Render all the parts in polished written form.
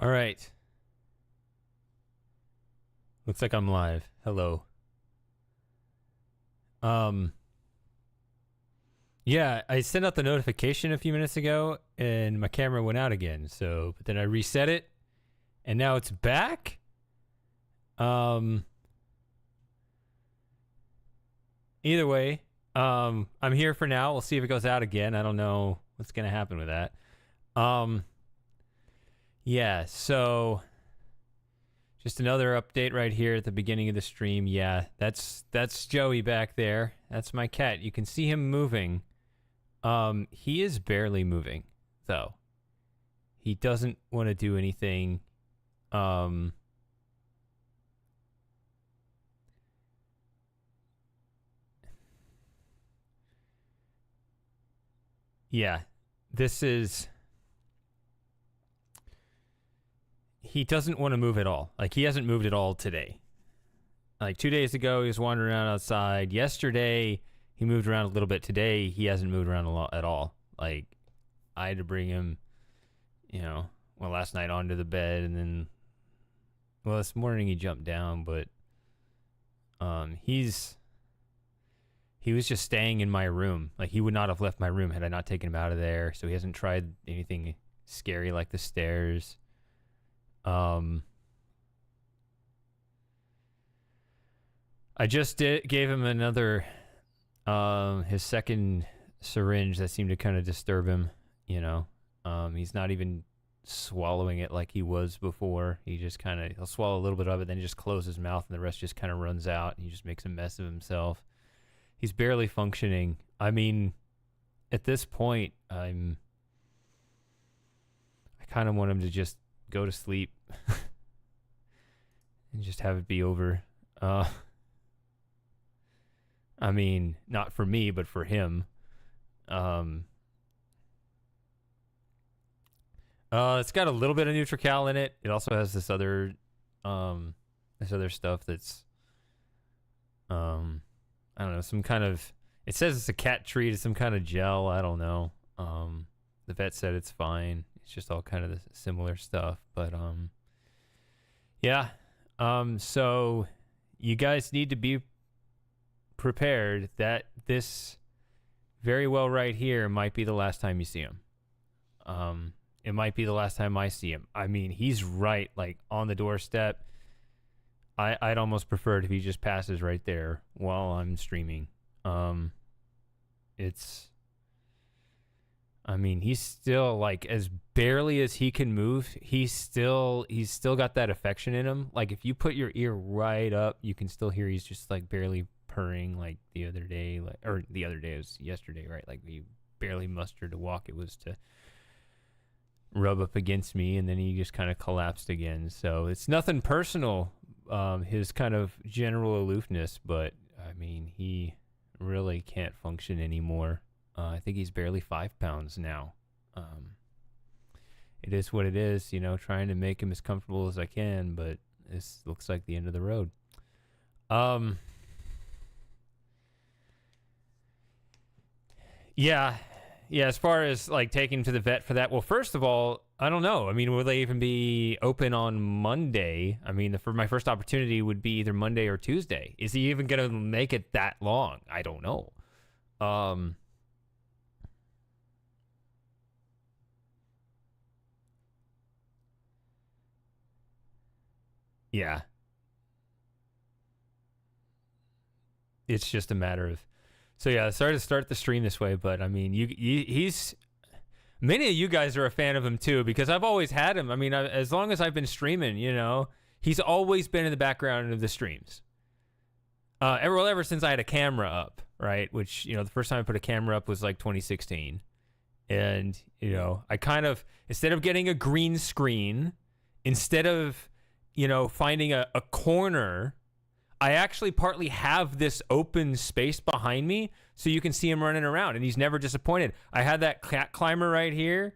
All right. Looks like I'm live. Hello. Yeah, I sent out the notification a few minutes ago and my camera went out again. But then I reset it and now it's back. Either way, I'm here for now. We'll see if it goes out again. I don't know what's going to happen with that. Yeah, so just another update right here at the beginning of the stream. Yeah, that's Joey back there. That's my cat. You can see him moving. He is barely moving, though. He doesn't want to do anything. Yeah, this is... He doesn't want to move at all. Like, he hasn't moved at all today. Like, 2 days ago, he was wandering around outside. Yesterday, he moved around a little bit. Today, he hasn't moved around a lot at all. Like, I had to bring him, last night onto the bed, and then, this morning he jumped down, but he was just staying in my room. Like, he would not have left my room had I not taken him out of there, so he hasn't tried anything scary like the stairs. I just gave him another, his second syringe that seemed to kind of disturb him, he's not even swallowing it like he was before. He just he'll swallow a little bit of it, then he just closes his mouth and the rest just kind of runs out and he just makes a mess of himself. He's barely functioning. I mean, at this point, I kind of want him to just go to sleep and just have it be over. I mean, not for me, but for him. It's got a little bit of Nutrical in it. It also has this other stuff that's, I don't know, some kind of, it says it's a cat treat. It's some kind of gel. I don't know. The vet said it's fine. It's just all kind of the similar stuff, but, yeah. So you guys need to be prepared that this very well right here might be the last time you see him. It might be the last time I see him. I mean, he's right, like, on the doorstep. I'd almost prefer it if he just passes right there while I'm streaming. He's still, like, as barely as he can move, he's still got that affection in him. Like, if you put your ear right up, you can still hear he's just, like, barely purring, like, the other day. It was yesterday, right? Like, he barely mustered to walk. It was to rub up against me, and then he just kind of collapsed again. So it's nothing personal, his kind of general aloofness, but, I mean, he really can't function anymore. I think he's barely 5 pounds now. It is what it is, trying to make him as comfortable as I can, but this looks like the end of the road. Yeah, as far as, like, taking him to the vet for that, well, first of all, I don't know. I mean, will they even be open on Monday? I mean, my first opportunity would be either Monday or Tuesday. Is he even going to make it that long? I don't know. Yeah. It's just a matter of... So, yeah, sorry to start the stream this way, but, I mean, he's... Many of you guys are a fan of him, too, because I've always had him. I mean, as long as I've been streaming, he's always been in the background of the streams. Ever since I had a camera up, right? Which, the first time I put a camera up was, like, 2016. And, I kind of... Instead of getting a green screen, instead of... finding a corner, I actually partly have this open space behind me so you can see him running around, and he's never disappointed. I had that cat climber right here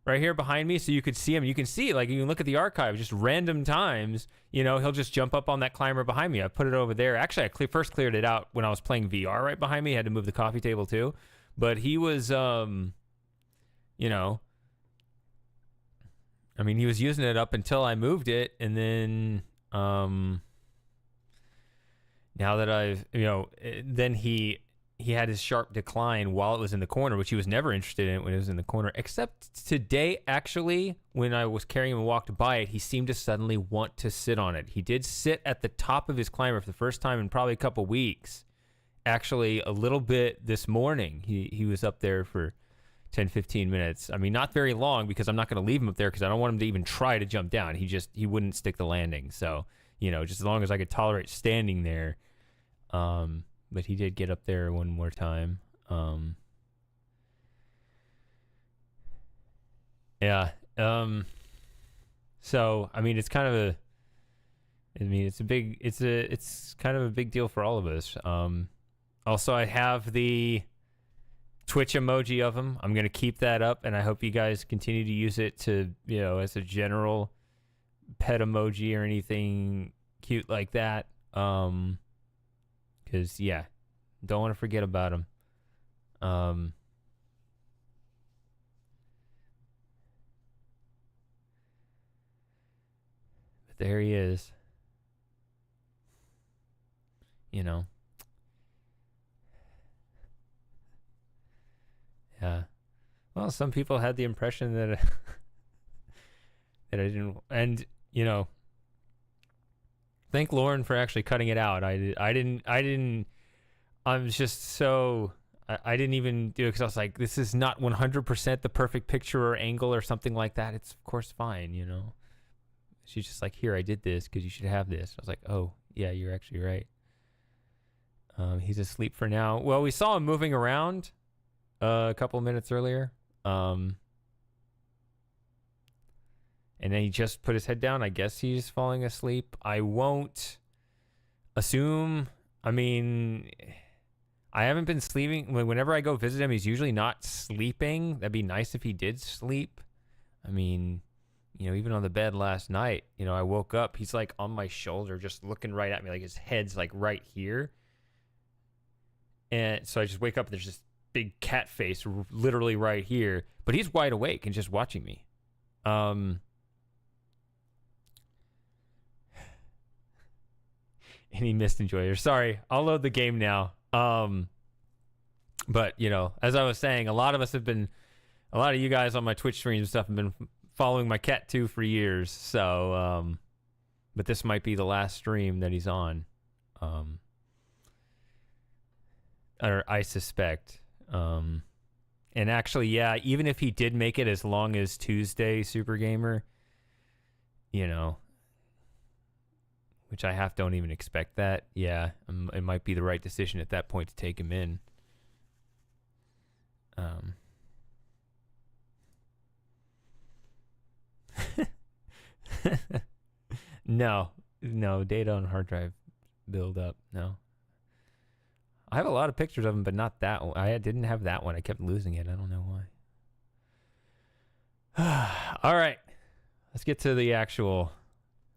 behind me so you could see him. You can see, like, you can look at the archive, just random times, he'll just jump up on that climber behind me. I put it over there. Actually, I first cleared it out when I was playing VR right behind me. I had to move the coffee table too. But he was, I mean, he was using it up until I moved it, and then now that I've, then he had his sharp decline while it was in the corner, which he was never interested in when it was in the corner. Except today, actually, when I was carrying him and walked by it, he seemed to suddenly want to sit on it. He did sit at the top of his climber for the first time in probably a couple weeks. Actually, a little bit this morning. He was up there for 10, 15 minutes. I mean, not very long, because I'm not going to leave him up there because I don't want him to even try to jump down. He wouldn't stick the landing. So, just as long as I could tolerate standing there. But he did get up there one more time. Yeah. So, I mean, it's kind of it's kind of a big deal for all of us. Also, I have the Twitch emoji of him. I'm going to keep that up, and I hope you guys continue to use it to, as a general pet emoji or anything cute like that. Because, yeah, don't want to forget about him. But there he is. Yeah. Well, some people had the impression that that I didn't, and thank Lauren for actually cutting it out. I didn't. I'm just so. I didn't even do it because I was like, this is not 100% the perfect picture or angle or something like that. It's of course fine, She's just like, here, I did this because you should have this. I was like, oh yeah, you're actually right. He's asleep for now. Well, we saw him moving around a couple minutes earlier. And then he just put his head down. I guess he's falling asleep. I won't assume. I mean, I haven't been sleeping. Whenever I go visit him, he's usually not sleeping. That'd be nice if he did sleep. I mean, even on the bed last night, I woke up. He's like on my shoulder, just looking right at me. Like his head's like right here. And so I just wake up and there's this big cat face literally right here. But he's wide awake and just watching me. And he missed Enjoyer. Sorry, I'll load the game now. But as I was saying, a lot of you guys on my Twitch streams and stuff have been following my cat too for years. So, but this might be the last stream that he's on. Or I suspect. And actually, yeah, even if he did make it as long as Tuesday, Super Gamer, which I don't even expect that. Yeah, it might be the right decision at that point to take him in. No, data on hard drive build up. No. I have a lot of pictures of him, but not that one. I didn't have that one. I kept losing it. I don't know why. All right. Let's get to the actual.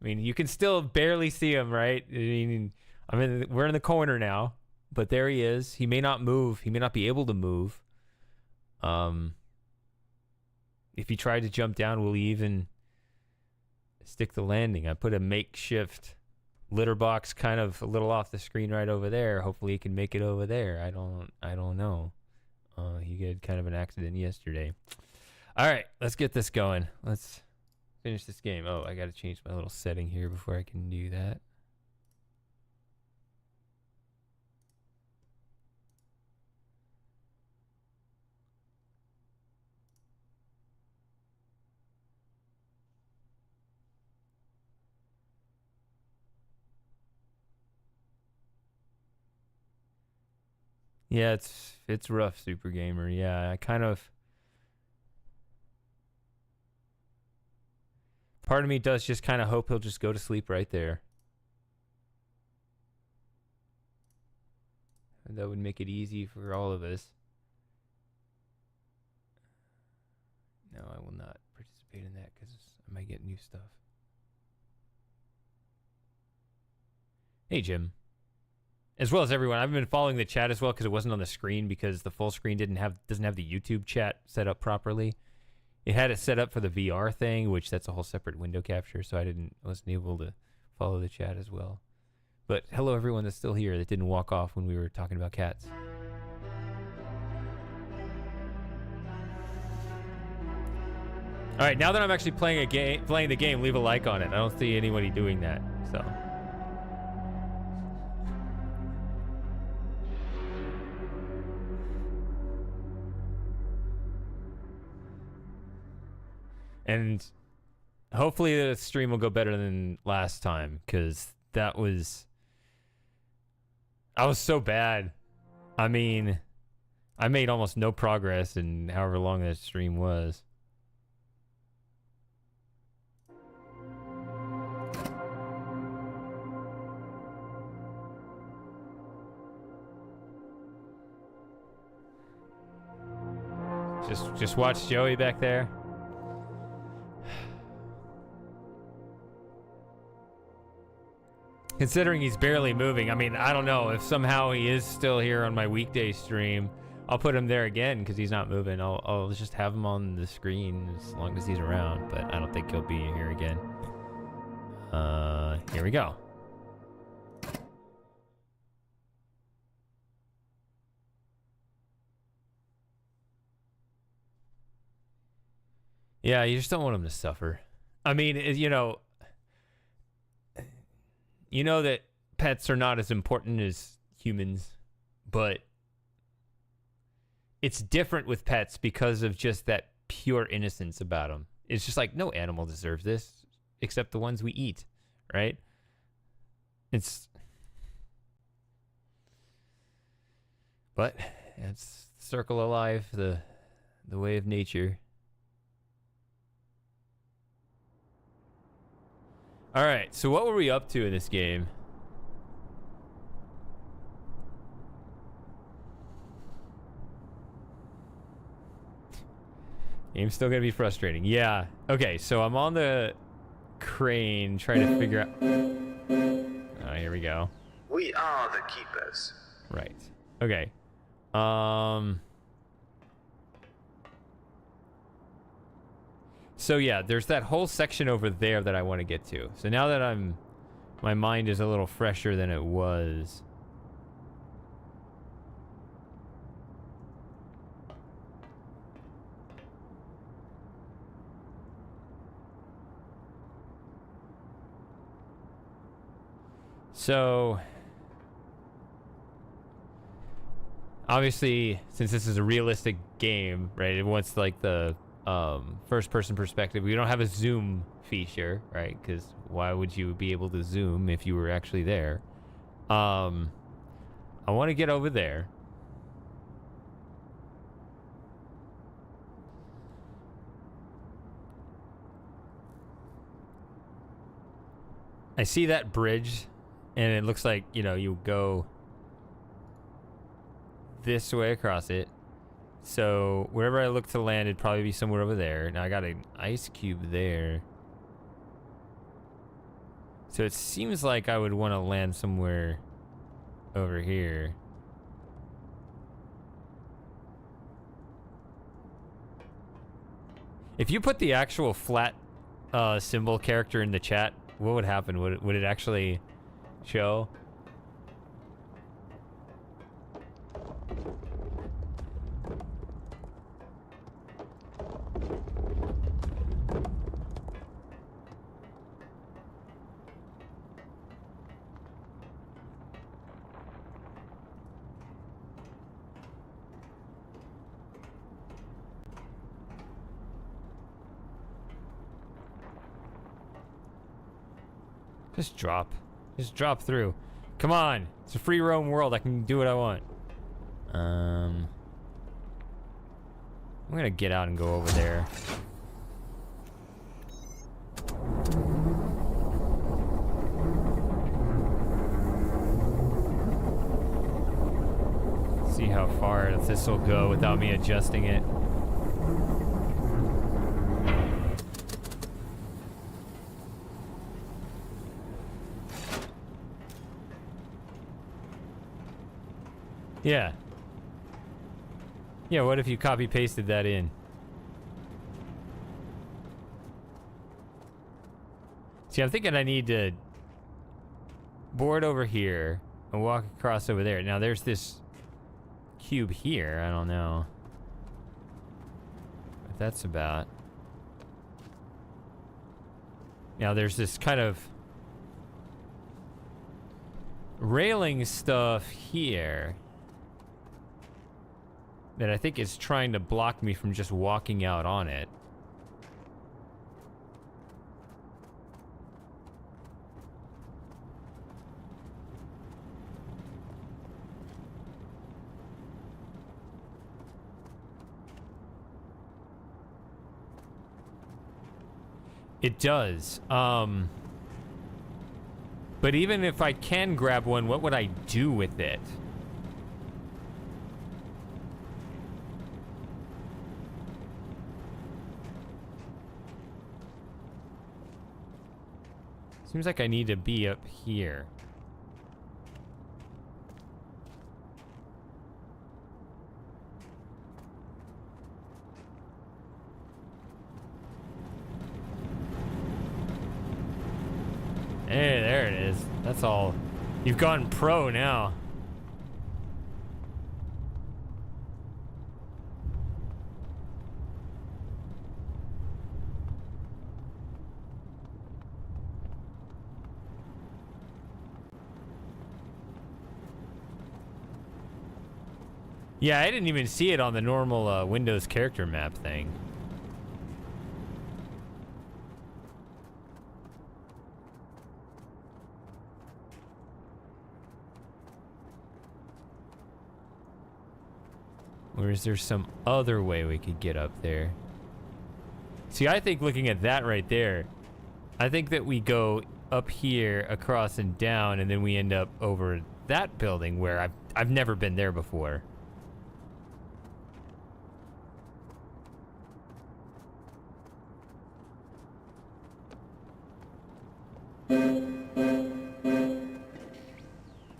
I mean, you can still barely see him, right? We're in the corner now, but there he is. He may not move. He may not be able to move. If he tried to jump down, will he even stick the landing? I put a makeshift litter box kind of a little off the screen right over there. Hopefully he can make it over there. I don't know. He had kind of an accident yesterday. All right, let's get this going. Let's finish this game. Oh, I got to change my little setting here before I can do that. Yeah, it's rough, Super Gamer. Yeah, I kind of. Part of me does just kind of hope he'll just go to sleep right there. And that would make it easy for all of us. No, I will not participate in that because I might get new stuff. Hey, Jim. As well as everyone. I've been following the chat as well because it wasn't on the screen because the full screen doesn't have the YouTube chat set up properly. it had it set up for the VR thing, which that's a whole separate window capture, so wasn't able to follow the chat as well. But hello everyone that's still here that didn't walk off when we were talking about cats. All right, now that I'm actually playing the game, leave a like on it. I don't see anybody doing that, so. And hopefully the stream will go better than last time, because I was so bad. I mean, I made almost no progress in however long that stream was. Just watch Joey back there. Considering he's barely moving, I mean, I don't know if somehow he is still here on my weekday stream. I'll put him there again because he's not moving. I'll just have him on the screen as long as he's around, but I don't think he'll be here again. Here we go. Yeah, you just don't want him to suffer. I mean, you know that pets are not as important as humans, but it's different with pets because of just that pure innocence about them. It's just like, no animal deserves this except the ones we eat, right? But it's the circle of life, the way of nature. All right, so what were we up to in this game? Game's still gonna be frustrating. Yeah. Okay, so I'm on the crane trying to figure out. Oh, here we go. We are the keepers. Right. Okay. So yeah, there's that whole section over there that I want to get to. So now that my mind is a little fresher than it was. So obviously, since this is a realistic game, right? It wants like the first-person perspective. We don't have a zoom feature, right? Because why would you be able to zoom if you were actually there? I want to get over there. I see that bridge, and it looks like, you know, you go this way across it. So wherever I look to land, it'd probably be somewhere over there. Now I got an ice cube there. So it seems like I would want to land somewhere over here. If you put the actual flat symbol character in the chat, what would happen? Would it actually show? Just drop. Just drop through. Come on. It's a free roam world. I can do what I want. I'm gonna get out and go over there. See how far this will go without me adjusting it. Yeah. Yeah, what if you copy pasted that in? See, I'm thinking I need to board over here and walk across over there. Now, there's this cube here. I don't know what that's about. Now, there's this kind of railing stuff here that I think is trying to block me from just walking out on it. It does. But even if I can grab one, what would I do with it? Seems like I need to be up here. Hey, there it is. That's all. You've gone pro now. Yeah, I didn't even see it on the normal Windows character map thing. Or is there some other way we could get up there? See, I think looking at that right there, I think that we go up here, across and down, and then we end up over that building where I've never been there before.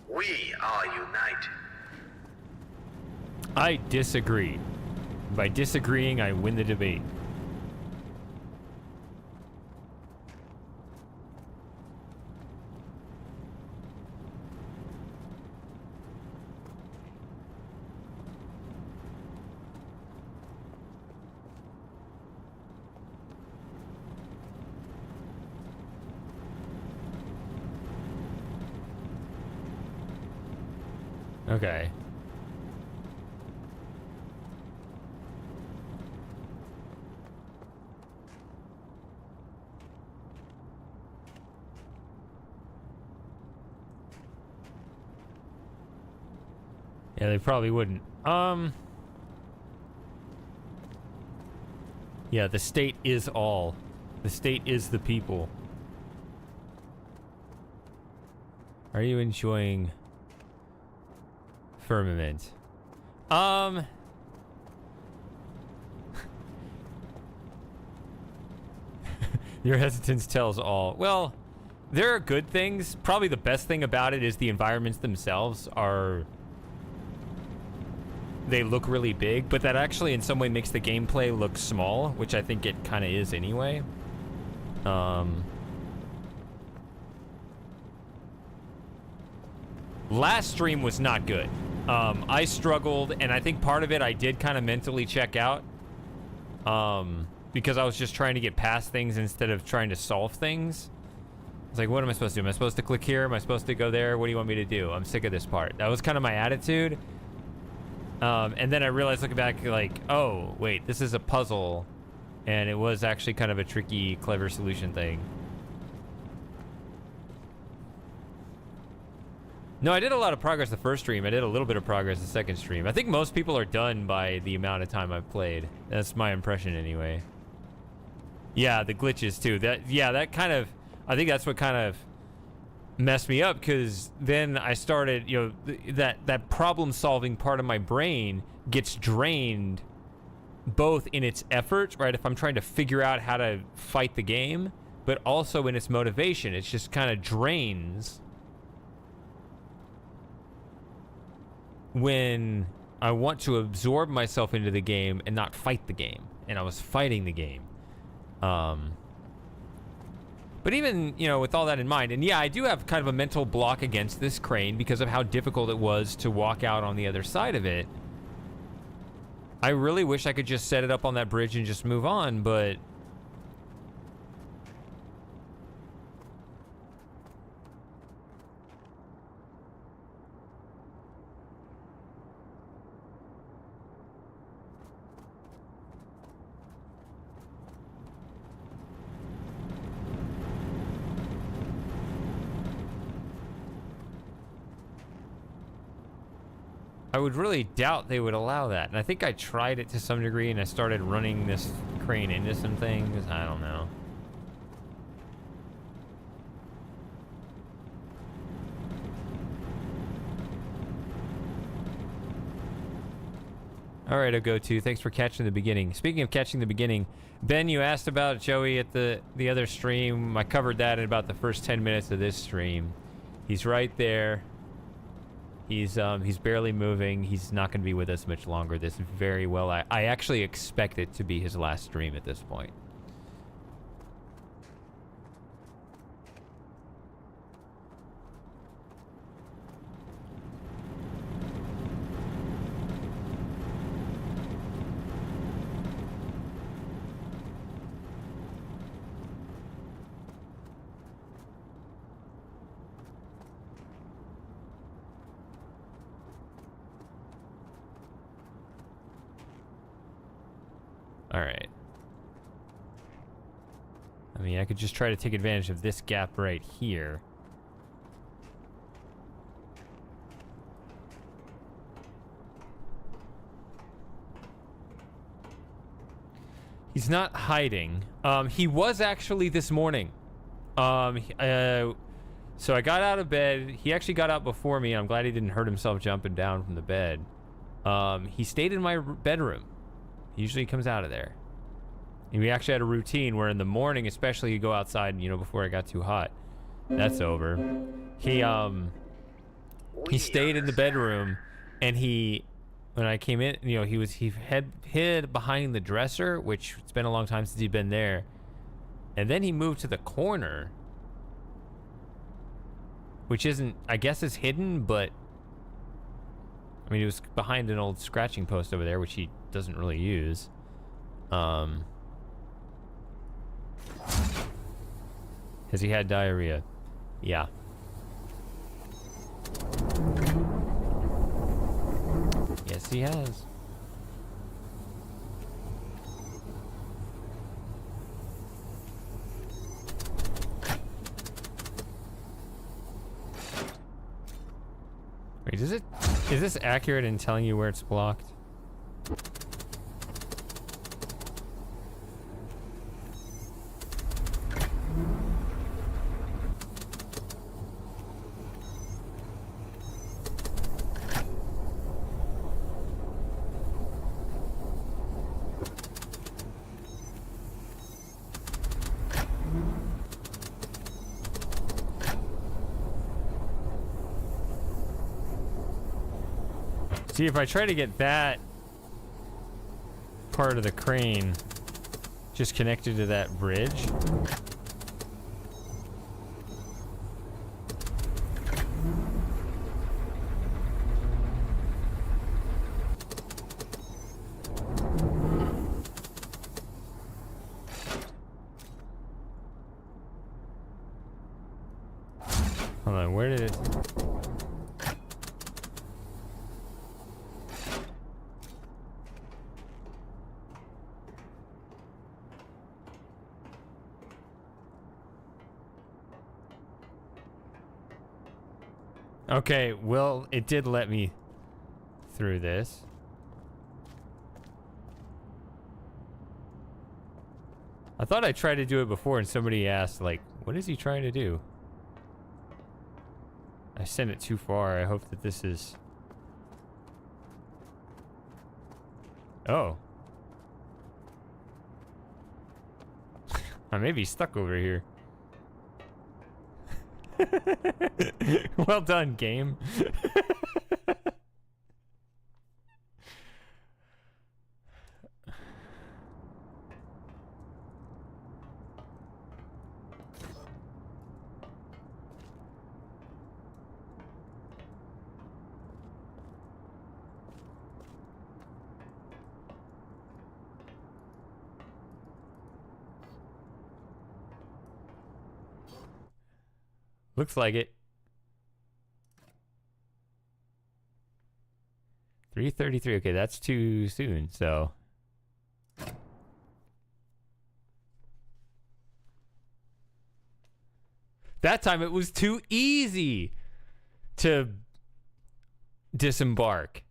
We are united. I disagree. By disagreeing, I win the debate. Okay. Yeah, they probably wouldn't. Yeah, the state is all. The state is the people. Are you enjoying Firmament? Your hesitance tells all. Well, there are good things. Probably the best thing about it is the environments themselves are... They look really big, but that actually in some way makes the gameplay look small, which I think it kind of is anyway. Last stream was not good. I struggled, and I think part of it I did kind of mentally check out. Because I was just trying to get past things instead of trying to solve things. It's like, what am I supposed to do? Am I supposed to click here? Am I supposed to go there? What do you want me to do? I'm sick of this part. That was kind of my attitude. And then I realized looking back, like, oh, wait, this is a puzzle. And it was actually kind of a tricky, clever solution thing. No, I did a lot of progress the first stream. I did a little bit of progress the second stream. I think most people are done by the amount of time I've played. That's my impression anyway. Yeah, the glitches too. That kind of, I think that's what kind of messed me up, because then I started, you know, that problem-solving part of my brain gets drained both in its effort, right, if I'm trying to figure out how to fight the game, but also in its motivation. It's just kind of drains when I want to absorb myself into the game and not fight the game. And I was fighting the game. But even, you know, with all that in mind, and yeah, I do have kind of a mental block against this crane because of how difficult it was to walk out on the other side of it. I really wish I could just set it up on that bridge and just move on, but... I would really doubt they would allow that. And I think I tried it to some degree and I started running this crane into some things. I don't know. All right, I'll go to. Thanks for catching the beginning. Speaking of catching the beginning, Ben, you asked about Joey at the other stream. I covered that in about the first 10 minutes of this stream. He's right there. He's barely moving. He's not going to be with us much longer. This very well. I actually expect it to be his last stream at this point. All right. I mean, I could just try to take advantage of this gap right here. He's not hiding. He was actually this morning. So I got out of bed. He actually got out before me. I'm glad he didn't hurt himself jumping down from the bed. He stayed in my bedroom. He usually comes out of there. And we actually had a routine where in the morning, especially, you go outside, you know, before it got too hot. That's over. He stayed in the bedroom, and when I came in, you know, he hid behind the dresser, which it's been a long time since he'd been there. And then he moved to the corner, which isn't, I guess is hidden, but I mean, it was behind an old scratching post over there, which he doesn't really use. Has he had diarrhea? Yeah. Yes, he has. Wait, is this accurate in telling you where it's blocked? See, if I try to get that part of the crane just connected to that bridge. Hold on, where did it... Okay, well, it did let me through this. I thought I tried to do it before and somebody asked, like, what is he trying to do? I sent it too far. I hope that this is... Oh. I may be stuck over here. Well done, game. Looks like it. 3:33. Okay, that's too soon, so. That time it was too easy to disembark.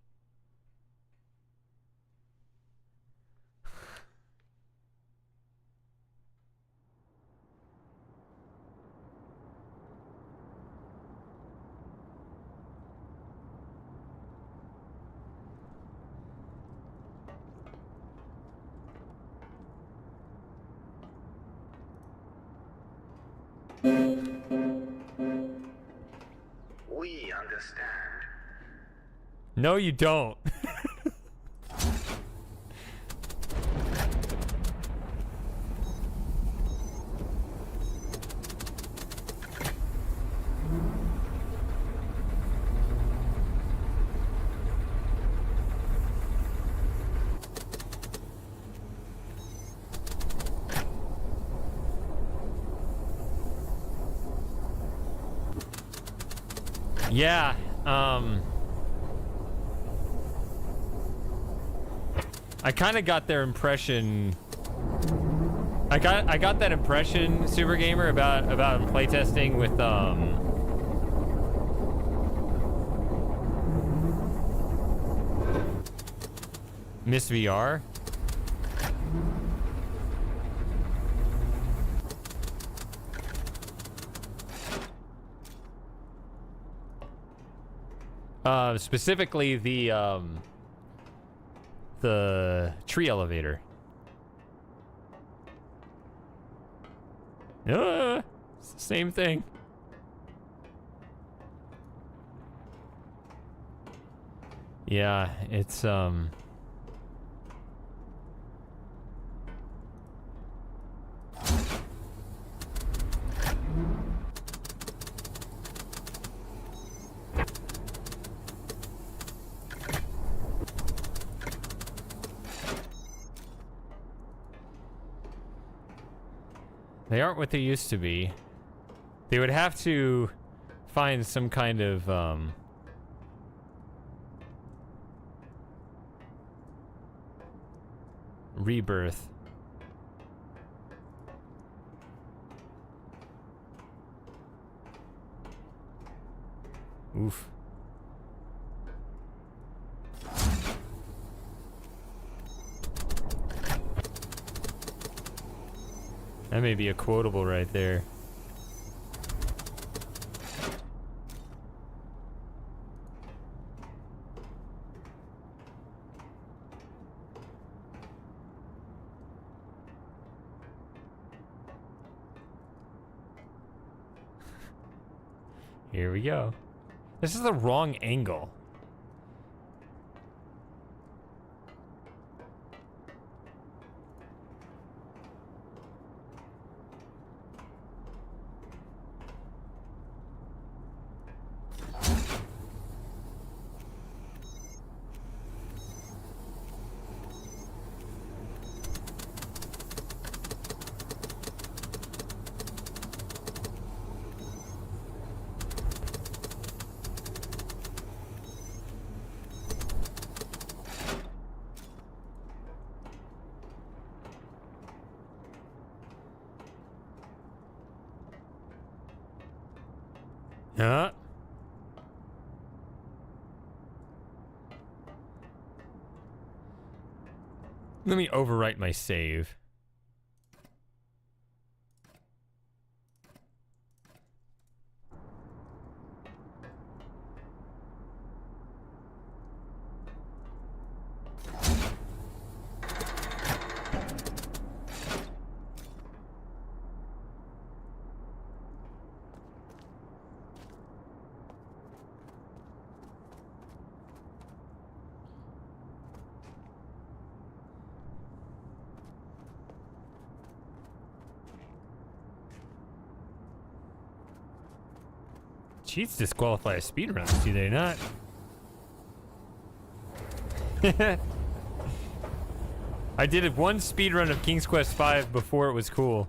We understand. No, you don't. Yeah, I kind of got their impression. I got that impression, Super Gamer, about playtesting with Miss VR. Specifically the tree elevator. It's the same thing. Yeah, it's they aren't what they used to be. They would have to find some kind of rebirth. Oof. That may be a quotable right there. Here we go. This is the wrong angle. Huh? Let me overwrite my save. Cheats disqualify a speedrun, do they not? I did one speedrun of King's Quest V before it was cool.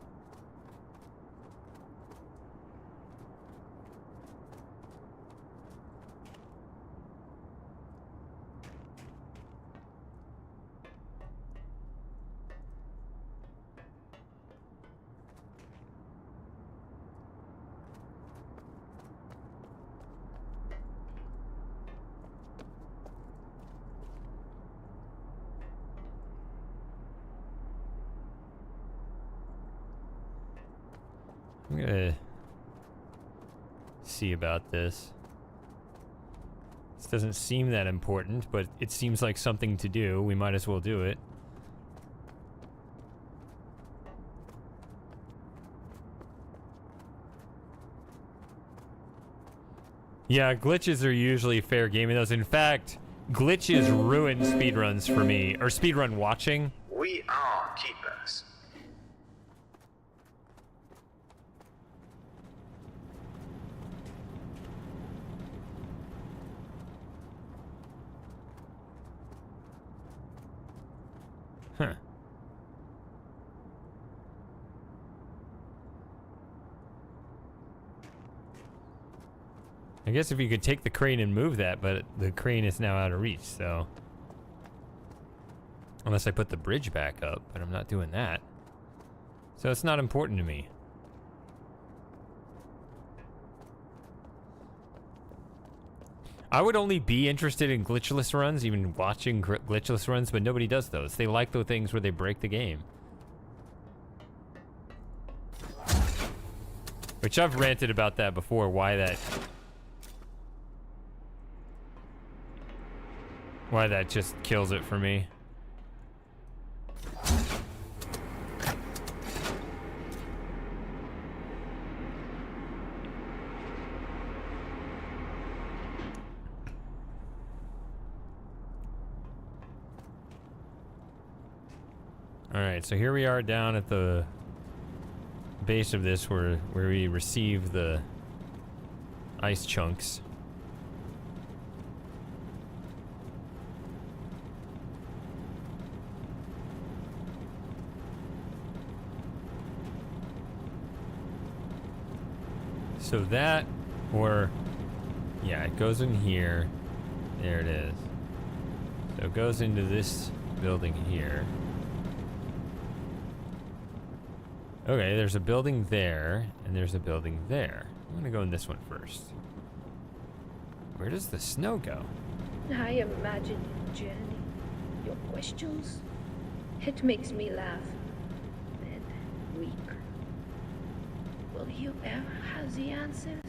I'm gonna see about this. This doesn't seem that important, but it seems like something to do. We might as well do it. Yeah, glitches are usually fair game in those. In fact, glitches ruin speedruns for me, or speedrun watching. We are keepers. Huh. I guess if you could take the crane and move that, but the crane is now out of reach, so... Unless I put the bridge back up, but I'm not doing that. So it's not important to me. I would only be interested in glitchless runs, even watching glitchless runs, but nobody does those. They like the things where they break the game. Which I've ranted about that before, why that just kills it for me. Alright, so here we are down at the base of this where we receive the ice chunks. So that, or, yeah, it goes in here. There it is. So it goes into this building here. Okay, there's a building there, and there's a building there. I'm gonna go in this one first. Where does the snow go? I imagine your journey, your questions. It makes me laugh. Then weak. Will you ever have the answers?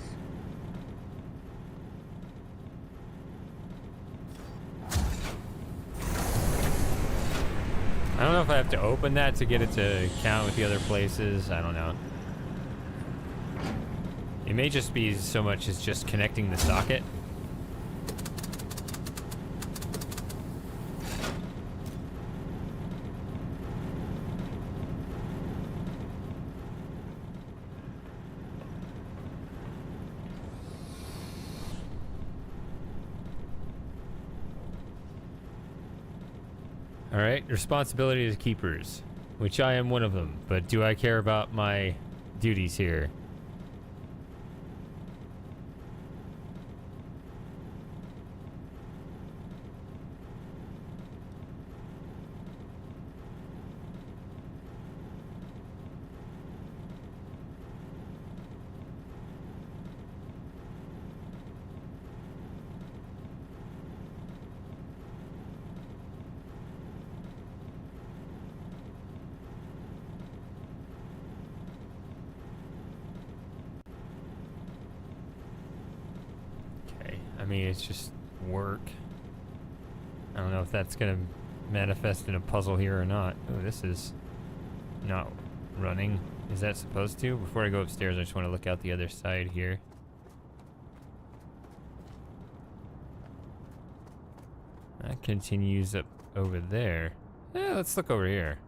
I don't know if I have to open that to get it to count with the other places. I don't know. It may just be so much as just connecting the socket. Alright, responsibility as keepers, which I am one of them, but do I care about my duties here? I mean, it's just work. I don't know if that's gonna manifest in a puzzle here or not. Oh, this is not running. Is that supposed to? Before I go upstairs, I just want to look out the other side here. That continues up over there. Let's look over here.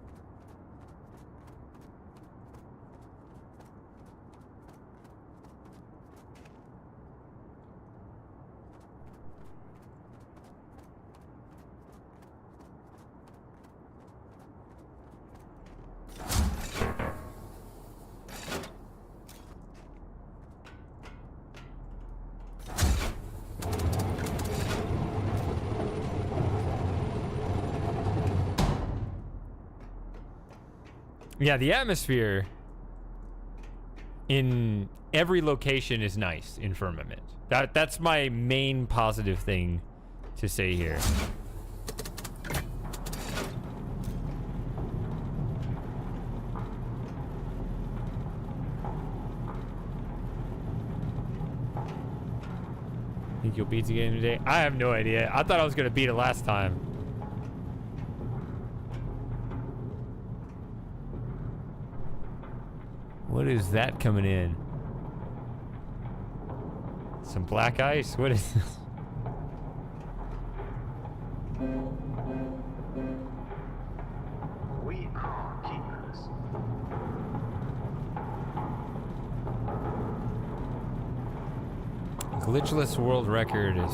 Yeah, the atmosphere in every location is nice in Firmament. That's my main positive thing to say here. Think you'll beat the game today? I have no idea. I thought I was gonna beat it last time. What is that coming in? Some black ice? What is this? We are keepers. Glitchless world record is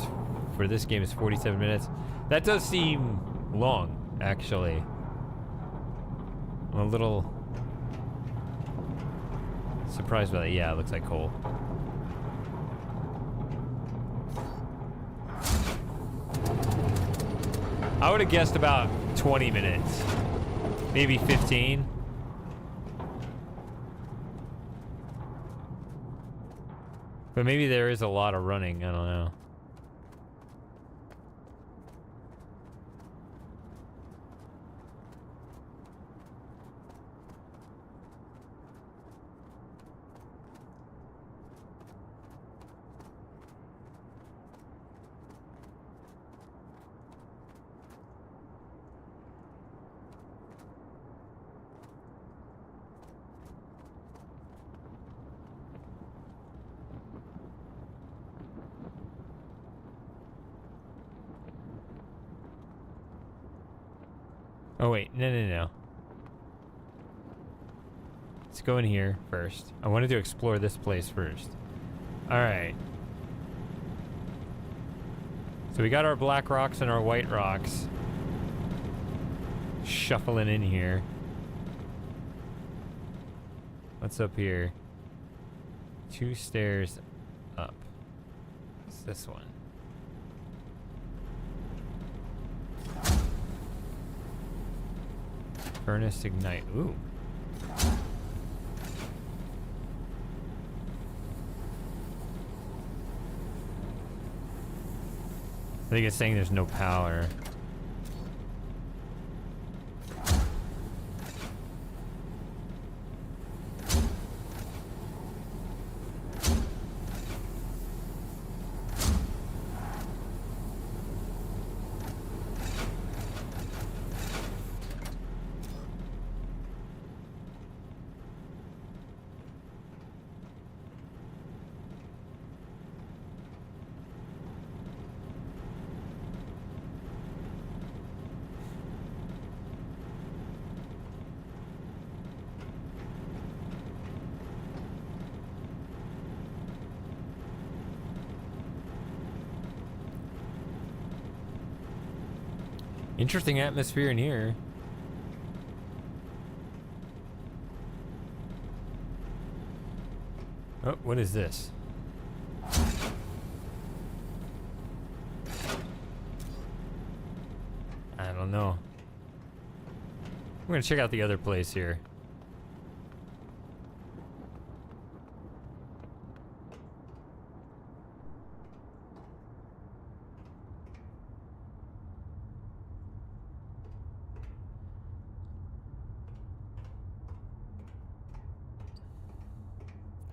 for this game is 47 minutes. That does seem long, actually. I'm a little surprised by that. Yeah, it looks like coal. I would have guessed about 20 minutes. Maybe 15. But maybe there is a lot of running. I don't know. Oh wait, no. Let's go in here first. I wanted to explore this place first. Alright. So we got our black rocks and our white rocks. Shuffling in here. What's up here? 2 stairs up. What's this one? Furnace ignite. Ooh. I think it's saying there's no power. Interesting atmosphere in here. Oh, what is this? I don't know. We're gonna check out the other place here.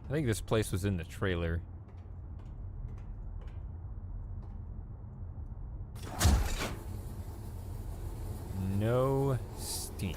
I think this place was in the trailer. No steam.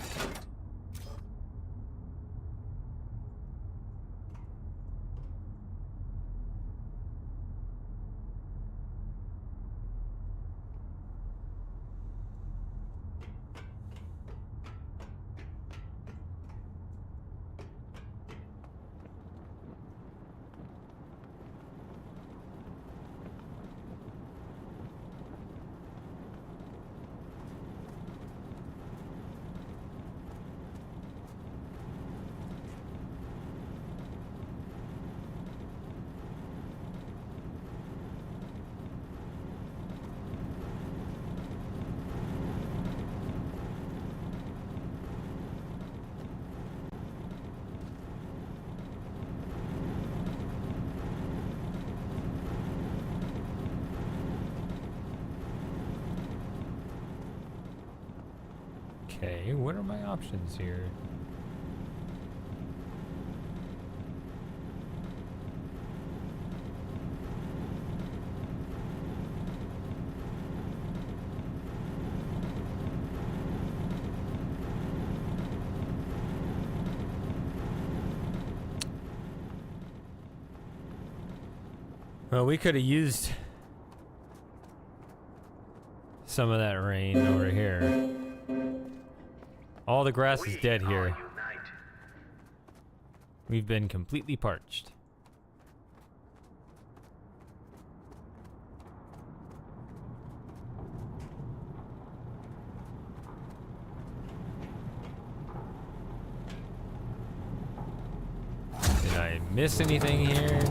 Okay, what are my options here? Well, we could have used some of that rain over here. All the grass is dead here. We've been completely parched. Did I miss anything here?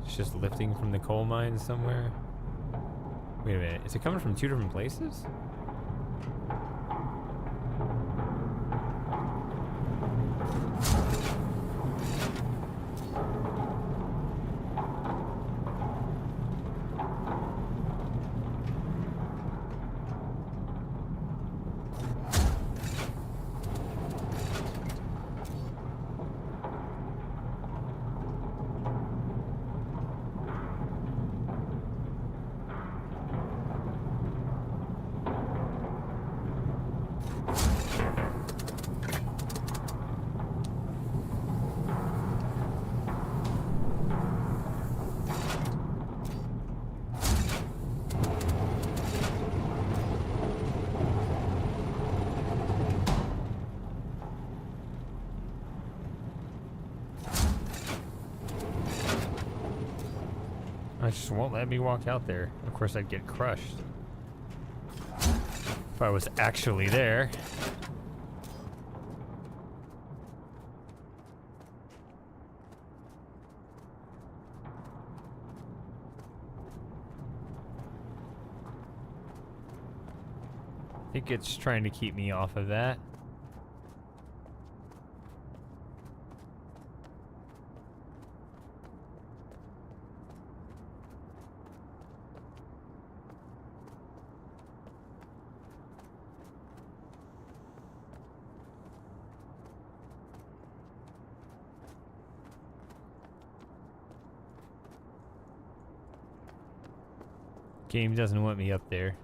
It's just lifting from the coal mine somewhere. Wait a minute, is it coming from two different places? It just won't let me walk out there. Of course, I'd get crushed if I was actually there. I think it's trying to keep me off of that. Game doesn't want me up there.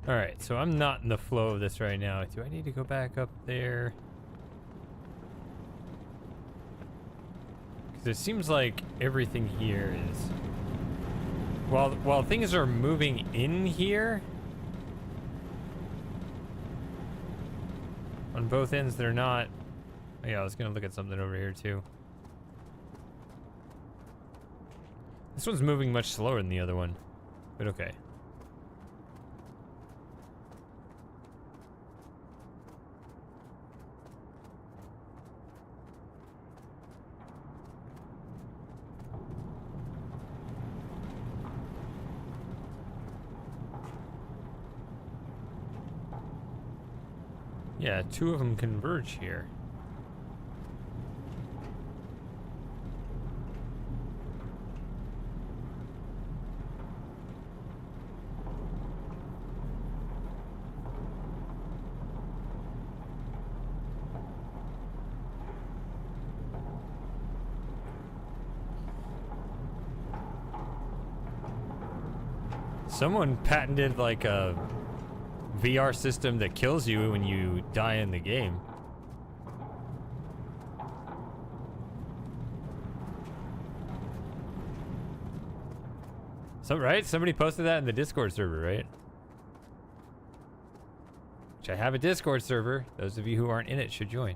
Alright, so I'm not in the flow of this right now. Do I need to go back up there? Because it seems like everything here is... While things are moving in here, on both ends they're not... Oh yeah, I was going to look at something over here too. This one's moving much slower than the other one, but okay. Yeah, two of them converge here. Someone patented like a VR system that kills you when you die in the game. So, right? Somebody posted that in the Discord server, right? Which I have a Discord server. Those of you who aren't in it should join.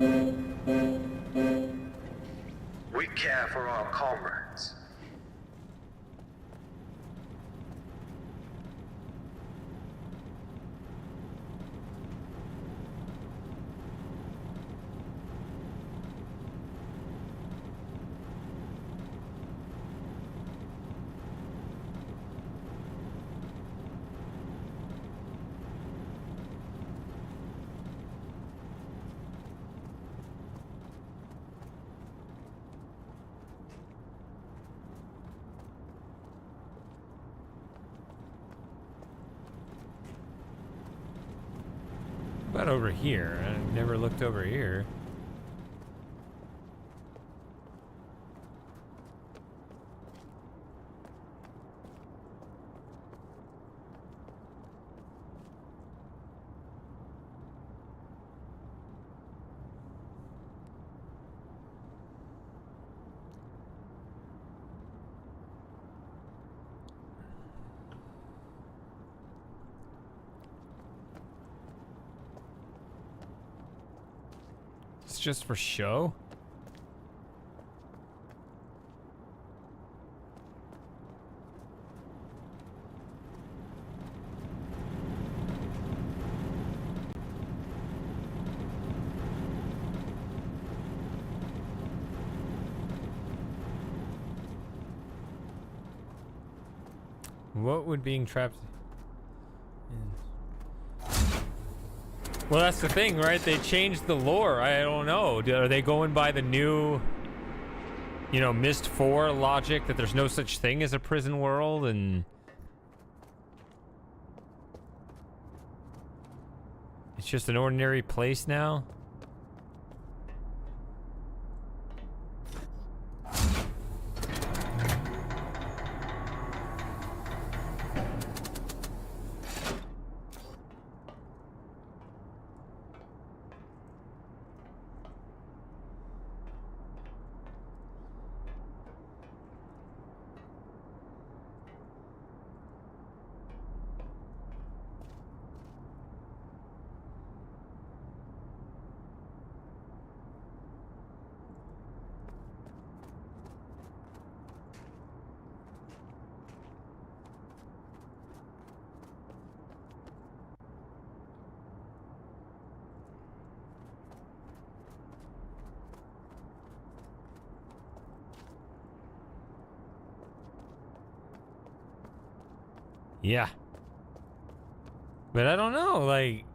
We care for our comrades. What about over here? I never looked over here. It's just for show? What would being trapped in? Well, that's the thing, right? They changed the lore. I don't know. Are they going by the new, you know, Myst 4 logic that there's no such thing as a prison world and it's just an ordinary place now? Yeah. But I don't know, like...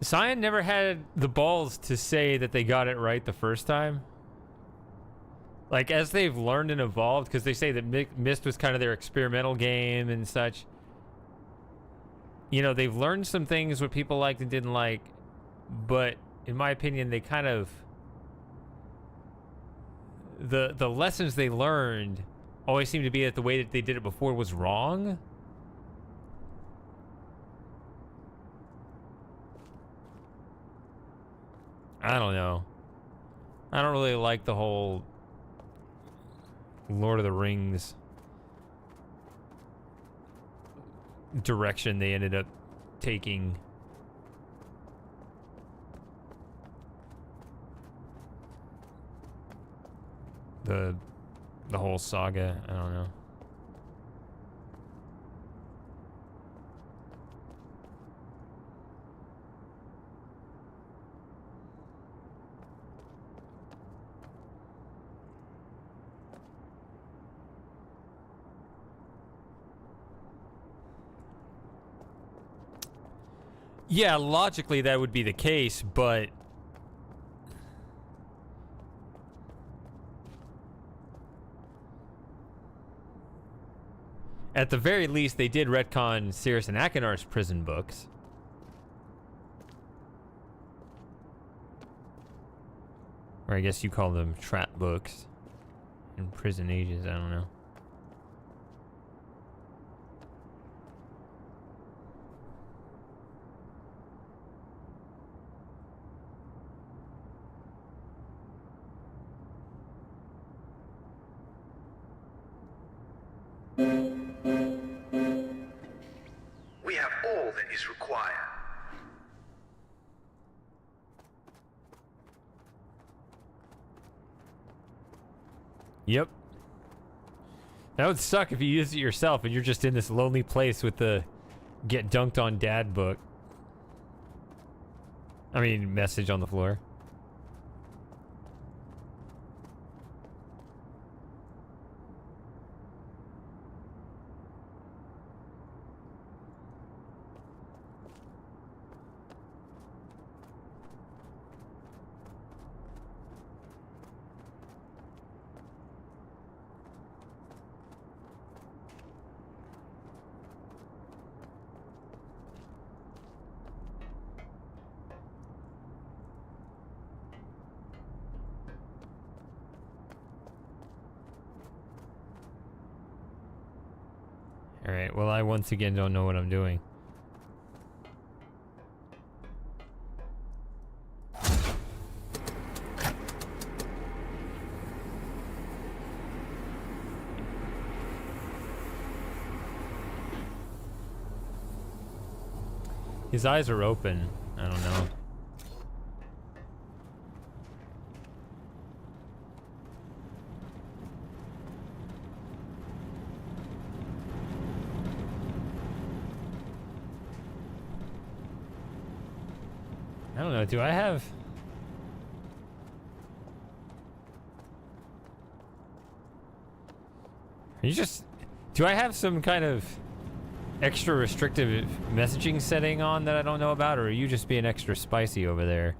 Cyan never had the balls to say that they got it right the first time. Like, as they've learned and evolved, because they say that Myst was kind of their experimental game and such. You know, they've learned some things what people liked and didn't like, but in my opinion, they kind of... The lessons they learned always seem to be that the way that they did it before was wrong. I don't know. I don't really like the whole Lord of the Rings direction they ended up taking. The whole saga, I don't know. Yeah, logically that would be the case, but at the very least, they did retcon Cirrus and Akinar's prison books. Or I guess you call them trap books. In prison ages, I don't know. We have all that is required. Yep. That would suck if you used it yourself and you're just in this lonely place with the get dunked on dad book. I mean, message on the floor. Alright, well, I once again don't know what I'm doing. His eyes are open. I don't know. I don't know, do I have... Do I have some kind of extra restrictive messaging setting on that I don't know about, or are you just being extra spicy over there?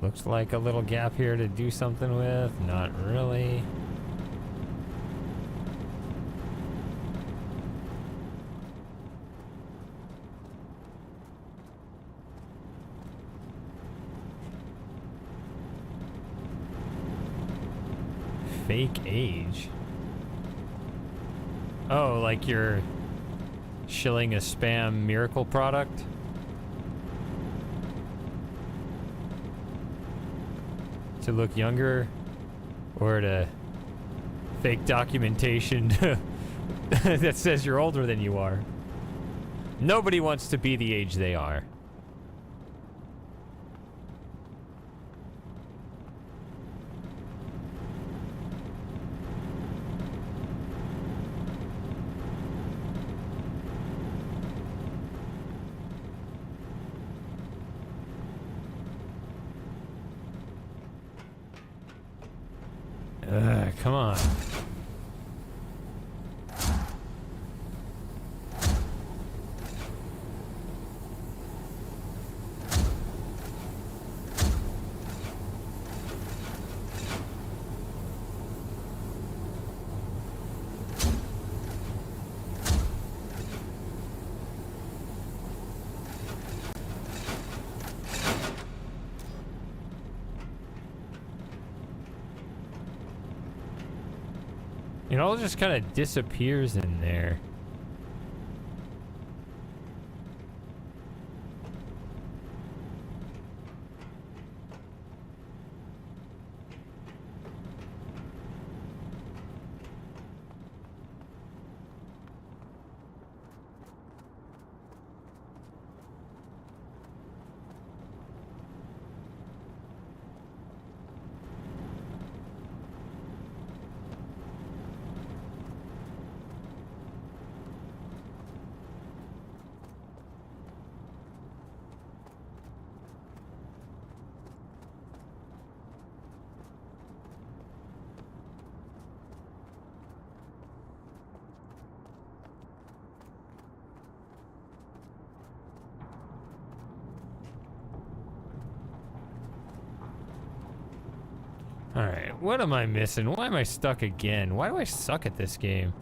Looks like a little gap here to do something with. Not really. Fake age? Oh, like you're shilling a spam miracle product? To look younger, or to fake documentation that says you're older than you are. Nobody wants to be the age they are. Come on. It all just kind of disappears in there. Alright, what am I missing? Why am I stuck again? Why do I suck at this game?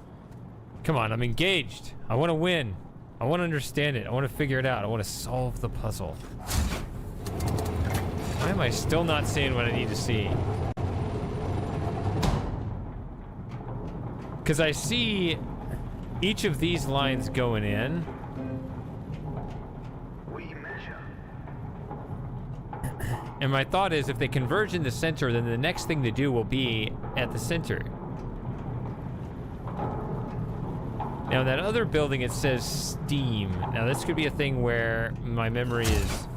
Come on, I'm engaged. I want to win. I want to understand it. I want to figure it out. I want to solve the puzzle. Why am I still not seeing what I need to see? Because I see each of these lines going in. We measure. And my thought is if they converge in the center, then the next thing to do will be at the center. Now, in that other building, it says steam. Now, this could be a thing where my memory is...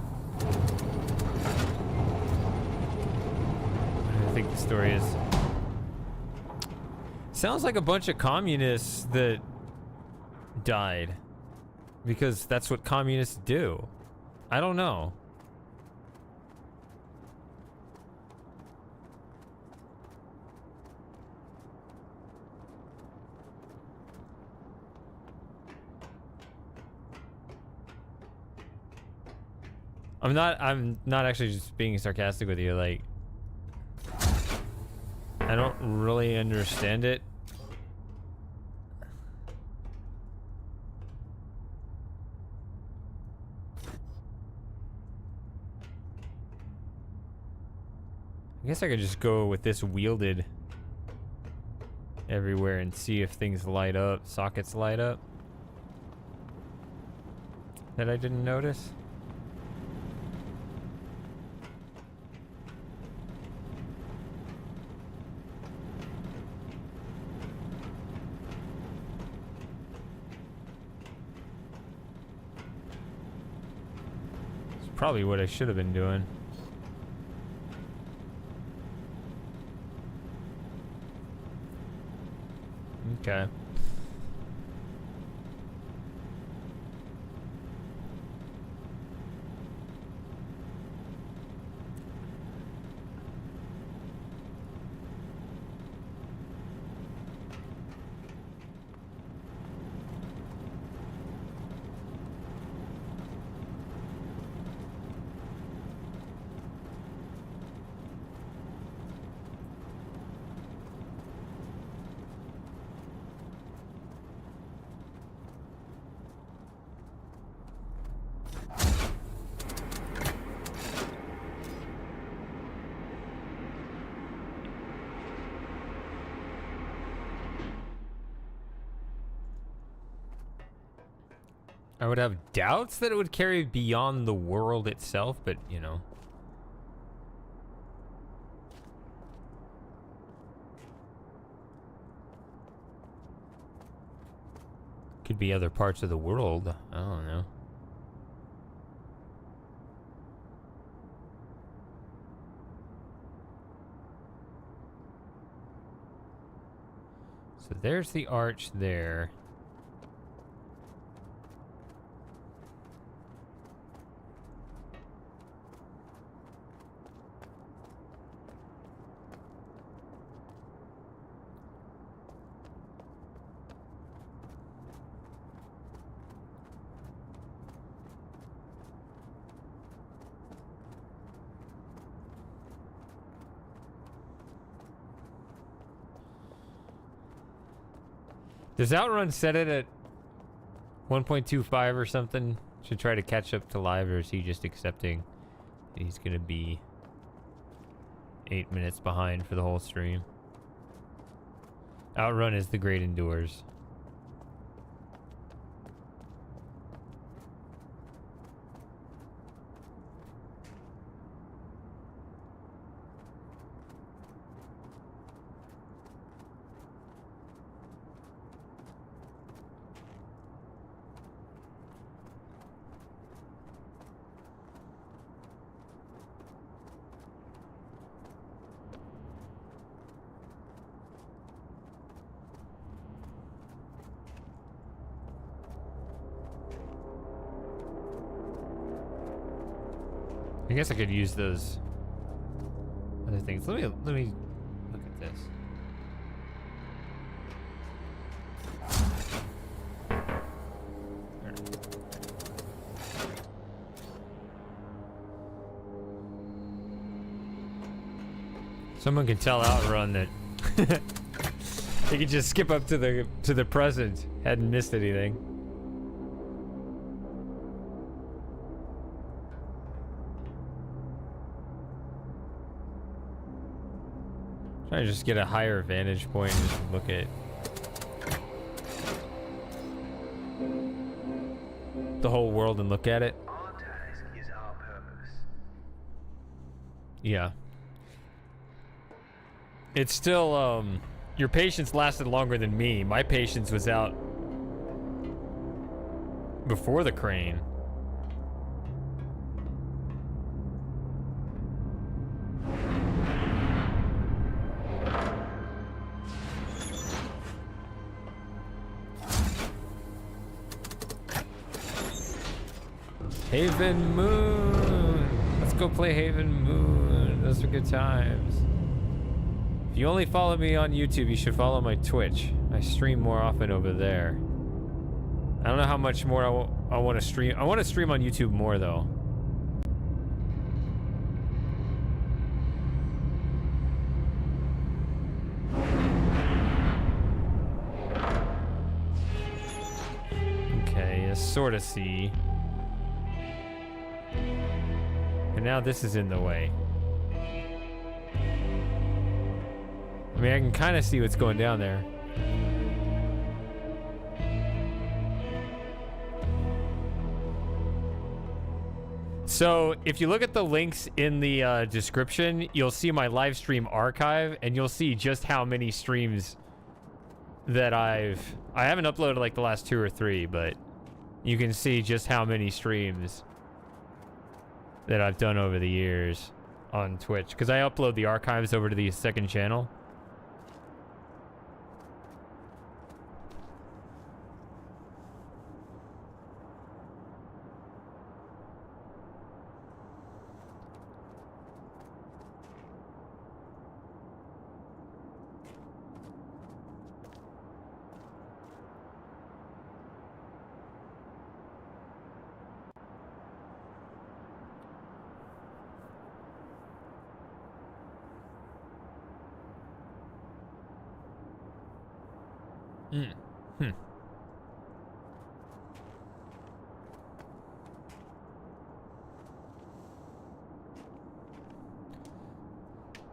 I think the story is... Sounds like a bunch of communists that died. Because that's what communists do. I don't know. I'm not actually just being sarcastic with you, like I don't really understand it. I guess I could just go with this wielded everywhere and see if things light up, sockets light up. That I didn't notice. Probably what I should have been doing. Okay. I would have doubts that it would carry beyond the world itself, but you know. Could be other parts of the world. I don't know. So there's the arch there. Does Outrun set it at 1.25 or something? Should try to catch up to live, or is he just accepting that he's gonna be 8 minutes behind for the whole stream? Outrun is the great endures. I guess I could use those other things. Let me look at this. Someone can tell Outrun that he could just skip up to the present, hadn't missed anything. Try to just get a higher vantage point and just look at the whole world and look at it. Our task is our purpose. Yeah. It's still, your patience lasted longer than me. My patience was out before the crane. Haven Moon. Let's go play Haven Moon. Those are good times. If you only follow me on YouTube, you should follow my Twitch. I stream more often over there. I don't know how much more I want to stream. I want to stream on YouTube more though. Okay, I sort of see. And now this is in the way. I mean, I can kind of see what's going down there. So, if you look at the links in the description, you'll see my Livestream Archive, and you'll see just how many streams that I haven't uploaded like the last 2 or 3, but you can see just how many streams that I've done over the years on Twitch, because I upload the archives over to the second channel.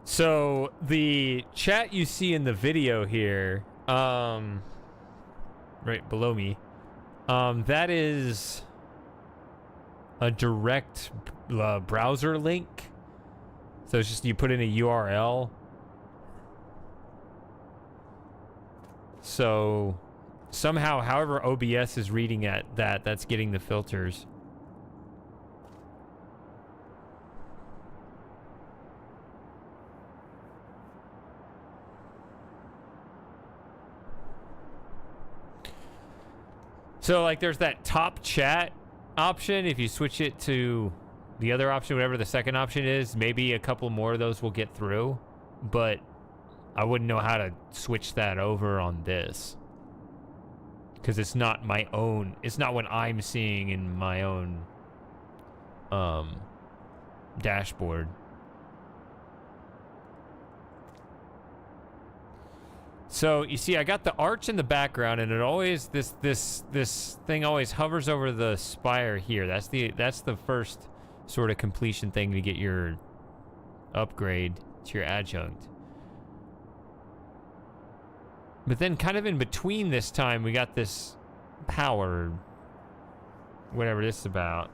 So the chat you see in the video here, right below me, that is a direct browser link. So it's just you put in a URL. So somehow, however OBS is reading at that's getting the filters. So like there's that top chat option. If you switch it to the other option, whatever the second option is, maybe a couple more of those will get through, but I wouldn't know how to switch that over on this, because it's not my own. It's not what I'm seeing in my own dashboard. So you see, I got the arch in the background, and it always this thing always hovers over the spire here. That's the first sort of completion thing to get your upgrade to your adjunct. But then kind of in between this time, we got this power, whatever this is about.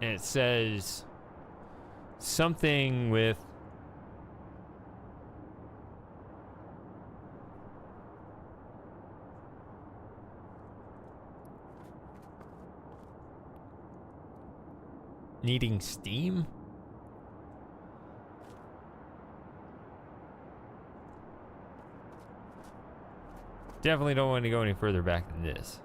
And it says something with needing steam? Definitely don't want to go any further back than this.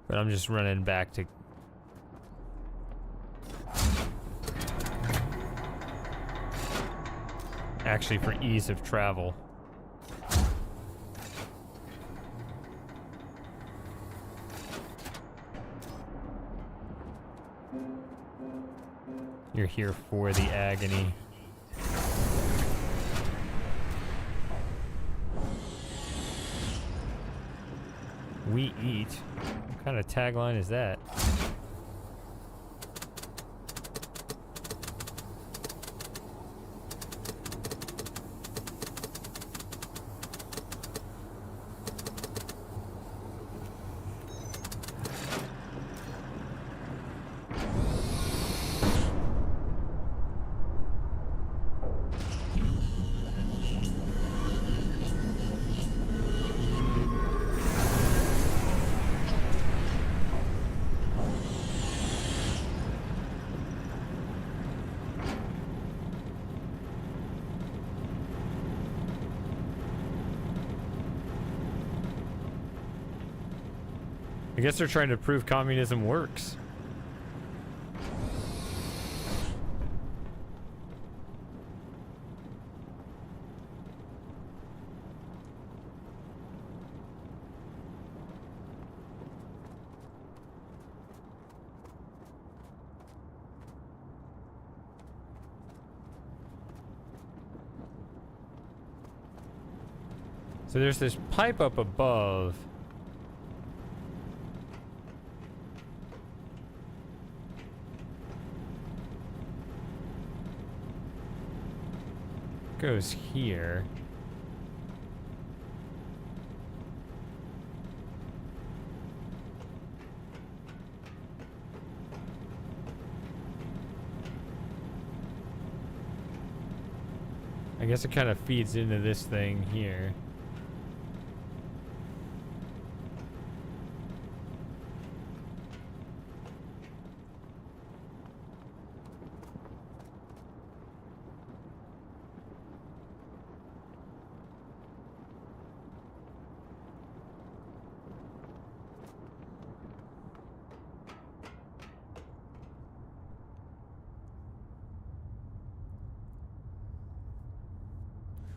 But I'm just running back to... actually for ease of travel. You're here for the agony. We eat. What kind of tagline is that? I guess they're trying to prove communism works. So there's this pipe up above. Goes here. I guess it kind of feeds into this thing here.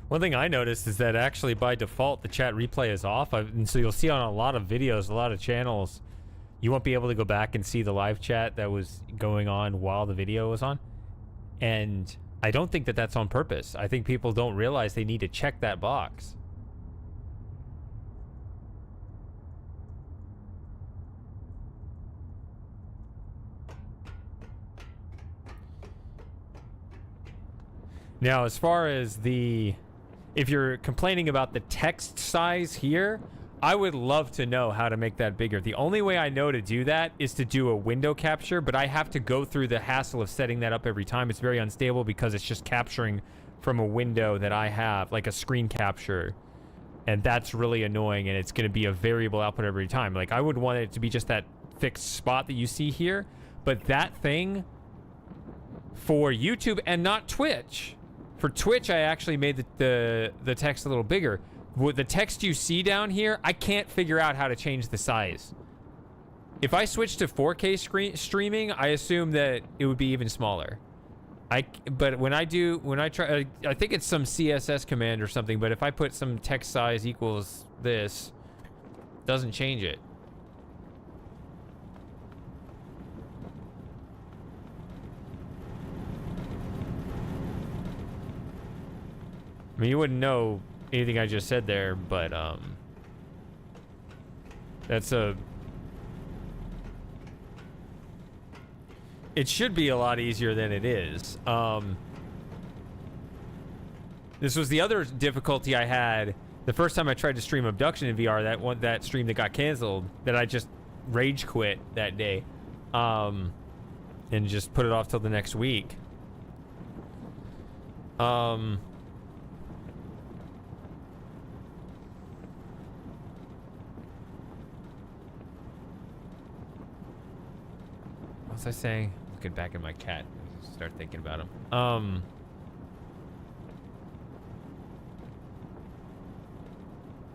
One thing I noticed is that actually by default the chat replay is off, and so you'll see on a lot of videos, a lot of channels, you won't be able to go back and see the live chat that was going on while the video was on. And I don't think that that's on purpose. I think people don't realize they need to check that box. Now, as far as the... if you're complaining about the text size here, I would love to know how to make that bigger. The only way I know to do that is to do a window capture, but I have to go through the hassle of setting that up every time. It's very unstable because it's just capturing from a window that I have, like a screen capture. And that's really annoying, and it's going to be a variable output every time. Like, I would want it to be just that fixed spot that you see here, but that thing for YouTube and not Twitch. For Twitch, I actually made the text a little bigger. With the text you see down here, I can't figure out how to change the size. If I switch to 4K streaming, I assume that it would be even smaller. But when I try, I think it's some CSS command or something, but if I put some text size equals this, it doesn't change it. I mean, you wouldn't know anything I just said there, but, that's a... it should be a lot easier than it is. This was the other difficulty I had the first time I tried to stream Abduction in VR, that stream that got canceled, that I just rage quit that day, and just put it off till the next week. What was I saying? Looking back at my cat, start thinking about him.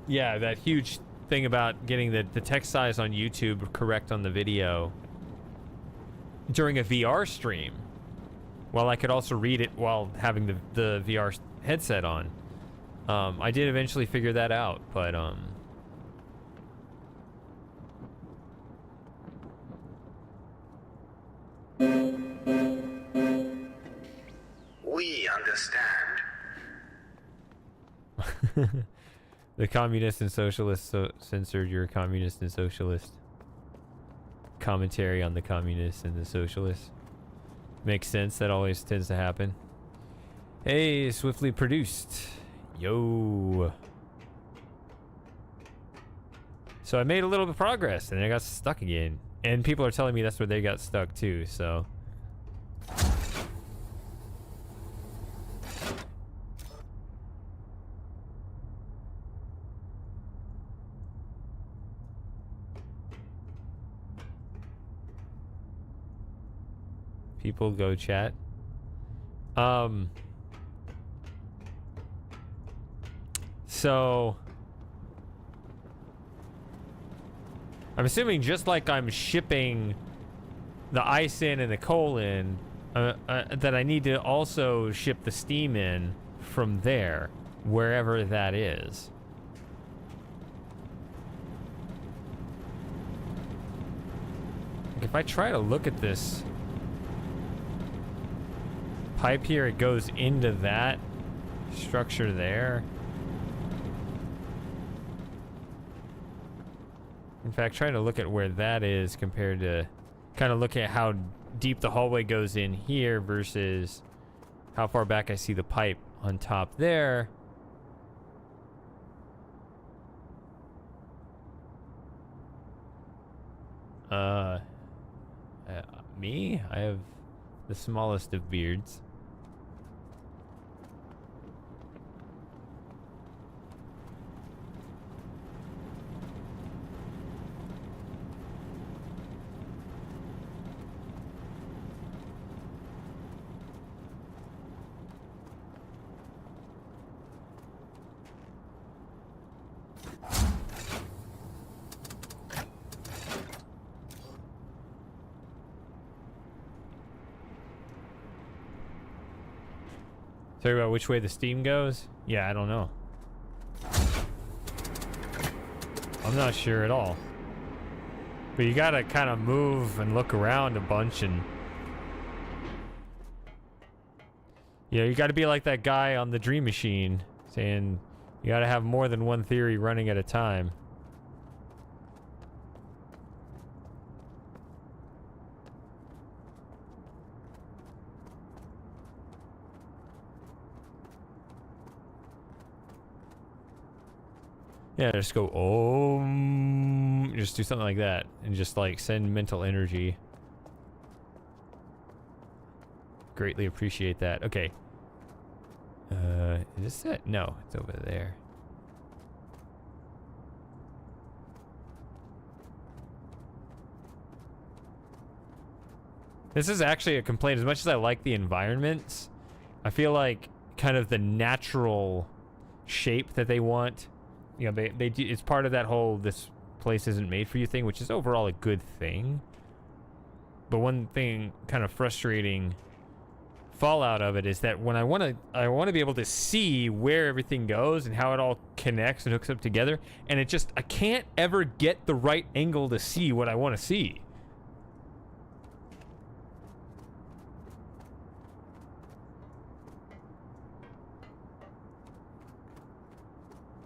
Yeah, that huge thing about getting the text size on YouTube correct on the video during a VR stream, while I could also read it while having the VR headset on. I did eventually figure that out, but understand? The communists and socialists censored your communist and socialist commentary on the communists and the socialists. Makes sense. That always tends to happen. Hey, swiftly produced. Yo. So I made a little bit of progress and I got stuck again. And people are telling me that's where they got stuck too, so. People go chat. So I'm assuming just like I'm shipping the ice in and the coal in, that I need to also ship the steam in from there, wherever that is. Like if I try to look at this pipe here, it goes into that structure there. In fact, trying to look at where that is compared to kind of looking at how deep the hallway goes in here versus how far back I see the pipe on top there. Me? I have the smallest of beards. Sorry about which way the steam goes? Yeah, I don't know. I'm not sure at all. But you gotta kind of move and look around a bunch and... You know, you gotta be like that guy on the Dream Machine saying you gotta have more than one theory running at a time. Yeah, just go, just do something like that and just like send mental energy. Greatly appreciate that. Okay. Is this it? No, it's over there. This is actually a complaint. As much as I like the environments, I feel like kind of the natural shape that they want, you know, they do, it's part of that whole this place isn't made for you thing, which is overall a good thing. But one thing kind of frustrating fallout of it is that when I want to be able to see where everything goes and how it all connects and hooks up together, and it just, I can't ever get the right angle to see what I want to see.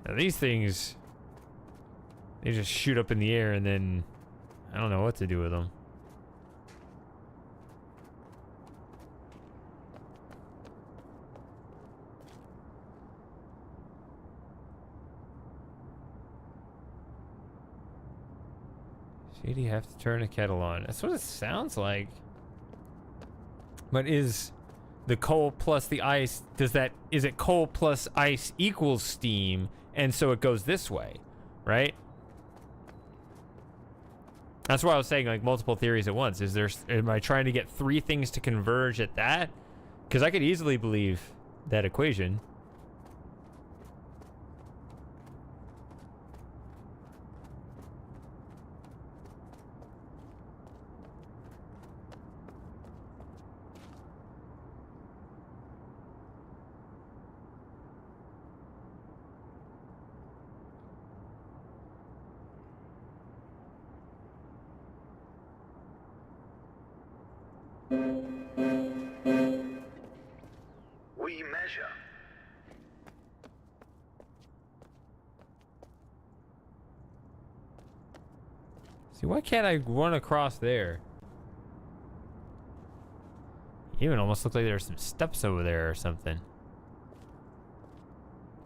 Now these things, they just shoot up in the air and then I don't know what to do with them. Shady have to turn a kettle on. That's what it sounds like. But is the coal plus the ice, is it coal plus ice equals steam, and so it goes this way, right? That's why I was saying like multiple theories at once. Am I trying to get three things to converge at that? Because I could easily believe that equation. We pleasure. See, why can't I run across there? Even almost looked like there were some steps over there or something.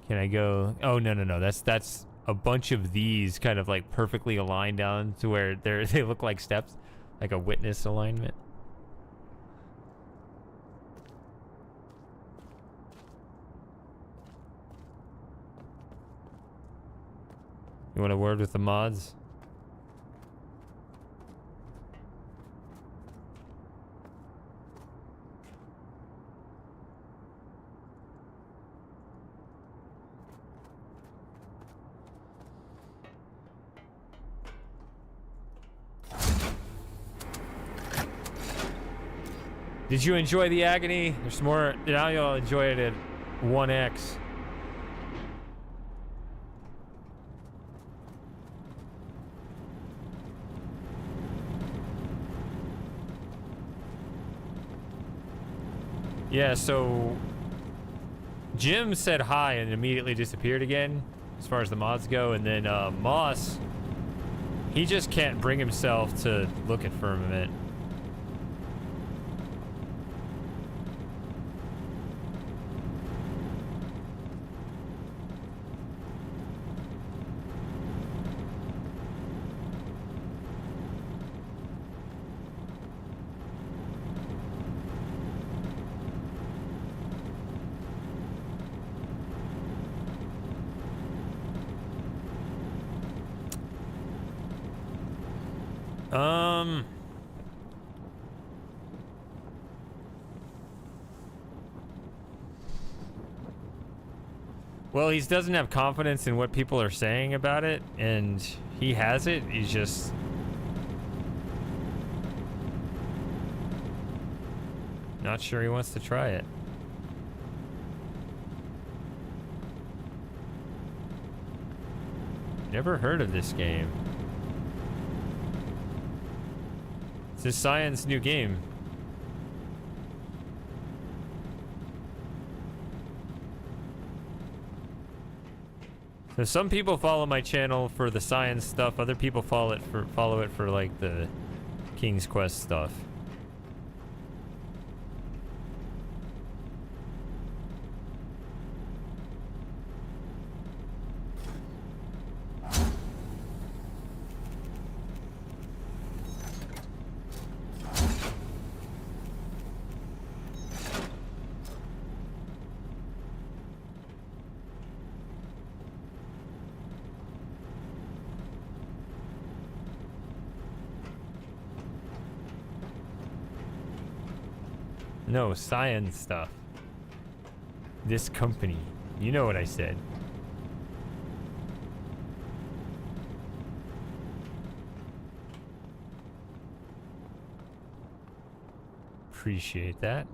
Can I go? Oh, no, no, no. That's a bunch of these kind of like perfectly aligned down to where they look like steps, like a witness alignment. You want a word with the mods? Did you enjoy the agony? There's more. Now you'll enjoy it at 1x. Yeah, so Jim said hi and immediately disappeared again as far as the mods go, and then Moss, he just can't bring himself to look at Firmament. Well, he doesn't have confidence in what people are saying about it, and he has it. He's just... not sure he wants to try it. Never heard of this game. It's his Science new game. So some people follow my channel for the science stuff. Other people follow it for like the King's Quest stuff. No, science stuff. This company. You know what I said. Appreciate that.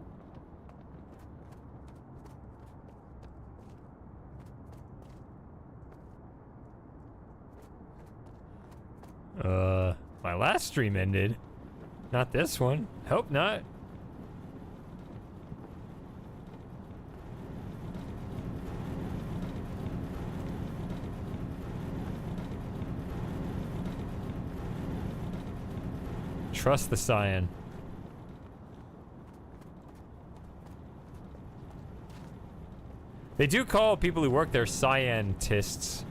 My last stream ended. Not this one. Hope not. Trust the Cyan. They do call people who work there scientists.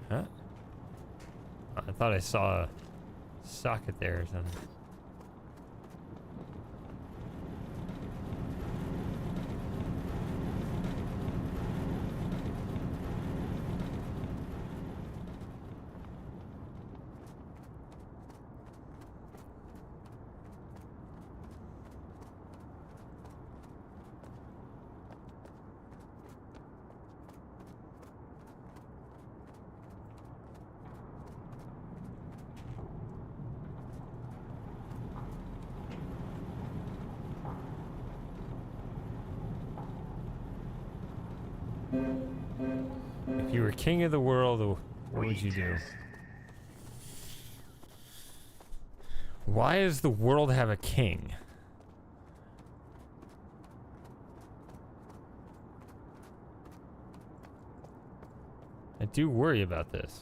Huh? I thought I saw a socket there or something. If you were king of the world, What would you do? Why does the world have a king? I do worry about this.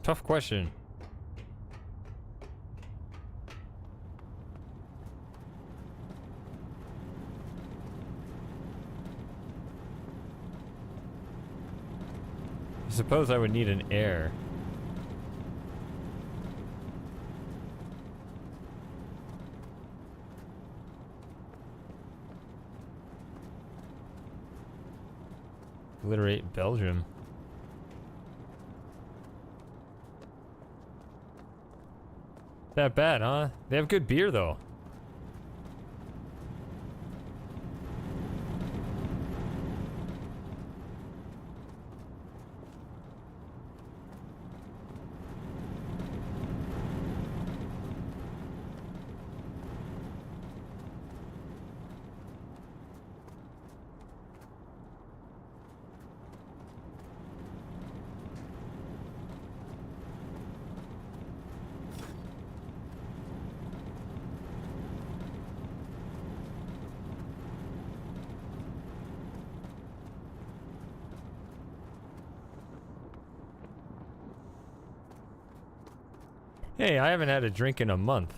Tough question. I suppose I would need an heir. Obliterate Belgium. That bad, huh? They have good beer, though. Hey, I haven't had a drink in a month.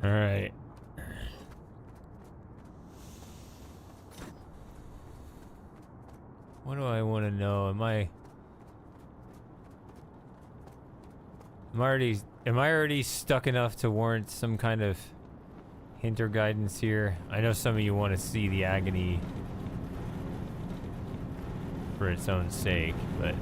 All right. What do I want to know? Am I already stuck enough to warrant some kind of hint or guidance here? I know some of you want to see the agony for its own sake, but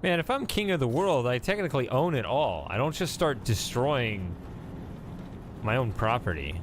man, if I'm king of the world, I technically own it all. I don't just start destroying my own property.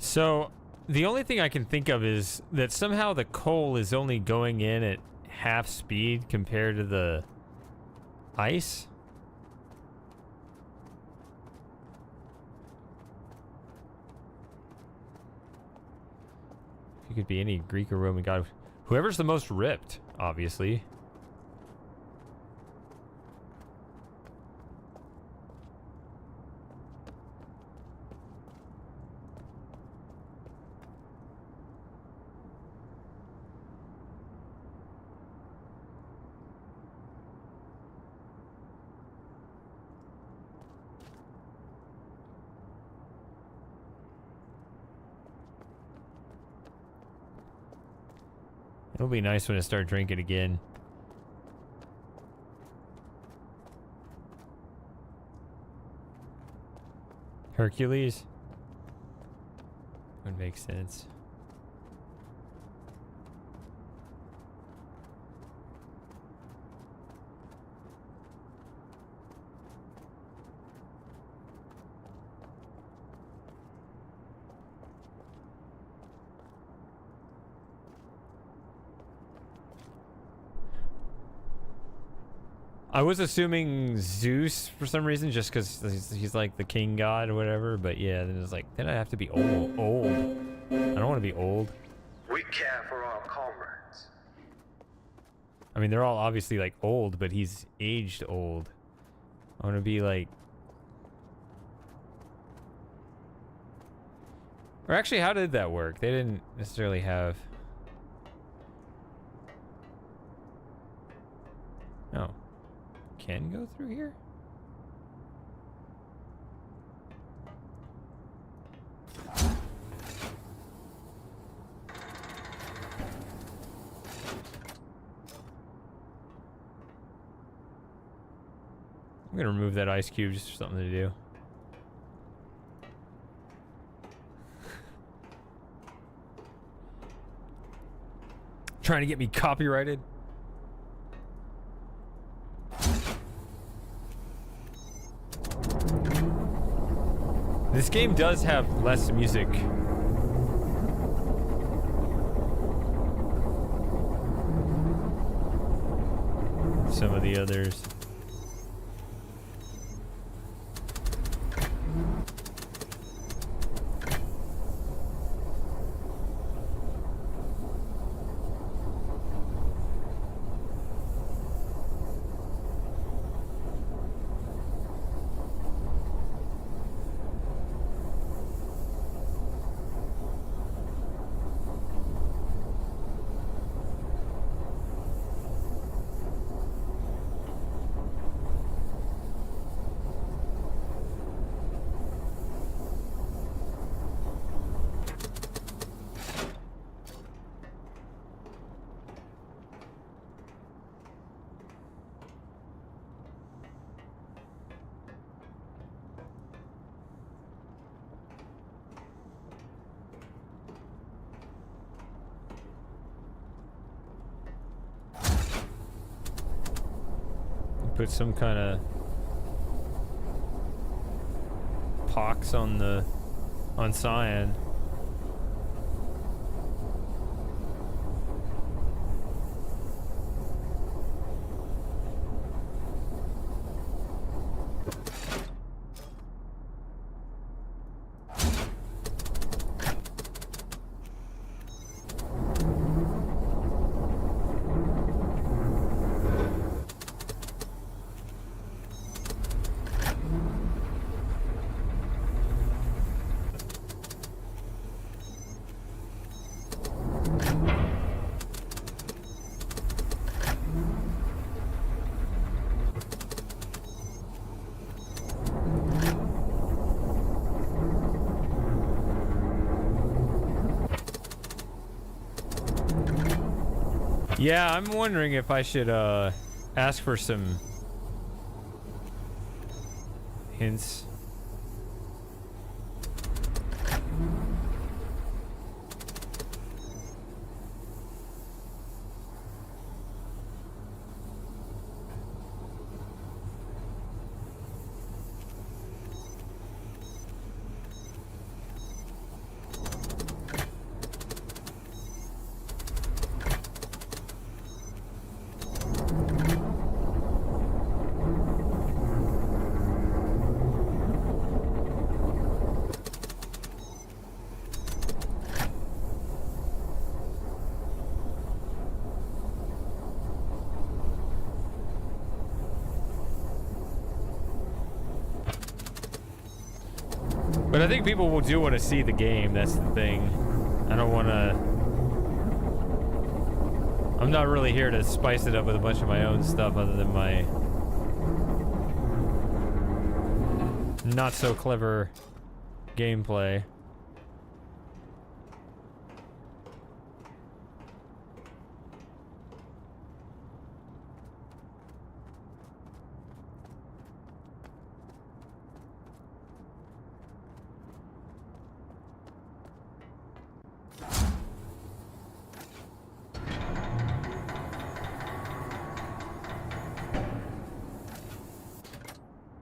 So, the only thing I can think of is that somehow the coal is only going in at half speed compared to the ice. It could be any Greek or Roman god. Whoever's the most ripped, obviously. It'll be nice when I start drinking again. Hercules? Would make sense. I was assuming Zeus for some reason, just because he's like the king god or whatever. But yeah, then it's like, then I have to be old. I don't want to be old. We We care for our comrades. I mean, they're all obviously like old, but he's aged old. I want to be like... Or actually, how did that work? They didn't necessarily have... Oh. Can go through here? I'm gonna remove that ice cube just for something to do. Trying to get me copyrighted. This game does have less music. Than some of the others. Put some kind of pox on cyan. Yeah, I'm wondering if I should ask for some hints. But I think people will do want to see the game, that's the thing. I don't want to... I'm not really here to spice it up with a bunch of my own stuff other than my... not so clever gameplay.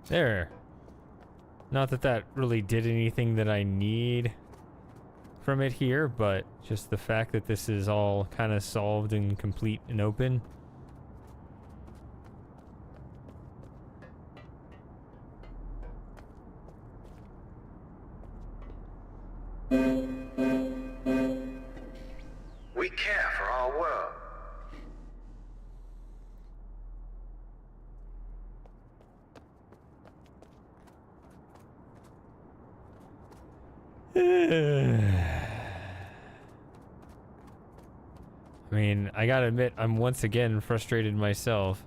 There. Not that that really did anything that I need from it here, but just the fact that this is all kind of solved and complete and open. I mean, I gotta admit, I'm once again frustrated myself.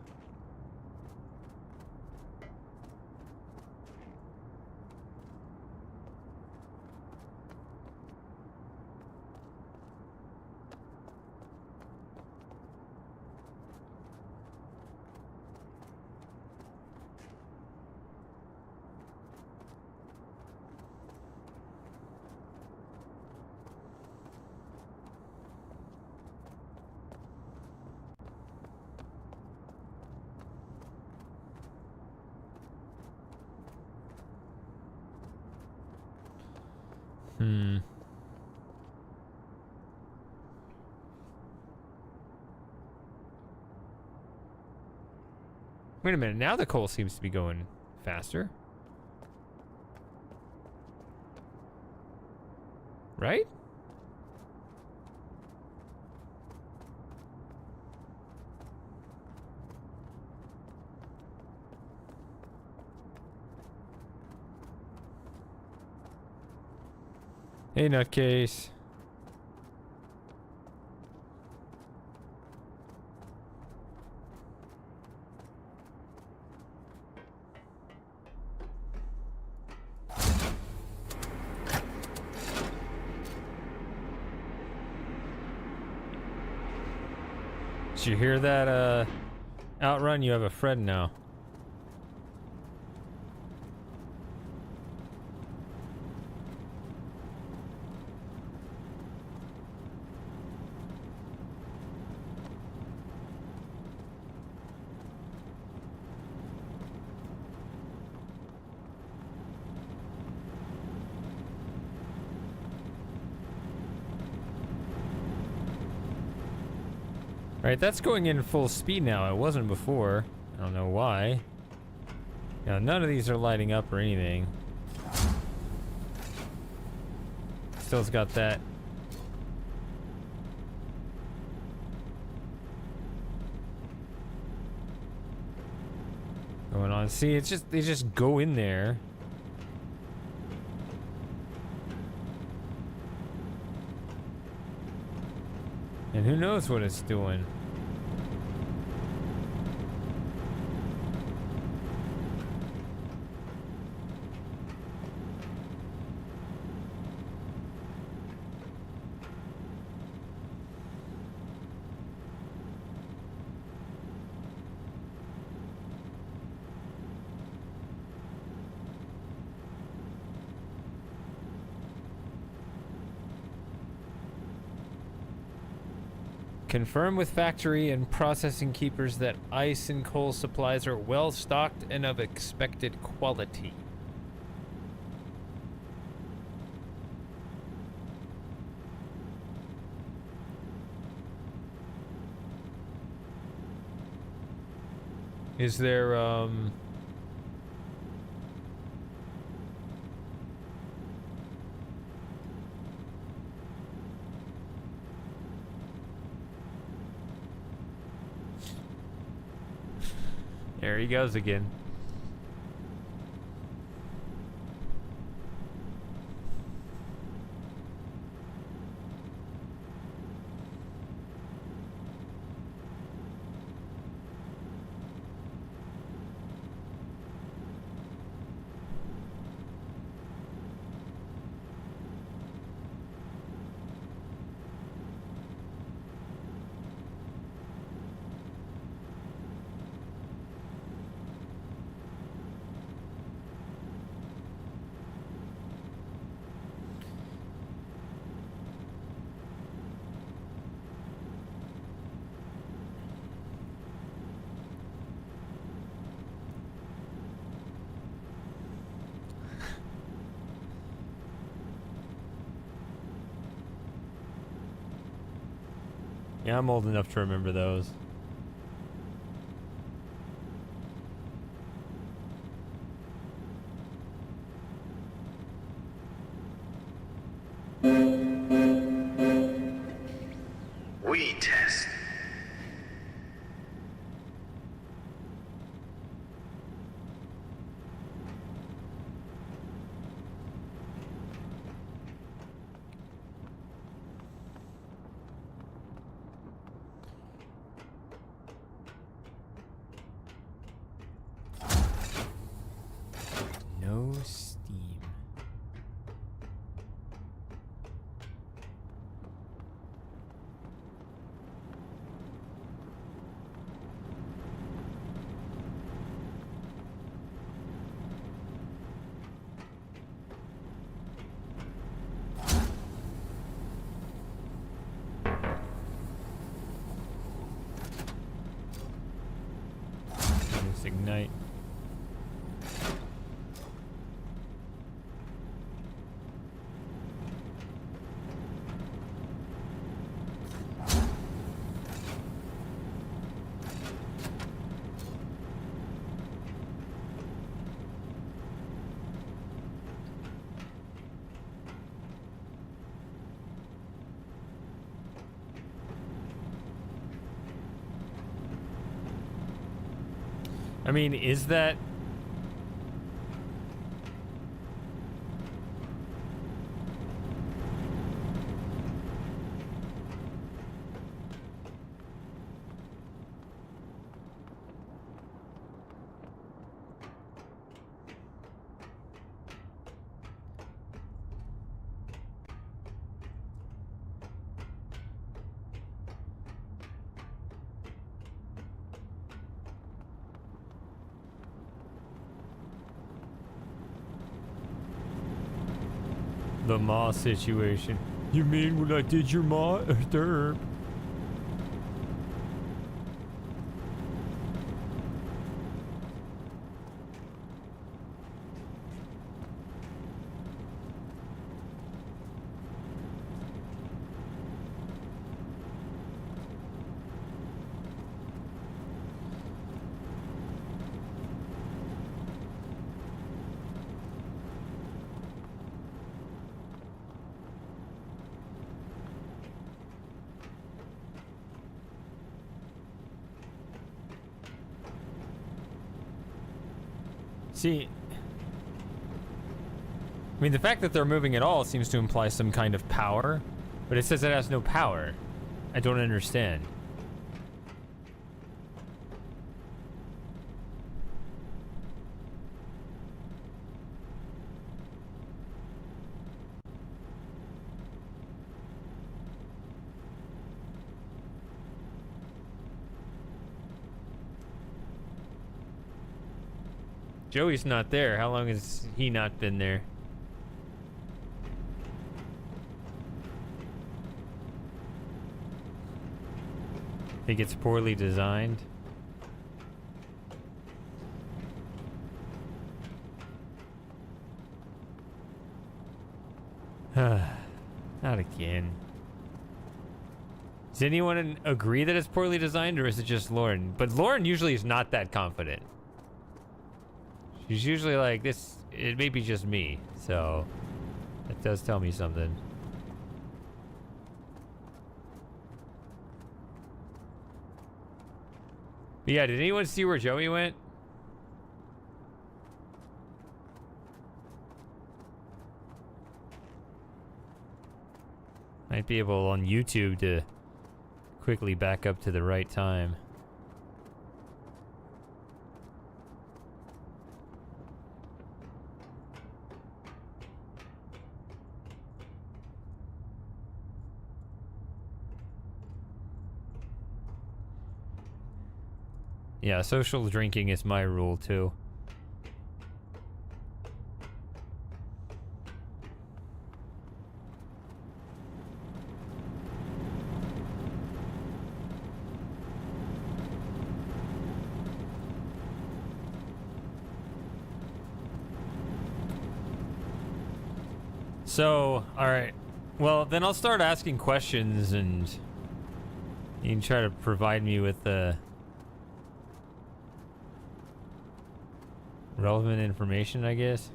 Wait a minute, now the coal seems to be going faster. Right? Hey, nutcase. Did you hear that, Outrun? You have a friend now. Right, that's going in full speed now. It wasn't before. I don't know why. Now, none of these are lighting up or anything. Still's got that. Going on. See, it's just, they just go in there. And who knows what it's doing. Confirm with factory and processing keepers that ice and coal supplies are well stocked and of expected quality. Is there, There he goes again. Yeah, I'm old enough to remember those. We test. night. I mean, is that... the Ma situation. You mean when I did your Ma? Derp. See, I mean, the fact that they're moving at all seems to imply some kind of power, but it says it has no power. I don't understand. Joey's not there. How long has he not been there? Think it's poorly designed? Not again. Does anyone agree that it's poorly designed, or is it just Lauren? But Lauren usually is not that confident. She's usually like, this, it may be just me, so that does tell me something. But yeah, did anyone see where Joey went? Might be able on YouTube to quickly back up to the right time. Yeah, social drinking is my rule too. So, alright. Well, then I'll start asking questions and you can try to provide me with the relevant information, I guess.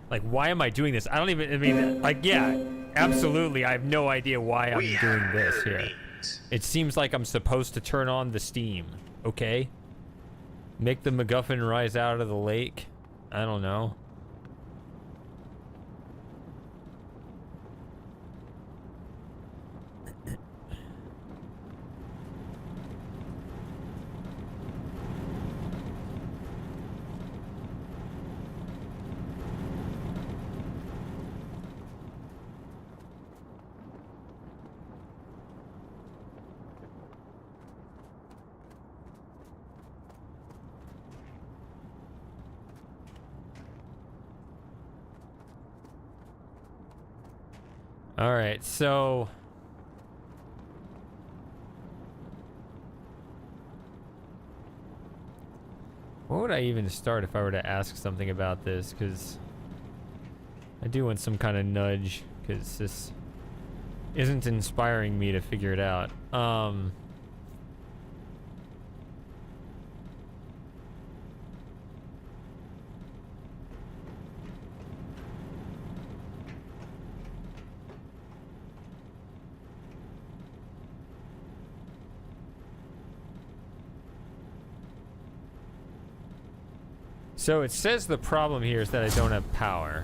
Like, why am I doing this? I don't even, I mean, like, yeah, absolutely. I have no idea why I'm doing this here. It seems like I'm supposed to turn on the steam, okay? Make the MacGuffin rise out of the lake. I don't know. All right, so What would I even start if I were to ask something about this? Because I do want some kind of nudge, because this isn't inspiring me to figure it out. So it says the problem here is that I don't have power.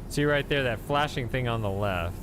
See right there, that flashing thing on the left.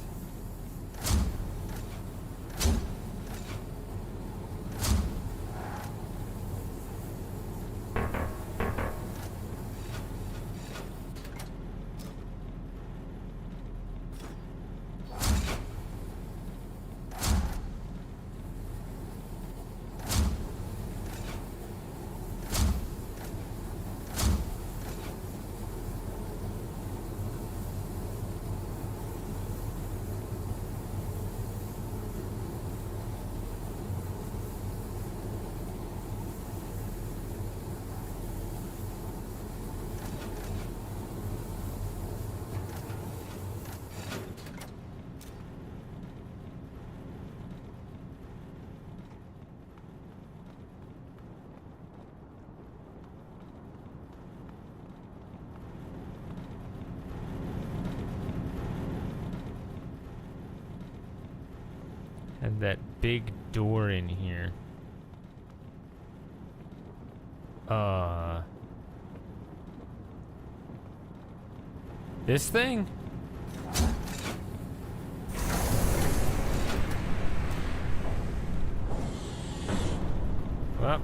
And that big door in here. This thing? Well.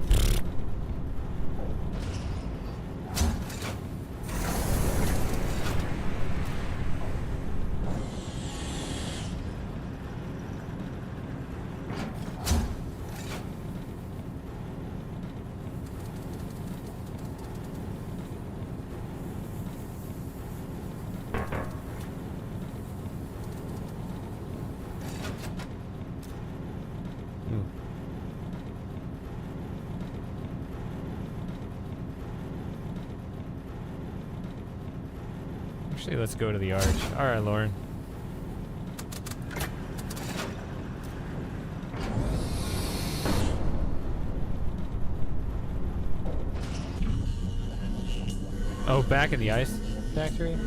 Actually, let's go to the arch. All right, Lauren. Oh, back in the ice factory?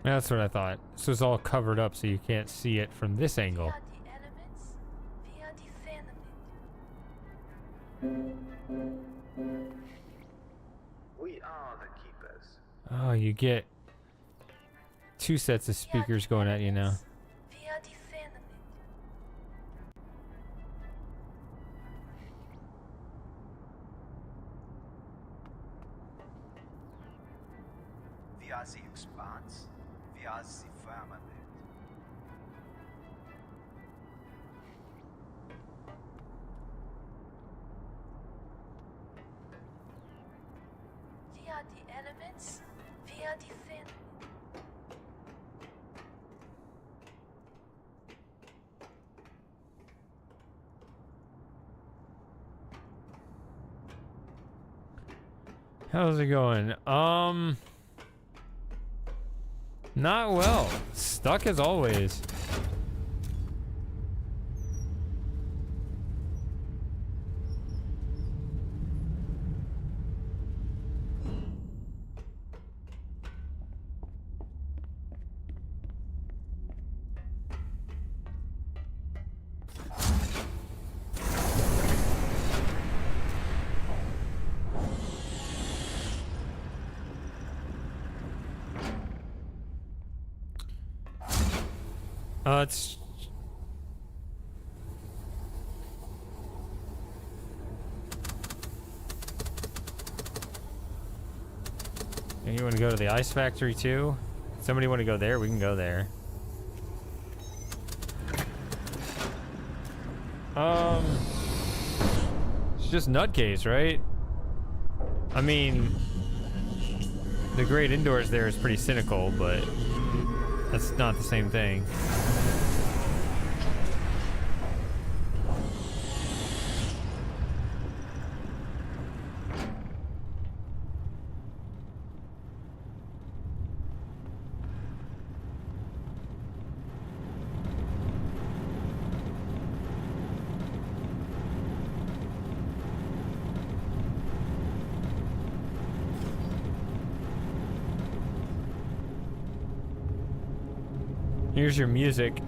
That's what I thought. So it's all covered up so you can't see it from this angle. We are the keepers. Oh, you get 2 sets of speakers going at you now. Via the expanse, via the firmament. Via the elements, via the fin. How's it going? Not well. Stuck as always. It's... You want to go to the ice factory too? Somebody want to go there? We can go there. It's just Nutcase, right? I mean, the great indoors there is pretty cynical, but that's not the same thing. Here's your music.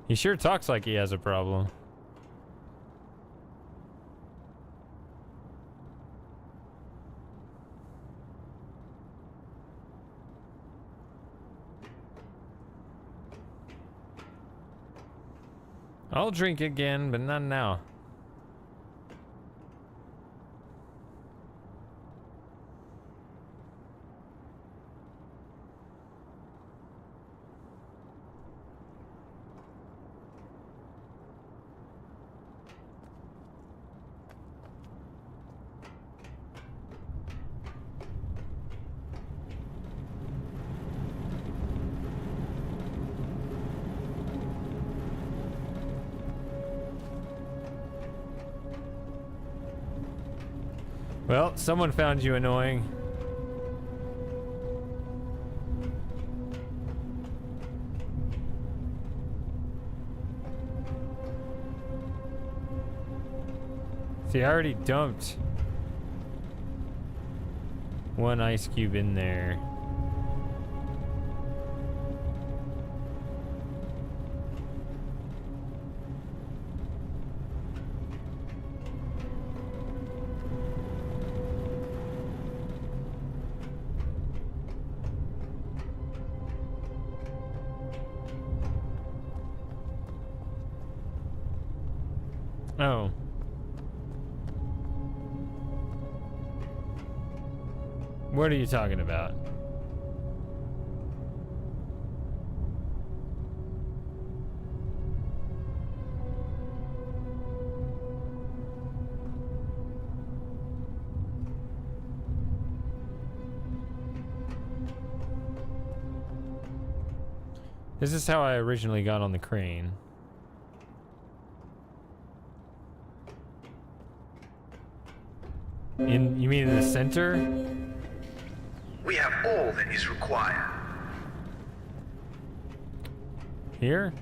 He sure talks like he has a problem. I'll drink again, but not now. Well, someone found you annoying. See, I already dumped one ice cube in there. Oh. What are you talking about? This is how I originally got on the crane. You mean in the center? We have all that is required. Here?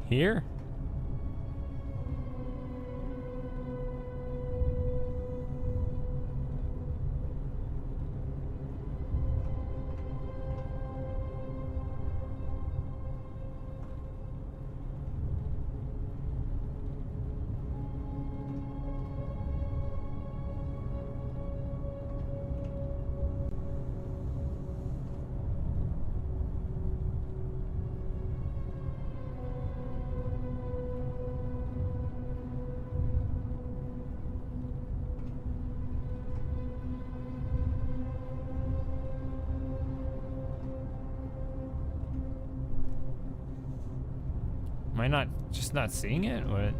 Here? I not just not seeing it? What?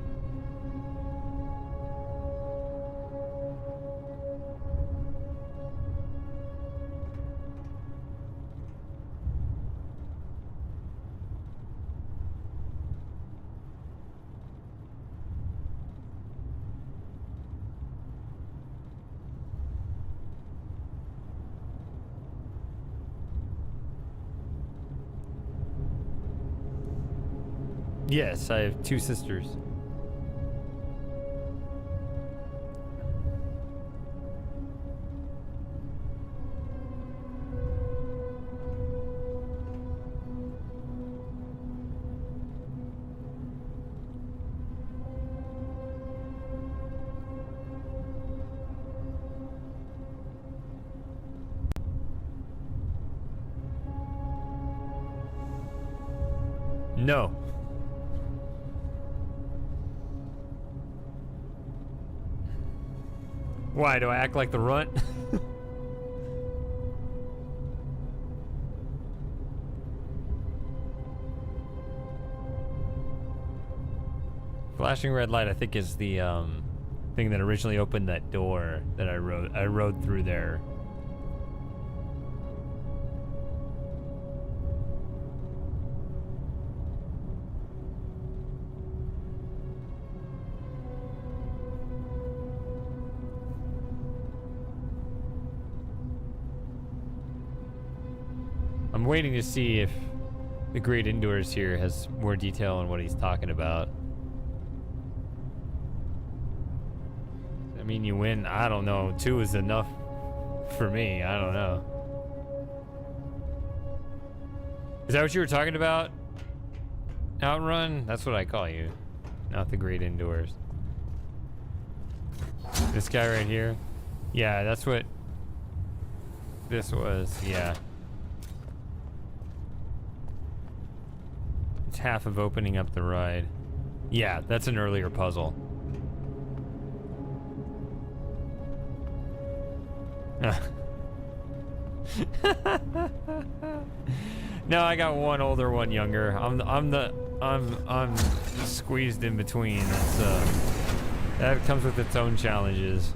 Yes, I have 2 sisters. No. Why, do I act like the runt? Flashing red light, I think, is the thing that originally opened that door that I rode through there. I'm waiting to see if the Great Indoors here has more detail on what he's talking about. I mean, you win. I don't know. 2 is enough for me. I don't know. Is that what you were talking about? Outrun? That's what I call you. Not the Great Indoors. This guy right here? Yeah, that's what this was. Yeah. It's half of opening up the ride. Yeah, that's an earlier puzzle. No, I got one older, one younger. I'm squeezed in between. It's that comes with its own challenges.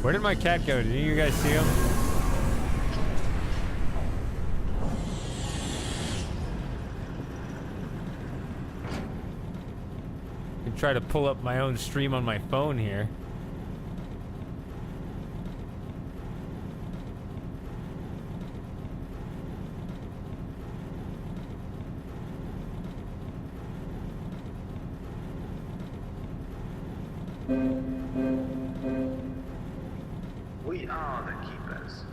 Where did my cat go? Did you guys see him? I can try to pull up my own stream on my phone here. We are the keepers.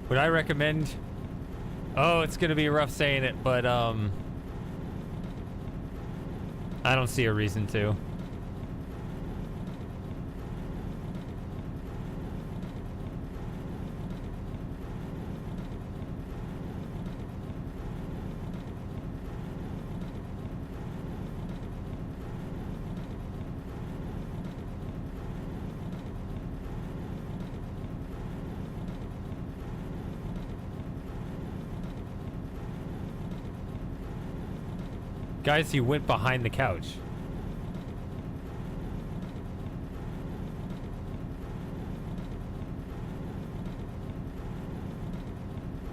Would I recommend? Oh, it's gonna be rough saying it, but I don't see a reason to. Guys, he went behind the couch.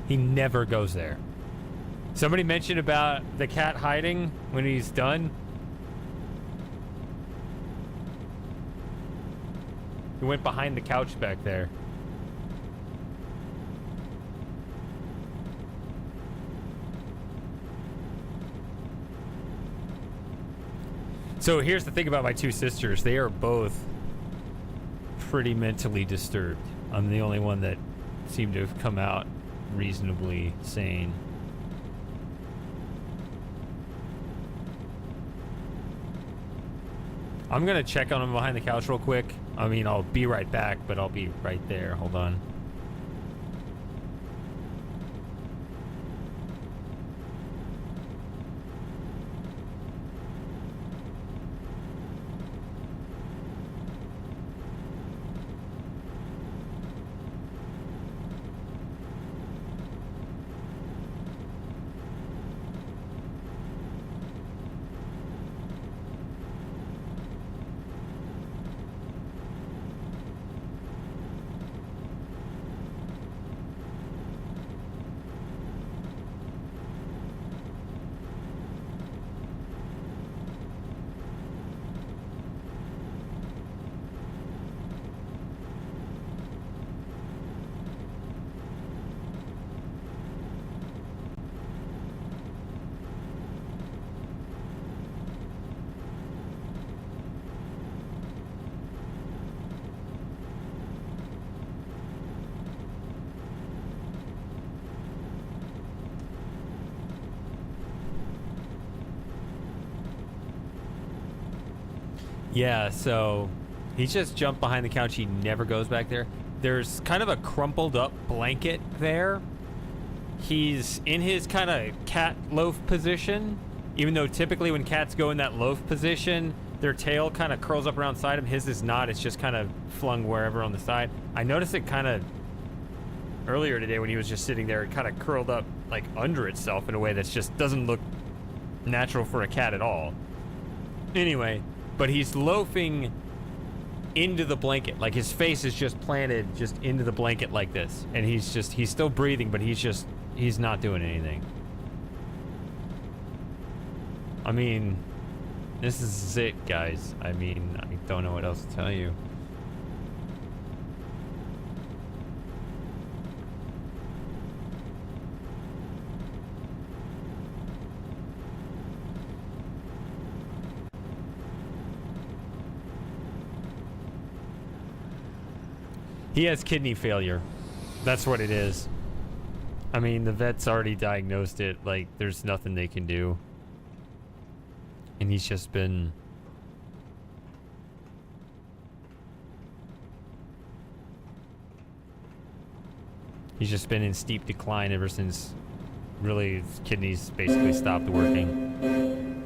He never goes there. Somebody mentioned about the cat hiding when he's done. He went behind the couch back there. So here's the thing about my two sisters. They are both pretty mentally disturbed. I'm the only one that seemed to have come out reasonably sane. I'm gonna check on him behind the couch real quick. I mean, I'll be right back, but I'll be right there. Hold on. Yeah, so he just jumped behind the couch. He never goes back there. There's kind of a crumpled up blanket there. He's in his kind of cat loaf position, even though typically when cats go in that loaf position, their tail kind of curls up around the side of him. His is not. It's just kind of flung wherever on the side. I noticed it kind of earlier today when he was just sitting there. It kind of curled up like under itself in a way that just doesn't look natural for a cat at all. Anyway, but he's loafing into the blanket. Like his face is just planted just into the blanket like this. And he's still breathing, but he's not doing anything. I mean, this is it, guys. I mean, I don't know what else to tell you. He has kidney failure. That's what it is. I mean, the vet's already diagnosed it. Like, there's nothing they can do. And he's just been... He's just been in steep decline ever since, really, his kidneys basically stopped working.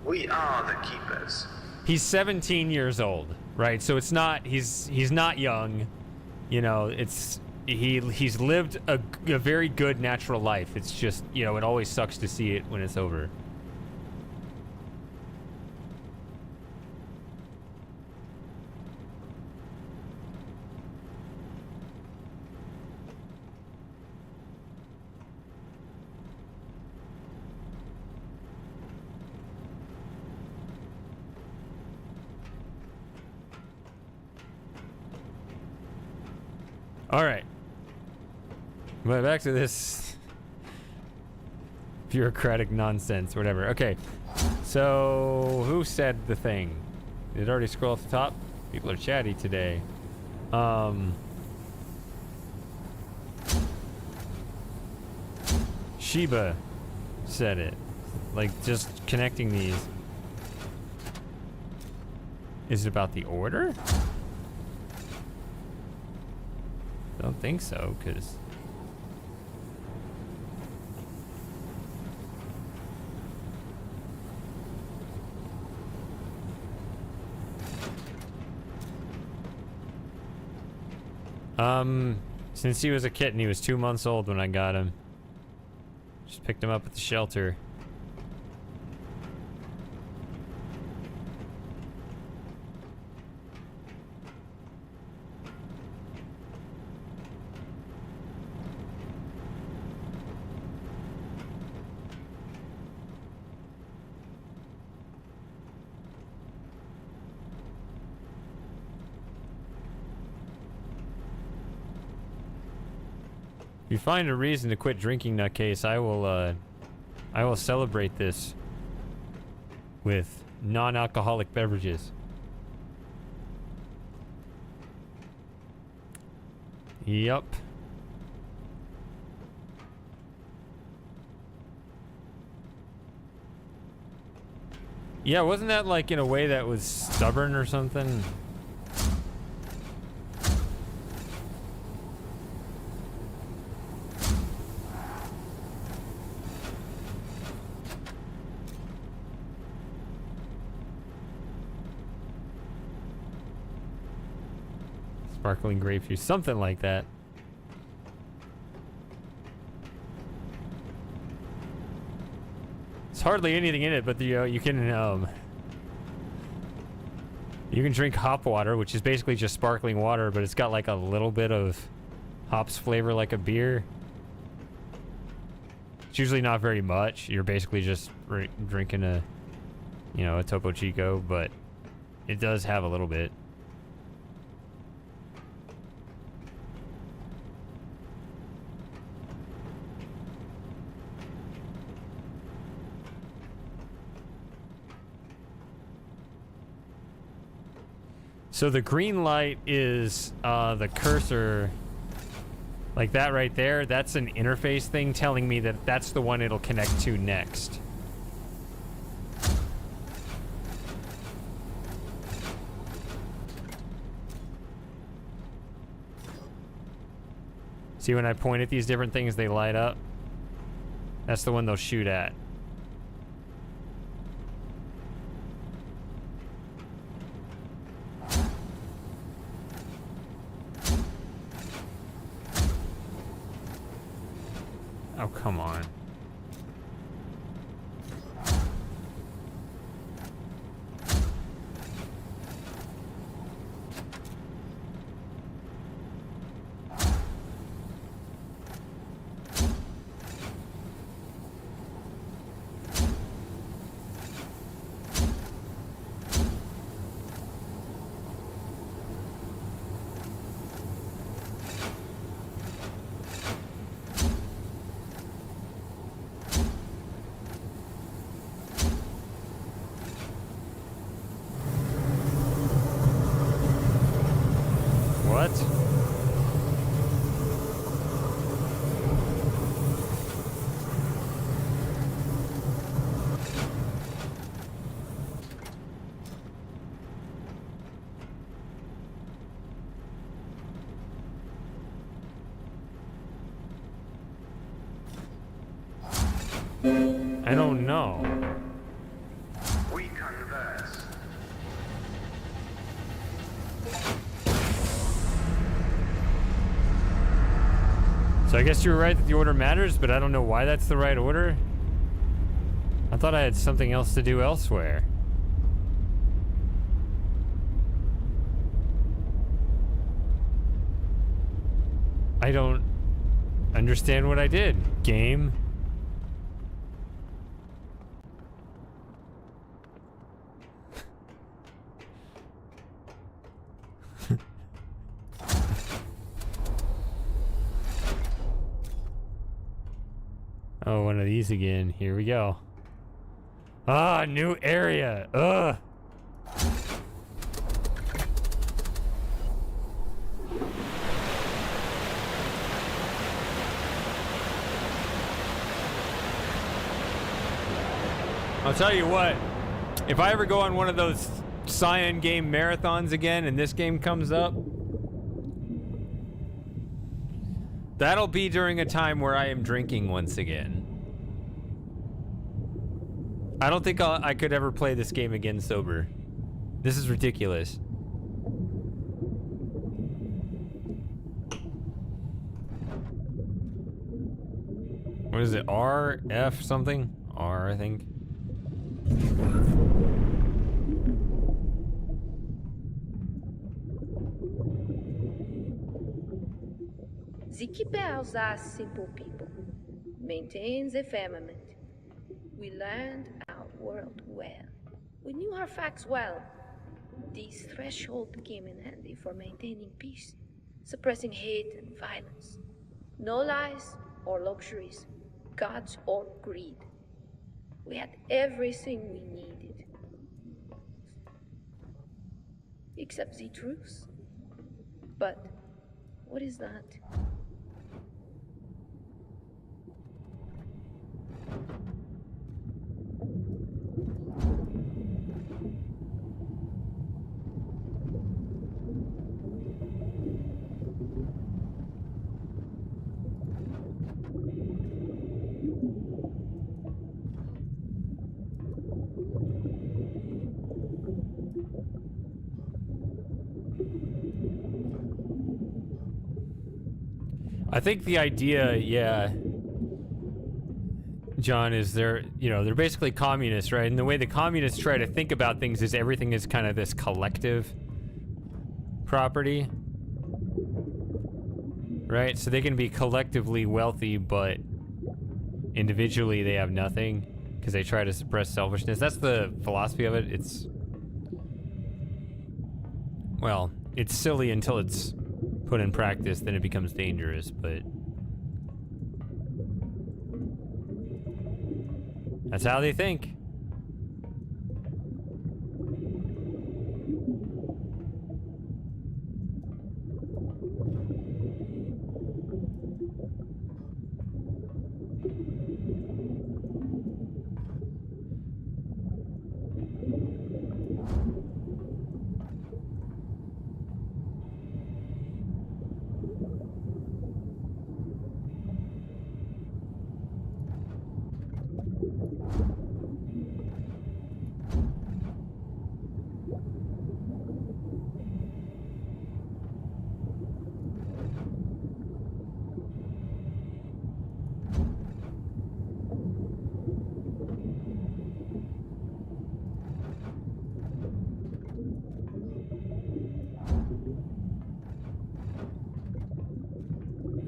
We are the keepers. He's 17 years old, right? So it's not, he's not young. You know, it's... He's lived a very good natural life. It's just, you know, it always sucks to see it when it's over. All right. But back to this bureaucratic nonsense, whatever. Okay. So, who said the thing? Did it already scroll off the top? People are chatty today. Sheba said it. Like, just connecting these. Is it about the order? I don't think so, because... Since he was a kitten, he was 2 months old when I got him. Just picked him up at the shelter. If you find a reason to quit drinking, nutcase, I will celebrate this with non-alcoholic beverages. Yup. Yeah, wasn't that like in a way that was stubborn or something? Sparkling grape juice, something like that. There's hardly anything in it, but you can drink hop water, which is basically just sparkling water, but it's got like a little bit of hops flavor like a beer. It's usually not very much. You're basically just drinking a Topo Chico, but it does have a little bit. So the green light is the cursor, like that right there. That's an interface thing telling me that that's the one it'll connect to next. See, when I point at these different things, they light up. That's the one they'll shoot at. Oh, come on. What? I don't know. We converse. So I guess you were right that the order matters, but I don't know why that's the right order. I thought I had something else to do elsewhere. I don't understand what I did, game. Oh, one of these again. Here we go. Ah, new area. Ugh. I'll tell you what. If I ever go on one of those Cyan game marathons again and this game comes up, that'll be during a time where I am drinking once again. I don't think I could ever play this game again sober. This is ridiculous. What is it? R, F something? R, I think. The keepers are simple people. Maintains the firmament. We learned our world well. We knew our facts well. These thresholds came in handy for maintaining peace, suppressing hate and violence. No lies or luxuries, gods or greed. We had everything we needed. Except the truth. But what is that? I think the idea, yeah, John, is they're basically communists, right? And the way the communists try to think about things is everything is kind of this collective property, right? So they can be collectively wealthy, but individually they have nothing because they try to suppress selfishness. That's the philosophy of it. Well, it's silly until it's put in practice, then it becomes dangerous, but that's how they think.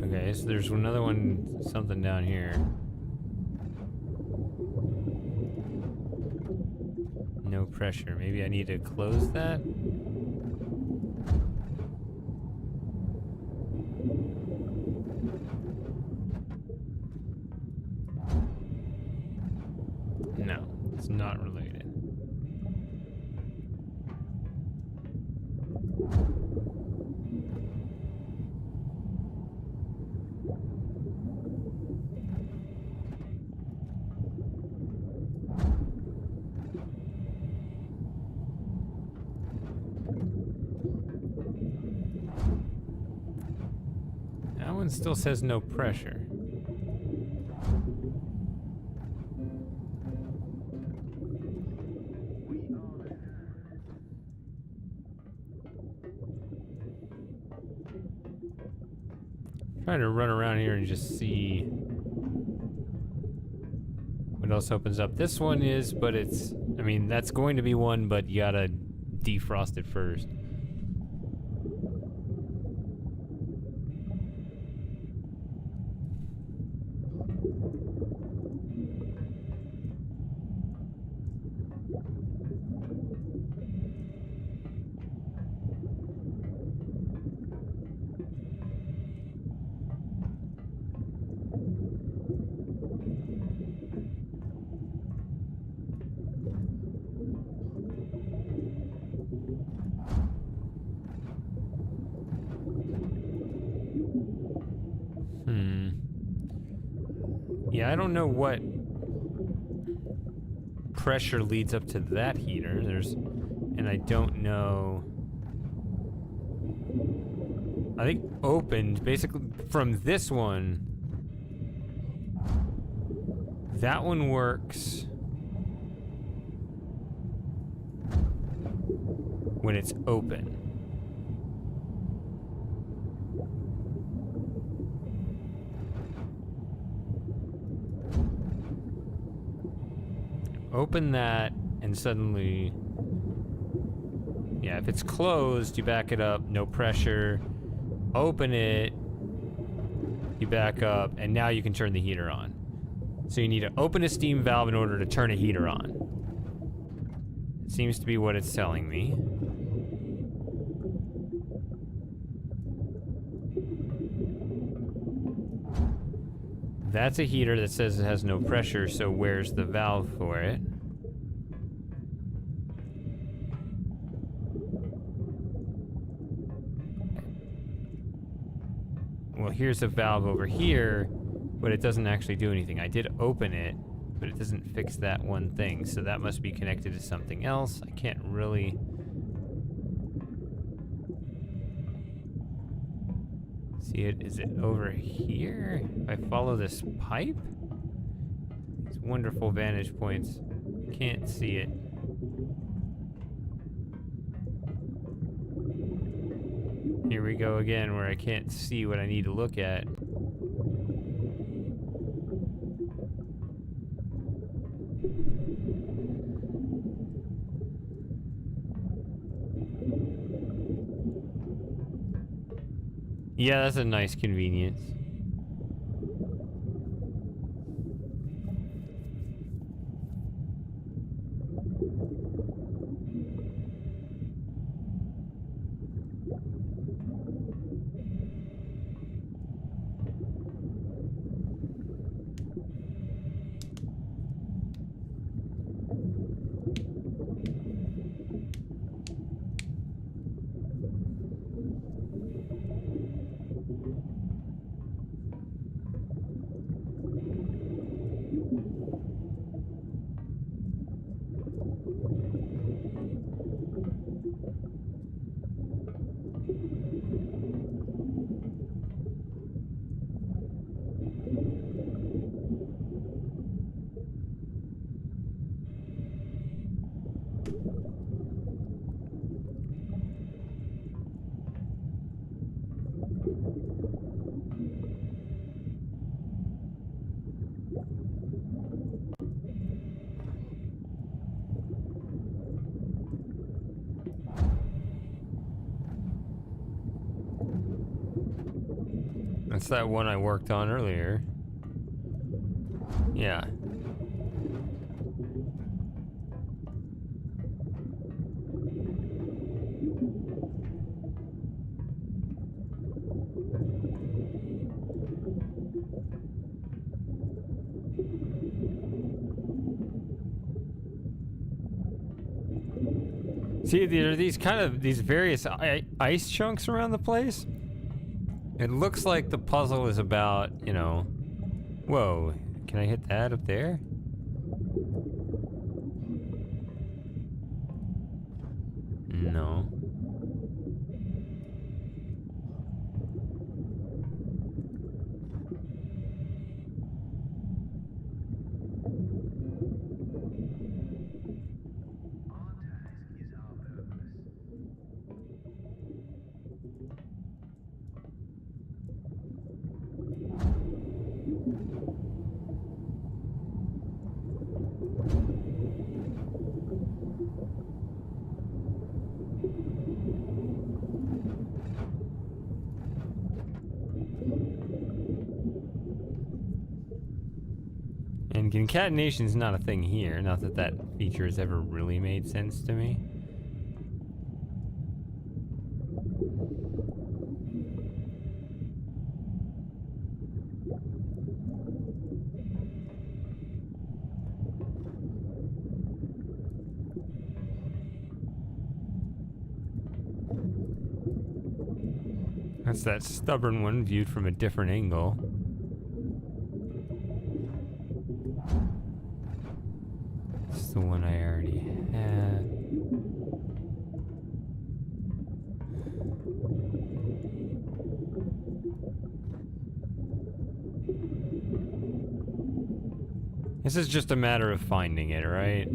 Okay, so there's another one, something down here. No pressure. Maybe I need to close that? No, it's not related. That one still says no pressure. Trying to run around here and just see what else opens up. This one is, but it's, I mean, that's going to be one, but you gotta defrost it first. Yeah, I don't know what pressure leads up to that heater. And I don't know. I think opened basically from this one. That one works when it's open. Open that, and suddenly, yeah, if it's closed, you back it up, no pressure. Open it, you back up, and now you can turn the heater on. So you need to open a steam valve in order to turn a heater on. It seems to be what it's telling me. That's a heater that says it has no pressure, so where's the valve for it? Well, here's a valve over here, but it doesn't actually do anything. I did open it, but it doesn't fix that one thing, so that must be connected to something else. I can't really... see it. Is it over here? If I follow this pipe? These wonderful vantage points. Can't see it. Here we go again, where I can't see what I need to look at. Yeah, that's a nice convenience. That's that one I worked on earlier. Yeah. See, there are these various ice chunks around the place. It looks like the puzzle is about, you know... Whoa, can I hit that up there? No. And concatenation's not a thing here. Not that that feature has ever really made sense to me. That's that stubborn one viewed from a different angle. This is the one I already had. This is just a matter of finding it, right?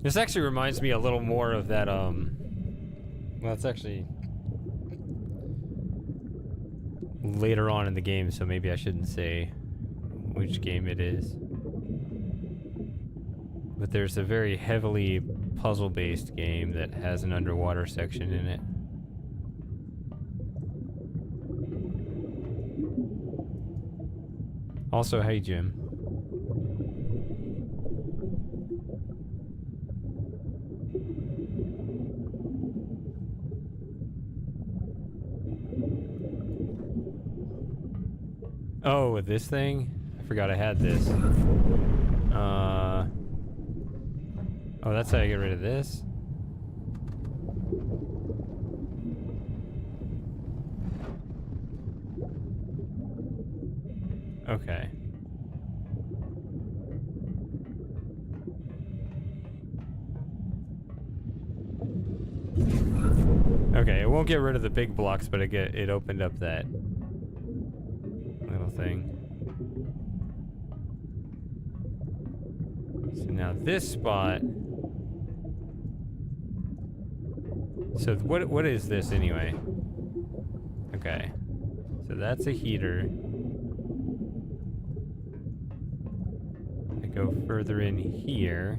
This actually reminds me a little more of that, well, it's actually later on in the game, so maybe I shouldn't say which game it is. But there's a very heavily puzzle-based game that has an underwater section in it. Also, hey, Jim. Oh, with this thing? I forgot I had this. Oh, that's how you get rid of this? Okay. Okay, it won't get rid of the big blocks, but it opened up that little thing. So now this spot. So what is this anyway? Okay. So that's a heater. I go further in here.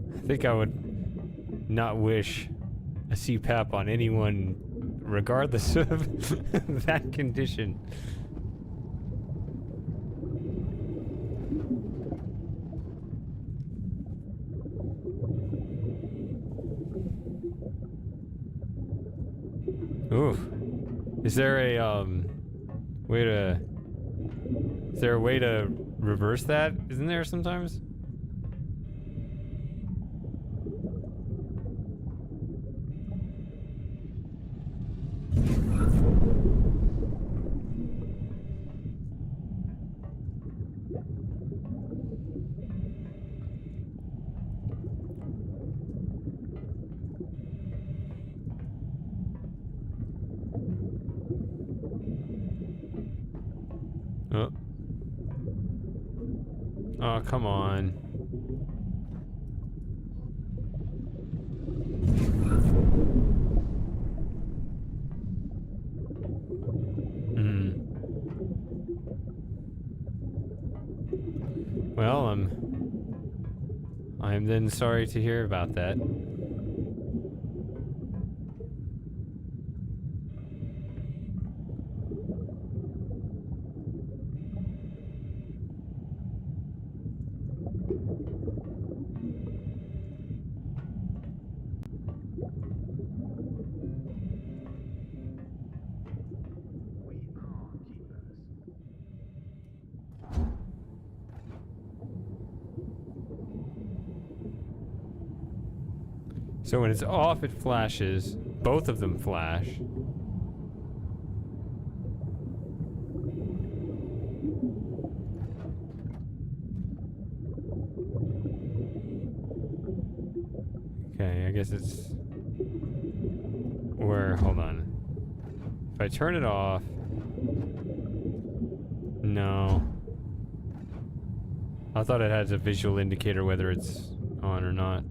I think I would not wish a CPAP on anyone regardless of that condition. Oof. Is there a way to reverse that? Isn't there sometimes? Oh. Oh, come on. Well, I'm then sorry to hear about that. So when it's off, it flashes. Both of them flash. Okay, I guess it's... hold on. If I turn it off... No. I thought it had a visual indicator whether it's on or not.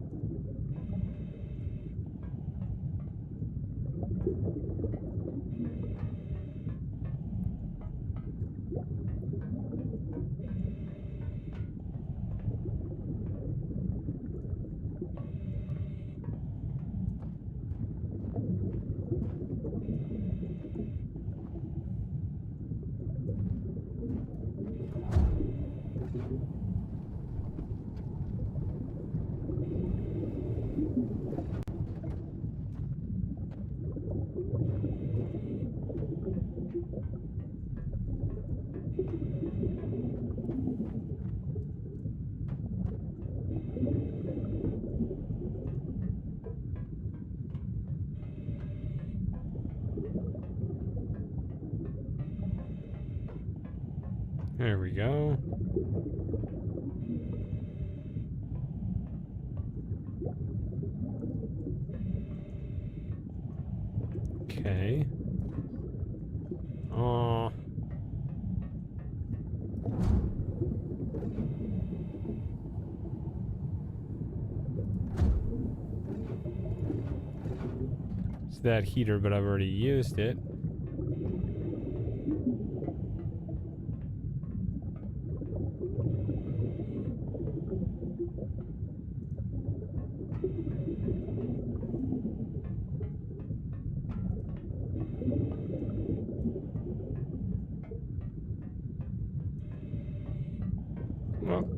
There we go. Okay. Oh. It's that heater, but I've already used it. Well,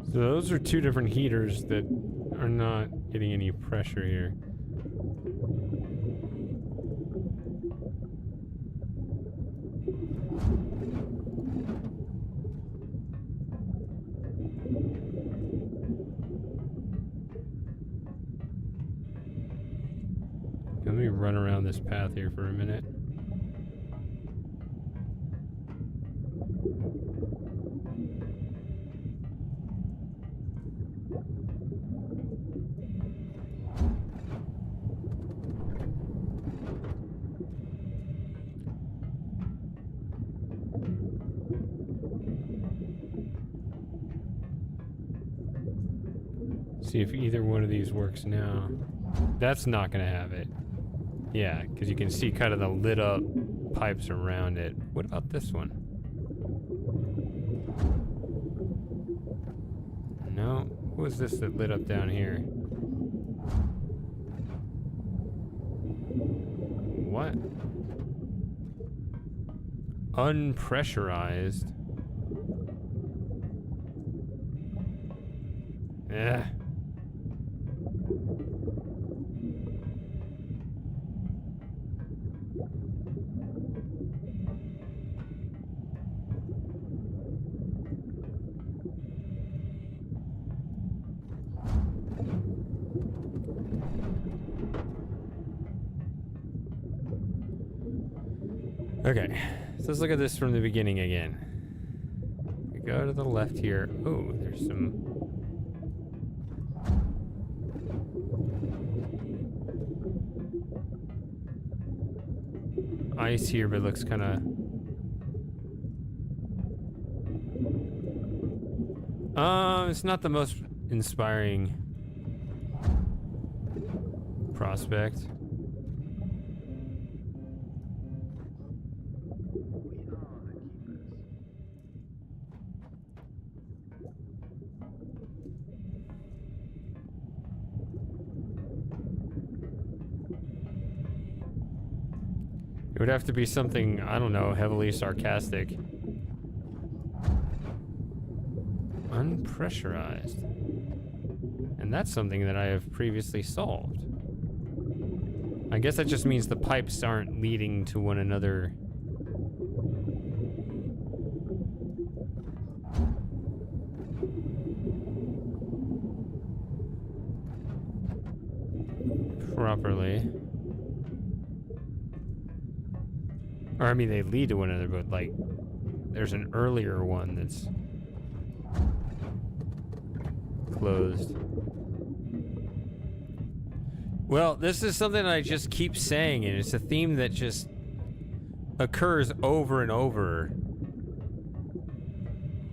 so those are two different heaters that are not getting any pressure here. Let me run around this path here for a minute. See if either one of these works now. That's not gonna have it. Yeah, because you can see kind of the lit up pipes around it. What about this one? No. What was this that lit up down here? What? Unpressurized. Yeah. Okay, so let's look at this from the beginning again. We go to the left here. Oh, there's some... ice here, but it looks kind of... it's not the most inspiring prospect. It would have to be something, I don't know, heavily sarcastic. Unpressurized. And that's something that I have previously solved. I guess that just means the pipes aren't leading to one another. Properly. Or, I mean, they lead to one another, but, like, there's an earlier one that's closed. Well, this is something I just keep saying, and it's a theme that just occurs over and over.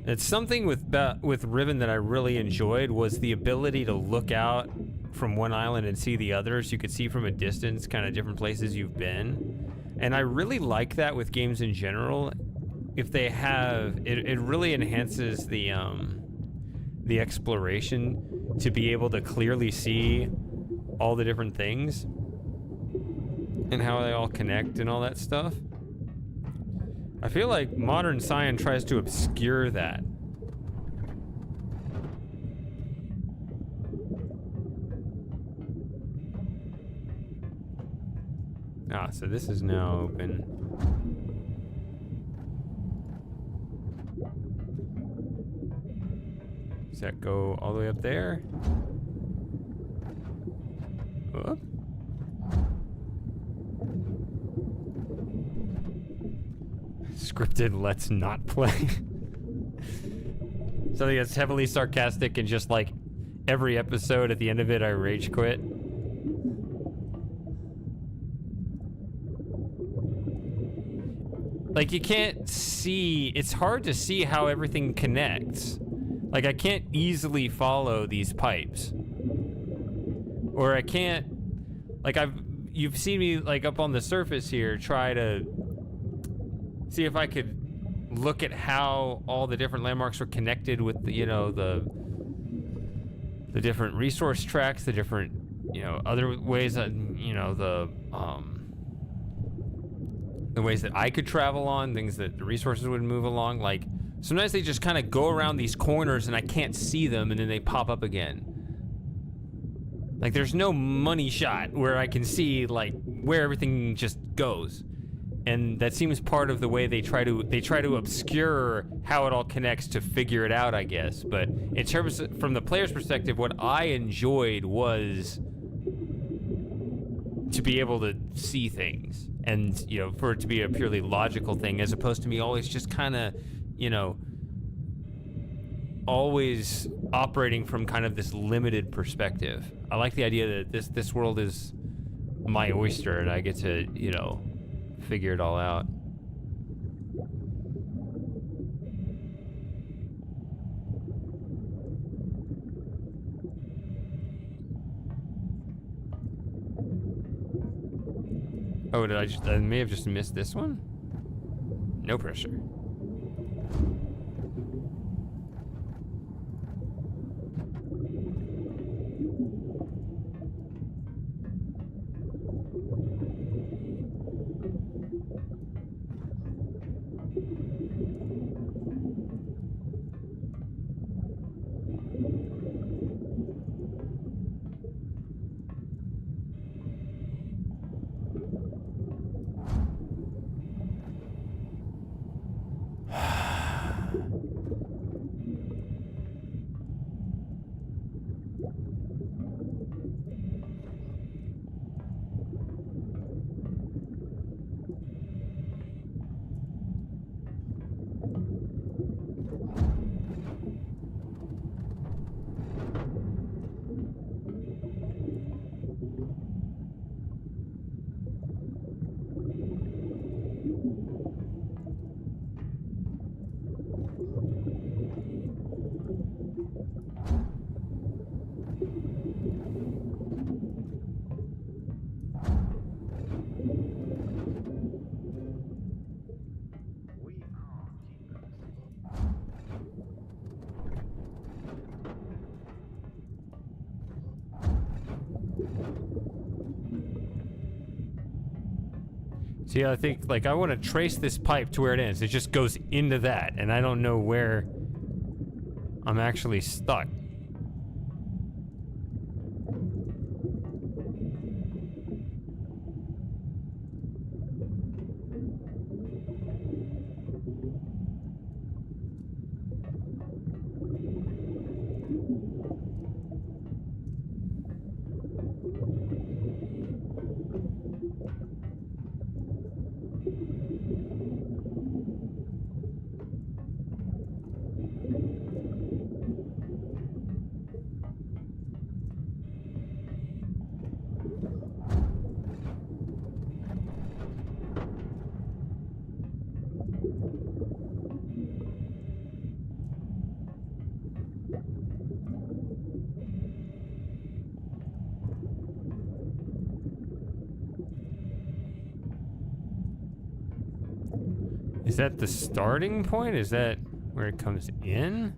It's something with Riven that I really enjoyed was the ability to look out from one island and see the others. You could see from a distance kind of different places you've been. And I really like that with games in general. If they have, it really enhances the exploration to be able to clearly see all the different things and how they all connect and all that stuff. I feel like modern science tries to obscure that. Ah, so this is now open. Does that go all the way up there? Whoop. scripted let's not play. Something that's heavily sarcastic and just like every episode at the end of it I rage quit. Like you can't see, it's hard to see how everything connects. Like I can't easily follow these pipes. Or I can't, like you've seen me like up on the surface here try to see if I could look at how all the different landmarks were connected with the, you know, the different resource tracks, the different, you know, other ways that, you know, the ways that I could travel on, things that the resources would move along. Like sometimes they just kind of go around these corners and I can't see them and then they pop up again. Like there's no money shot where I can see like where everything just goes. And that seems part of the way they try to obscure how it all connects to figure it out, I guess. But in terms of, from the player's perspective, what I enjoyed was to be able to see things and, you know, for it to be a purely logical thing as opposed to me always just kind of, you know, always operating from kind of this limited perspective. I like the idea that this world is my oyster and I get to, you know, figure it all out. Oh, I may have just missed this one? No pressure. See, I think, like, I want to trace this pipe to where it ends. It just goes into that, and I don't know where I'm actually stuck. Is that the starting point? Is that where it comes in?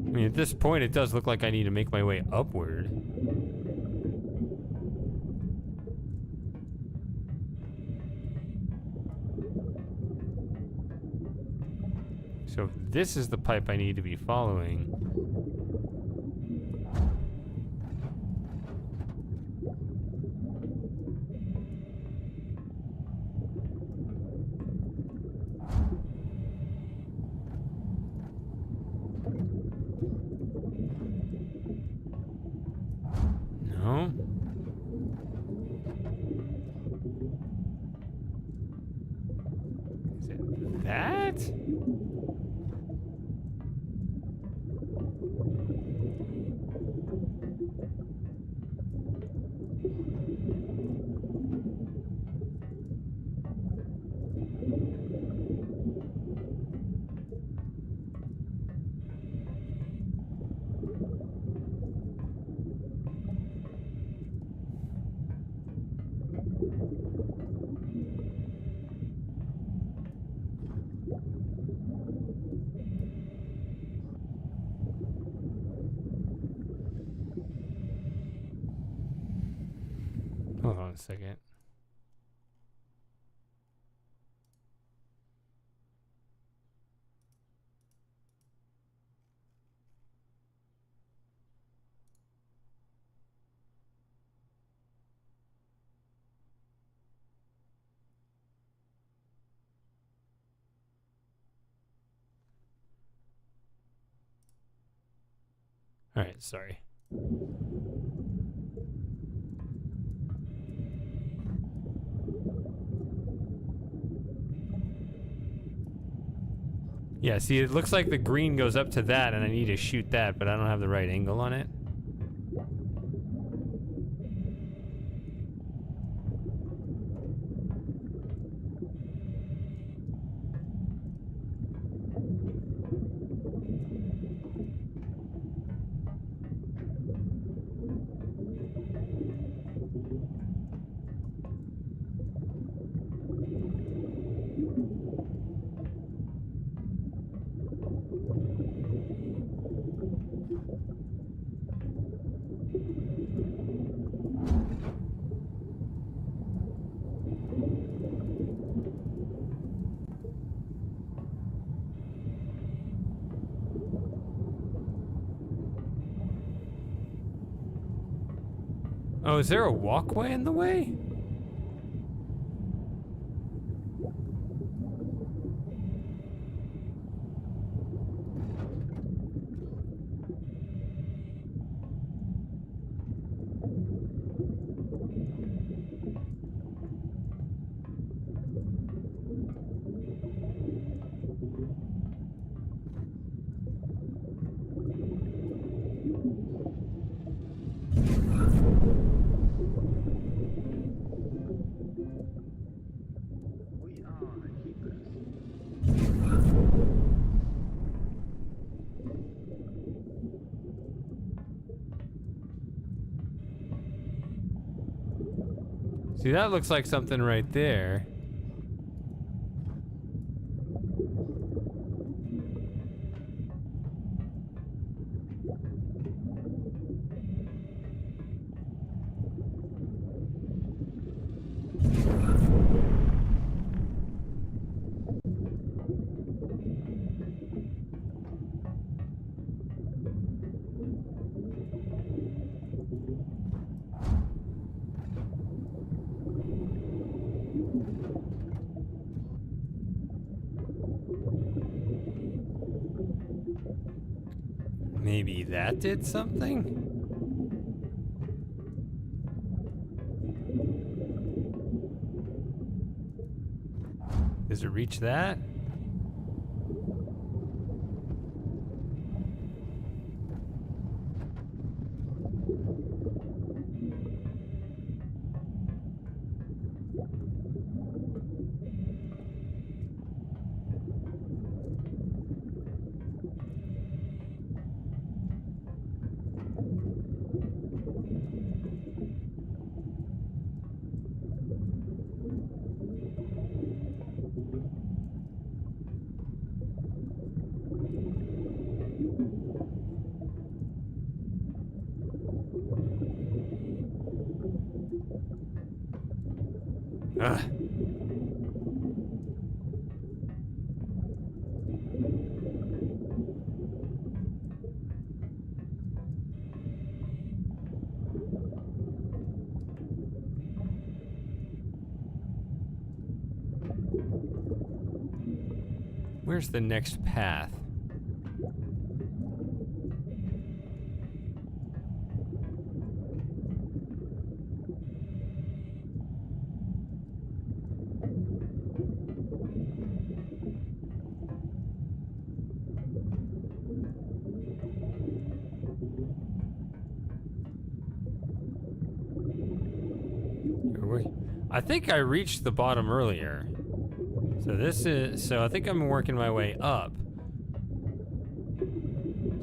I mean, at this point, it does look like I need to make my way upward. So this is the pipe I need to be following. What? Hold on a second. All right, sorry. Yeah, see, it looks like the green goes up to that, and I need to shoot that, but I don't have the right angle on it. Oh, is there a walkway in the way? We are the keepers. See, that looks like something right there. Maybe that did something? Does it reach that? Ugh. Where's the next path? I think I reached the bottom earlier. So I think I'm working my way up.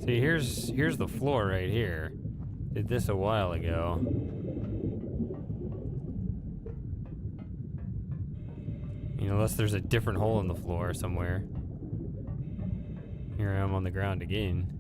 See, here's the floor right here. Did this a while ago. You know, unless there's a different hole in the floor somewhere. Here I am on the ground again.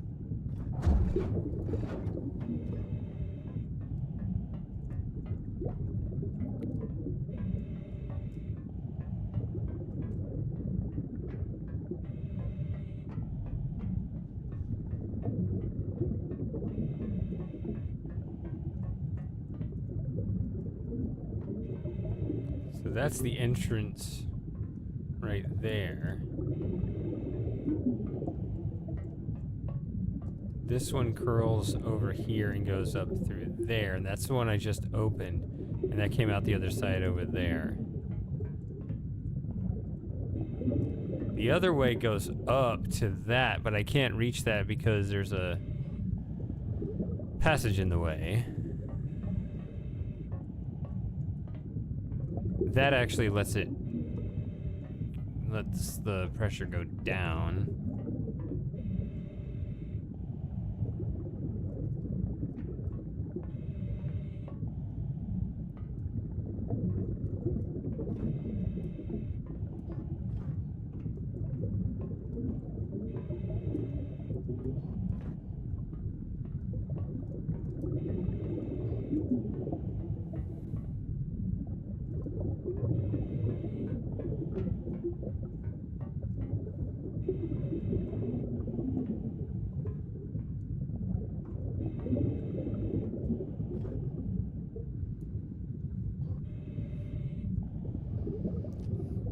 So that's the entrance right there. This one curls over here and goes up through there, and that's the one I just opened, and that came out the other side over there. The other way goes up to that, but I can't reach that because there's a passage in the way. That actually lets the pressure go down.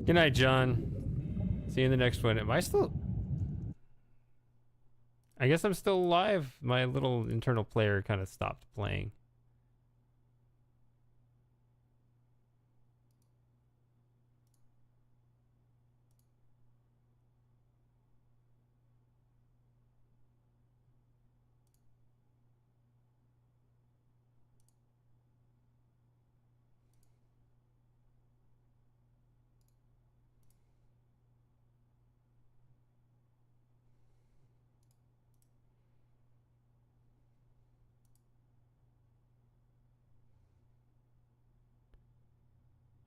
Good night, John. See you in the next one. Am I still... I guess I'm still alive. My little internal player kind of stopped playing.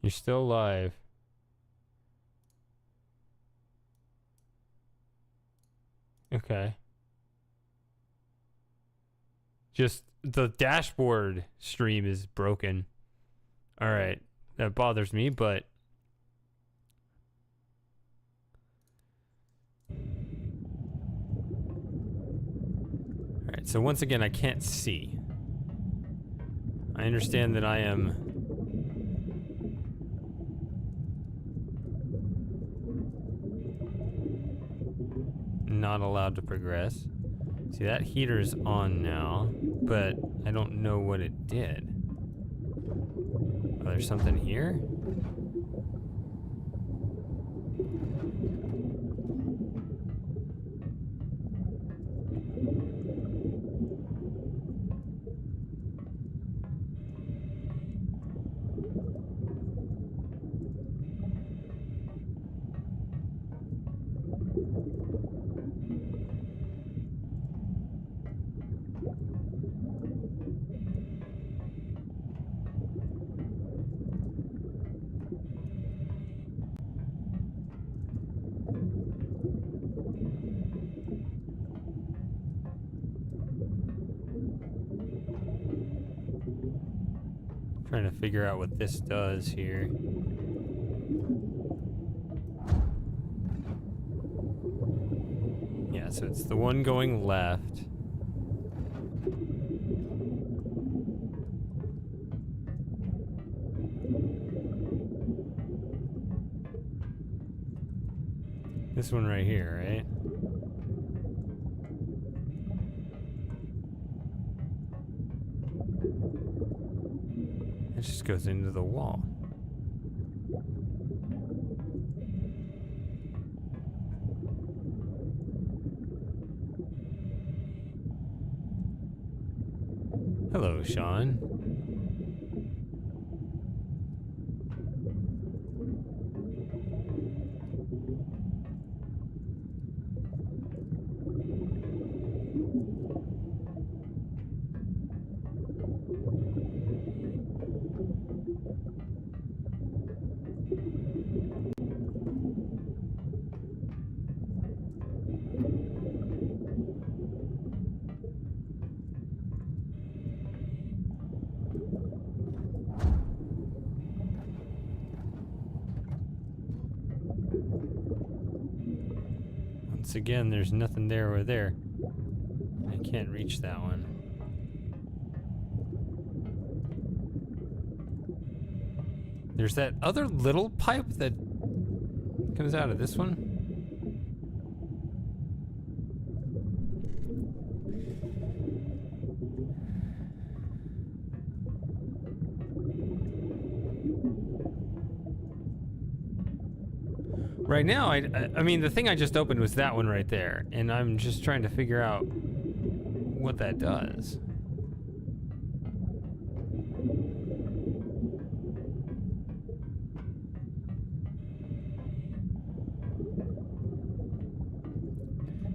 You're still alive. Okay. Just the dashboard stream is broken. All right. That bothers me, but all right. So once again, I can't see. I understand that I am not allowed to progress. See, that heater's on now, but I don't know what it did. Oh, there's something here? Trying to figure out what this does here. Yeah, so it's the one going left. This one right here, right? It just goes into the wall. Hello, Sean. once again, there's nothing there or there. I can't reach that one. There's that other little pipe that comes out of this one. Right now, I mean, the thing I just opened was that one right there, and I'm just trying to figure out what that does.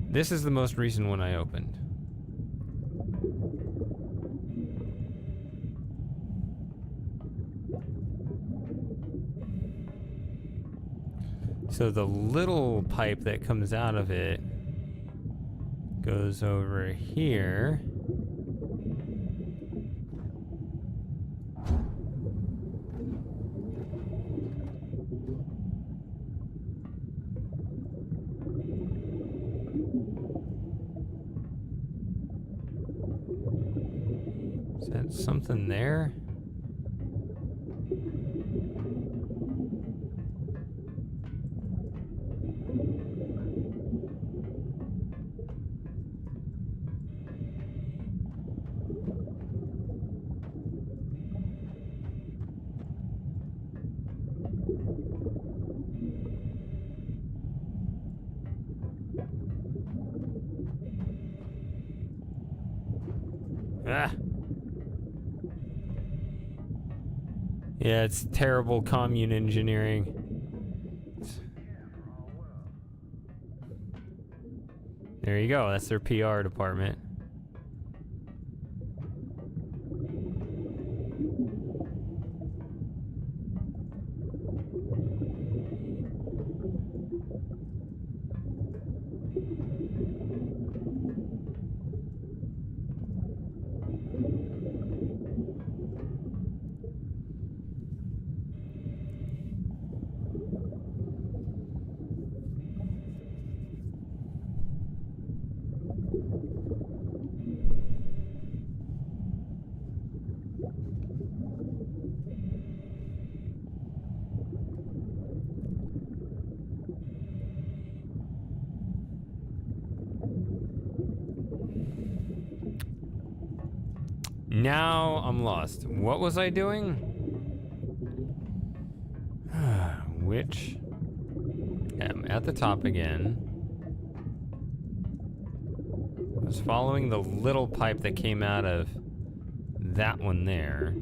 This is the most recent one I opened. So the little pipe that comes out of it goes over here. Is that something there? Ah. Yeah, it's terrible commune engineering. There you go. That's their PR department. Now I'm lost. What was I doing? Which? I'm at the top again. I was following the little pipe that came out of that one there.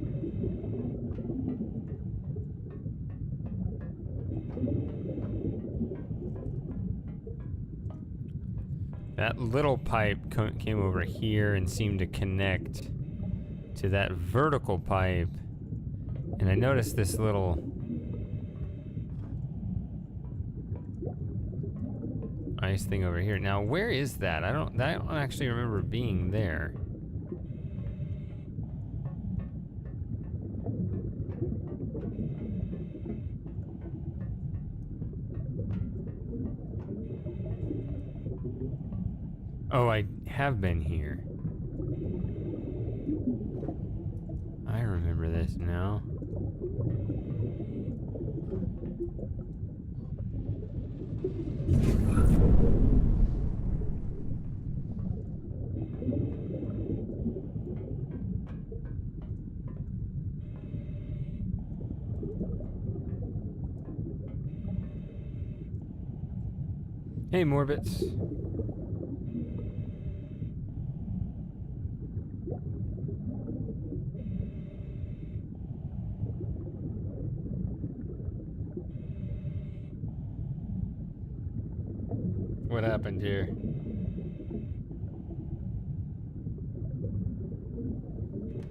That little pipe came over here and seemed to connect to that vertical pipe, and I noticed this little ice thing over here. Now, where is that? I don't actually remember being there. Oh, I have been here. I remember this now. Hey, Morbits. What happened here?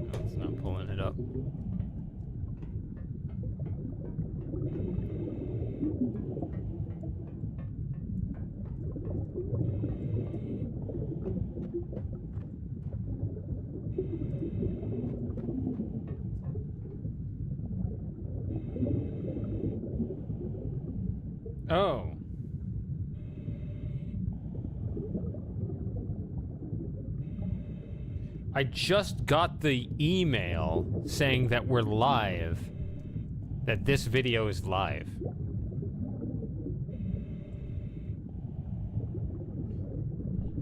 Oh, it's not pulling it up. Oh. I just got the email saying that we're live. That this video is live.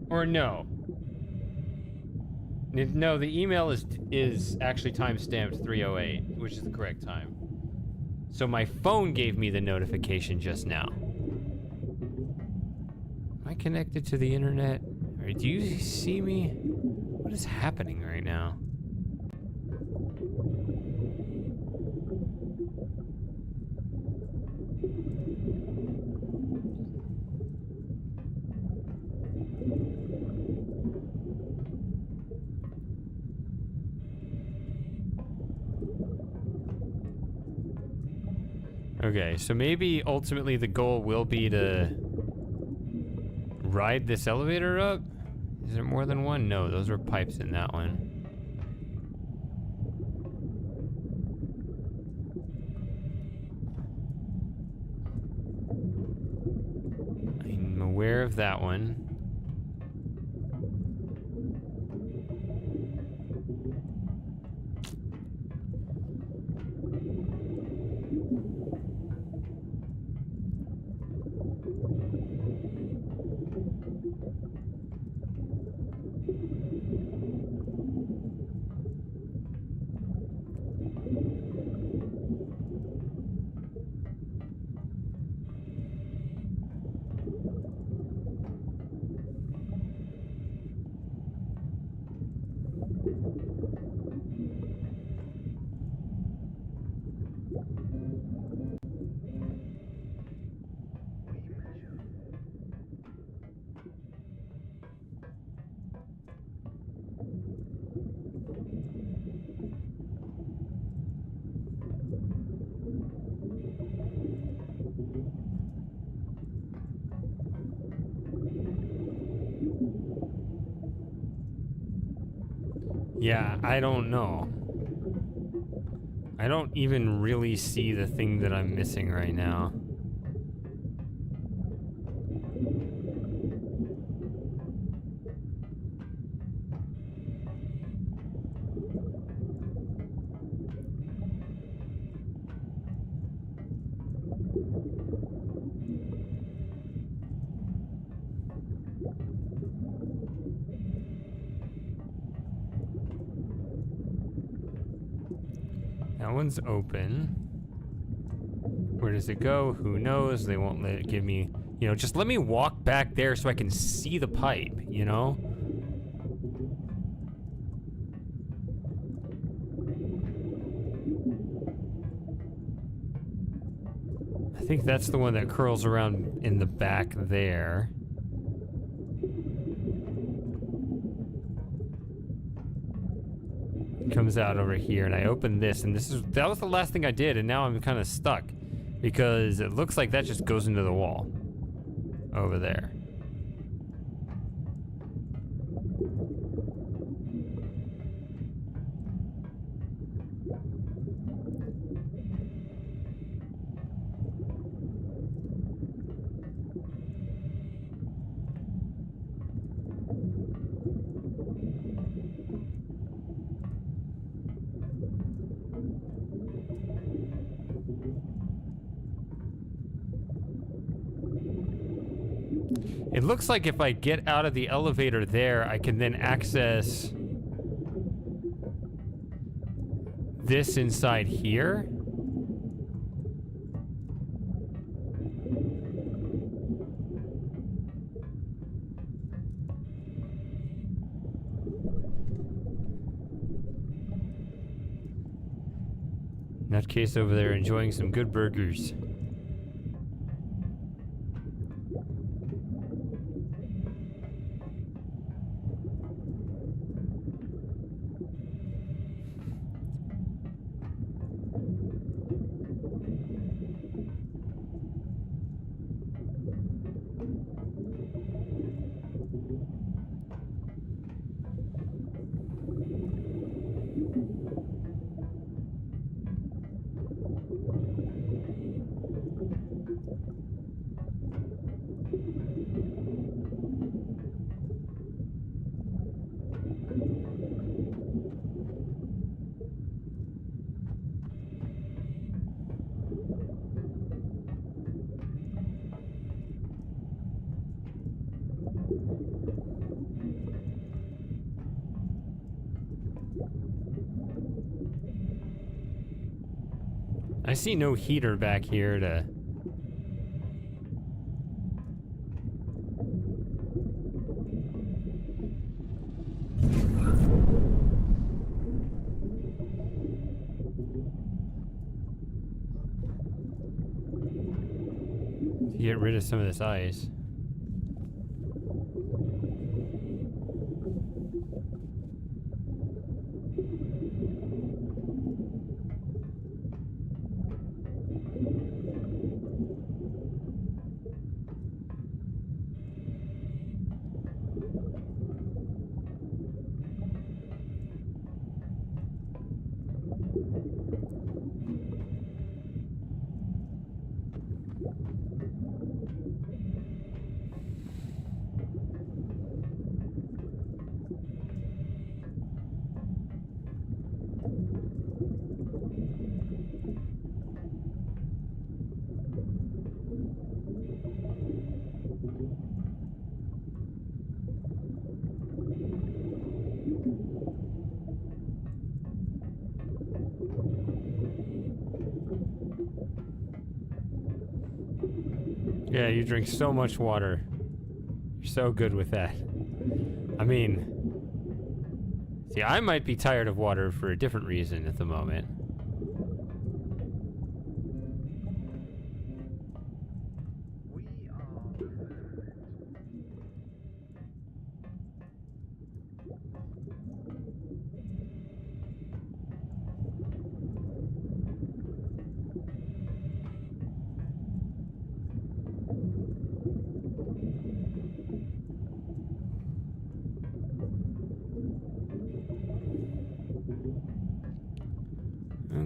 Or no. No, the email is actually timestamped 3:08, which is the correct time. So my phone gave me the notification just now. Am I connected to the internet? Or do you see me? What is happening right now? Okay, so maybe ultimately the goal will be to ride this elevator up? Is there more than one? No, those were pipes in that one. I'm aware of that one. Yeah, I don't know. I don't even really see the thing that I'm missing right now. That one's open. Where does it go? Who knows? They won't let it give me... You know, just let me walk back there so I can see the pipe, you know? I think that's the one that curls around in the back there. Comes out over here, and I open this, and that was the last thing I did, and now I'm kind of stuck because it looks like that just goes into the wall over there. It looks like if I get out of the elevator there, I can then access this inside here. Nutcase over there enjoying some good burgers. I see no heater back here to... to get rid of some of this ice. Yeah, you drink so much water. You're so good with that. I mean, see, I might be tired of water for a different reason at the moment. We are the firmament.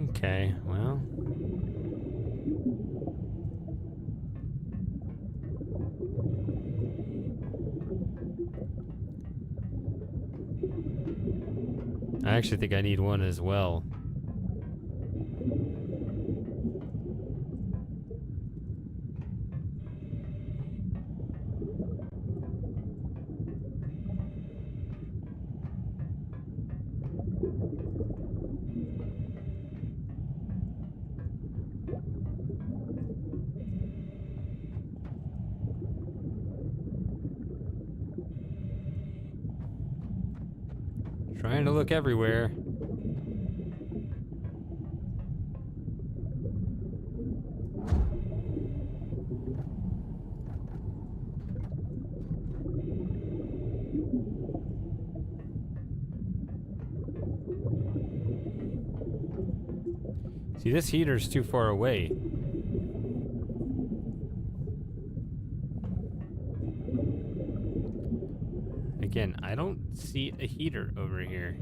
Okay, well. I actually think I need one as well. Trying to look everywhere. See, this heater's too far away. Again, I don't see a heater over here.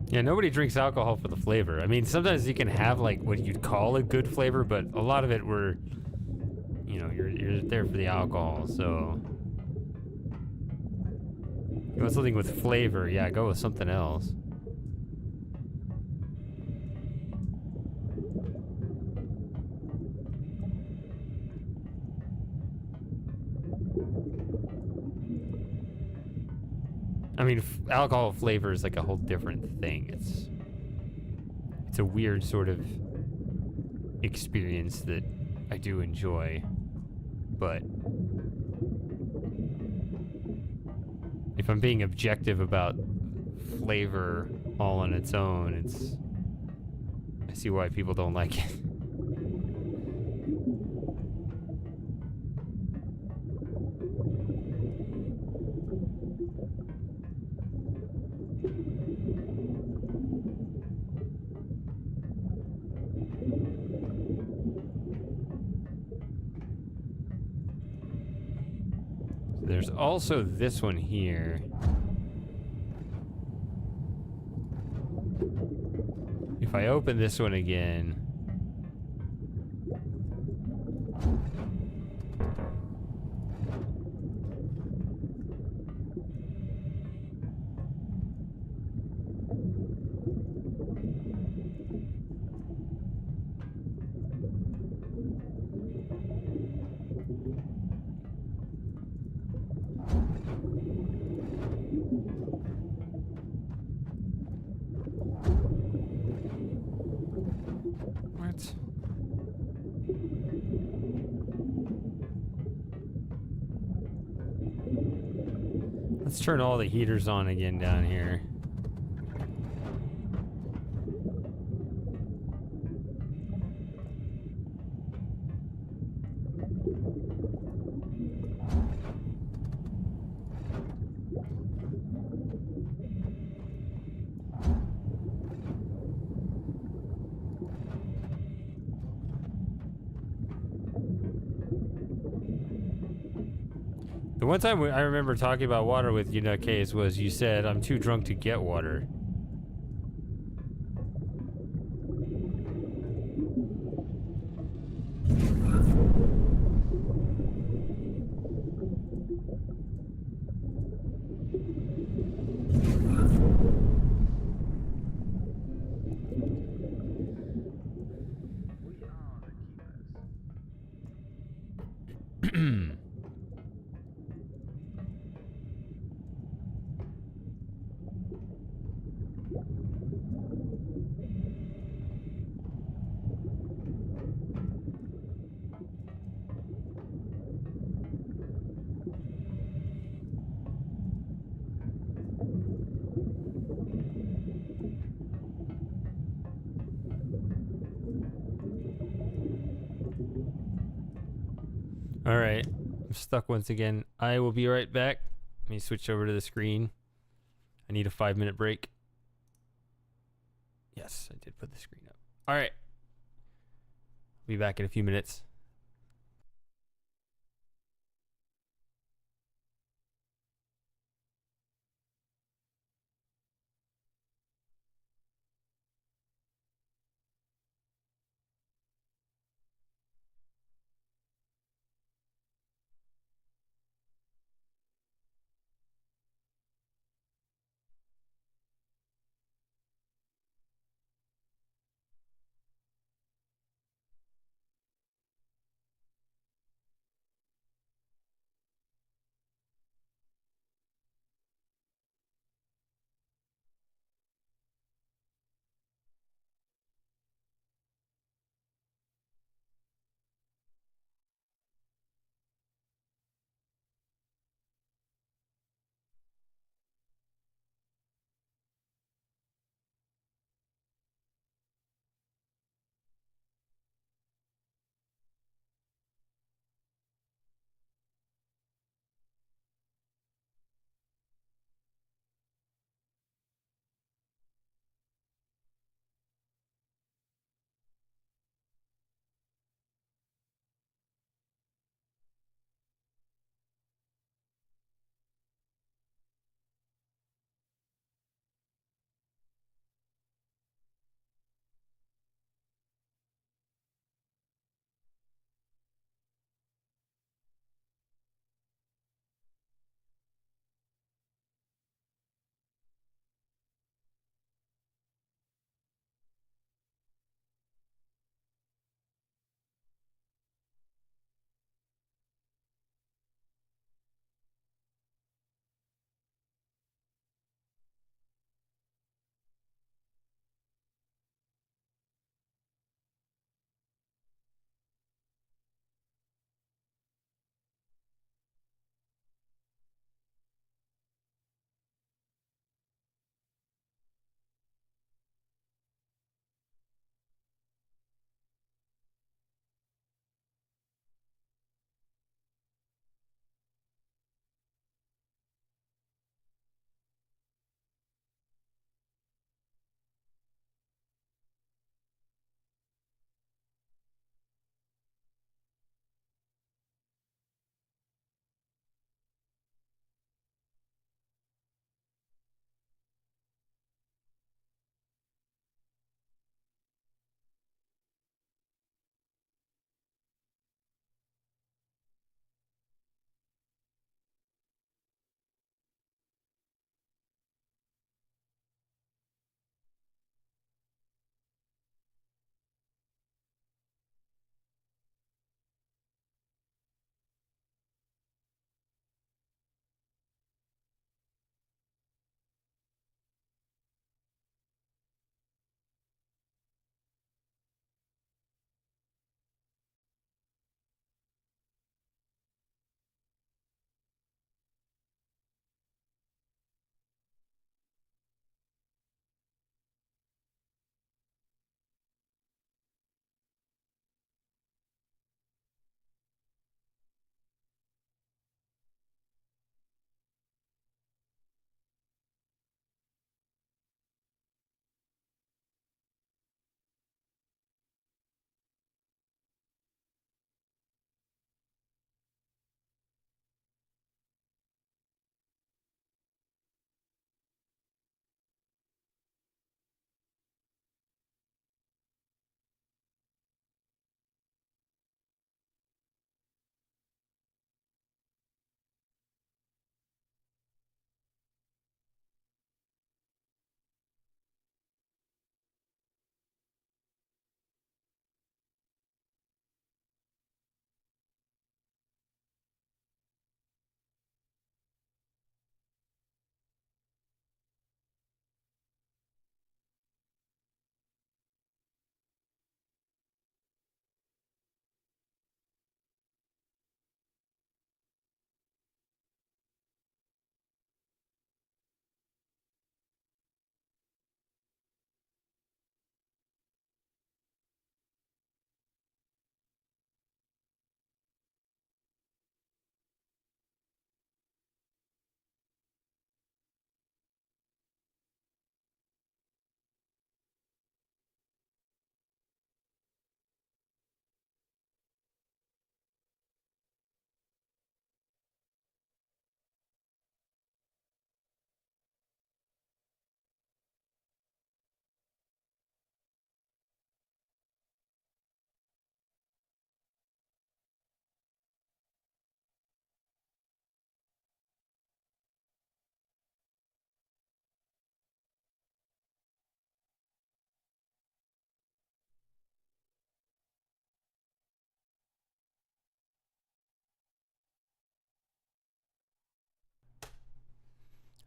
Yeah, nobody drinks alcohol for the flavor. I mean, sometimes you can have like what you'd call a good flavor, but a lot of it were, you know, you're there for the alcohol. So you want something with flavor? Yeah, go with something else. I mean, alcohol flavor is like a whole different thing. It's a weird sort of experience that I do enjoy, but if I'm being objective about flavor all on its own, I see why people don't like it. There's also this one here. If I open this one again... What? Let's turn all the heaters on again down here. The one time I remember talking about water with you, Nutcase, was you said, I'm too drunk to get water. All right, I'm stuck once again. I will be right back. Let me switch over to the screen. I need a 5-minute break. Yes, I did put the screen up. All right. I'll be back in a few minutes.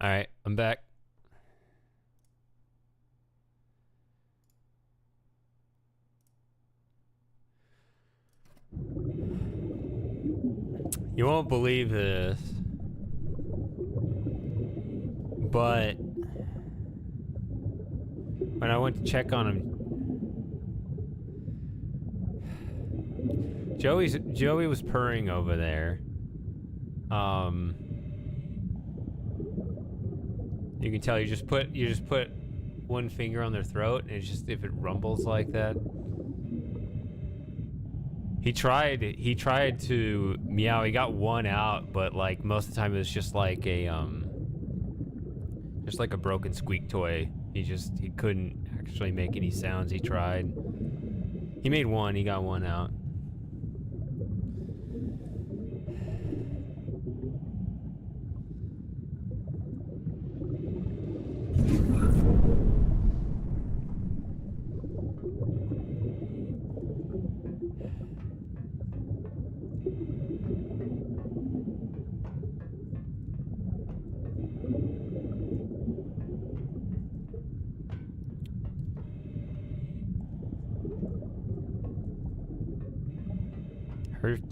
All right, I'm back. You won't believe this, but when I went to check on him, Joey was purring over there. You can tell you just put one finger on their throat, and it's just, if it rumbles like that. He tried to meow. He got one out, but like most of the time it was just like a broken squeak toy. He couldn't actually make any sounds. He tried. He made one. He got one out.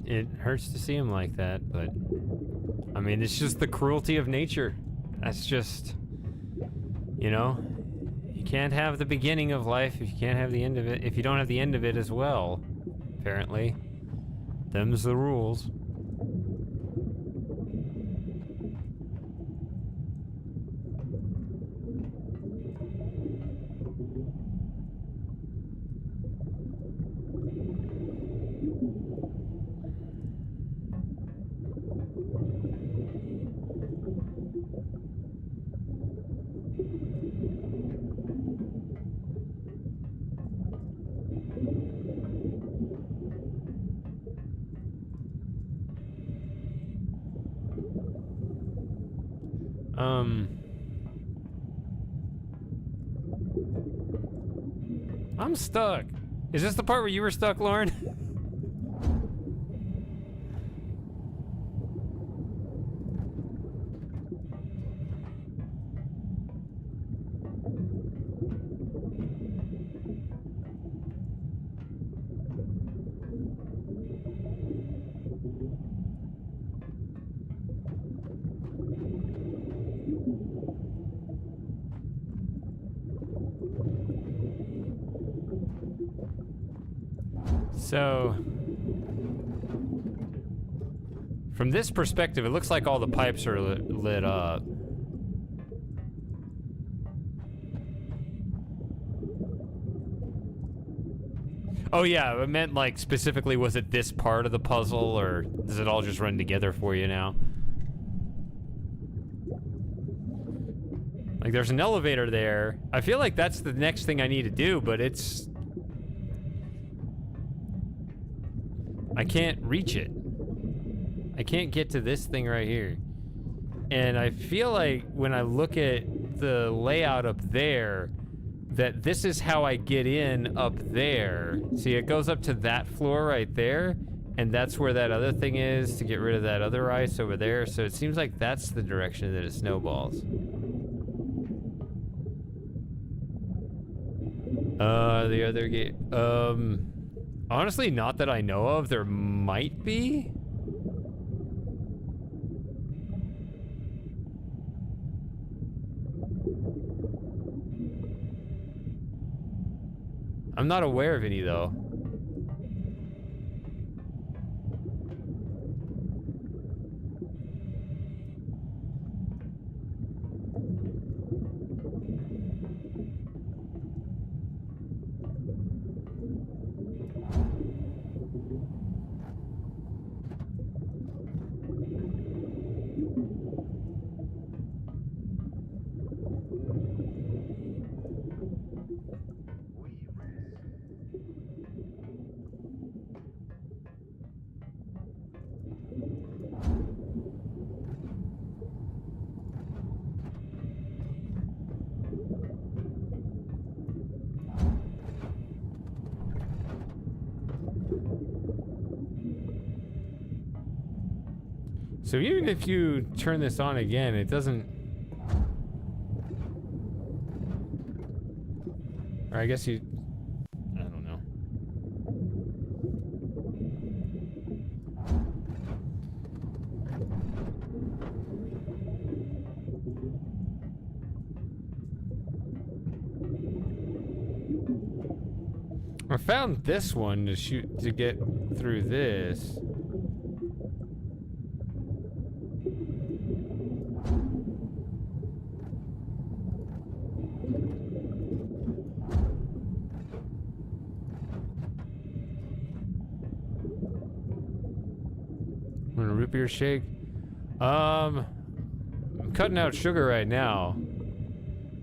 It hurts to see him like that, but I mean, it's just the cruelty of nature. That's just, you know, you can't have the beginning of life if you can't have the end of it. If you don't have the end of it as well, apparently, them's the rules. I'm stuck. Is this the part where you were stuck, Lauren? So, from this perspective, it looks like all the pipes are lit up. Oh yeah, I meant like specifically, was it this part of the puzzle, or does it all just run together for you now? Like, there's an elevator there. I feel like that's the next thing I need to do, but it's... I can't reach it. I can't get to this thing right here. And I feel like when I look at the layout up there, that this is how I get in up there. See, it goes up to that floor right there, and that's where that other thing is to get rid of that other ice over there. So it seems like that's the direction that it snowballs. The other gate. Honestly, not that I know of. There might be. I'm not aware of any, though. So even if you turn this on again, it doesn't... Or I guess you... I don't know. I found this one to get through this. Want a root beer shake? I'm cutting out sugar right now.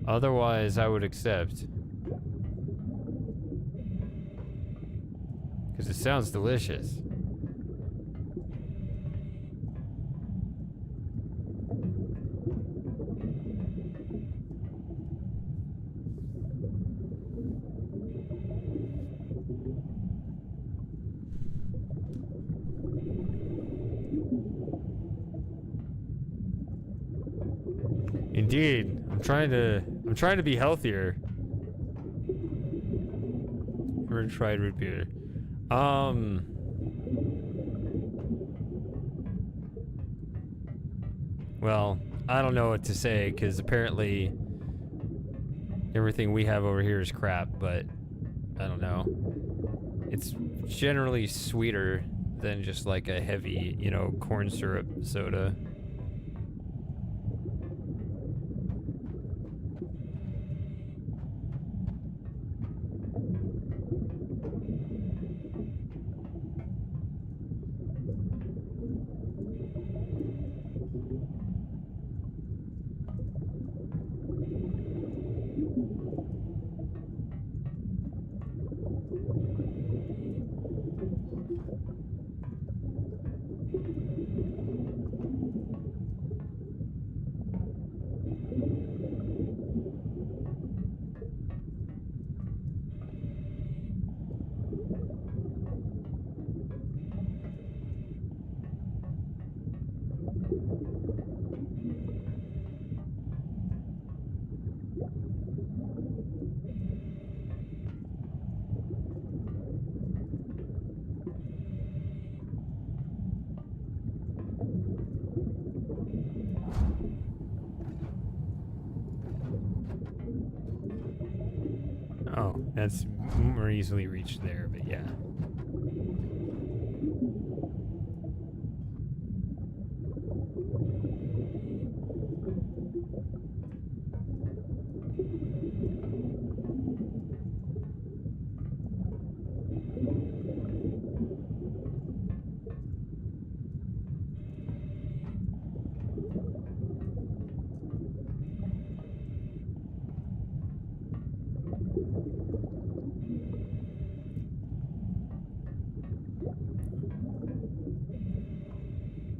Otherwise, I would accept. Because it sounds delicious. Indeed, I'm trying to be healthier. Never tried root beer. Well, I don't know what to say because apparently everything we have over here is crap, but I don't know. It's generally sweeter than just like a heavy, you know, corn syrup soda. Oh, that's more easily reached there, but yeah.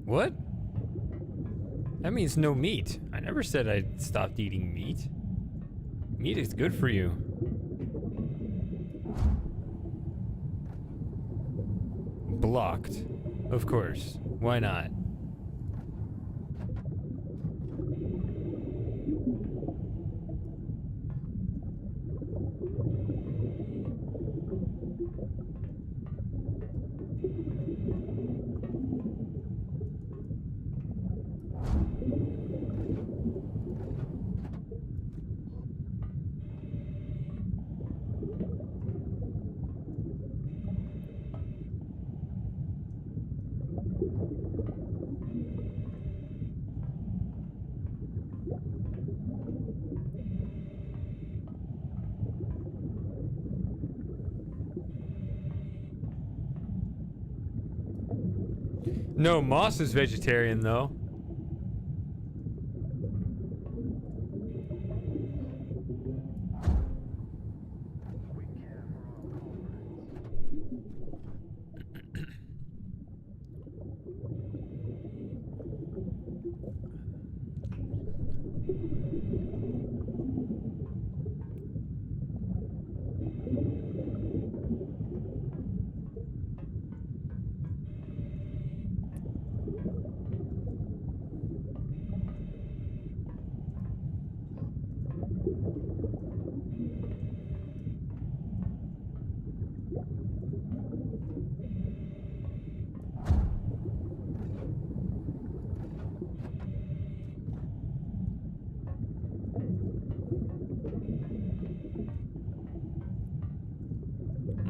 What? That means no meat. I never said I stopped eating meat. Meat is good for you. Blocked. Of course. Why not? No, Moss is vegetarian though.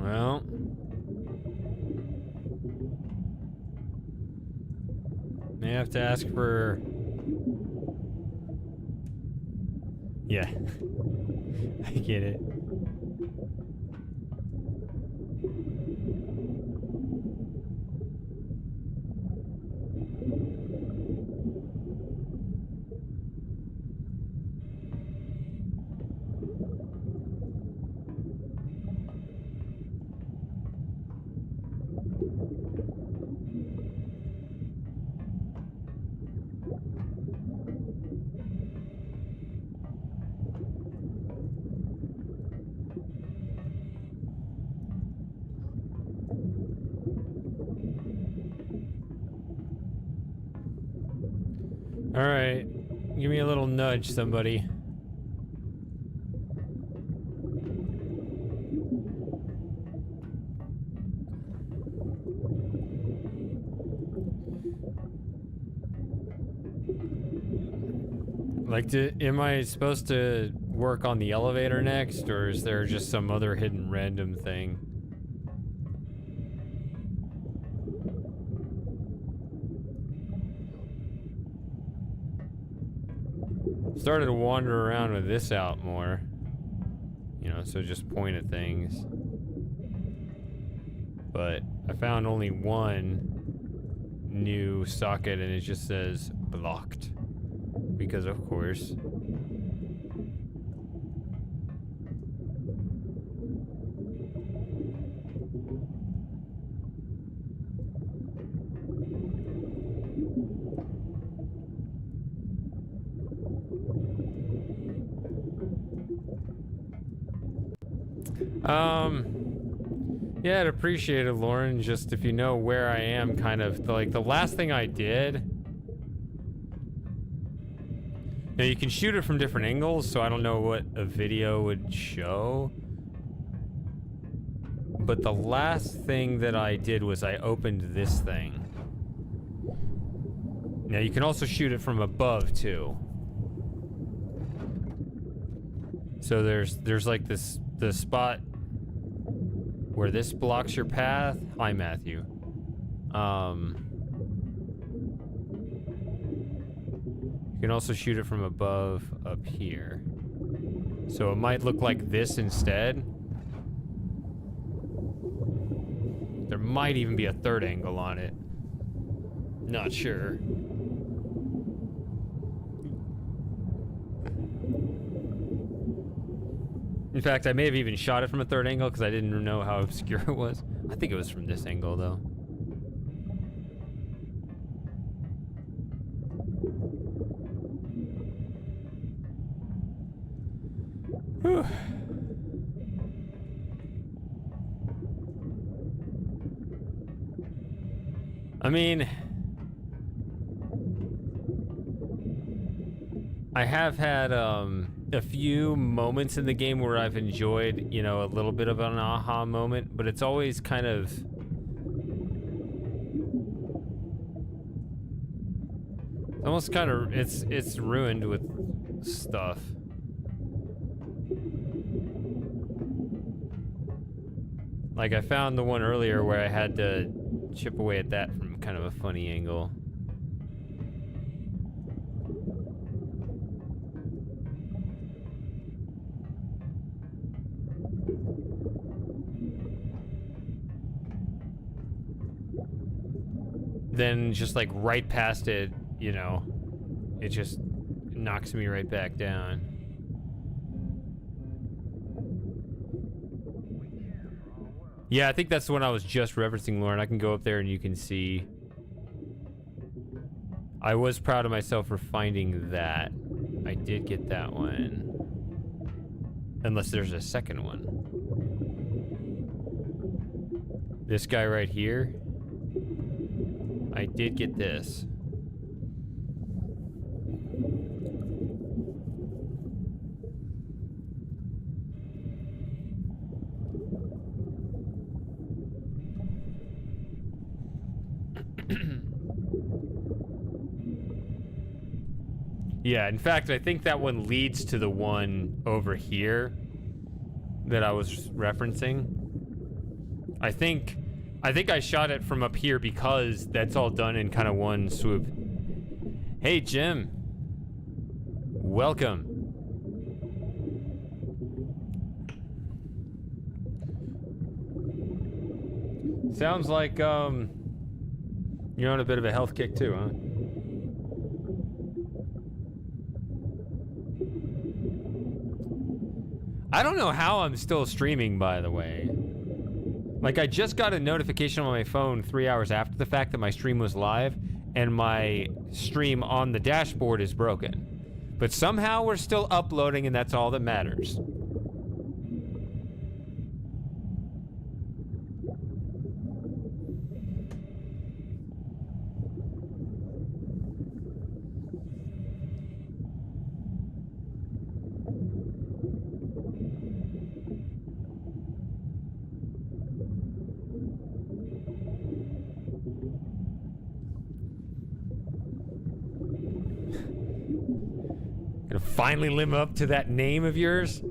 Well. May have to ask for... Yeah. I get it. All right, give me a little nudge, somebody. Like, am I supposed to work on the elevator next, or is there just some other hidden random thing? Started to wander around with this out more. You know, so just point at things. But I found only one new socket and it just says blocked. Because of course. Yeah, I'd appreciate it, Lauren, just if you know where I am, kind of, like, the last thing I did... Now, you can shoot it from different angles, so I don't know what a video would show. But the last thing that I did was I opened this thing. Now, you can also shoot it from above, too. So there's like the spot where this blocks your path. Hi, Matthew. You can also shoot it from above up here. So it might look like this instead. There might even be a third angle on it. Not sure. In fact, I may have even shot it from a third angle because I didn't know how obscure it was. I think it was from this angle, though. Whew. I mean, I have had a few moments in the game where I've enjoyed, you know, a little bit of an aha moment, but it's always kind of almost kind of it's ruined with stuff. Like, I found the one earlier where I had to chip away at that from kind of a funny angle. Then just like right past it, you know, it just knocks me right back down. Yeah, I think that's the one I was just referencing, Lauren. I can go up there and you can see. I was proud of myself for finding that. I did get that one. Unless there's a second one. This guy right here. I did get this. Yeah, in fact, I think that one leads to the one over here that I was referencing. I think I shot it from up here because that's all done in kind of one swoop. Hey, Jim. Welcome. Sounds like, you're on a bit of a health kick too, huh? I don't know how I'm still streaming, by the way. Like, I just got a notification on my phone 3 hours after the fact that my stream was live, and my stream on the dashboard is broken. But somehow we're still uploading, and that's all that matters. Gonna finally live up to that name of yours?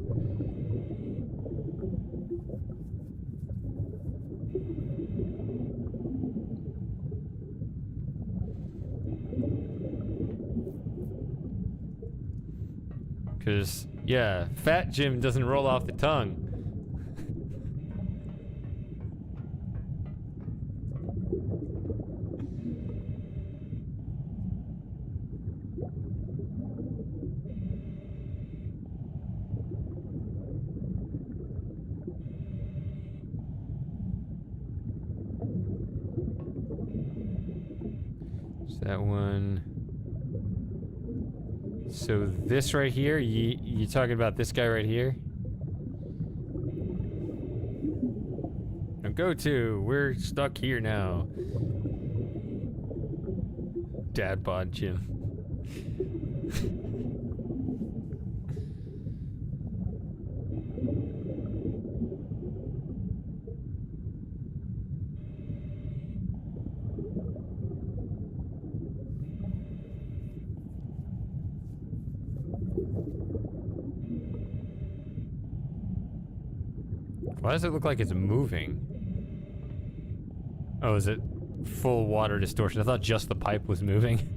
Cause, yeah, Fat Jim doesn't roll off the tongue. That one. So this right here, you talking about this guy right here? Now go to, we're stuck here now. Dad bod Jim. Why does it look like it's moving? Oh, is it full water distortion? I thought just the pipe was moving.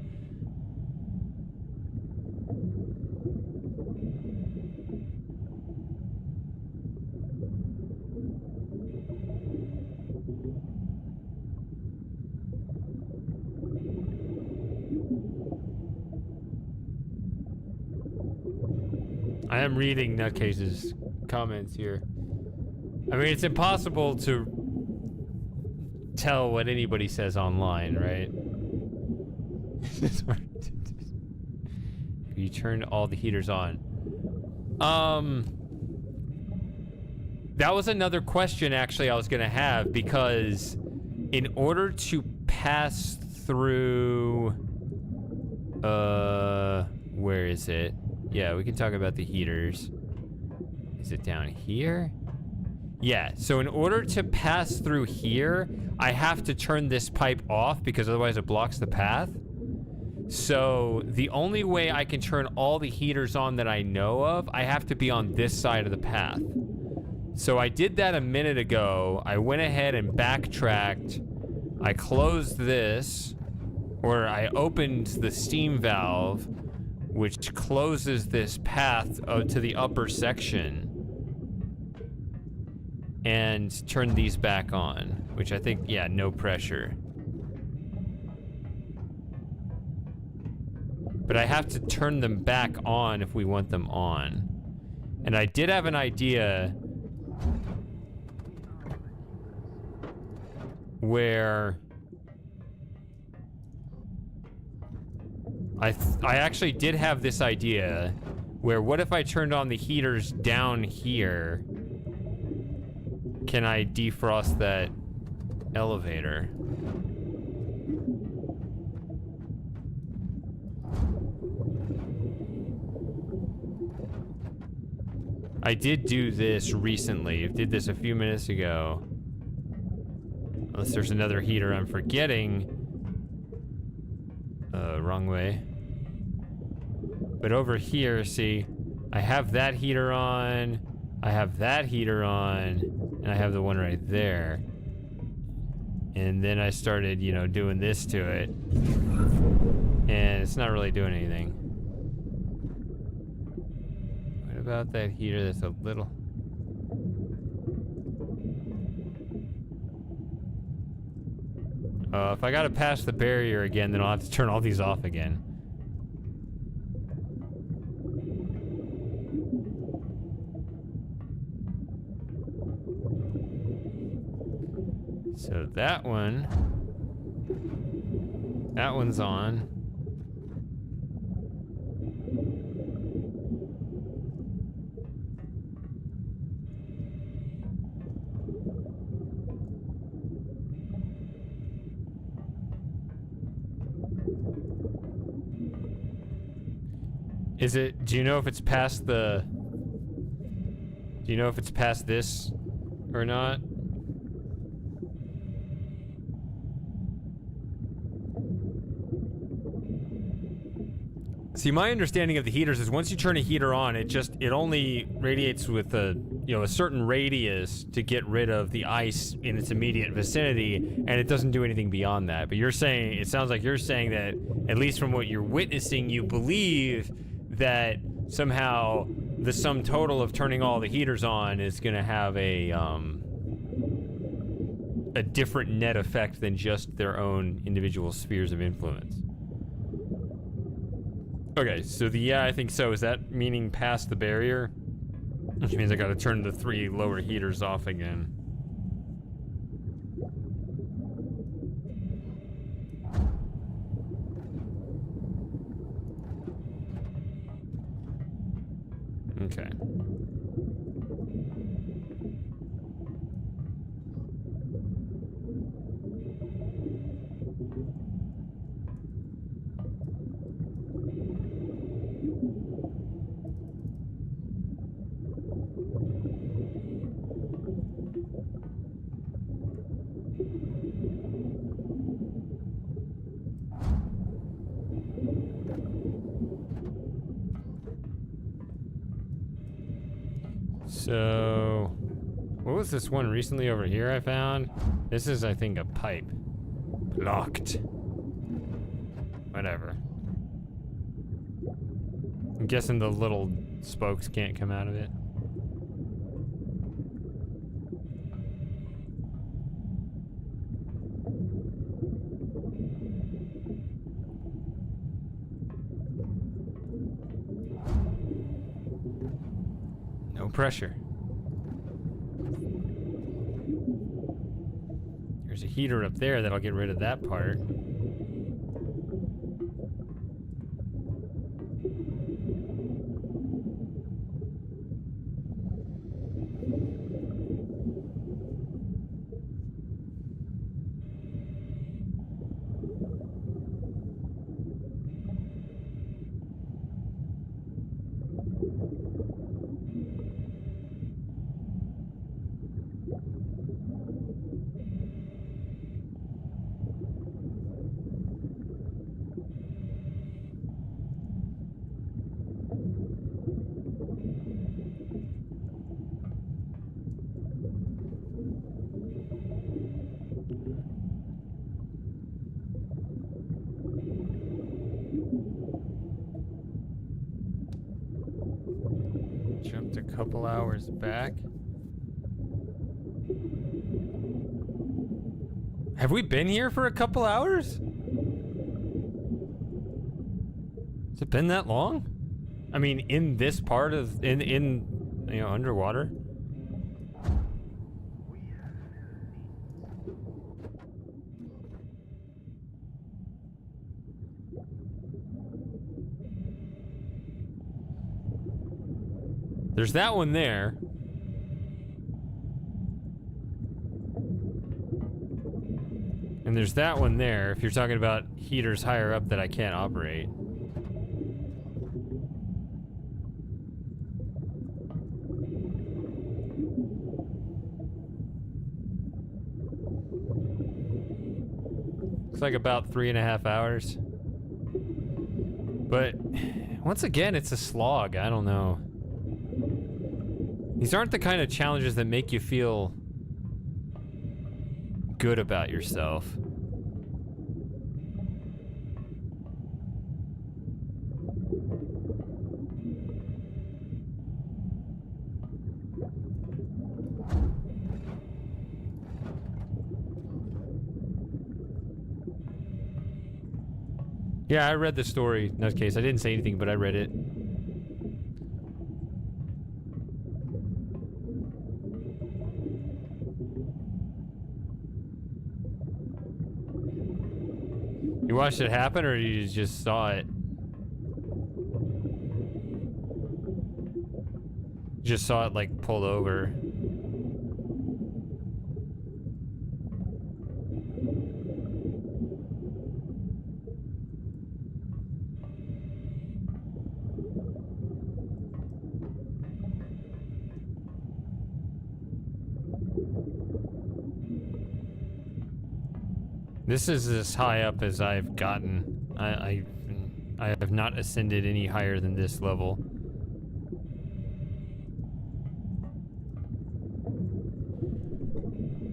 I am reading Nutcase's comments here. I mean, it's impossible to tell what anybody says online, right? You turned all the heaters on. That was another question, actually, I was gonna have, because in order to pass through... where is it? Yeah, we can talk about the heaters. Is it down here? Yeah, so in order to pass through here, I have to turn this pipe off because otherwise it blocks the path. So the only way I can turn all the heaters on that I know of, I have to be on this side of the path. So I did that a minute ago. I went ahead and backtracked. I closed this, or I opened the steam valve, which closes this path to the upper section. And turn these back on, which I think, yeah, no pressure. But I have to turn them back on if we want them on. And I did have an idea where I actually did have this idea where what if I turned on the heaters down here? Can I defrost that elevator? I did do this recently. I did this a few minutes ago. Unless there's another heater I'm forgetting. Wrong way. But over here, see, I have that heater on. I have that heater on. And I have the one right there. And then I started, you know, doing this to it. And it's not really doing anything. What about that heater that's a little... if I gotta pass the barrier again, then I'll have to turn all these off again. So that one's on. Is it, do you know if it's past the, do you know if it's past this or not? See, my understanding of the heaters is once you turn a heater on, it only radiates with a, you know, a certain radius to get rid of the ice in its immediate vicinity, and it doesn't do anything beyond that. But you're saying, it sounds like you're saying that, at least from what you're witnessing, you believe that somehow the sum total of turning all the heaters on is going to have a different net effect than just their own individual spheres of influence. Okay, so the yeah, I think so. Is that meaning past the barrier? Which means I gotta turn the 3 lower heaters off again. Okay. So, what was this one recently over here I found? This is, I think, a pipe. Locked. Whatever. I'm guessing the little spokes can't come out of it. No pressure. There's a heater up there that'll get rid of that part. Jumped a couple hours back. Have we been here for a couple hours? Has it been that long? I mean, in this part of, in you know, underwater? There's that one there. And there's that one there, if you're talking about heaters higher up that I can't operate. Looks like about 3.5 hours. But once again, it's a slog. I don't know. These aren't the kind of challenges that make you feel good about yourself. Yeah, I read the story. In that case, I didn't say anything, but I read it. You watched it happen, or you just saw it? Just saw it, like, pull over. This is as high up as I've gotten. I have not ascended any higher than this level.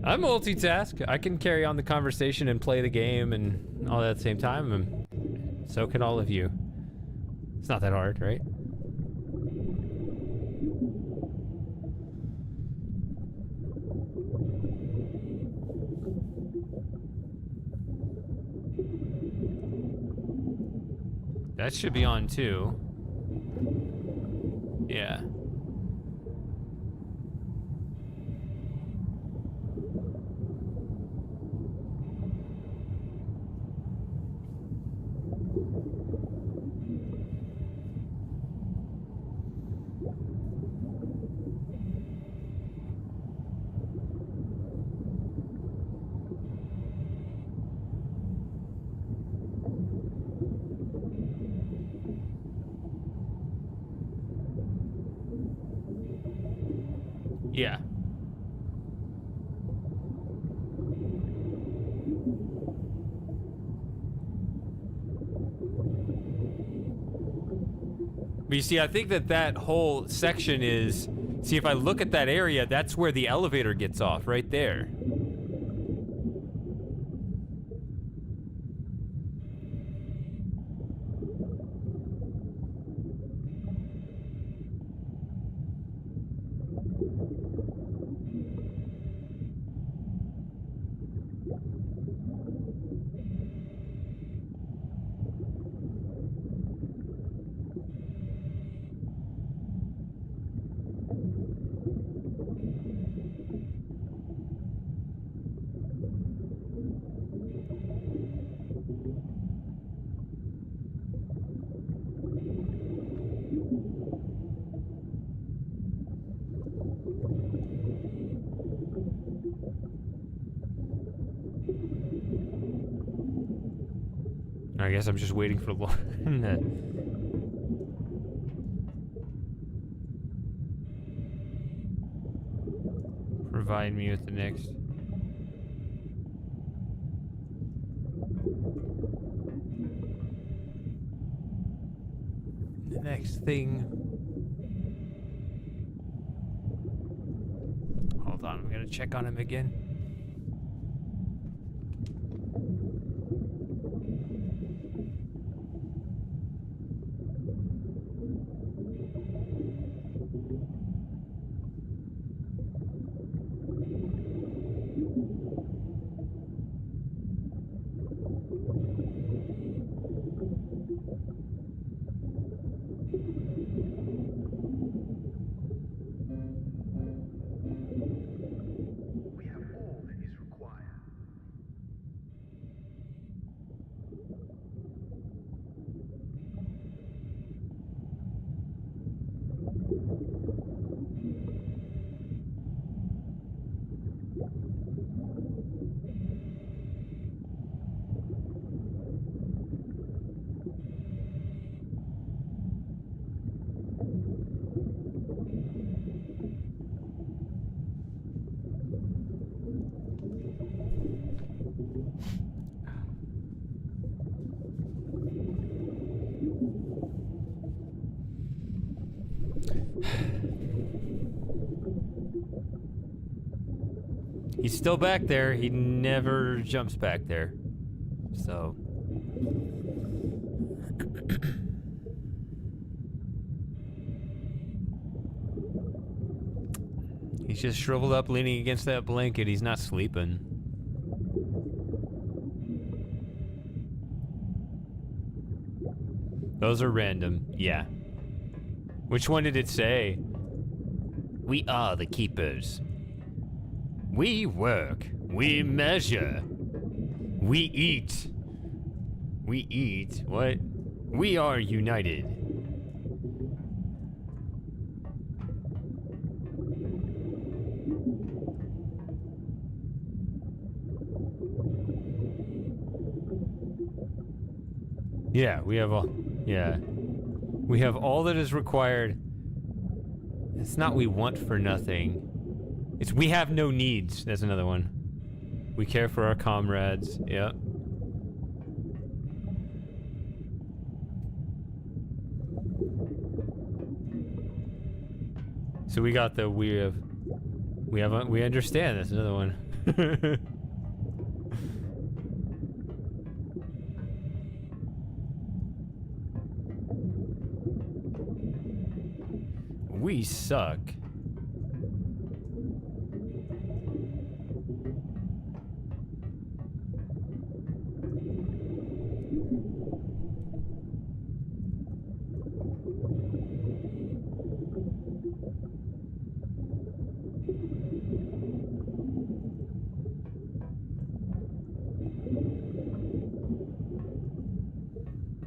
I multitask. I can carry on the conversation and play the game and all that at the same time, and so can all of you. It's not that hard, right? That should be on too. Yeah. Yeah. But you see, I think that whole section is... See, if I look at that area, that's where the elevator gets off, right there. I guess I'm just waiting for Lauren. Provide me with the next. The next thing. Hold on, I'm gonna check on him again. We have all that is required. He's still back there. He never jumps back there. So. He's just shriveled up, leaning against that blanket. He's not sleeping. Those are random. Yeah. Which one did it say? We are the keepers. We work. We measure. We eat. We eat. What? We are united. Yeah, we have all. Yeah. We have all that is required. It's not we want for nothing. It's we have no needs. That's another one. We care for our comrades. Yep. So we got the we understand. That's another one. We suck.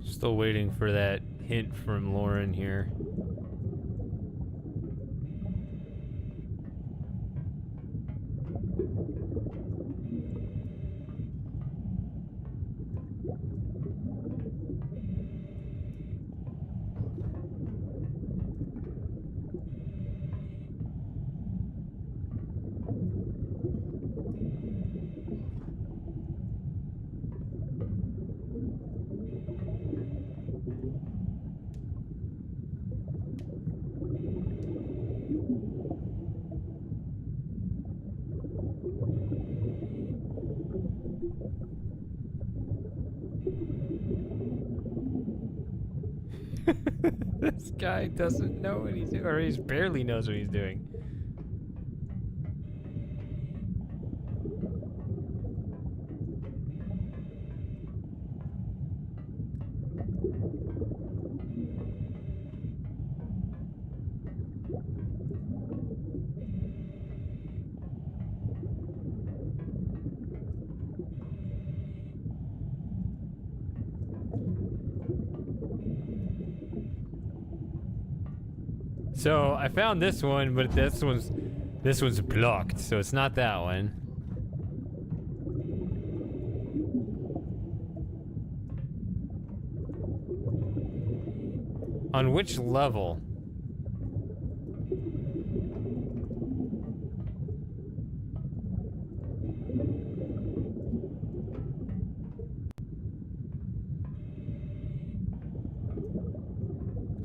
Still waiting for that hint from Lauren here. This guy doesn't know what he's doing, or he barely knows what he's doing. So I found this one, but this one's blocked, so it's not that one. On which level?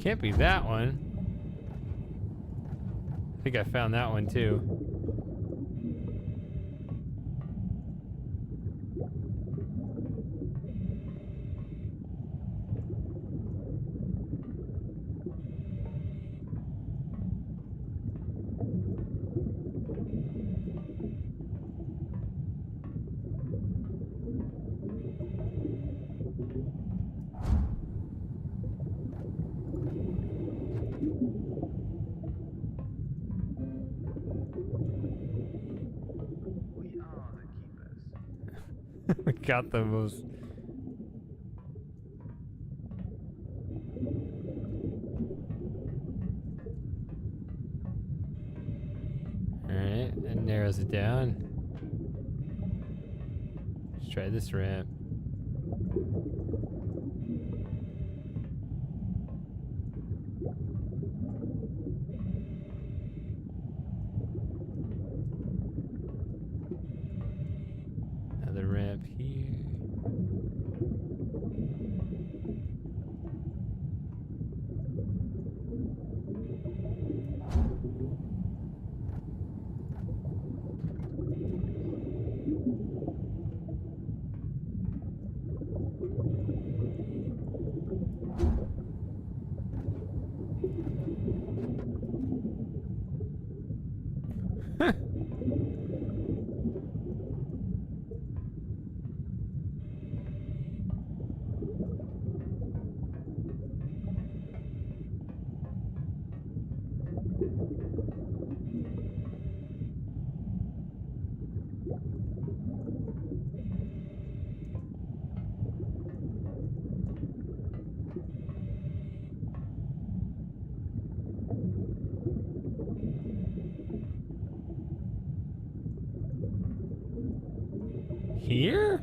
Can't be that one. I think I found that one too. We got the most. Alright, that narrows it down. Let's try this ramp. Another ramp here. here?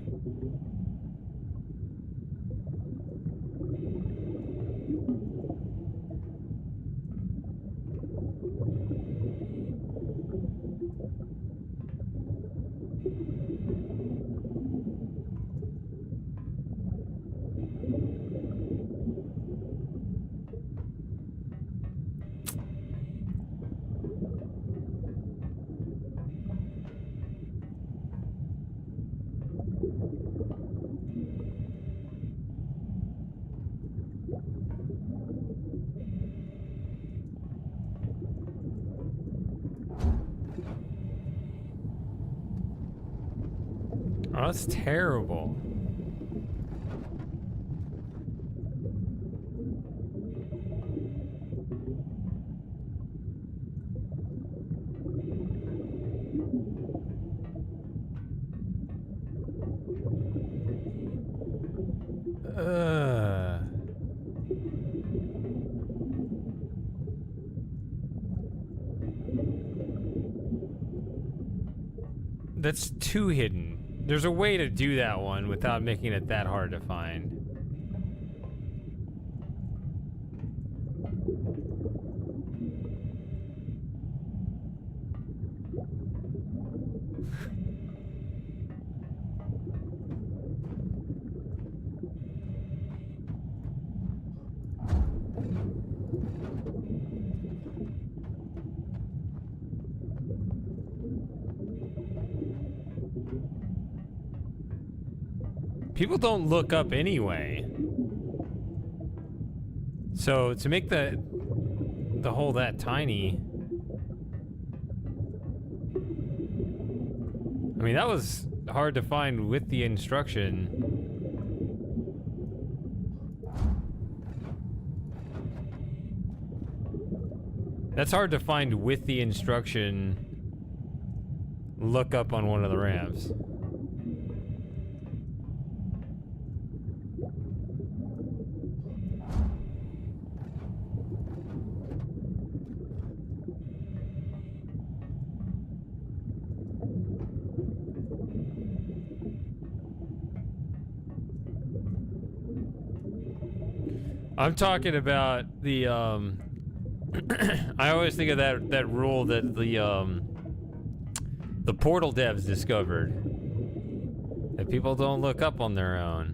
Oh, that's terrible. That's too hidden. There's a way to do that one without making it that hard to find. People don't look up anyway. So to make the hole that tiny, I mean, that was hard to find with the instruction. That's hard to find with the instruction. Look up on one of the ramps. I'm talking about the I always think of that rule that the portal devs discovered, that people don't look up on their own.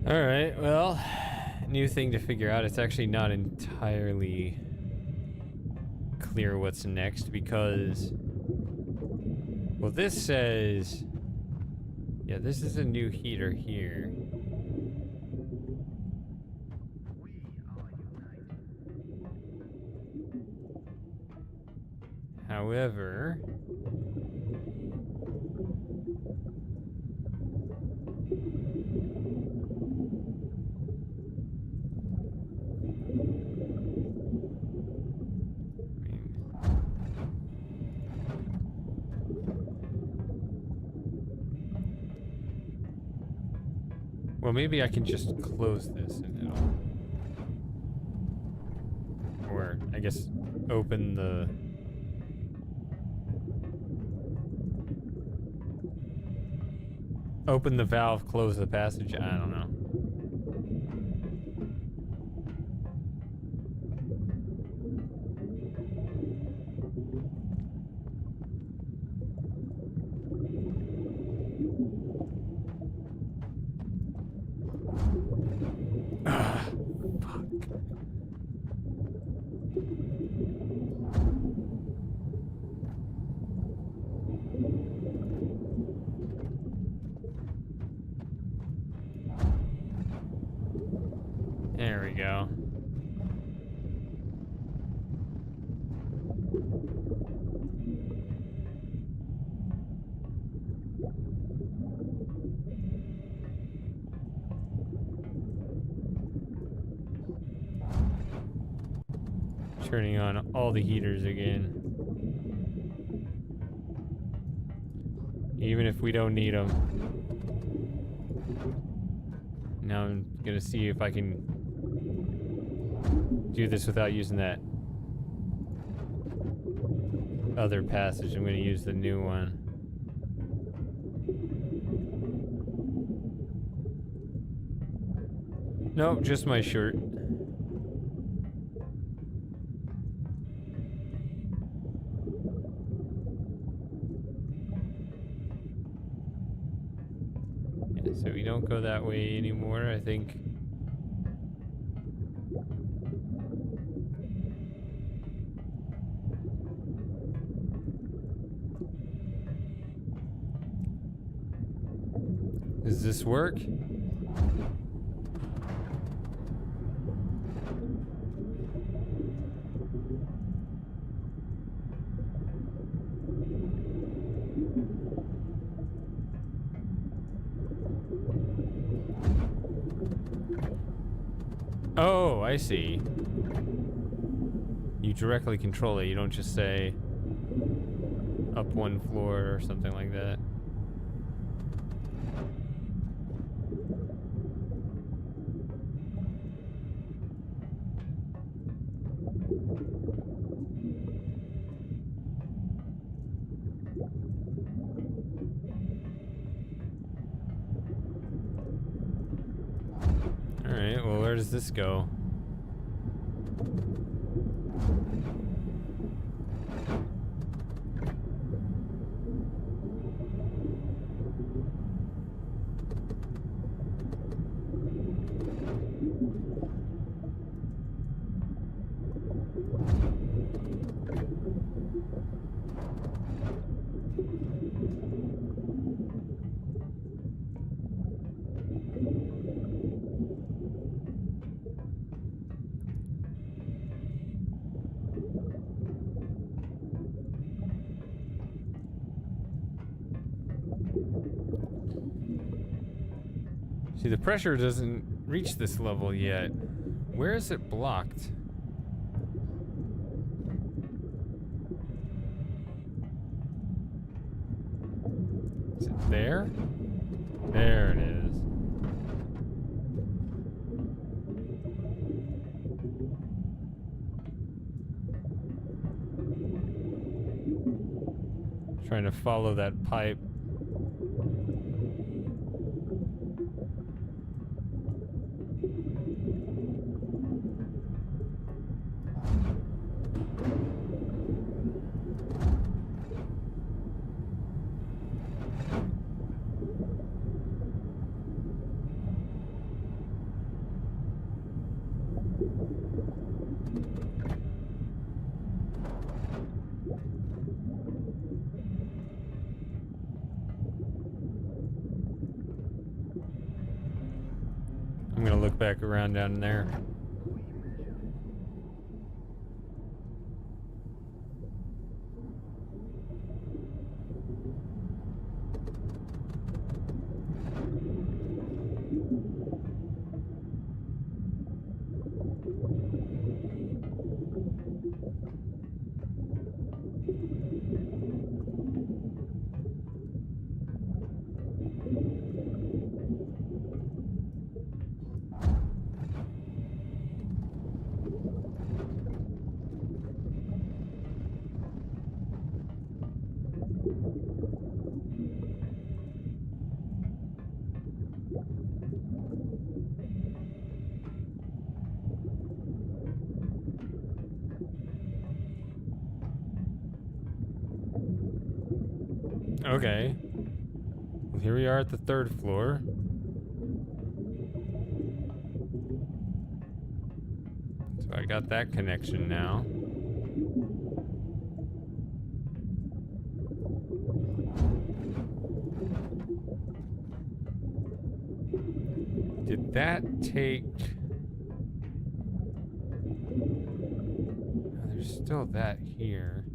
Alright, well, new thing to figure out. It's actually not entirely clear what's next because, well, this says, yeah, this is a new heater here. However, well, maybe I can just close this and it'll, or I guess open the, open the valve, close the passage. I don't know. There we go. Turning on all the heaters again. Even if we don't need them. Now I'm gonna see if I can do this without using that other passage. I'm gonna use the new one. Nope, just my shirt. Yeah, so we don't go that way anymore, I think. Does this work? Oh, I see. You directly control it. You don't just say up one floor or something like that. Alright, well, where does this go? See, the pressure doesn't reach this level yet. Where is it blocked? Is it there? There it is. Trying to follow that pipe. I'm gonna look back around down there. Okay. Well, here we are at the 3rd floor. So I got that connection now. Did that take... Oh, there's still that here.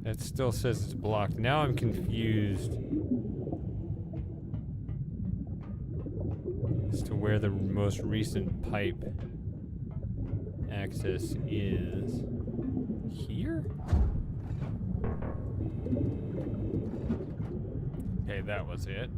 It still says it's blocked. Now I'm confused as to where the most recent pipe access is. Here? Okay, that was it.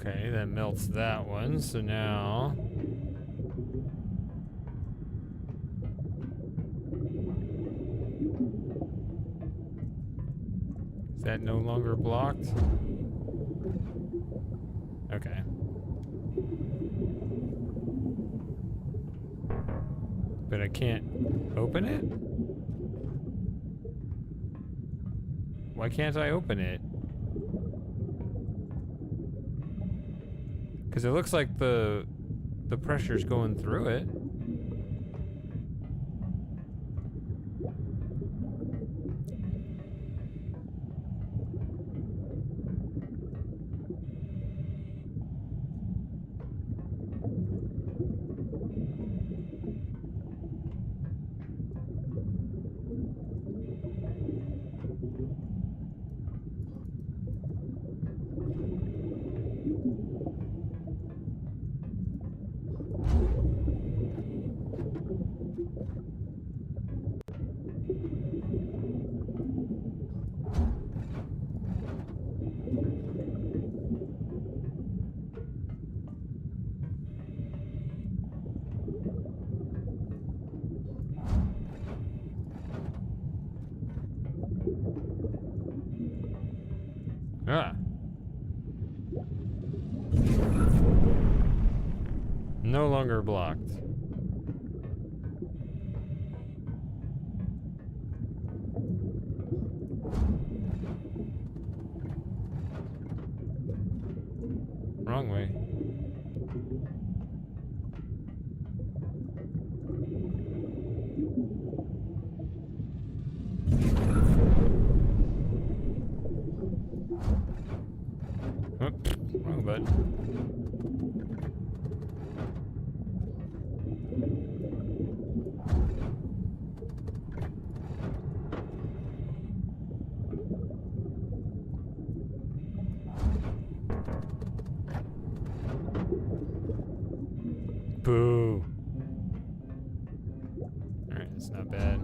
Okay, that melts that one, so now... Is that no longer blocked? Okay. But I can't open it? Why can't I open it? Because it looks like the pressure's going through it. Ah. No longer blocked. Wrong way. Oh, wrong button. Boo. Alright, that's not bad.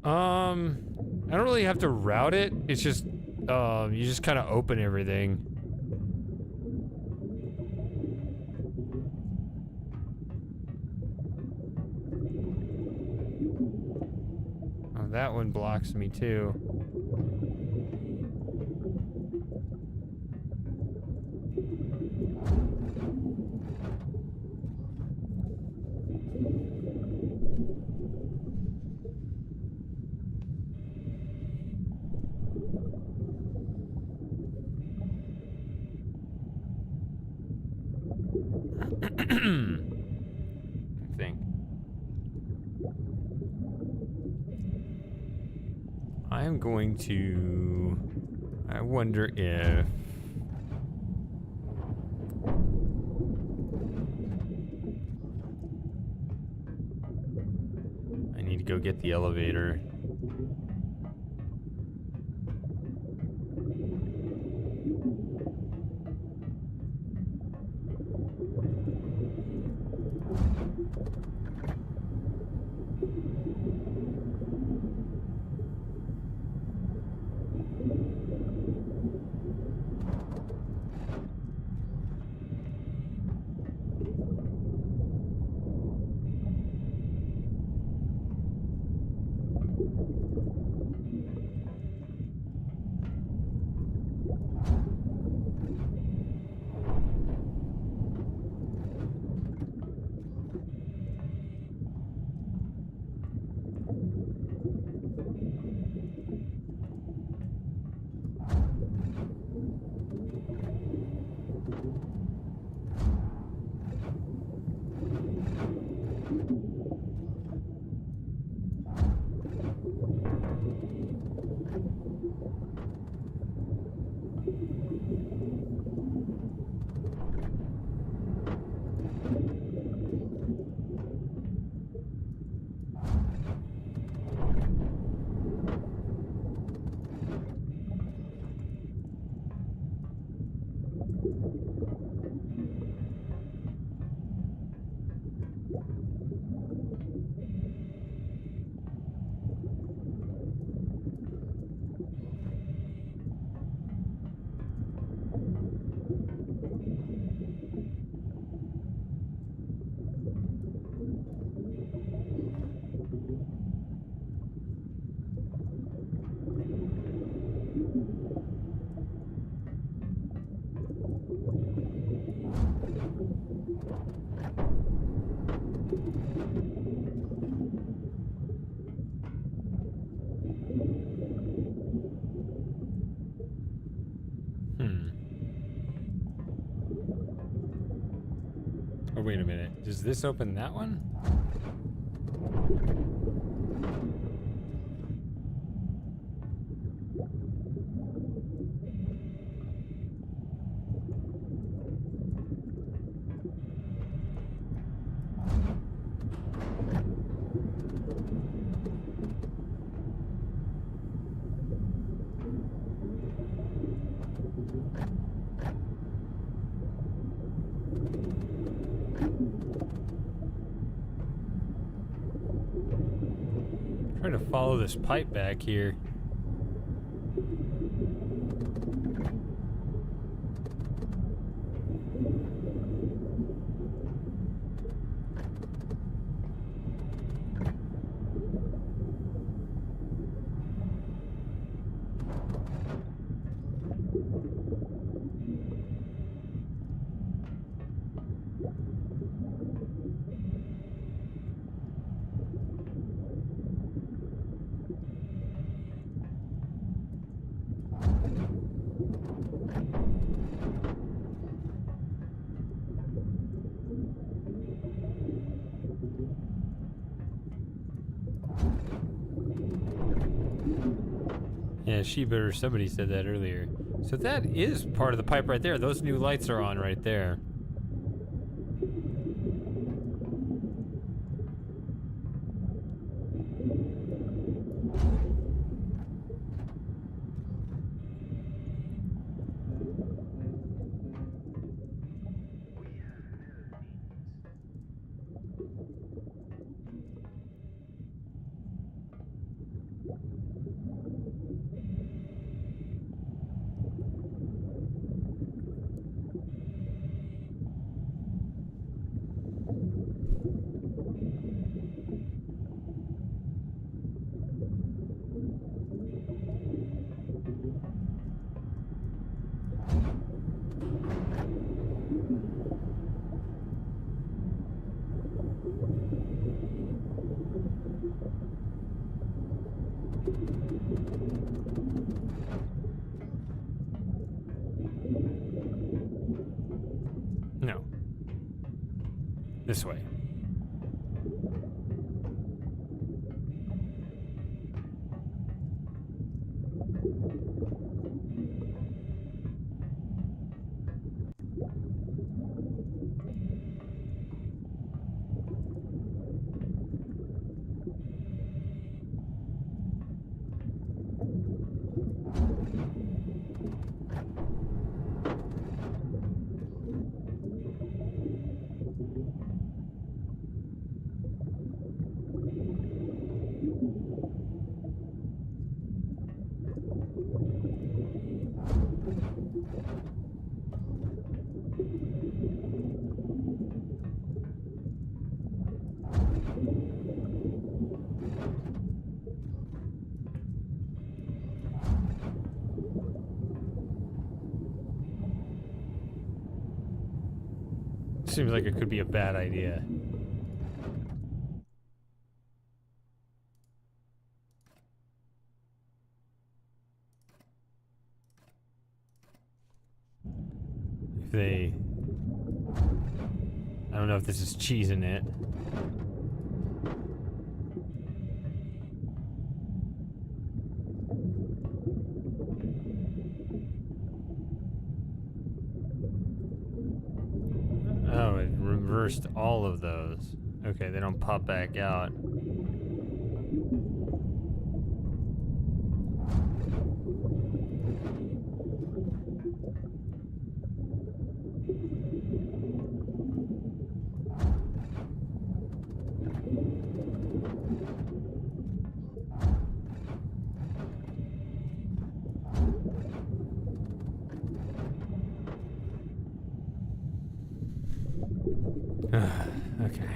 I don't really have to route it. It's just, you just kind of open everything. Oh, that one blocks me too. I think. I am going to... I wonder if... I need to go get the elevator. Oh, wait a minute. Does this open that one? Trying to follow this pipe back here. Yeah, Sheba or somebody said that earlier. So that is part of the pipe right there. Those new lights are on right there. No. This way. Seems like it could be a bad idea. If they... I don't know if this is cheesing it. Oh, it reversed all of those. Okay, they don't pop back out. Okay.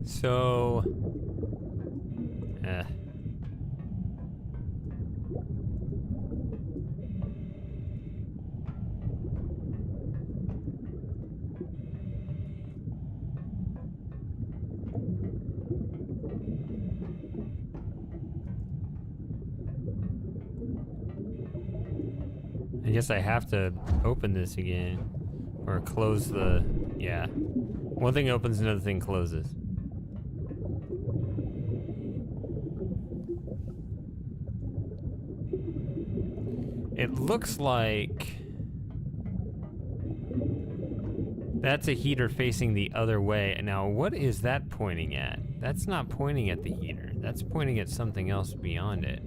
So, I guess I have to open this again. Or close the... Yeah. One thing opens, another thing closes. It looks like... That's a heater facing the other way. Now, what is that pointing at? That's not pointing at the heater. That's pointing at something else beyond it.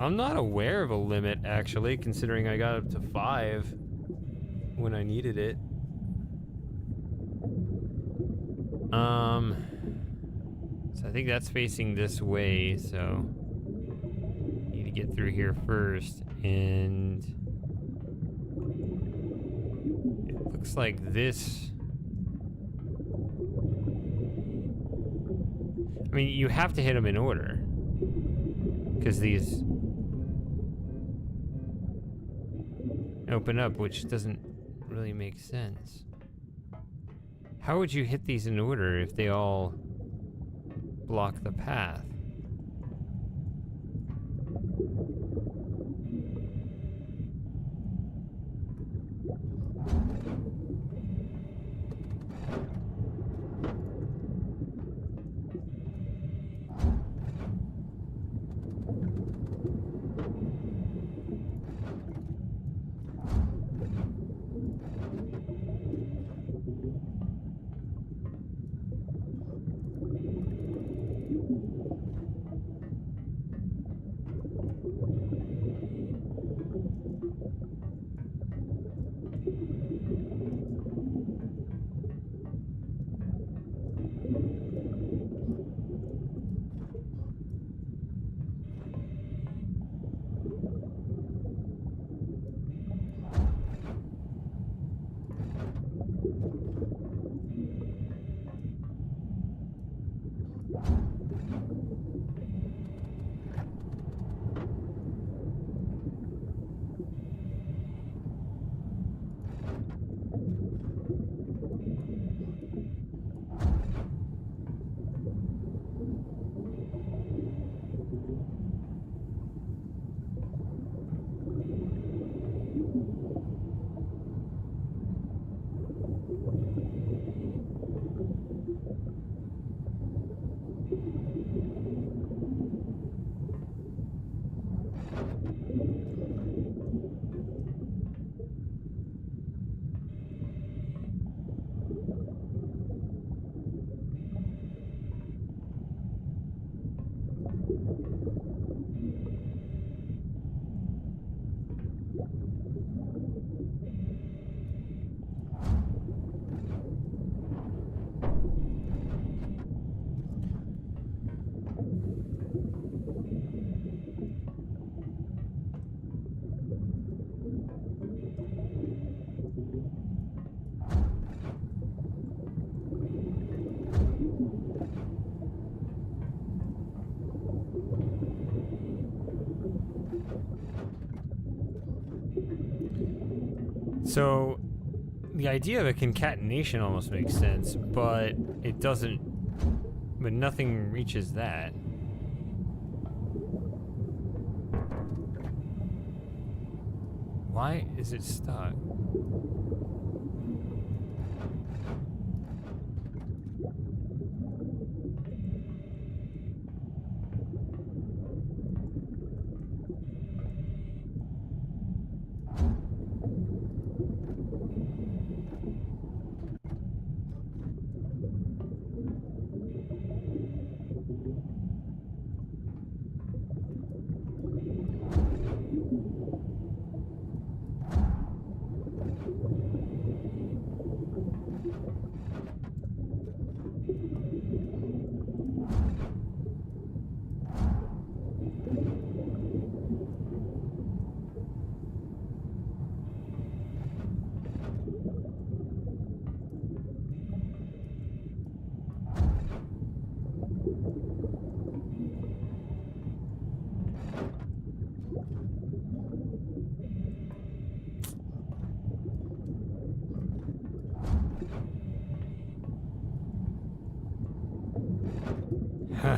I'm not aware of a limit, actually, considering I got up to 5 when I needed it. So I think that's facing this way, so need to get through here first, and it looks like this. I mean, you have to hit them in order, because these open up, which doesn't really make sense. How would you hit these in order if they all block the path? So, the idea of a concatenation almost makes sense, but it doesn't, but nothing reaches that. Why is it stuck? Huh.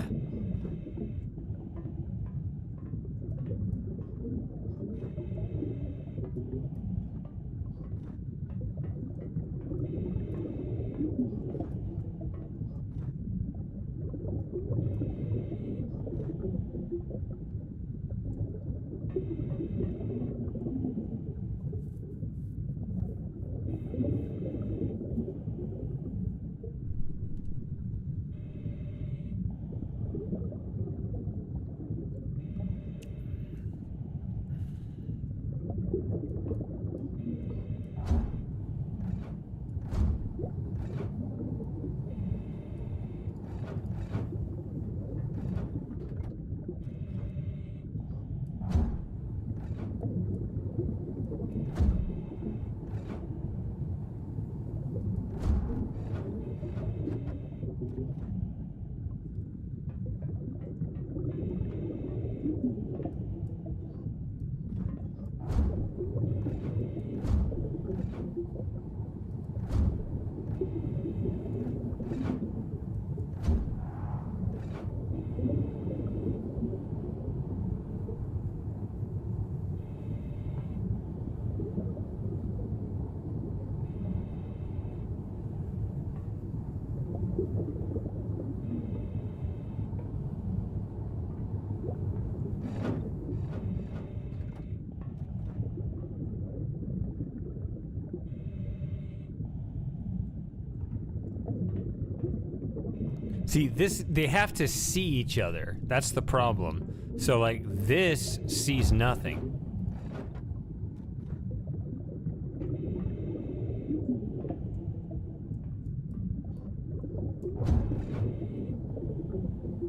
See, they have to see each other. That's the problem. So, like, this sees nothing.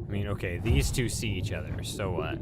I mean, okay, these two see each other, so what?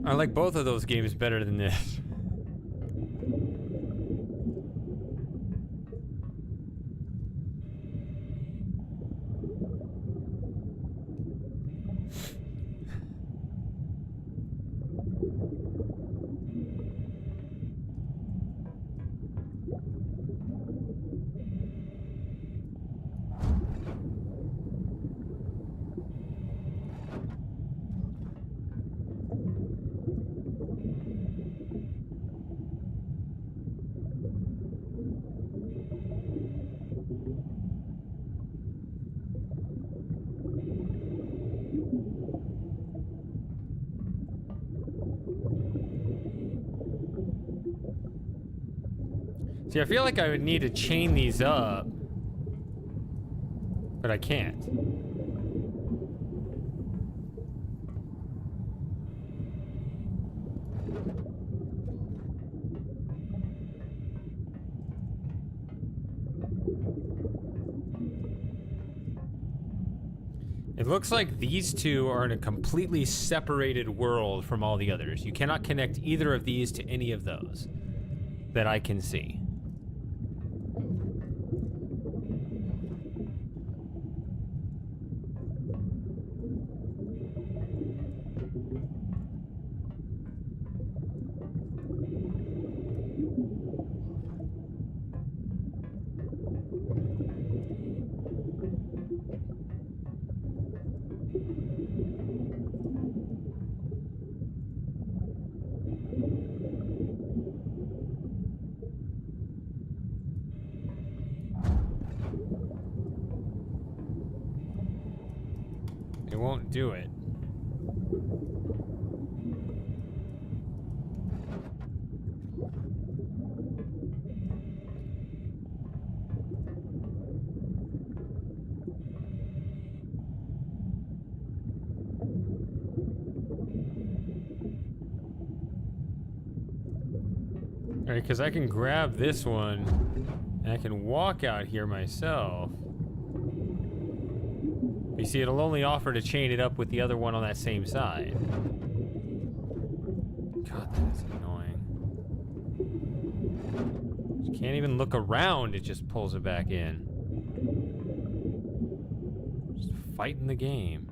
I like both of those games better than this. See, I feel like I would need to chain these up, but I can't. It looks like these two are in a completely separated world from all the others. You cannot connect either of these to any of those that I can see. It won't do it. Alright, because I can grab this one, and I can walk out here myself. You see, it'll only offer to chain it up with the other one on that same side. God, that's annoying. You can't even look around, it just pulls it back in. Just fighting the game.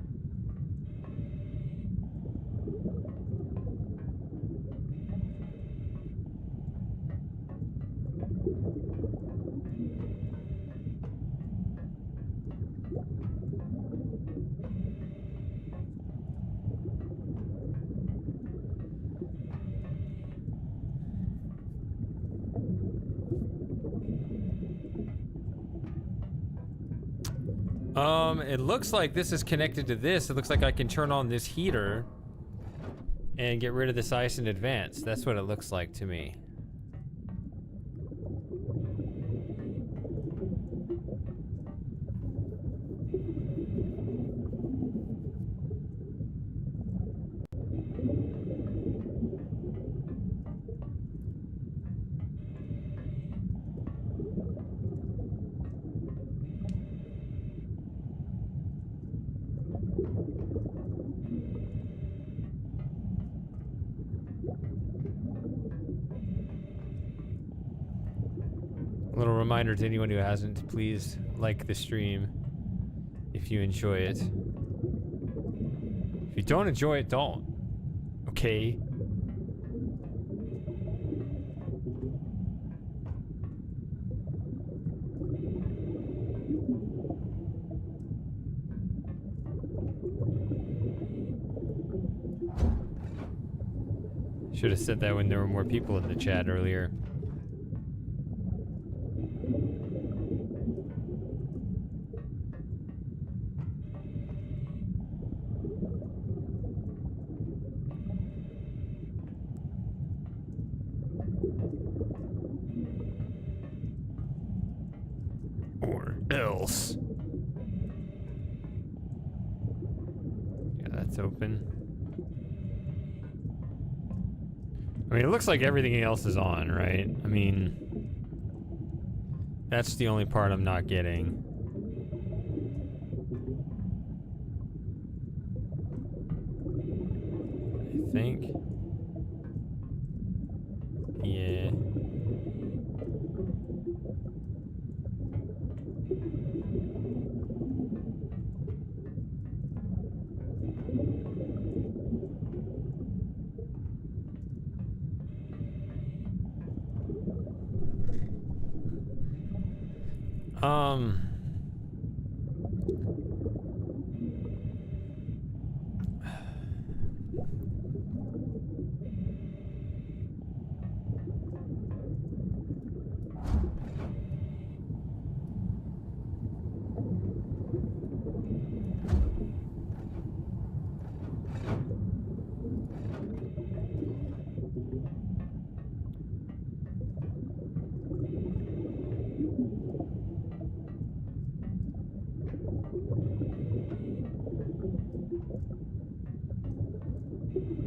It looks like this is connected to this. It looks like I can turn on this heater and get rid of this ice in advance. That's what it looks like to me. Little reminder to anyone who hasn't, please like the stream if you enjoy it. If you don't enjoy it, don't. Okay? Should have said that when there were more people in the chat earlier. Else. Yeah, that's open. I mean, it looks like everything else is on, right? I mean, that's the only part I'm not getting. I think. Yeah.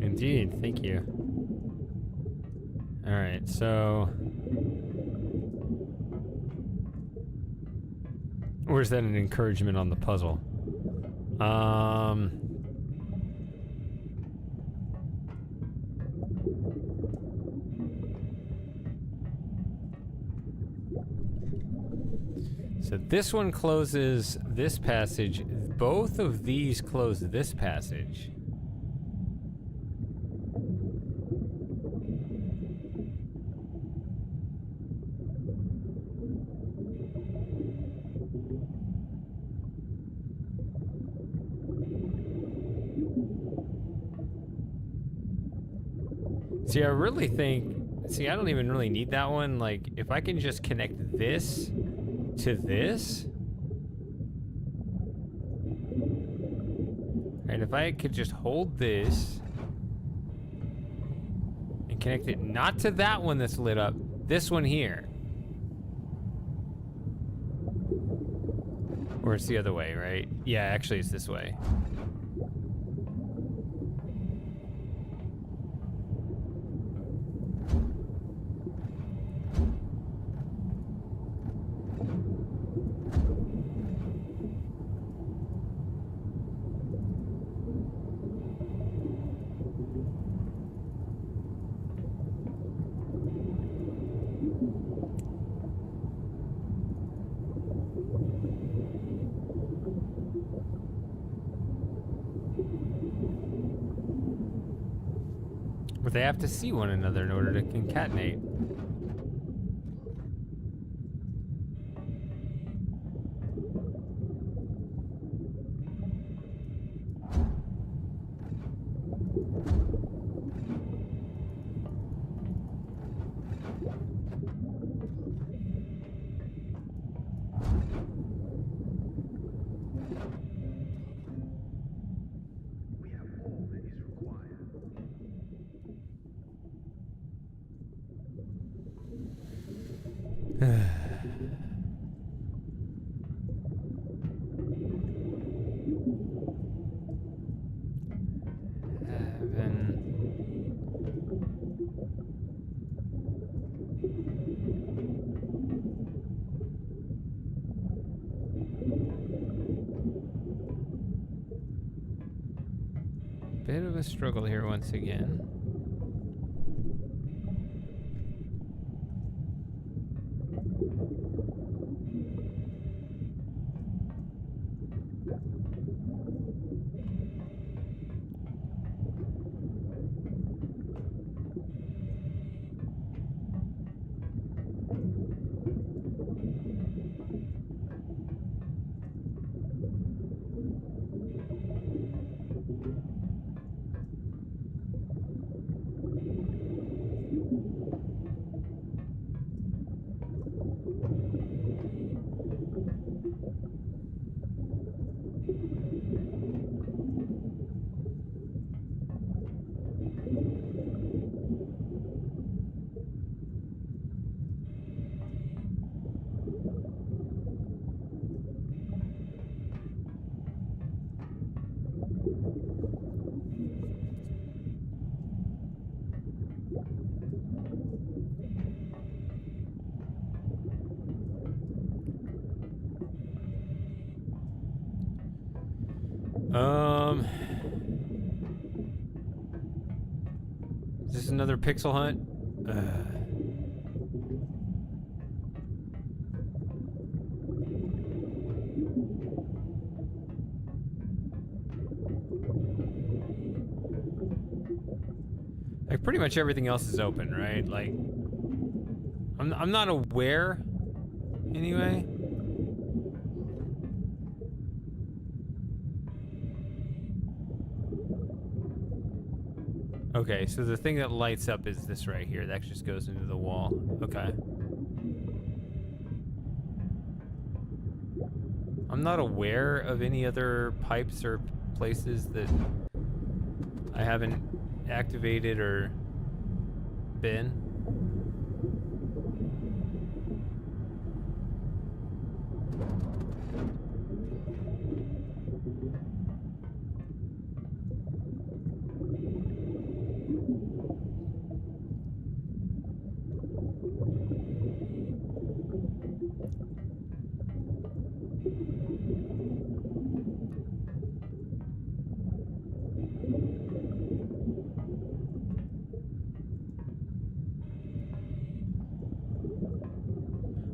Indeed, thank you. All right, so or is that an encouragement on the puzzle? So this one closes this passage. Both of these close this passage. See, I really think... See, I don't even really need that one. Like, if I can just connect this to this... And if I could just hold this... And connect it not to that one that's lit up, this one here. Or it's the other way, right? Yeah, actually it's this way. But they have to see one another in order to concatenate. We have all that is required. Bit of a struggle here once again. Is this another pixel hunt? Like pretty much everything else is open, right? Like I'm not aware anyway. Okay, so the thing that lights up is this right here. That just goes into the wall. Okay. I'm not aware of any other pipes or places that I haven't activated or been.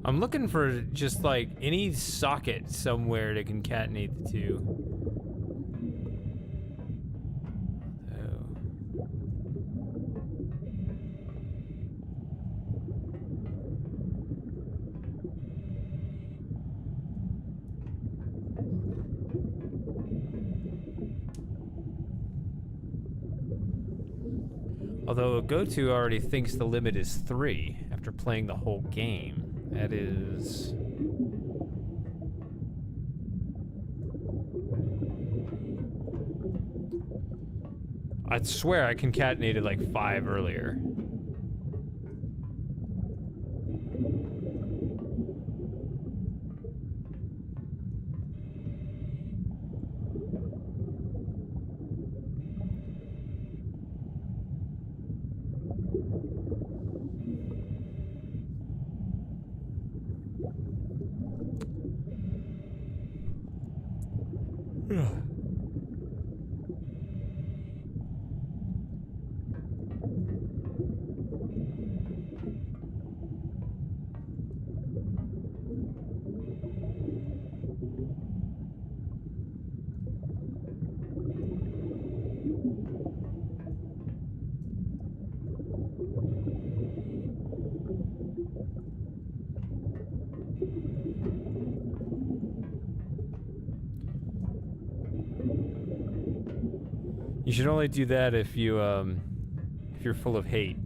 I'm looking for just like any socket somewhere to concatenate the two. Although GoTo already thinks the limit is 3 after playing the whole game. That is... I'd swear I concatenated like 5 earlier. You should only do that if you're full of hate.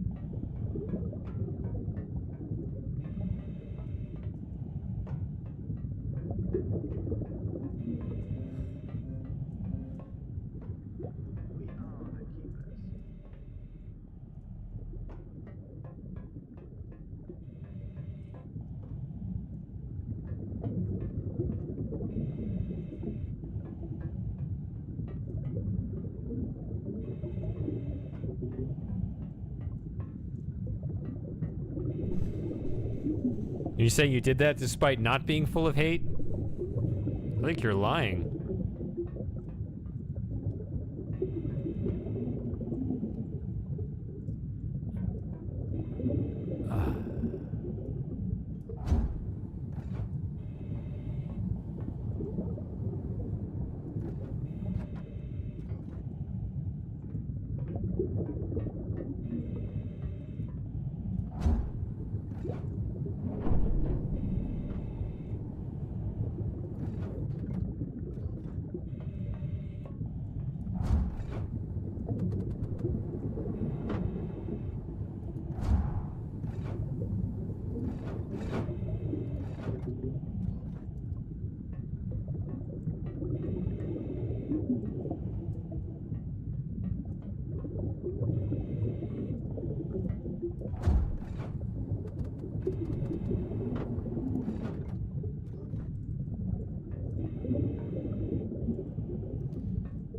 Are you saying you did that despite not being full of hate? I think you're lying.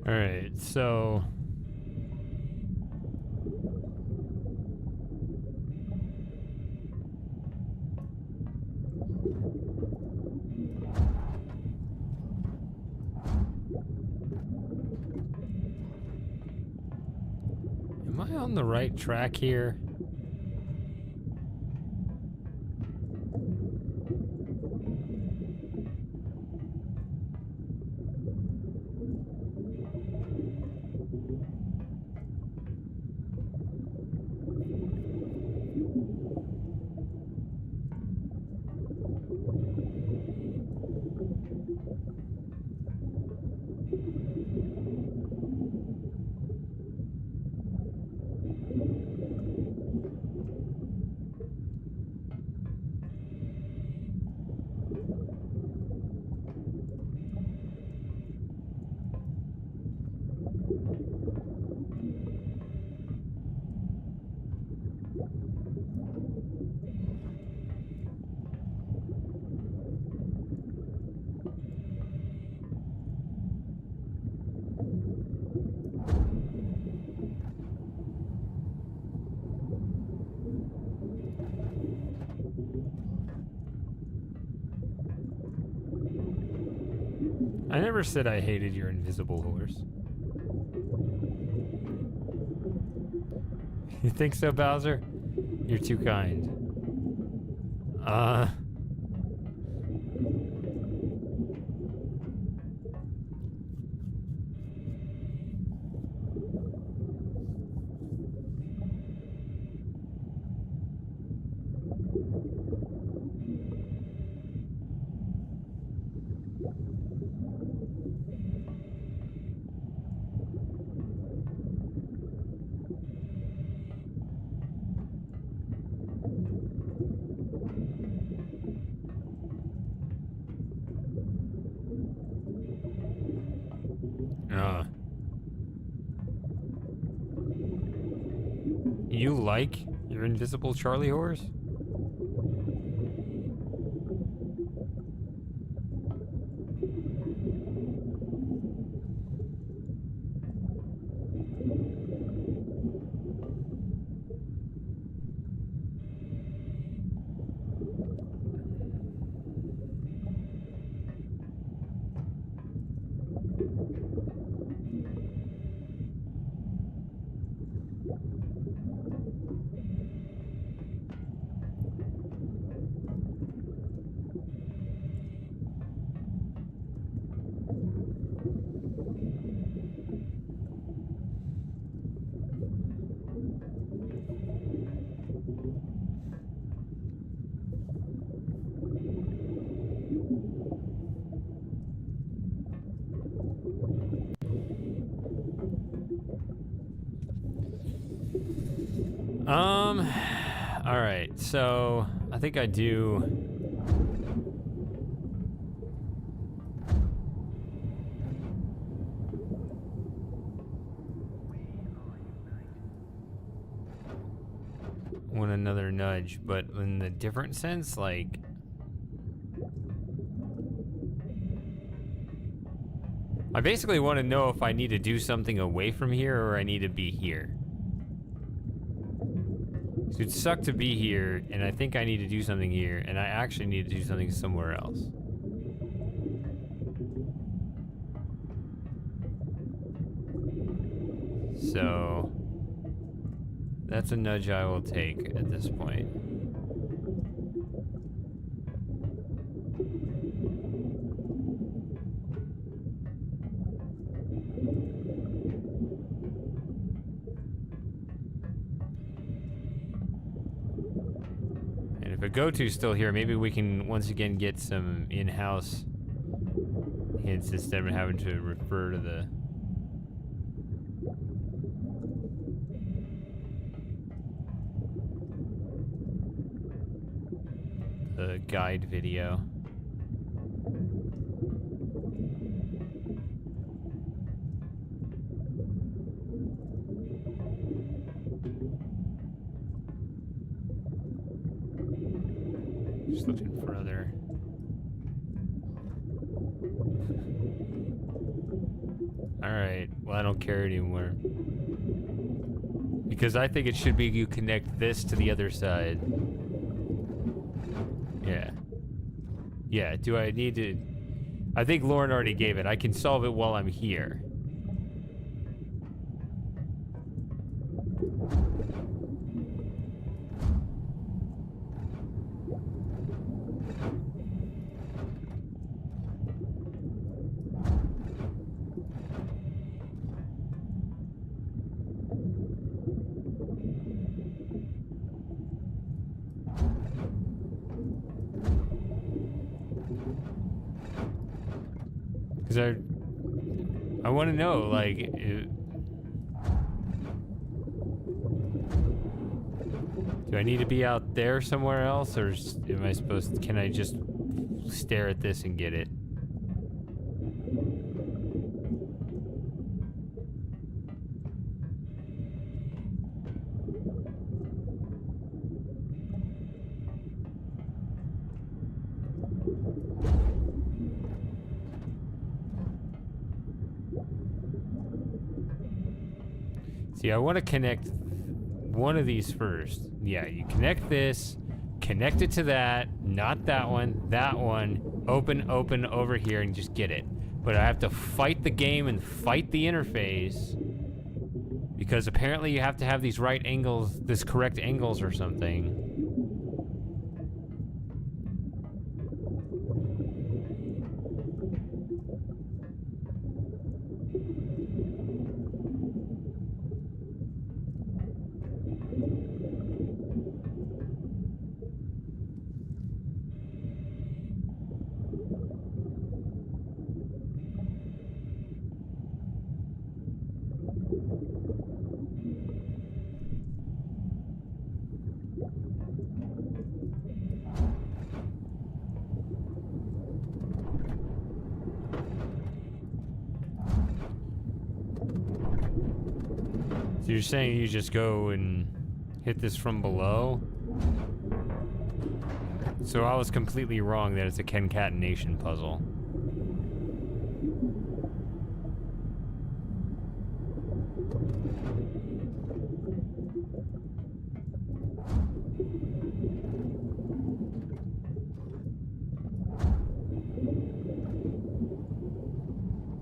All right, so am I on the right track here? I never said I hated your invisible horse. You think so, Bowser? You're too kind. You like your invisible Charlie horse? All right. So I think I do. Want another nudge, but in the different sense, like. I basically want to know if I need to do something away from here or I need to be here. So it'd suck to be here, and I think I need to do something here, and I actually need to do something somewhere else. So that's a nudge I will take at this point. And if a go-to's still here, maybe we can once again get some in-house hints instead of having to refer to the guide video. Just looking for other. Alright, well I don't care anymore. Because I think it should be you connect this to the other side. Yeah. Yeah, do I need to... I think Lauren already gave it. I can solve it while I'm here. Because I want to know, like, do I need to be out there somewhere else, or am I supposed to, can I just stare at this and get it? See, I want to connect one of these first. Yeah, you connect this, connect it to that, not that one, open over here and just get it. But I have to fight the game and fight the interface because apparently you have to have these right angles, this correct angles or something. So you're saying you just go and hit this from below? So I was completely wrong that it's a concatenation puzzle.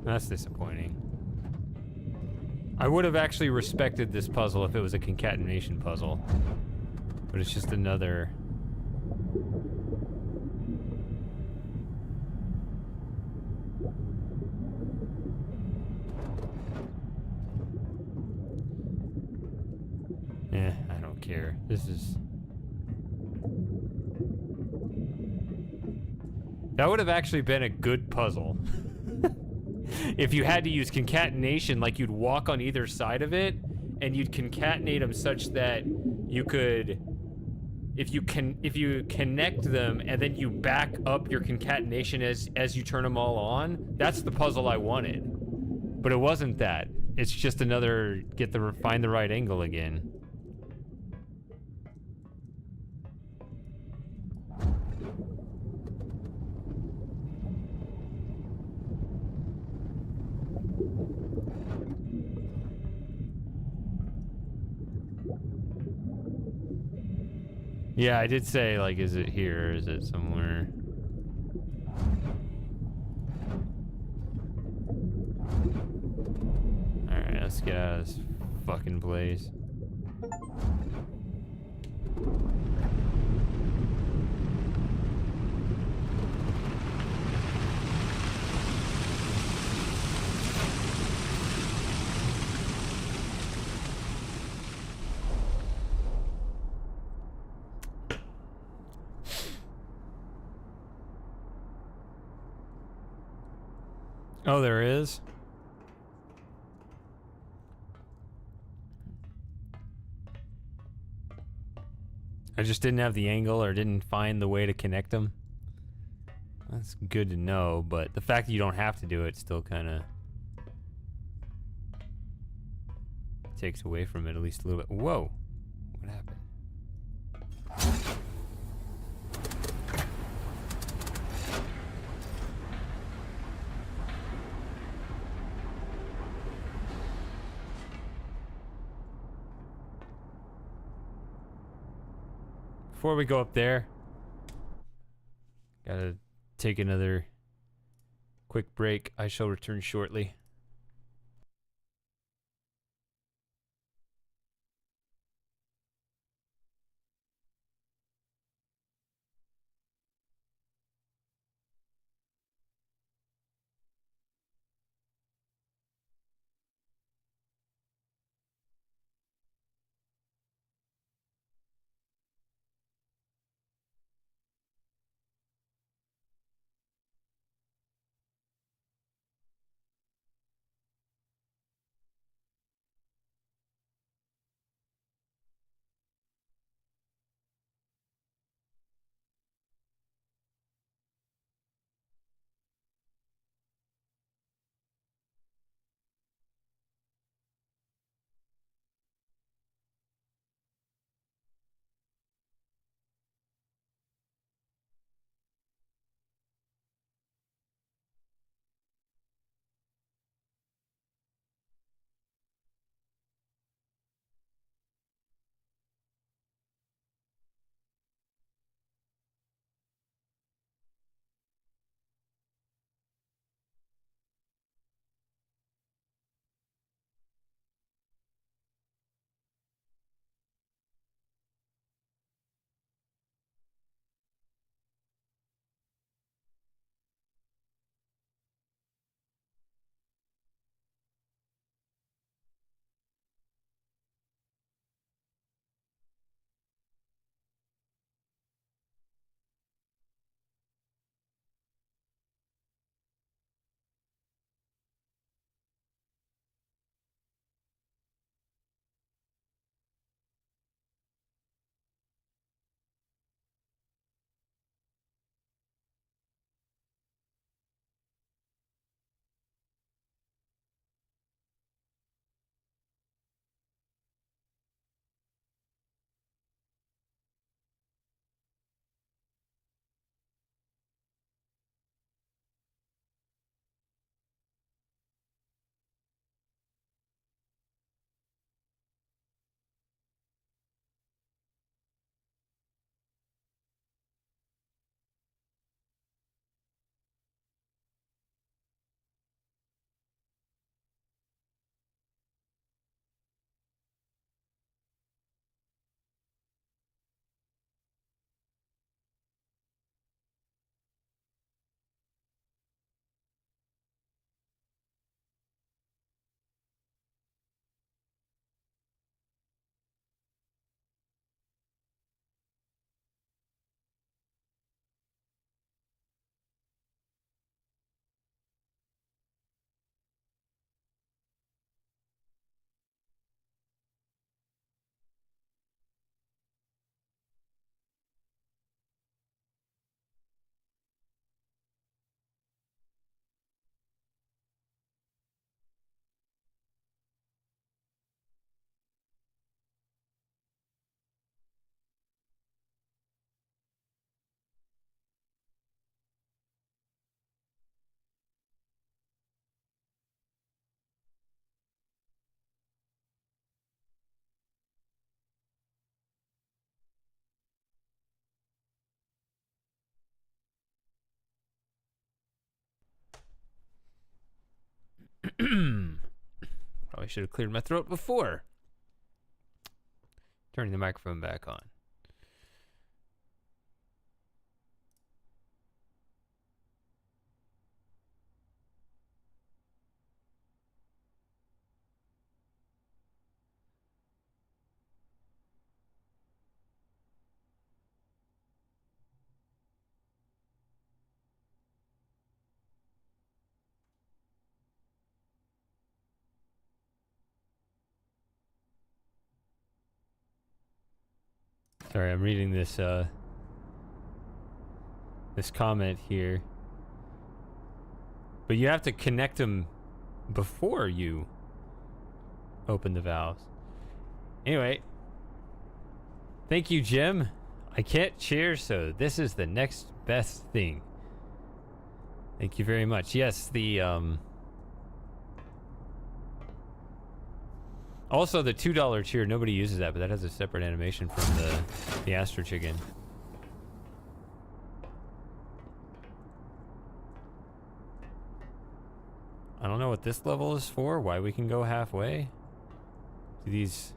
That's disappointing. I would have actually respected this puzzle if it was a concatenation puzzle. But it's just another... I don't care. This is... That would have actually been a good puzzle. If you had to use concatenation, like you'd walk on either side of it, and you'd concatenate them such that you could, if you connect them and then you back up your concatenation as you turn them all on, that's the puzzle I wanted. But it wasn't that. It's just another find the right angle again. Yeah, I did say, like, is it here or is it somewhere? Alright, let's get out of this fucking place. Oh, there is? I just didn't have the angle or didn't find the way to connect them. That's good to know, but the fact that you don't have to do it still kind of takes away from it at least a little bit. Whoa! What happened? Before we go up there, gotta take another quick break. I shall return shortly. Probably should have cleared my throat before. Turning the microphone back on. Sorry, I'm reading this this comment here. But you have to connect them before you open the valves. Anyway, thank you, Jim. I can't cheer, so this is the next best thing. Thank you very much. Yes, the also the $2 cheer, nobody uses that, but that has a separate animation from the Astro Chicken. I don't know what this level is for, why we can go halfway. Are these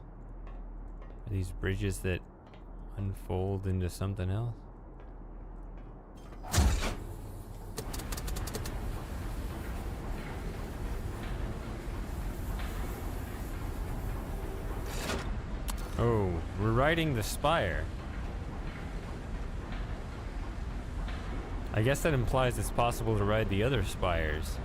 bridges that unfold into something else? Oh, we're riding the spire. I guess that implies it's possible to ride the other spires.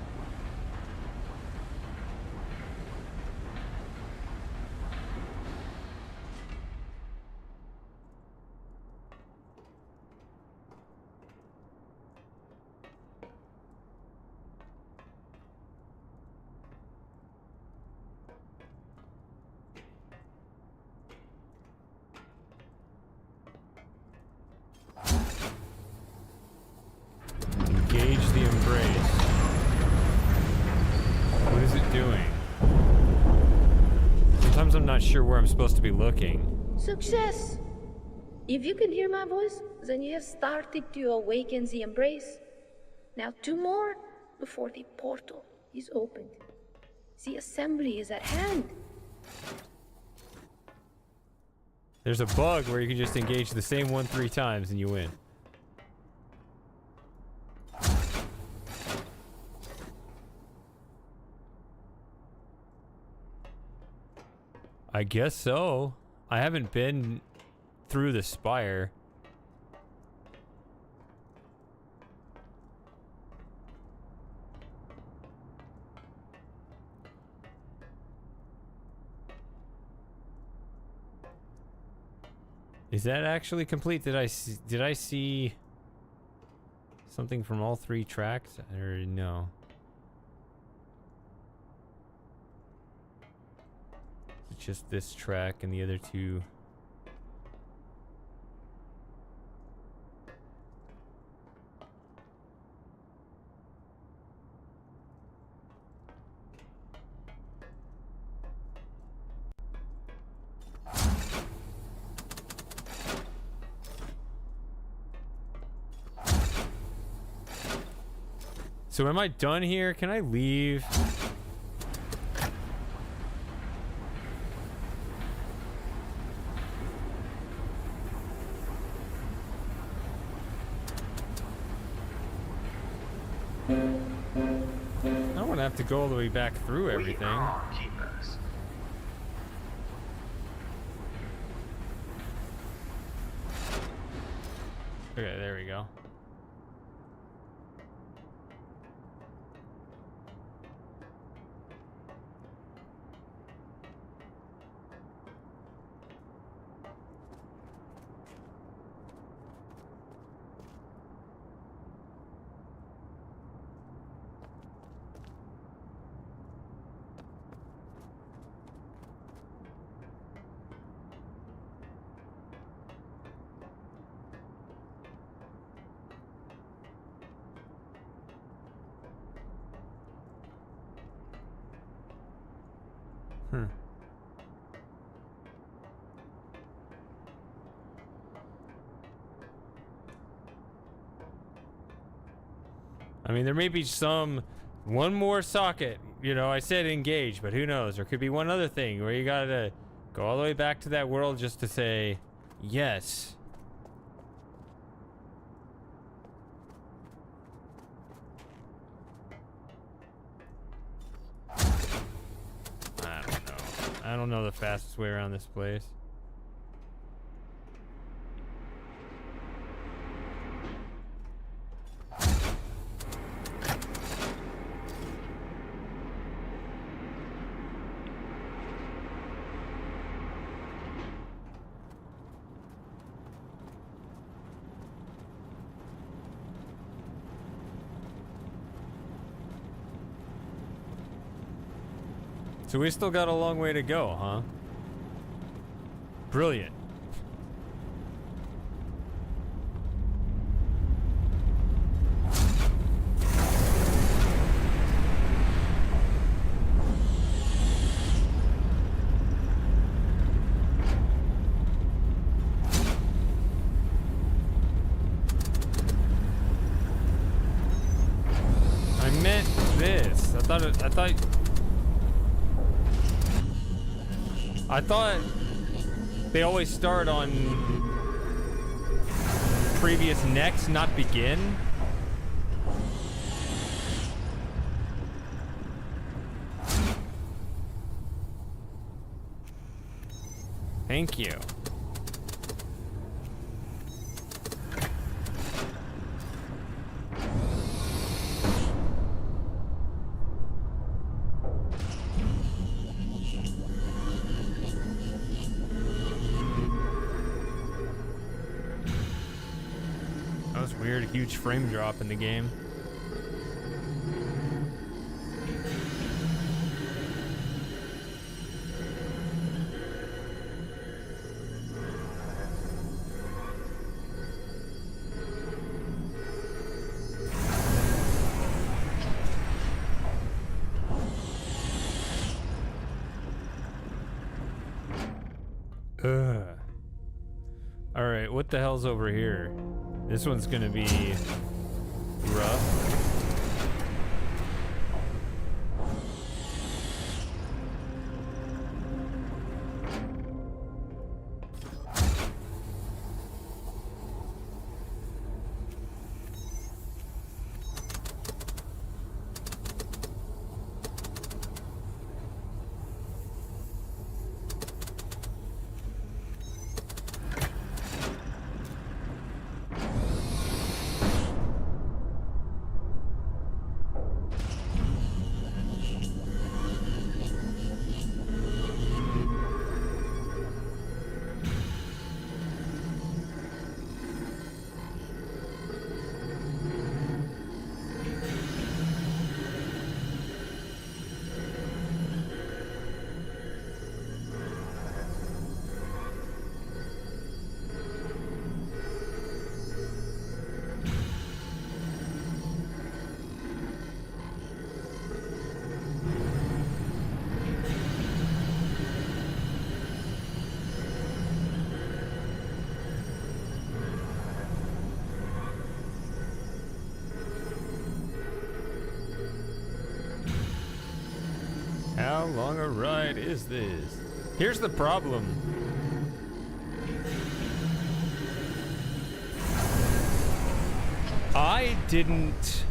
Engage the embrace. What is it doing? Sometimes I'm not sure where I'm supposed to be looking. Success! If you can hear my voice, then you have started to awaken the embrace. Now 2 more before the portal is opened. The assembly is at hand. There's a bug where you can just engage the same one 3 times and you win. I guess so. I haven't been through the spire. Is that actually complete? Did I see something from all 3 tracks or no? It's just this track and the other 2. So am I done here? Can I leave? I don't want to have to go all the way back through everything. We are keepers. Okay, there we go. I mean, there may be one more socket you know, I said engage, but who knows? There could be one other thing where you gotta go all the way back to that world just to say yes. I don't know. I don't know the fastest way around this place. So we still got a long way to go, huh? Brilliant. I meant this. I thought they always start on previous next, not begin. Thank you. Weird, huge frame drop in the game. Ugh. All right, what the hell's over here? This one's gonna be rough. How long a ride is this? Here's the problem. I didn't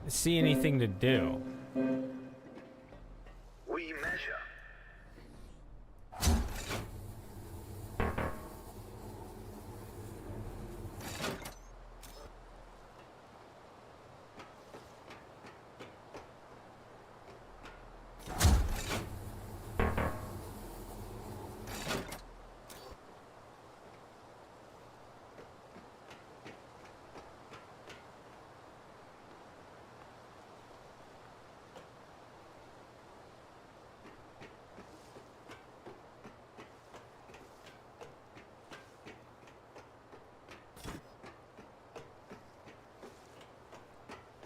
see anything to do. We measure.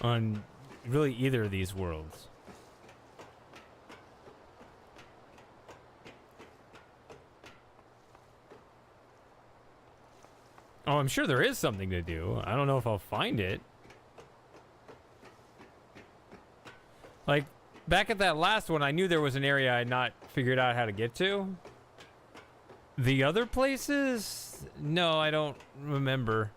On really either of these worlds. Oh, I'm sure there is something to do. I don't know if I'll find it. Like, back at that last one, I knew there was an area I had not figured out how to get to. The other places? No, I don't remember.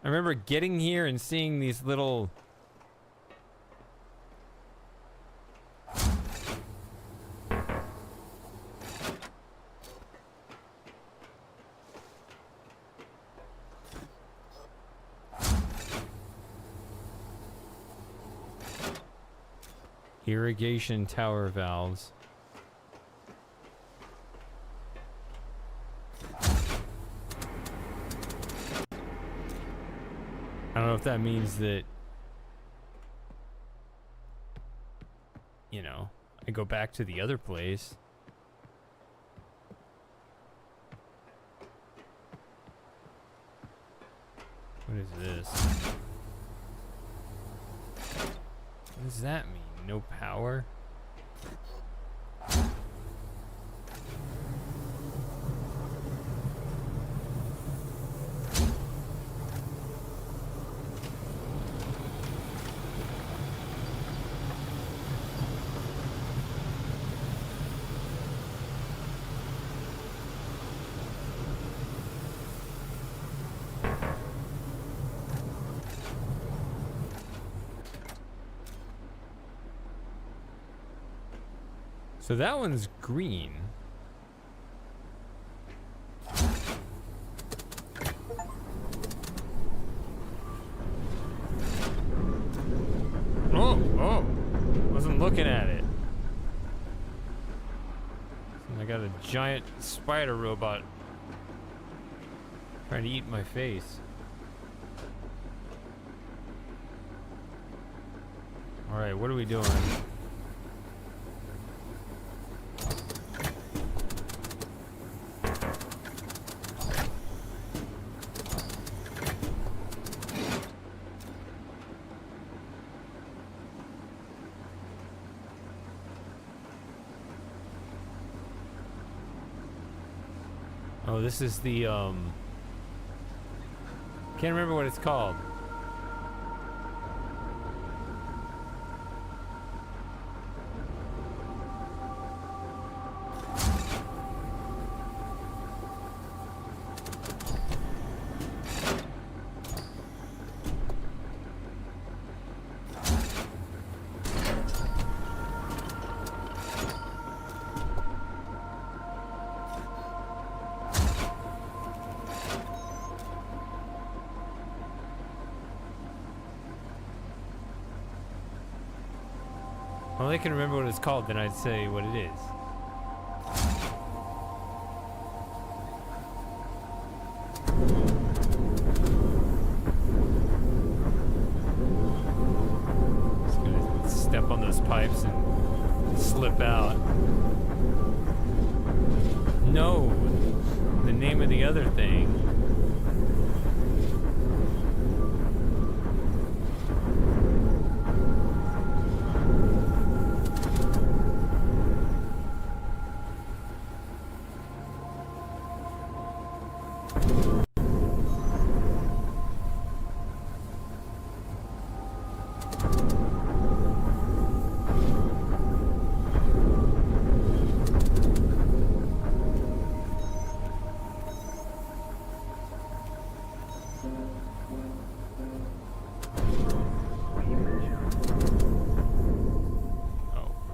I remember getting here and seeing these little... irrigation tower valves. I don't know if that means that, you know, I go back to the other place. What is this? What does that mean? No power? So that one's green. Oh, wasn't looking at it. And I got a giant spider robot trying to eat my face. All right, what are we doing? Oh, this is the, can't remember what it's called. Well, I can remember what it's called, then I'd say what it is. Just gonna step on those pipes and slip out. No, the name of the other thing.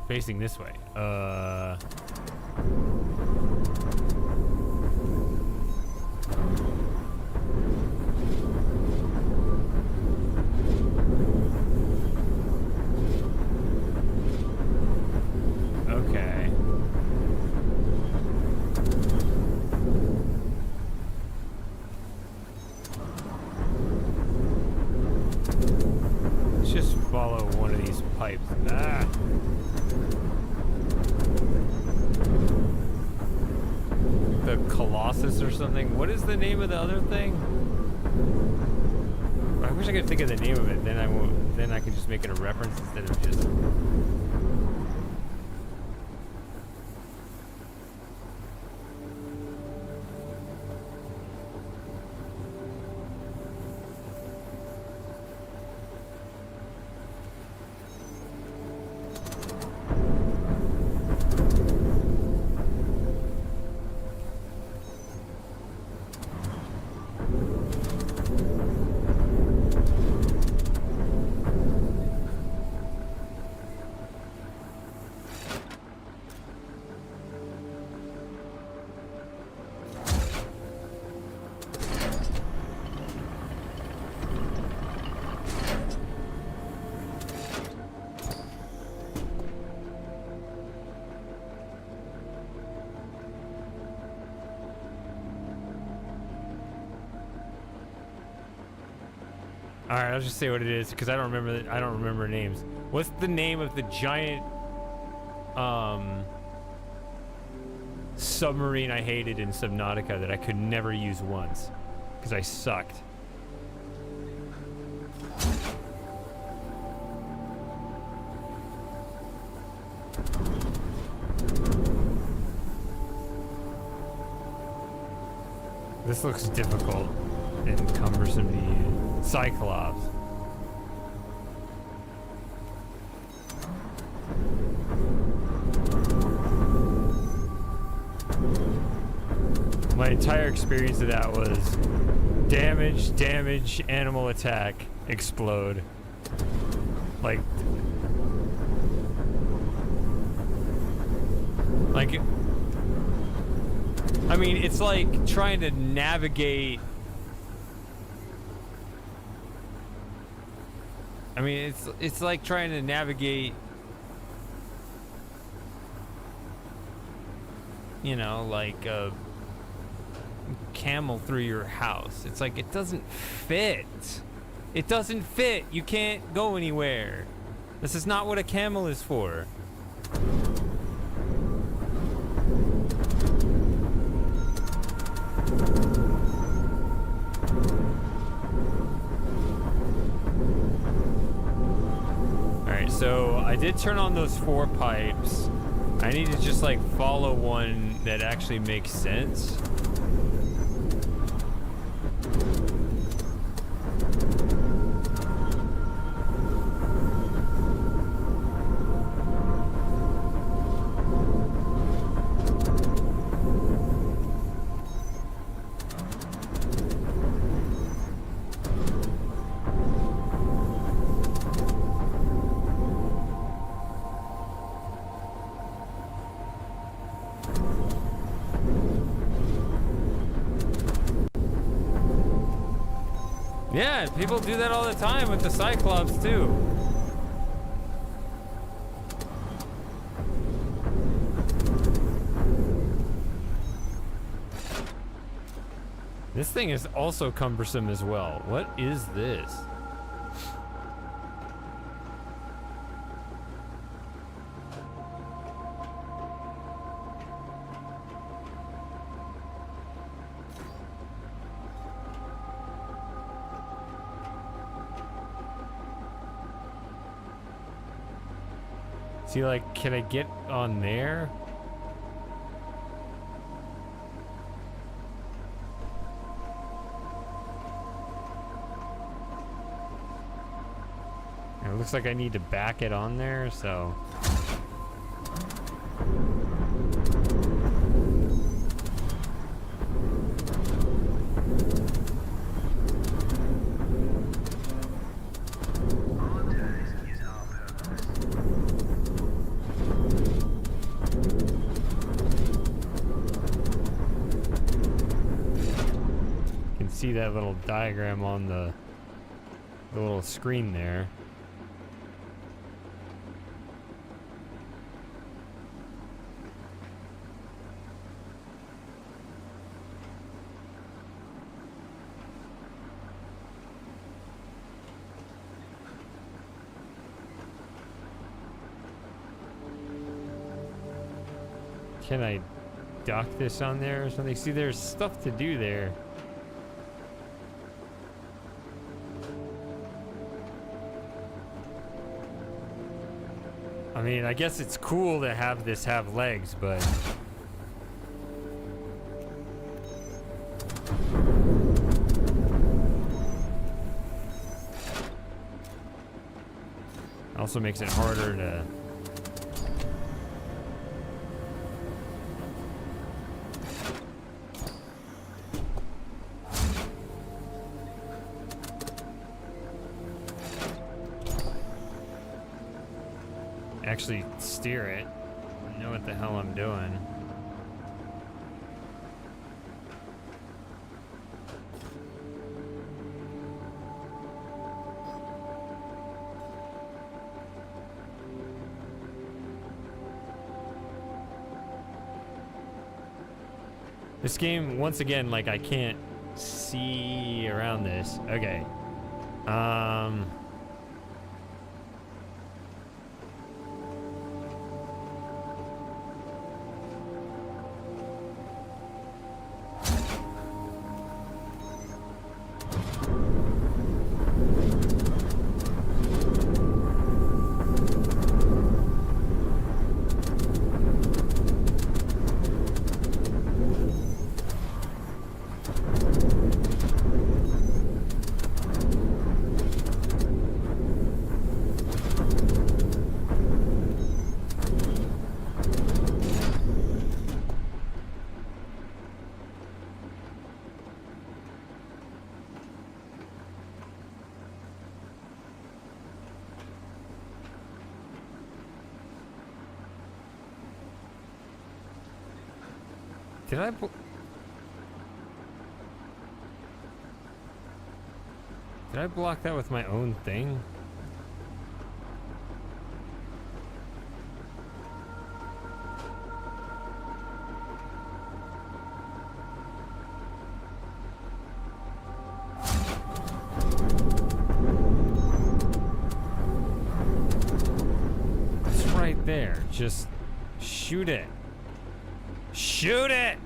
Facing this way. Okay. Let's just follow one of these pipes. Ah! The Colossus or something. What is the name of the other thing? I wish I could think of the name of it. Then I won't. Then I can just make it a reference instead of just. All right, I'll just say what it is because I don't remember names. What's the name of the giant submarine I hated in Subnautica that I could never use once because I sucked? This looks difficult and cumbersome to use. Cyclops. My entire experience of that was damage, animal attack, explode. Like I mean, it's like trying to navigate. I mean, it's like trying to navigate, you know, like a camel through your house. It's like it doesn't fit. It doesn't fit. You can't go anywhere. This is not what a camel is for. So I did turn on those 4 pipes. I need to just like follow one that actually makes sense. Yeah, people do that all the time with the Cyclops too. This thing is also cumbersome as well. What is this? See, like, can I get on there? It looks like I need to back it on there, so... See that little diagram on the little screen there. Can I dock this on there or something? See, there's stuff to do there. I mean, I guess it's cool to have this have legs, but... also makes it harder to... actually steer it. I know what the hell I'm doing. This game, once again, like I can't see around this. Okay. Did I block that with my own thing? It's right there. Just shoot it. Shoot it!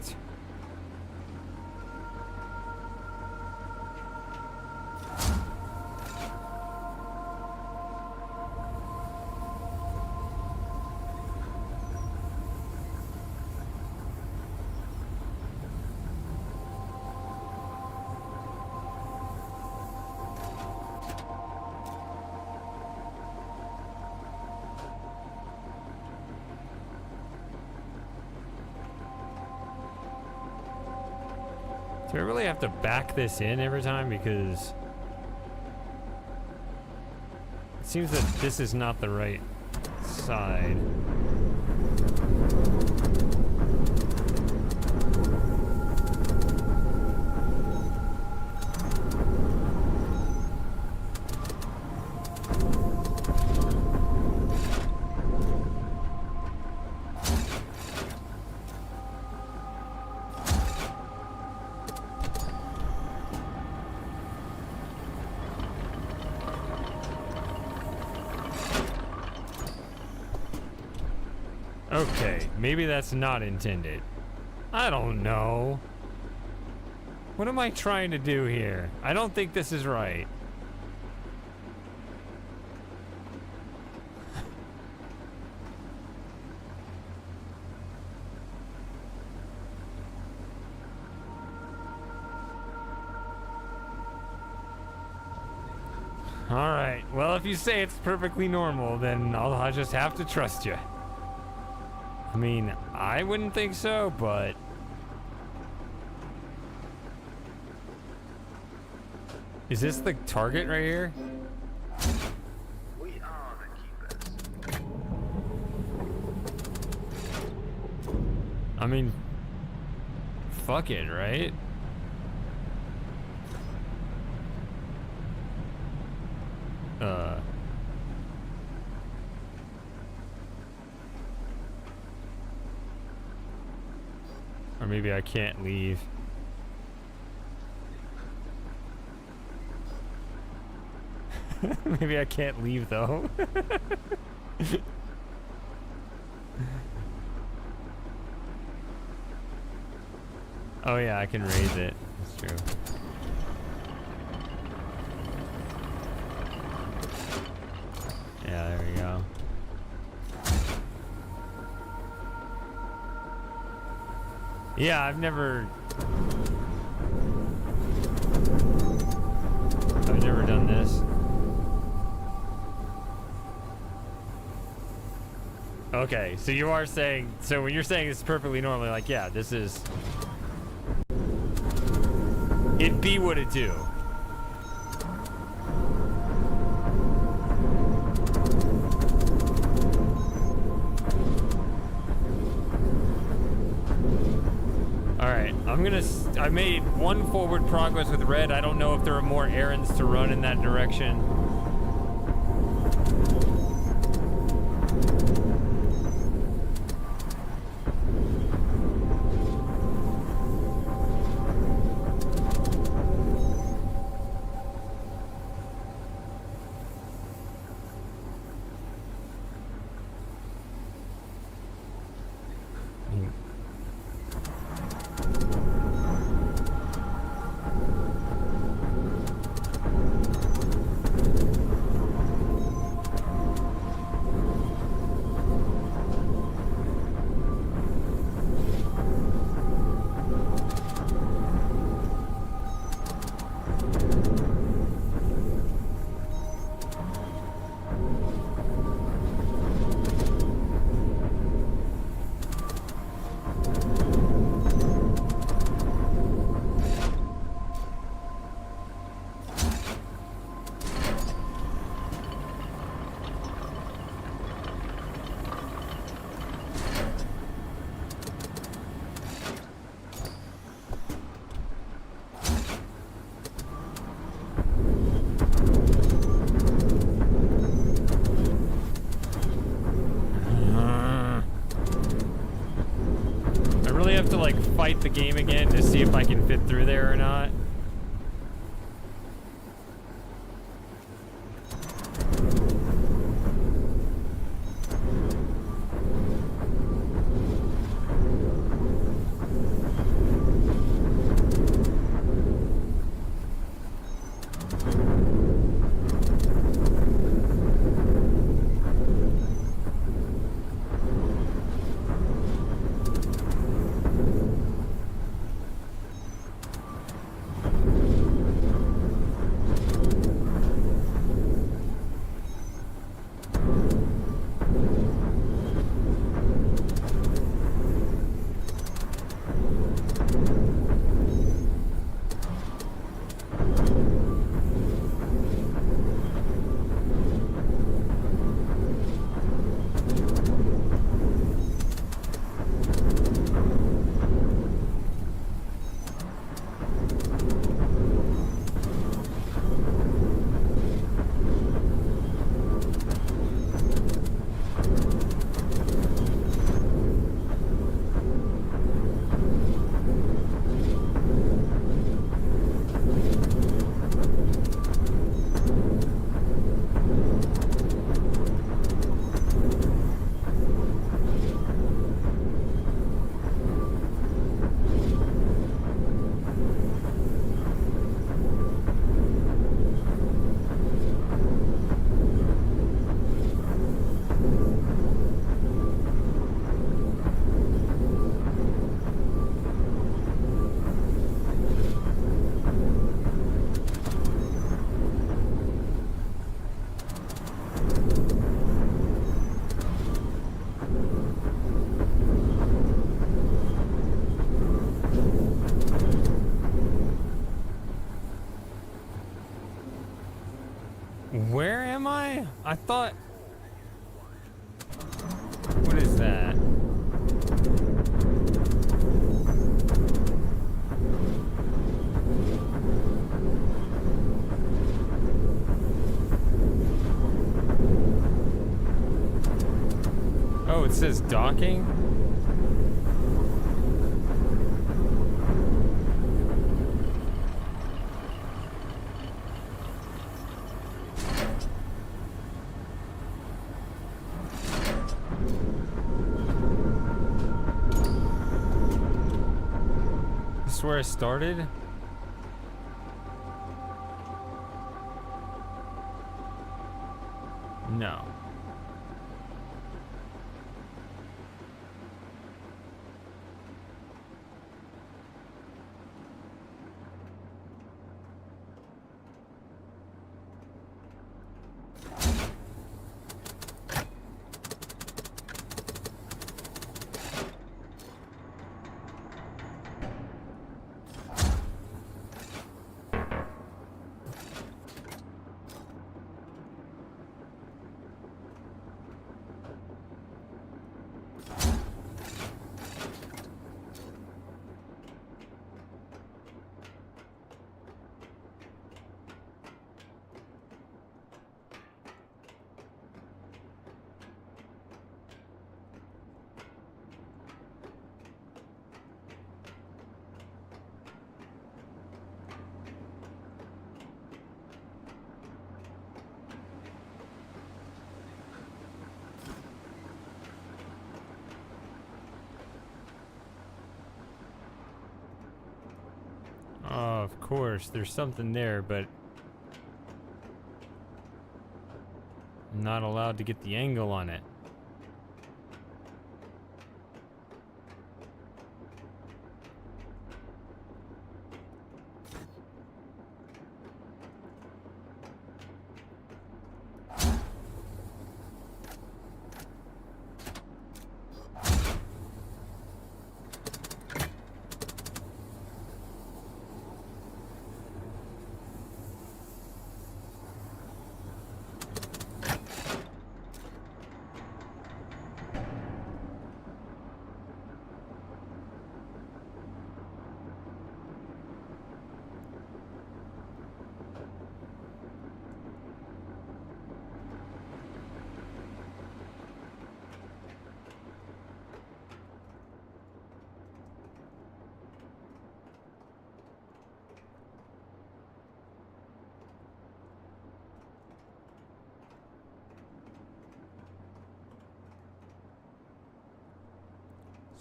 Do I really have to back this in every time? Because it seems that this is not the right side. Okay, maybe that's not intended. I don't know. What am I trying to do here? I don't think this is right. Alright, well, if you say it's perfectly normal, then I'll just have to trust you. I mean, I wouldn't think so, but... Is this the target right here? We are the keepers. I mean... Fuck it, right? Or maybe I can't leave. Maybe I can't leave though. Oh yeah, I can raise it. That's true. Yeah, there we go. Yeah, I've never done this. Okay, so you are saying, so when you're saying it's perfectly normal, like, yeah, this is, it be what it do. I made one forward progress with red. I don't know if there are more errands to run in that direction. really have to like fight the game again to see if I can fit through there or not. Where am I? I thought... What is that? Oh, it says docking? This is where I started? No. Oh, of course, there's something there, but I'm not allowed to get the angle on it.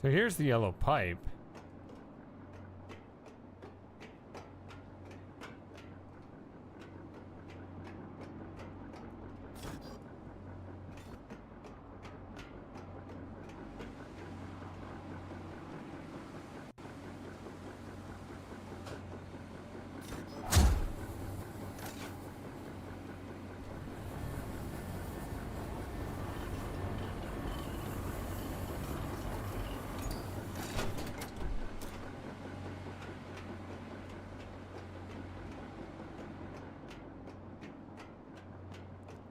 So here's the yellow pipe.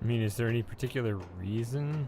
I mean, is there any particular reason?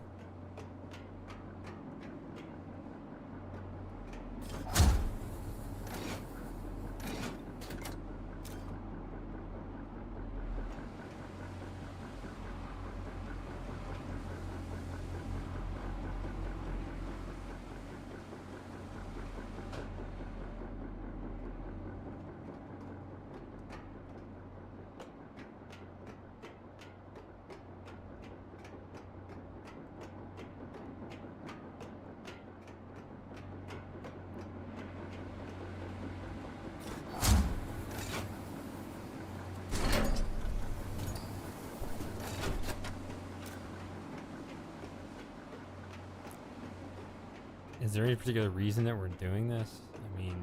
Is there any particular reason that we're doing this? I mean,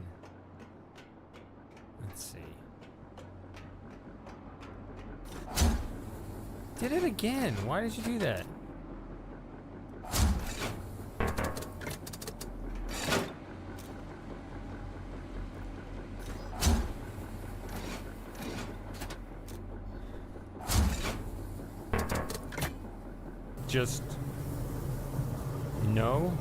let's see. Did it again. Why did you do that? Just no.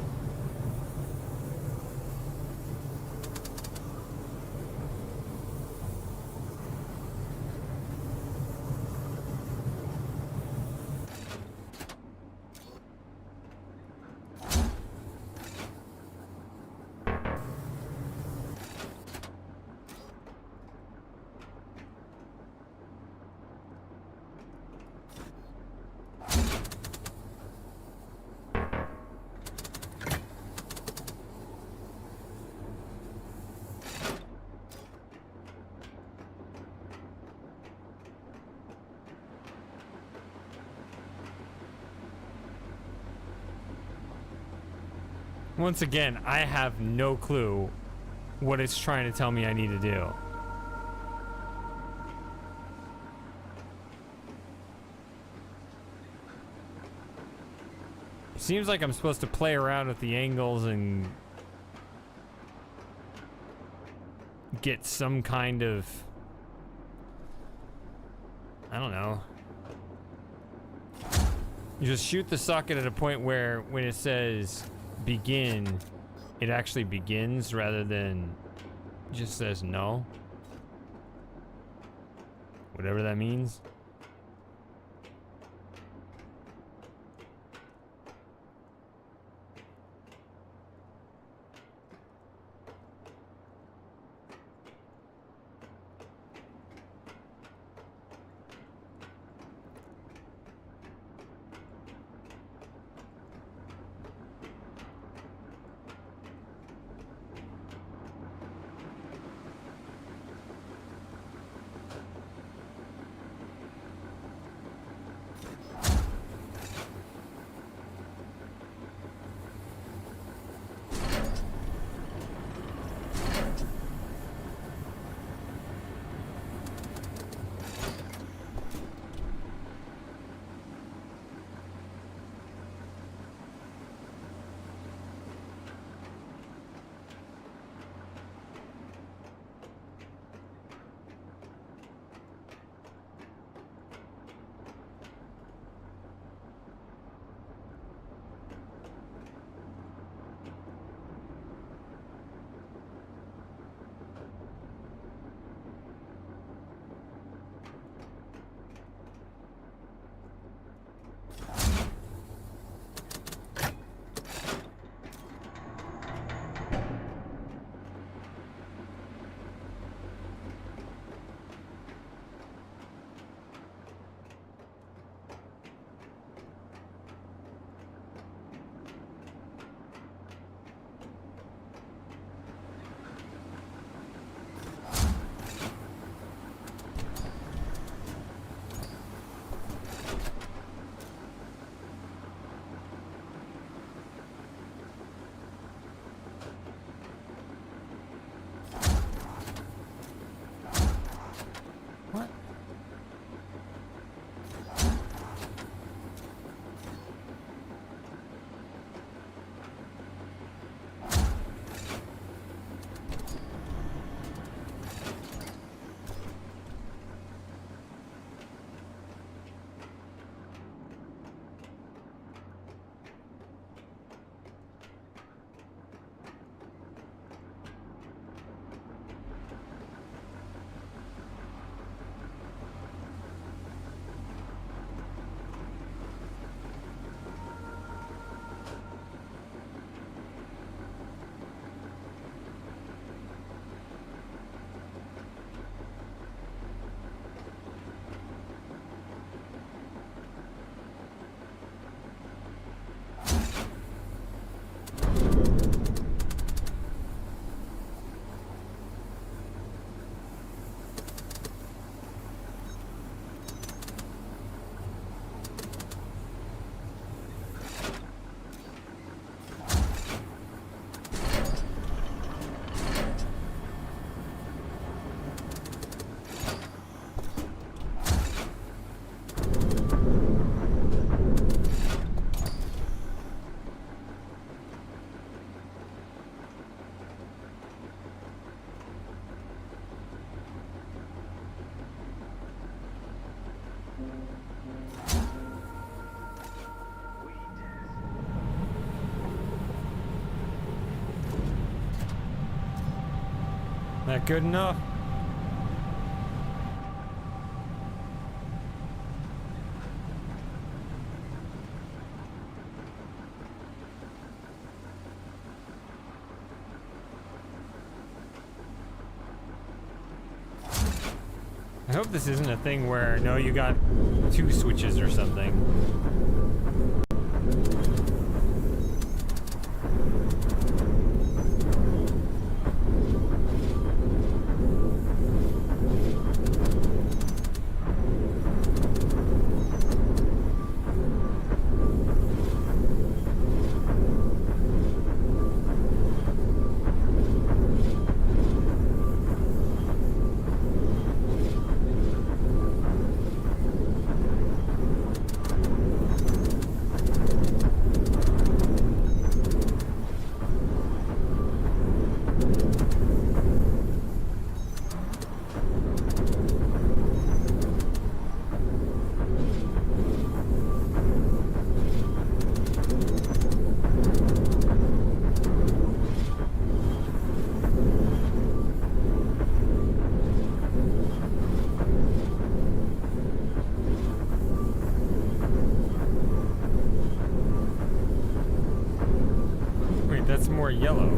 Once again, I have no clue what it's trying to tell me I need to do. Seems like I'm supposed to play around with the angles and get some kind of, I don't know. You just shoot the socket at a point where when it says begin, it actually begins rather than just says no. Whatever that means. That good enough? I hope this isn't a thing where, no, you got 2 switches or something. That's more yellow.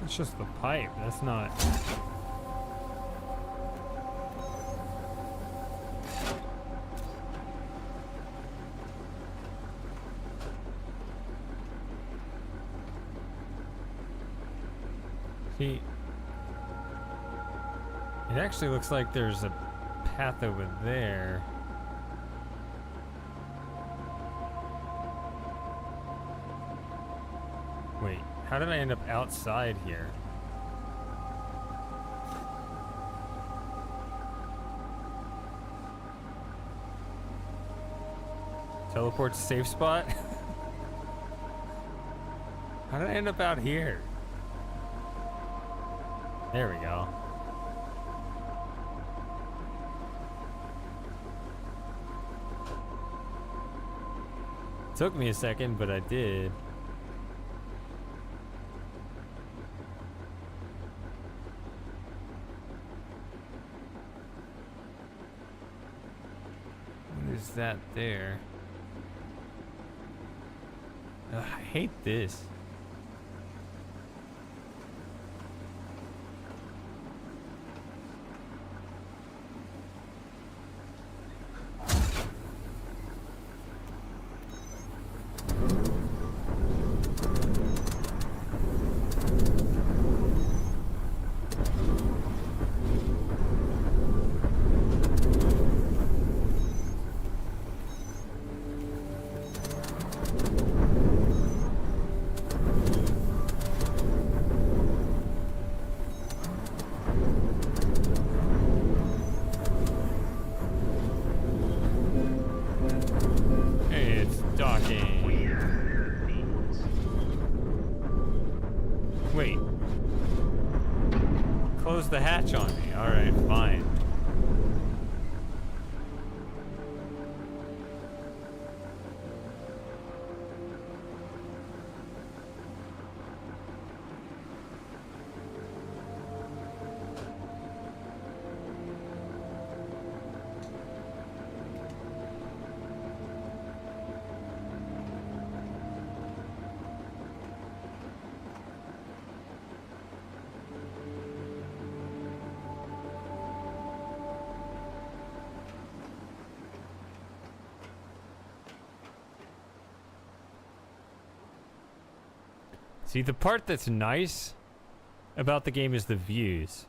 It's just the pipe, that's not... See, it actually looks like there's a path over there. Wait, how did I end up outside here? Teleport to safe spot? How did I end up out here? There we go. Took me a second, but I did. What is that there? Ugh, I hate this. close the hatch on me. Alright, fine. See, the part that's nice about the game is the views.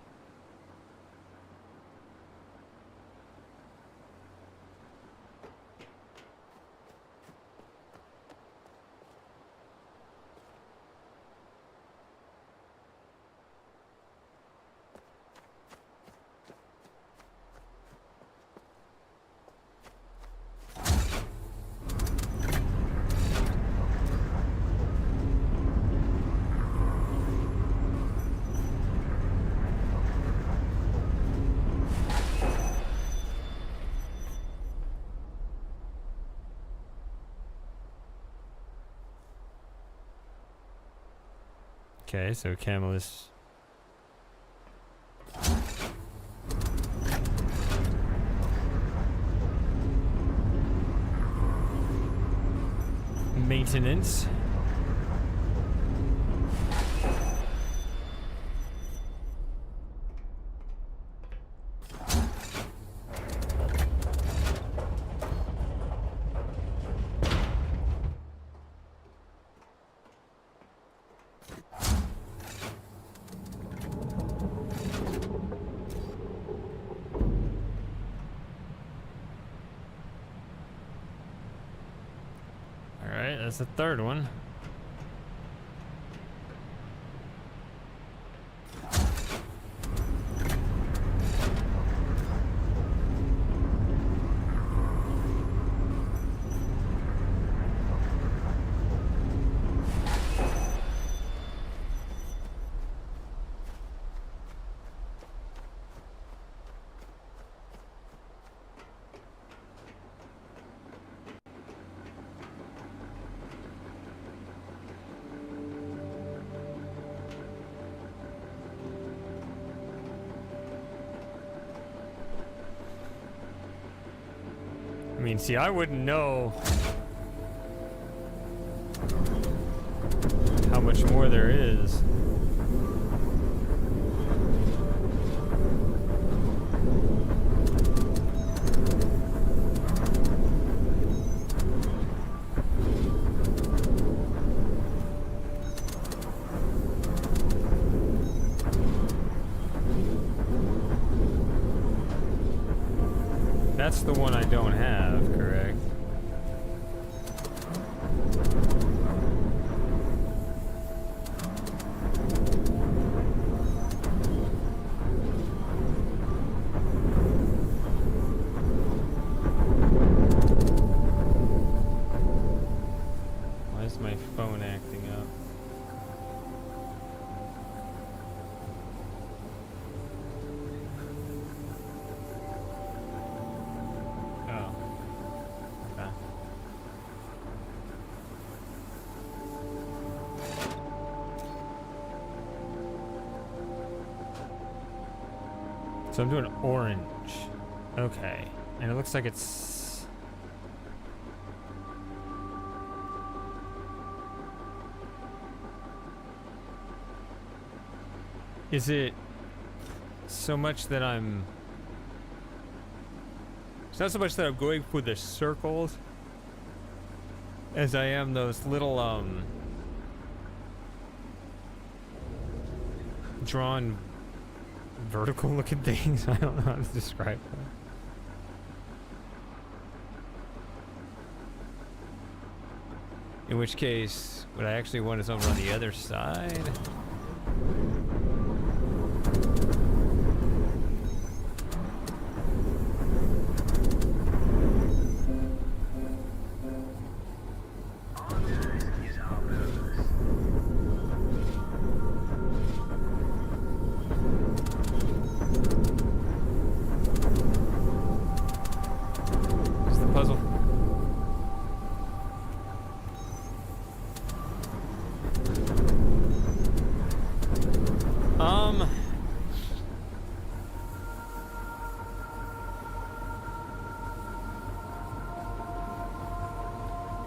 Okay, so Camelus. Maintenance. That's the third one. I mean, see, I wouldn't know how much more there is. That's the one I don't have, correct? Why is my phone acting up? So I'm doing orange. Okay. And it looks like it's... Is it so much that I'm... It's not so much that I'm going for the circles as I am those little, drawn vertical looking things. I don't know how to describe them. In which case, what I actually want is over on the other side.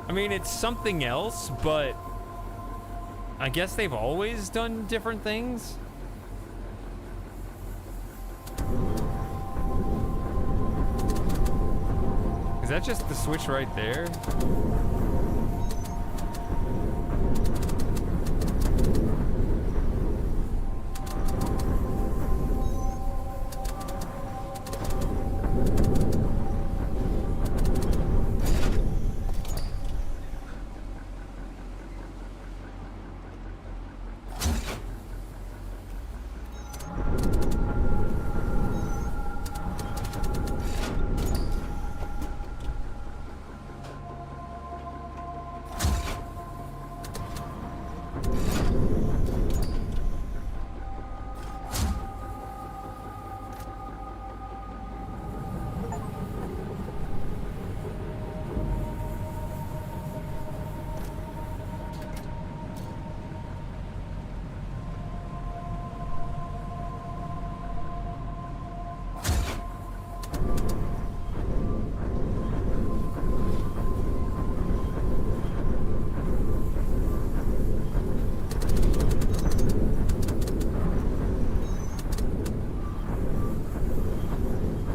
I mean, it's something else, but I guess they've always done different things. Is that just the switch right there?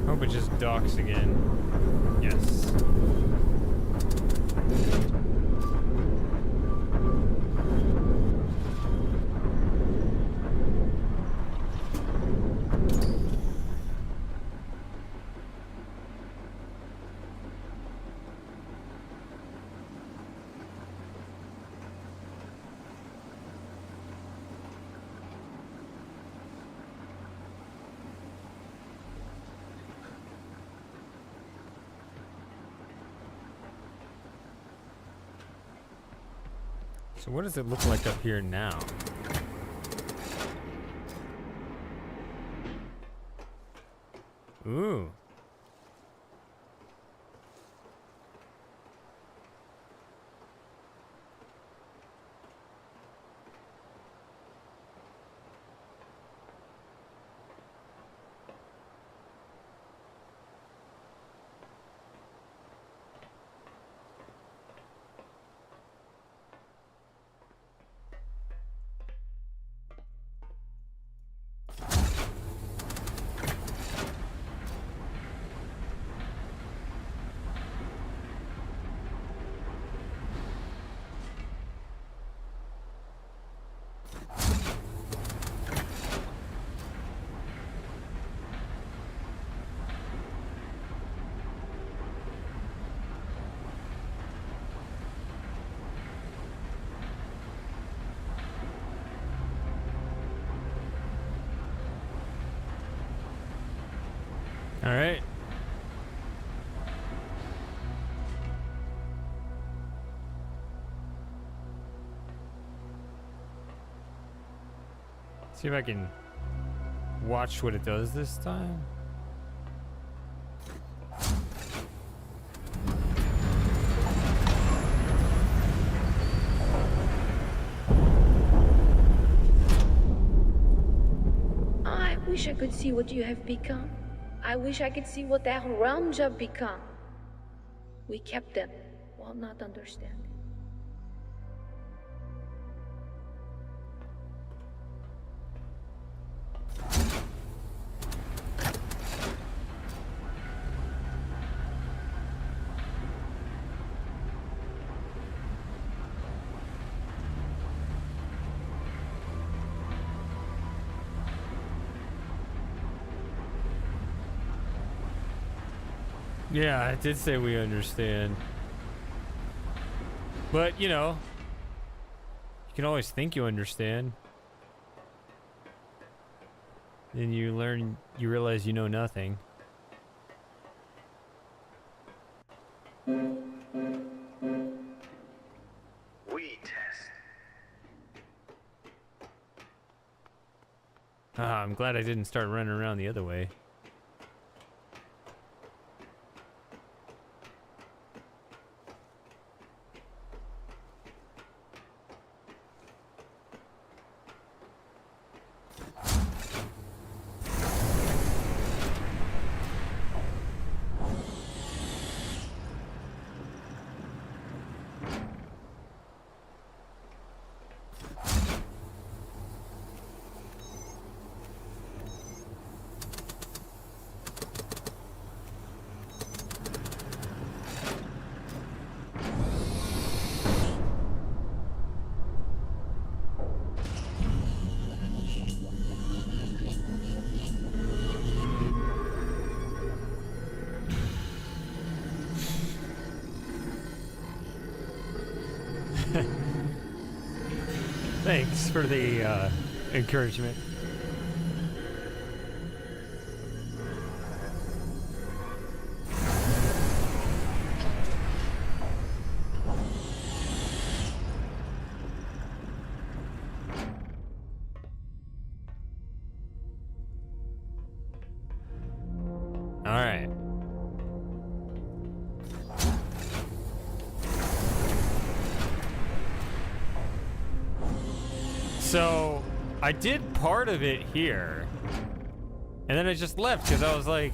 Hope it just docks again. Yes. So what does it look like up here now? Ooh. All right. See if I can watch what it does this time. I wish I could see what you have become. I wish I could see what their realms have become. We kept them while not understanding. Yeah, I did say we understand. But, you know, you can always think you understand. Then you realize you know nothing. We test. Ah, I'm glad I didn't start running around the other way. Thanks for the encouragement. All right. So I did part of it here, and then I just left because I was like,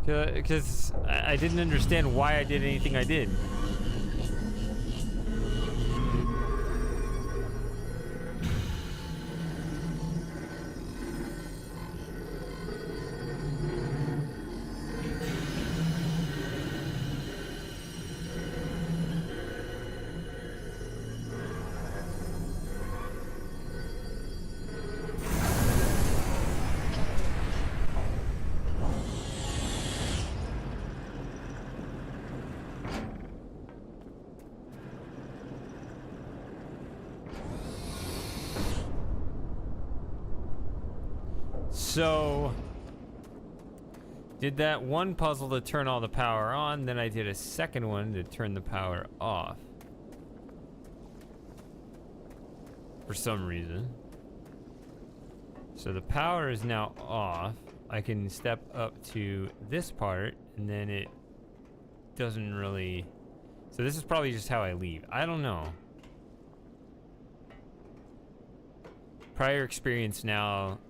because I didn't understand why I did anything I did. So, did that one puzzle to turn all the power on, then I did a second one to turn the power off. For some reason. So the power is now off. I can step up to this part, and then it doesn't really... So this is probably just how I leave. I don't know. Prior experience now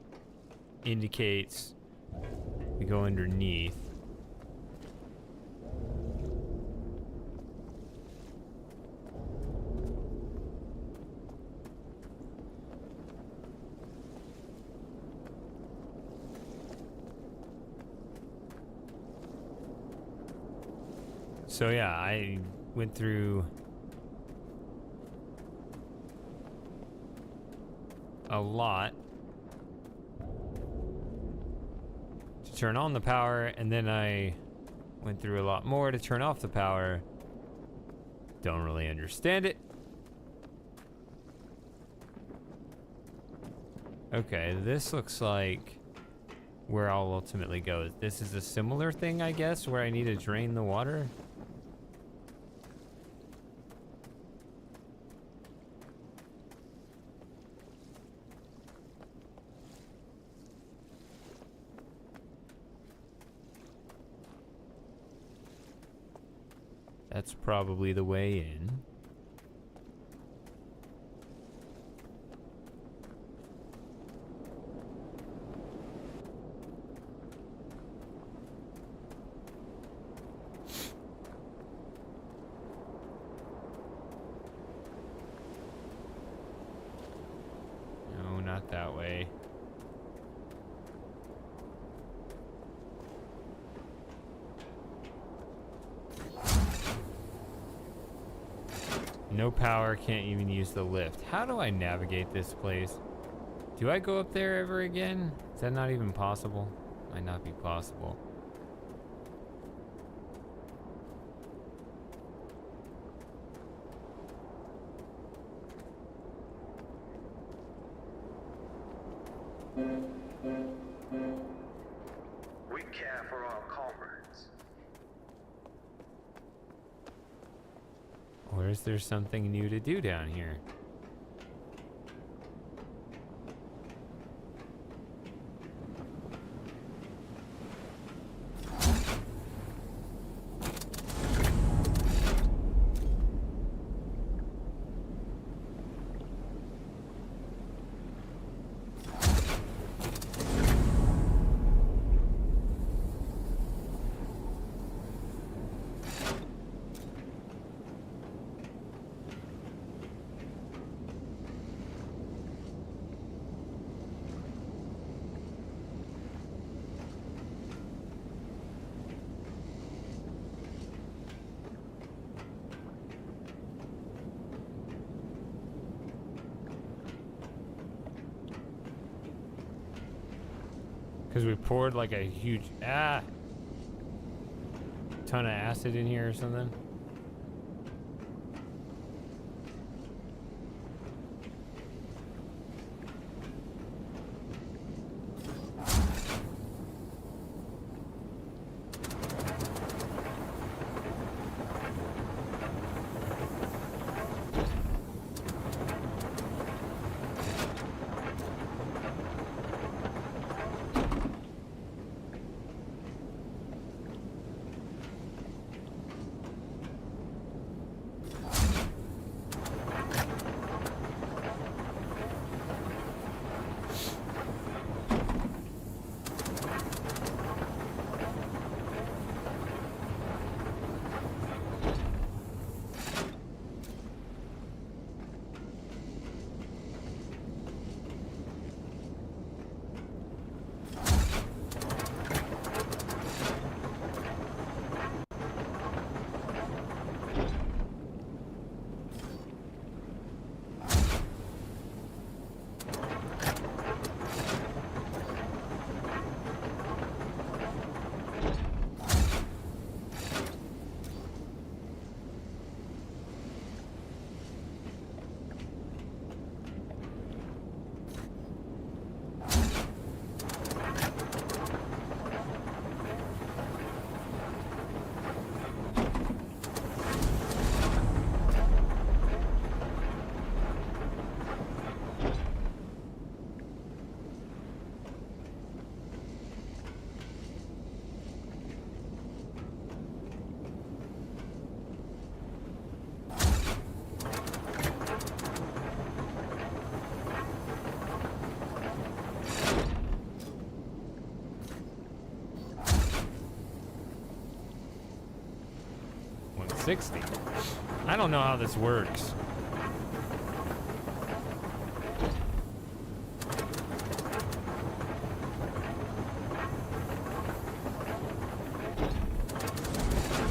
indicates we go underneath. So yeah, I went through a lot to turn on the power, and then I went through a lot more to turn off the power. Don't really understand it. Okay, this looks like where I'll ultimately go. This is a similar thing, I guess, where I need to drain the water. That's probably the way in. No, not that way. No power, can't even use the lift. How do I navigate this place? Do I go up there ever again? Is that not even possible? Might not be possible. We care for our comrades. Or is there something new to do down here? Because we poured like a huge ton of acid in here or something. $60. I don't know how this works.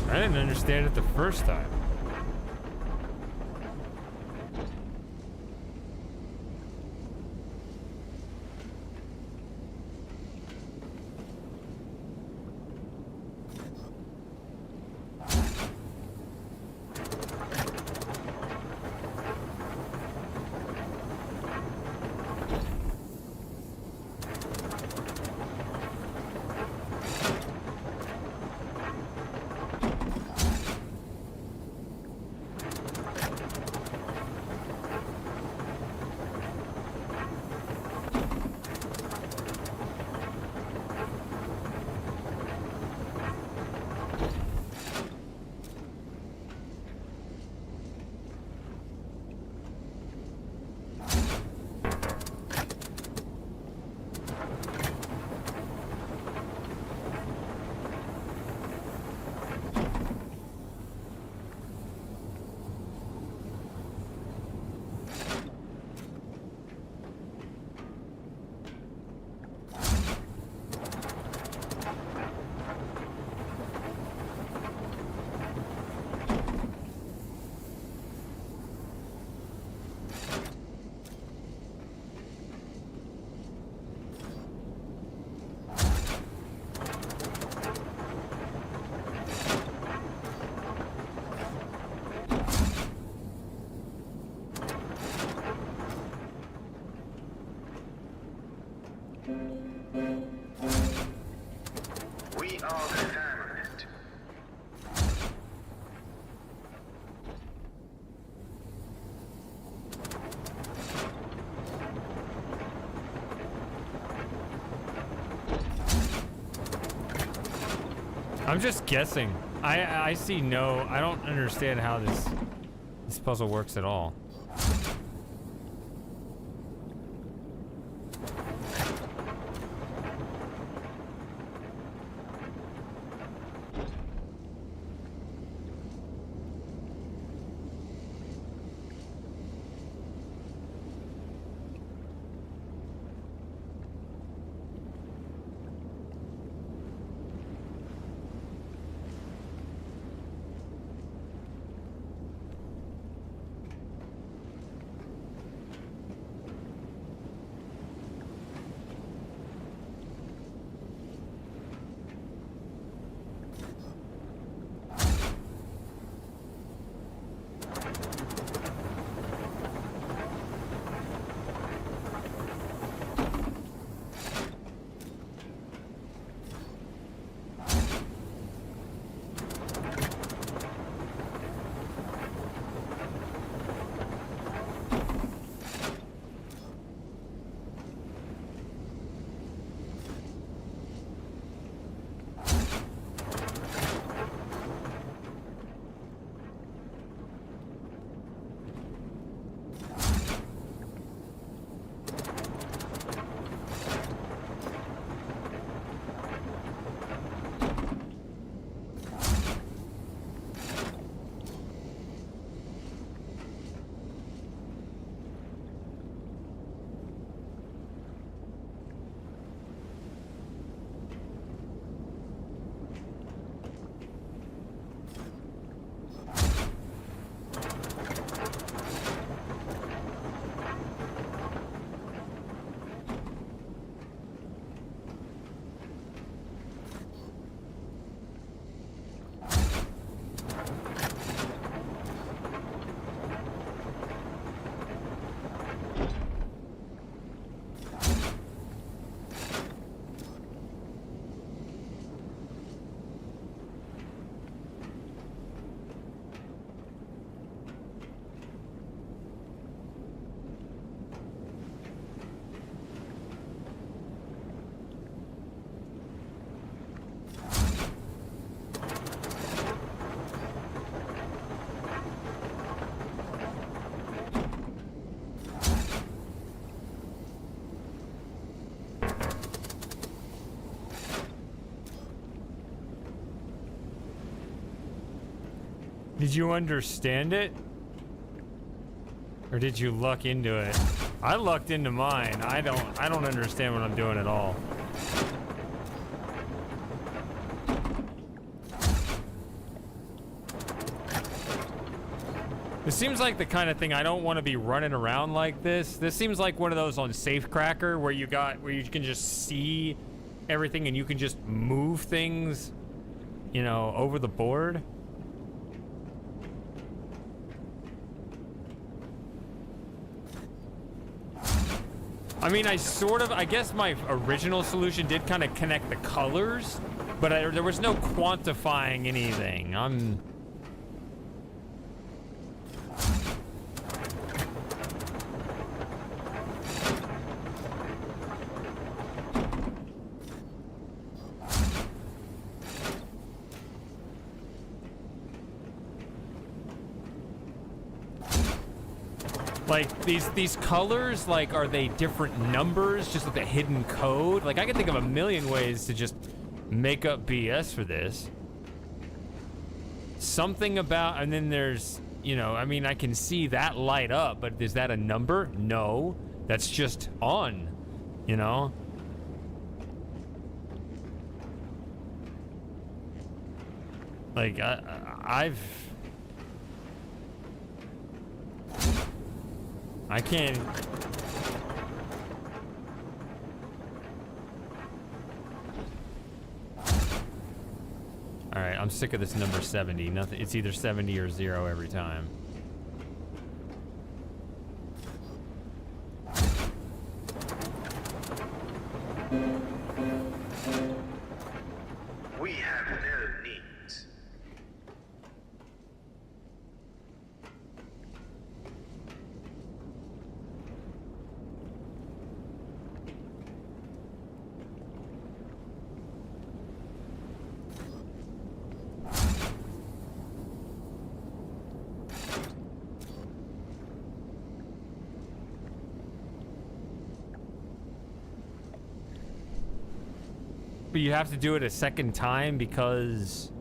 I didn't understand it the first time. We are the Firmament. I'm just guessing. I see no. I don't understand how this puzzle works at all. Did you understand it? Or did you luck into it? I lucked into mine. I don't understand what I'm doing at all. This seems like the kind of thing I don't want to be running around like this. This seems like one of those on Safecracker where you can just see everything and you can just move things, you know, over the board. I mean, I guess my original solution did kind of connect the colors, but there was no quantifying anything. Like, these colors, like, are they different numbers, just with a hidden code? Like, I can think of a million ways to just make up BS for this. Something about, and then there's, you know, I mean, I can see that light up, but is that a number? No, that's just on, you know? Like, I can't. All right, I'm sick of this number 70. Nothing. It's either 70 or 0 every time. We have no needs. But you have to do it a second time because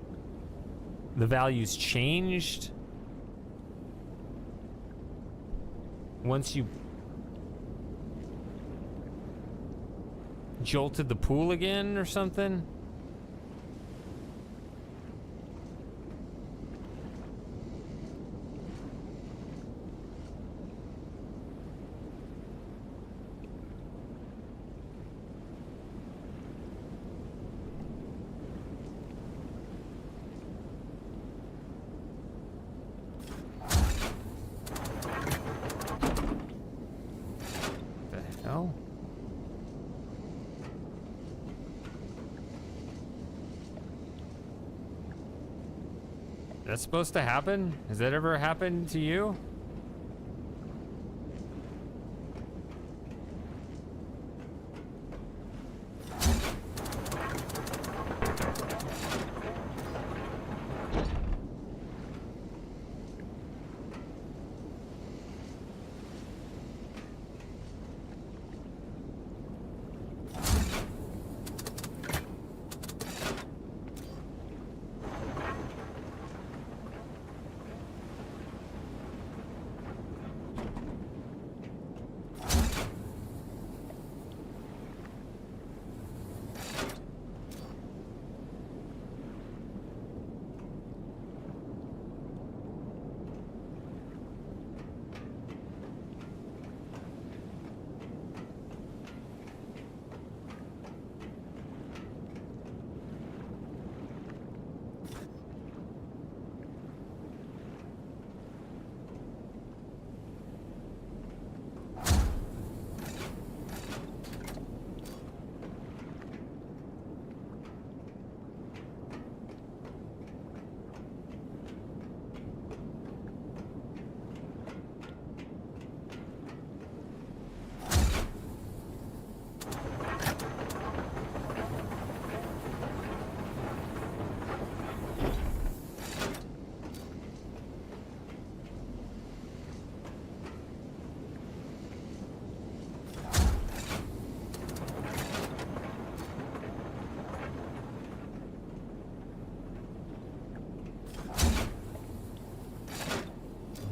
the value's changed once you jolted the pool again or something. That's supposed to happen? Has that ever happened to you?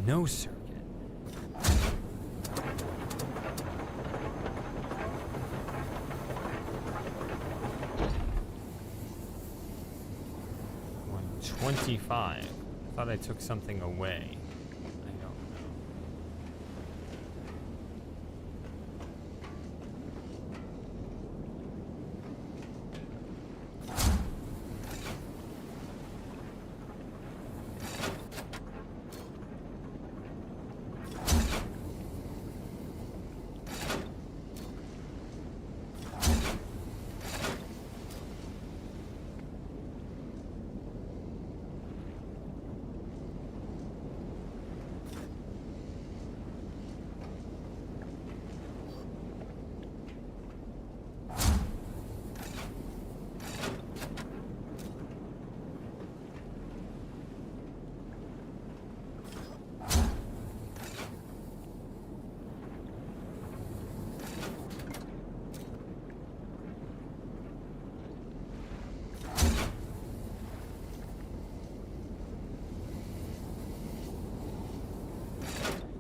No circuit. $125. I thought I took something away. I don't know.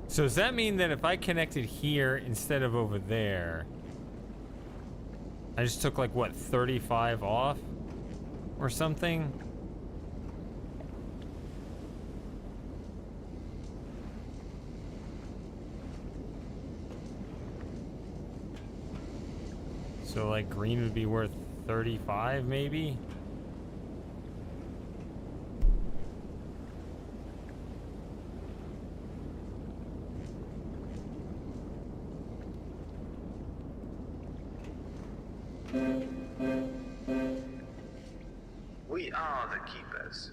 So does that mean that if I connected here instead of over there, I just took like what, 35 off or something? So like green would be worth 35 maybe? We are the keepers.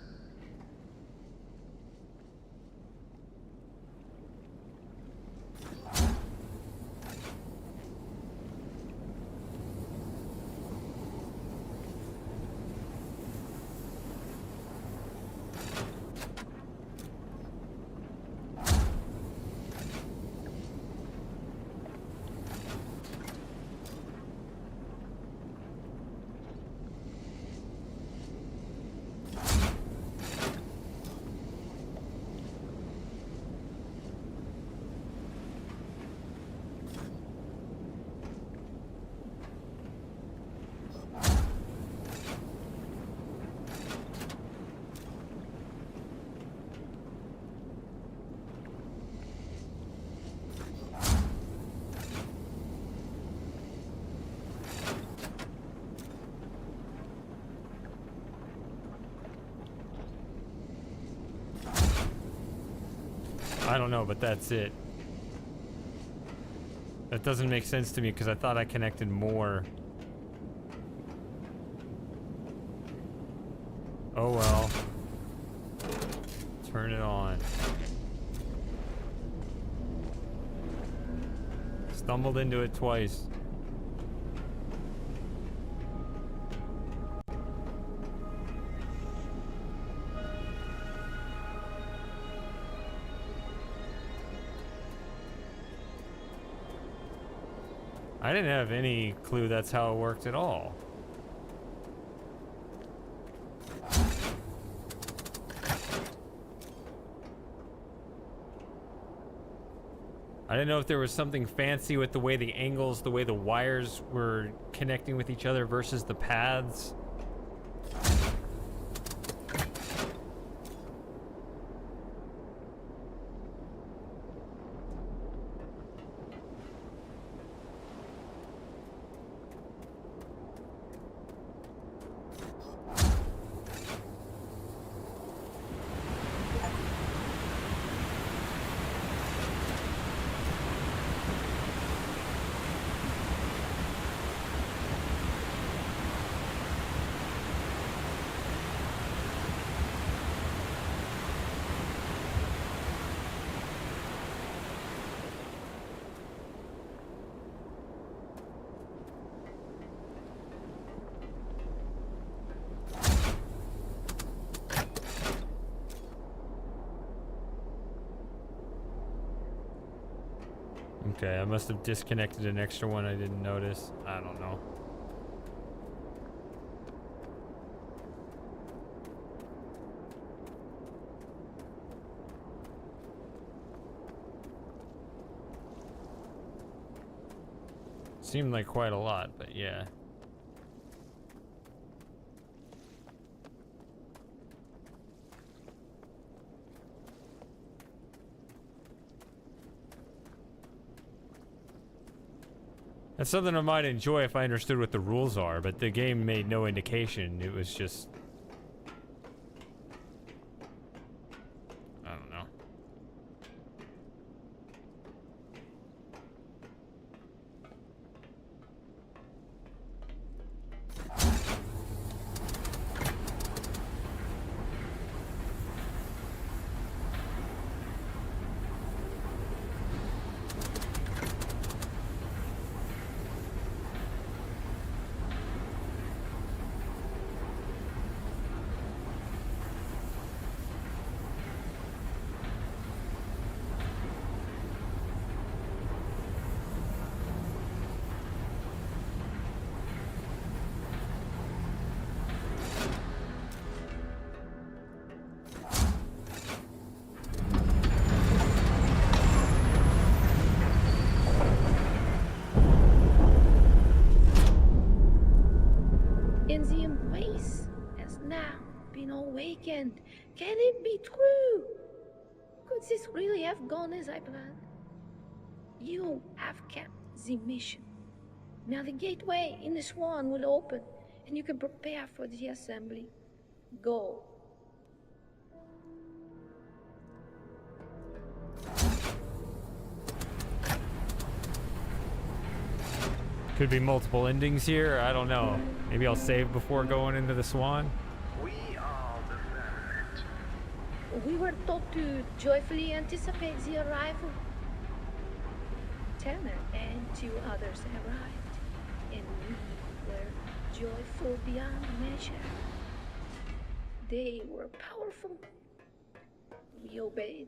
I don't know, but that's it. That doesn't make sense to me because I thought I connected more. Oh well. Turn it on. Stumbled into it twice. I didn't have any clue that's how it worked at all. I didn't know if there was something fancy with the way the angles, the way the wires were connecting with each other versus the paths. Okay, I must have disconnected an extra one I didn't notice. I don't know. Seemed like quite a lot, but yeah. That's something I might enjoy if I understood what the rules are, but the game made no indication. It was just... I don't know. Enzian Waste has now been awakened. Can it be true? Could this really have gone as I planned? You have kept the mission. Now the gateway in the Swan will open, and you can prepare for the assembly. Go. Could be multiple endings here. I don't know. Maybe I'll save before going into the Swan. We are the Firmament. We were told to joyfully anticipate the arrival. Turner and 2 others arrived, and we were joyful beyond measure. They were powerful. We obeyed.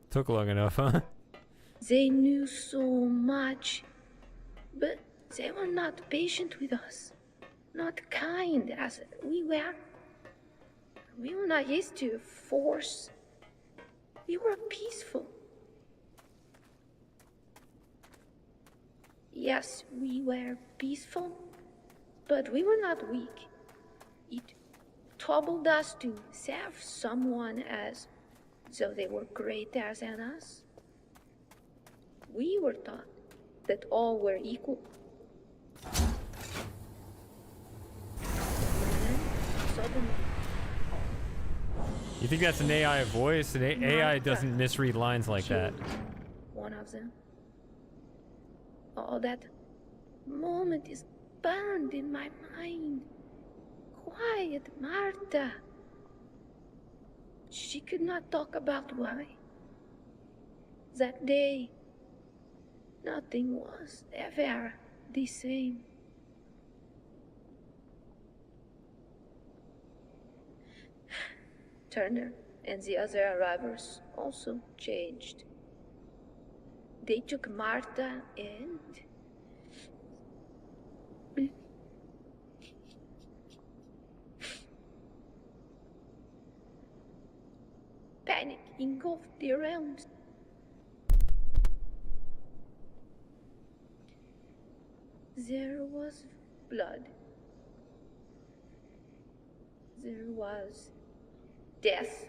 Took long enough, huh? They knew so much, but they were not patient with us, not kind as we were. We were not used to force. We were peaceful. Yes, we were peaceful, but we were not weak. It troubled us to serve someone as though they were greater than us. We were taught that all were equal. And then, suddenly, You think that's an AI voice? An AI doesn't misread lines like that. one of them. Oh, that moment is burned in my mind. Quiet Martha. She could not talk about why. That day, nothing was ever the same. Turner and the other arrivals also changed. They took Martha and... Panic engulfed the realms. There was blood. There was death.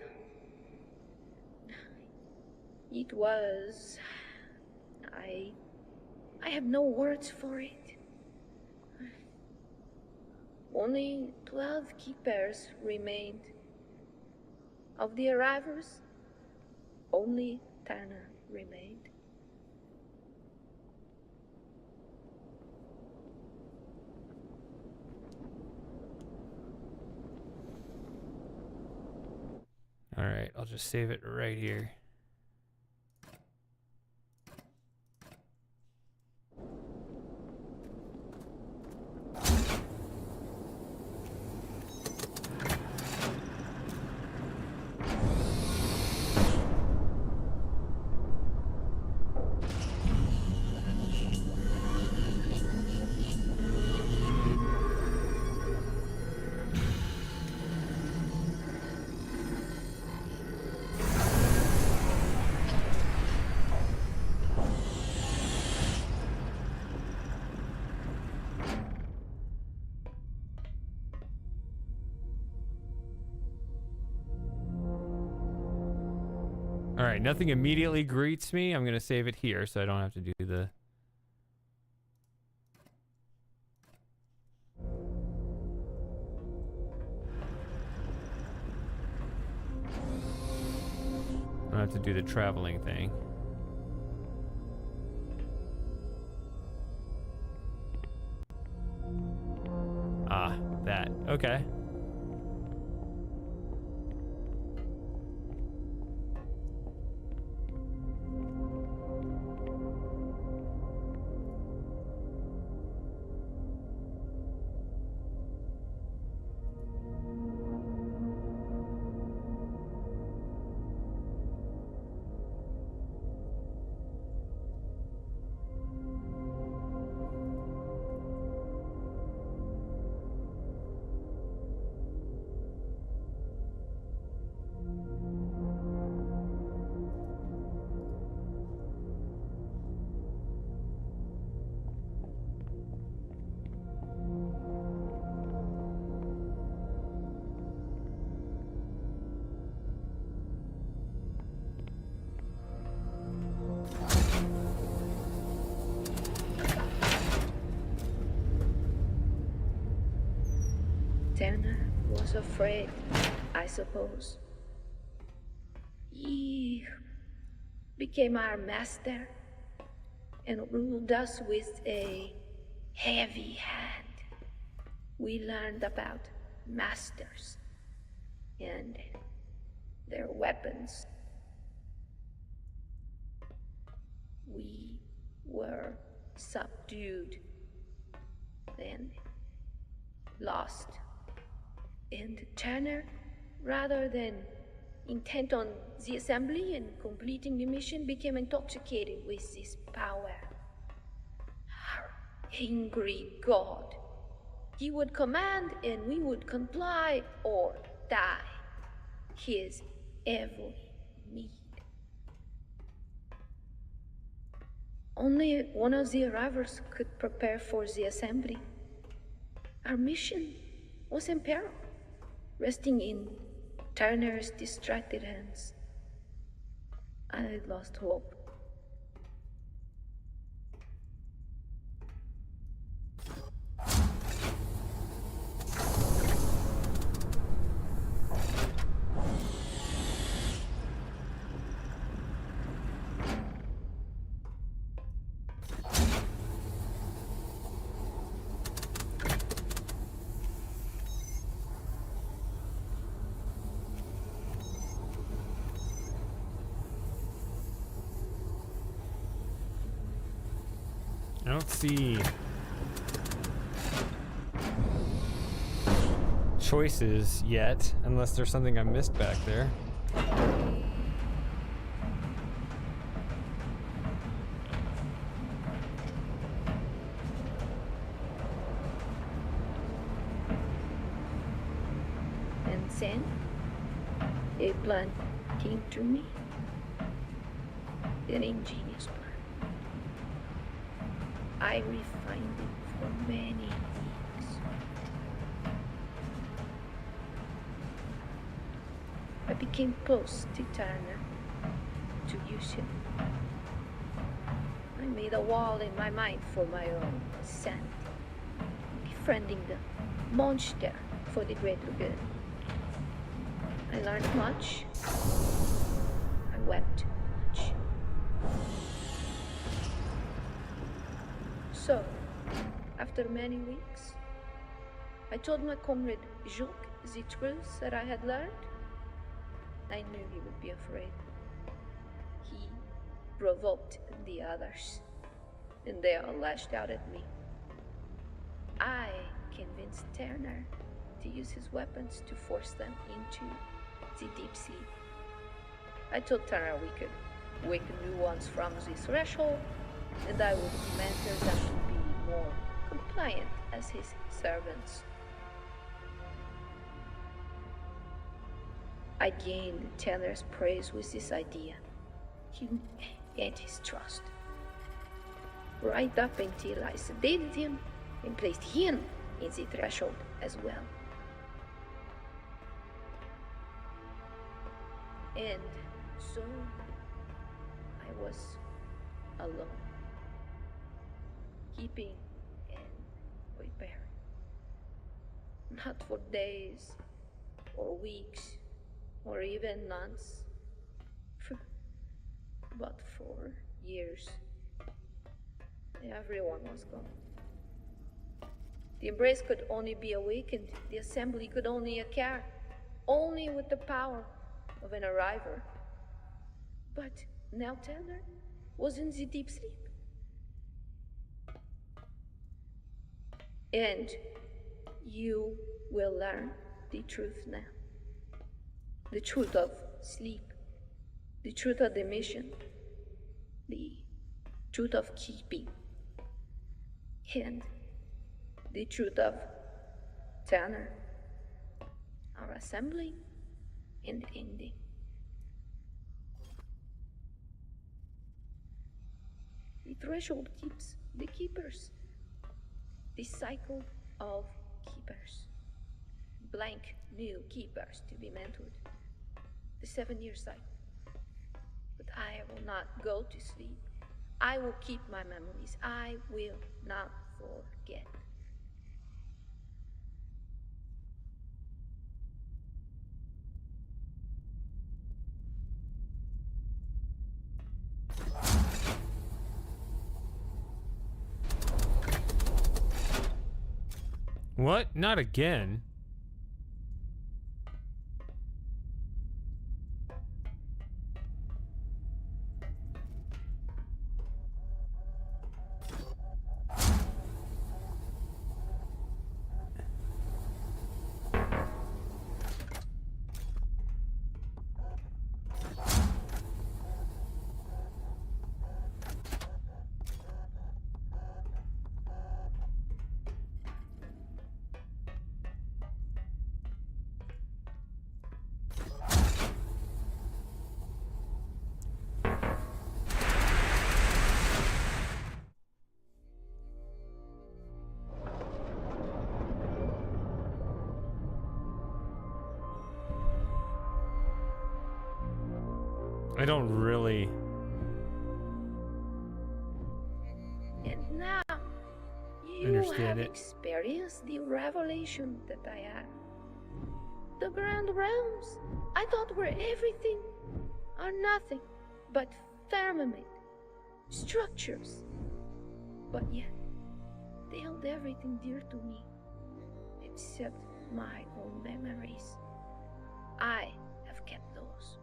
It was... I have no words for it. Only 12 keepers remained. Of the arrivals, only Turner remained. All right, I'll just save it right here. All right, nothing immediately greets me. I'm going to save it here so I don't have to do the... I don't have to do the traveling thing. Ah, that. Okay. Turner was afraid, I suppose. He became our master and ruled us with a heavy hand. We learned about masters and their weapons. We were subdued and lost. And Turner, rather than intent on the assembly and completing the mission, became intoxicated with this power. Our angry god. He would command and we would comply or die. His every need. Only one of the arrivals could prepare for the assembly. Our mission was in peril, resting in Turner's distracted hands. I lost hope. I don't see choices yet, unless there's something I missed back there. And then a plan came to me. An ingenious plan. I refined it for many weeks. I became close to Turner to use him. I made a wall in my mind for my own sanity, befriending the monster for the greater good. I learned much. I wept much. So, after many weeks, I told my comrade Jacques the truth that I had learned. I knew he would be afraid. He provoked the others, and they all lashed out at me. I convinced Turner to use his weapons to force them into the deep sea. I told Turner we could wake new ones from the threshold, and I would mentor them to be more compliant as his servants. I gained Turner's praise with this idea. He and his trust. Right up until I sedated him and placed him in the threshold as well. And so was alone, keeping and repairing. Not for days, or weeks, or even months, but for years. Everyone was gone. The embrace could only be awakened, the assembly could only occur, only with the power of an arriver. But now Tanner was in the deep sleep. And you will learn the truth now. The truth of sleep, the truth of the mission, the truth of keeping, and the truth of Tanner, our assembling and ending. The threshold keeps the keepers. The cycle of keepers. Blank new keepers to be mentored. The 7-year cycle. But I will not go to sleep. I will keep my memories. I will not forget. What? Not again. I don't really... And now, you understand have it. experienced the revelation that I had. The grand realms I thought were everything are nothing but firmament, structures. But yet, they held everything dear to me, except my own memories. I have kept those.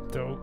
Dope.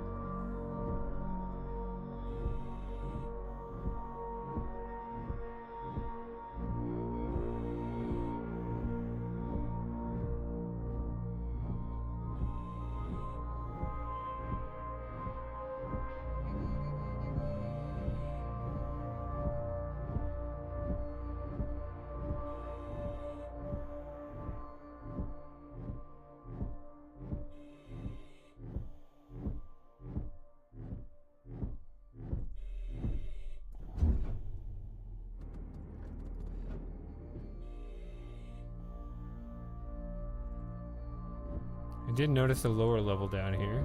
I did notice a lower level down here.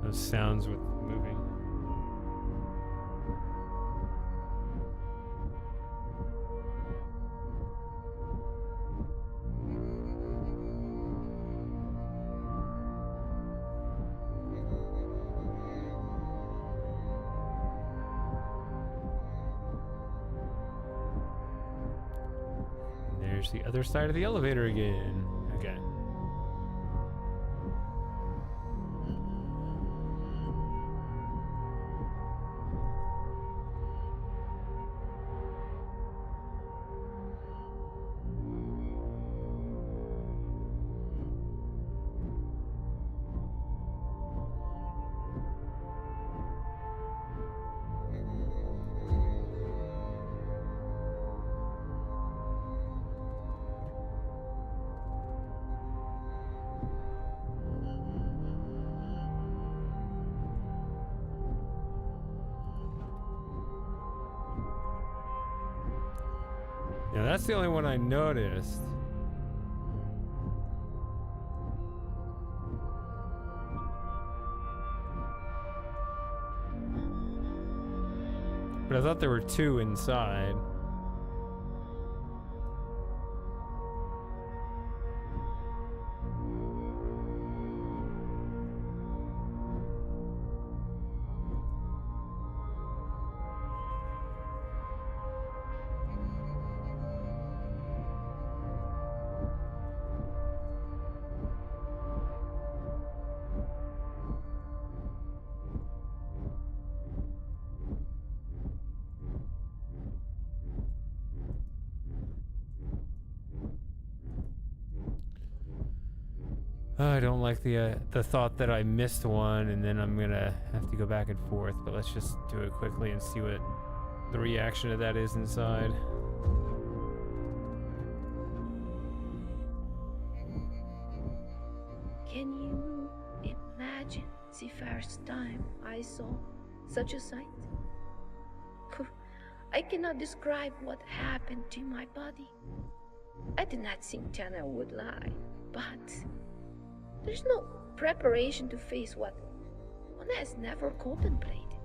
Those sounds with moving. there's the other side of the elevator again. Okay. Yeah, that's the only one I noticed. But I thought there were two inside. I don't like the thought that I missed one and then I'm gonna have to go back and forth, but let's just do it quickly and see what the reaction to that is inside. Can you imagine the first time I saw such a sight? I cannot describe what happened to my body. I did not think Tana would lie, but there's no preparation to face what one has never contemplated,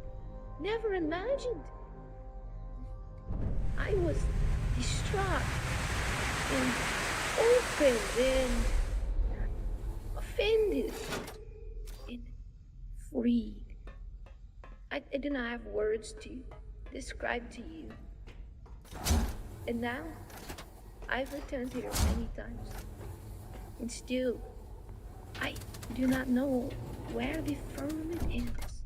never imagined. I was distraught and opened and offended and freed. I do not have words to describe to you. And now, I've returned here many times, and still, I do not know where the firmament ends.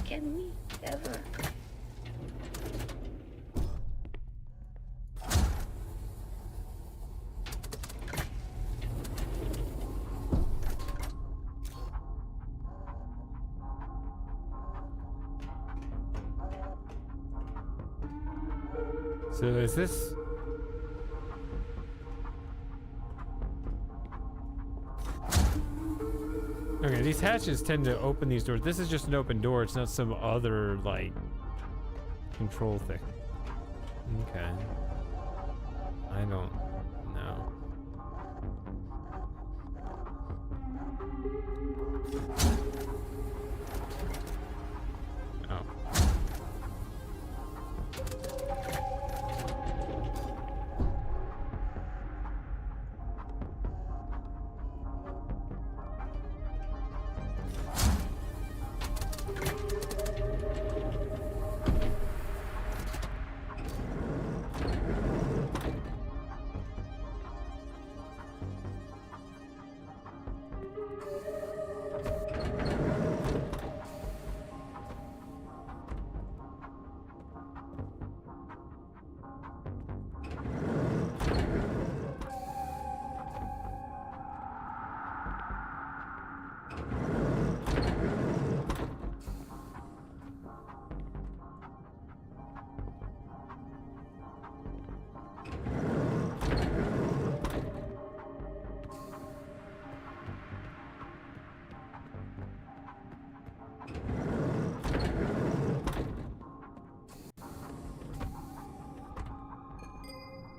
Can we ever? So is this... Okay, these hatches tend to open these doors. This is just an open door. It's not some other, like, control thing. Okay. I don't know. Oh.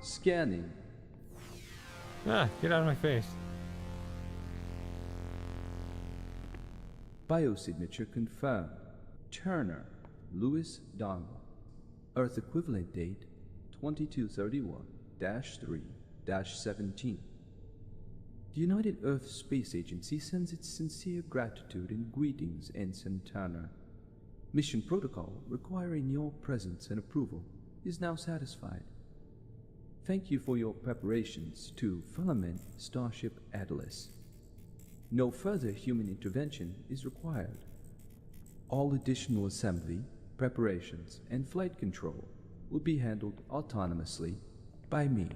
Scanning. Ah, get out of my face. Biosignature confirmed. Turner, Louis Donald. Earth equivalent date 2231-3-17. The United Earth Space Agency sends its sincere gratitude and greetings, Ensign Turner. Mission protocol requiring your presence and approval is now satisfied. Thank you for your preparations to Firmament Starship Atlas. No further human intervention is required. All additional assembly, preparations, and flight control will be handled autonomously by me.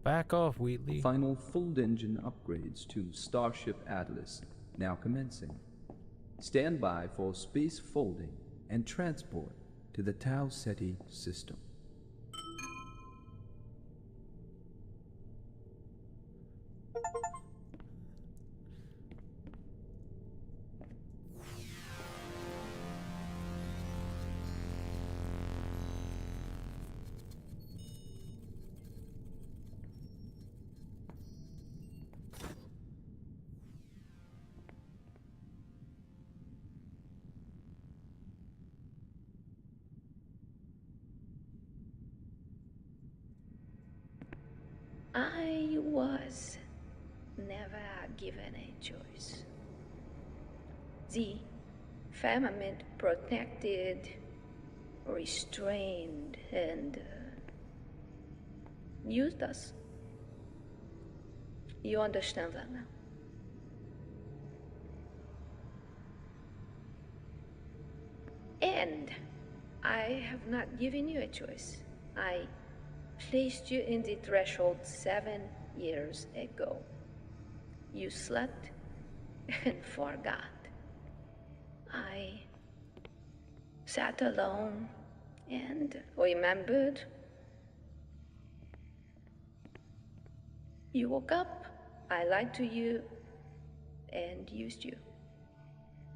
Back off, Wheatley. Final full engine upgrades to Starship Atlas now commencing. Stand by for space folding and transport to the Tau Ceti system. I was never given a choice. The firmament protected, restrained, and used us. You understand that now? And I have not given you a choice. I placed you in the threshold 7 years ago. You slept and forgot. I sat alone and remembered. You woke up, I lied to you, and used you.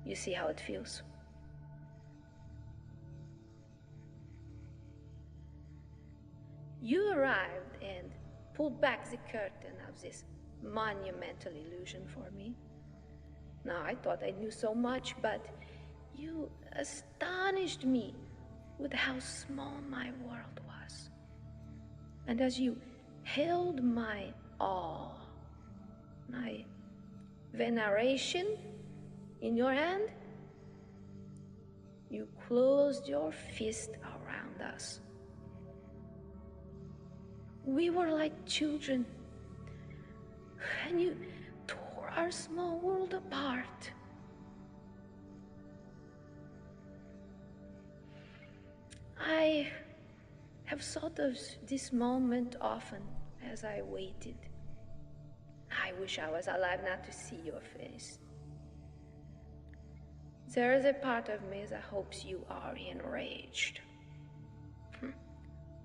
You see how it feels? You arrived and pulled back the curtain of this monumental illusion for me. Now, I thought I knew so much, but you astonished me with how small my world was. And as you held my awe, my veneration in your hand, you closed your fist around us. We were like children, and you tore our small world apart. I have thought of this moment often as I waited. I wish I was alive now to see your face. There is a part of me that hopes you are enraged.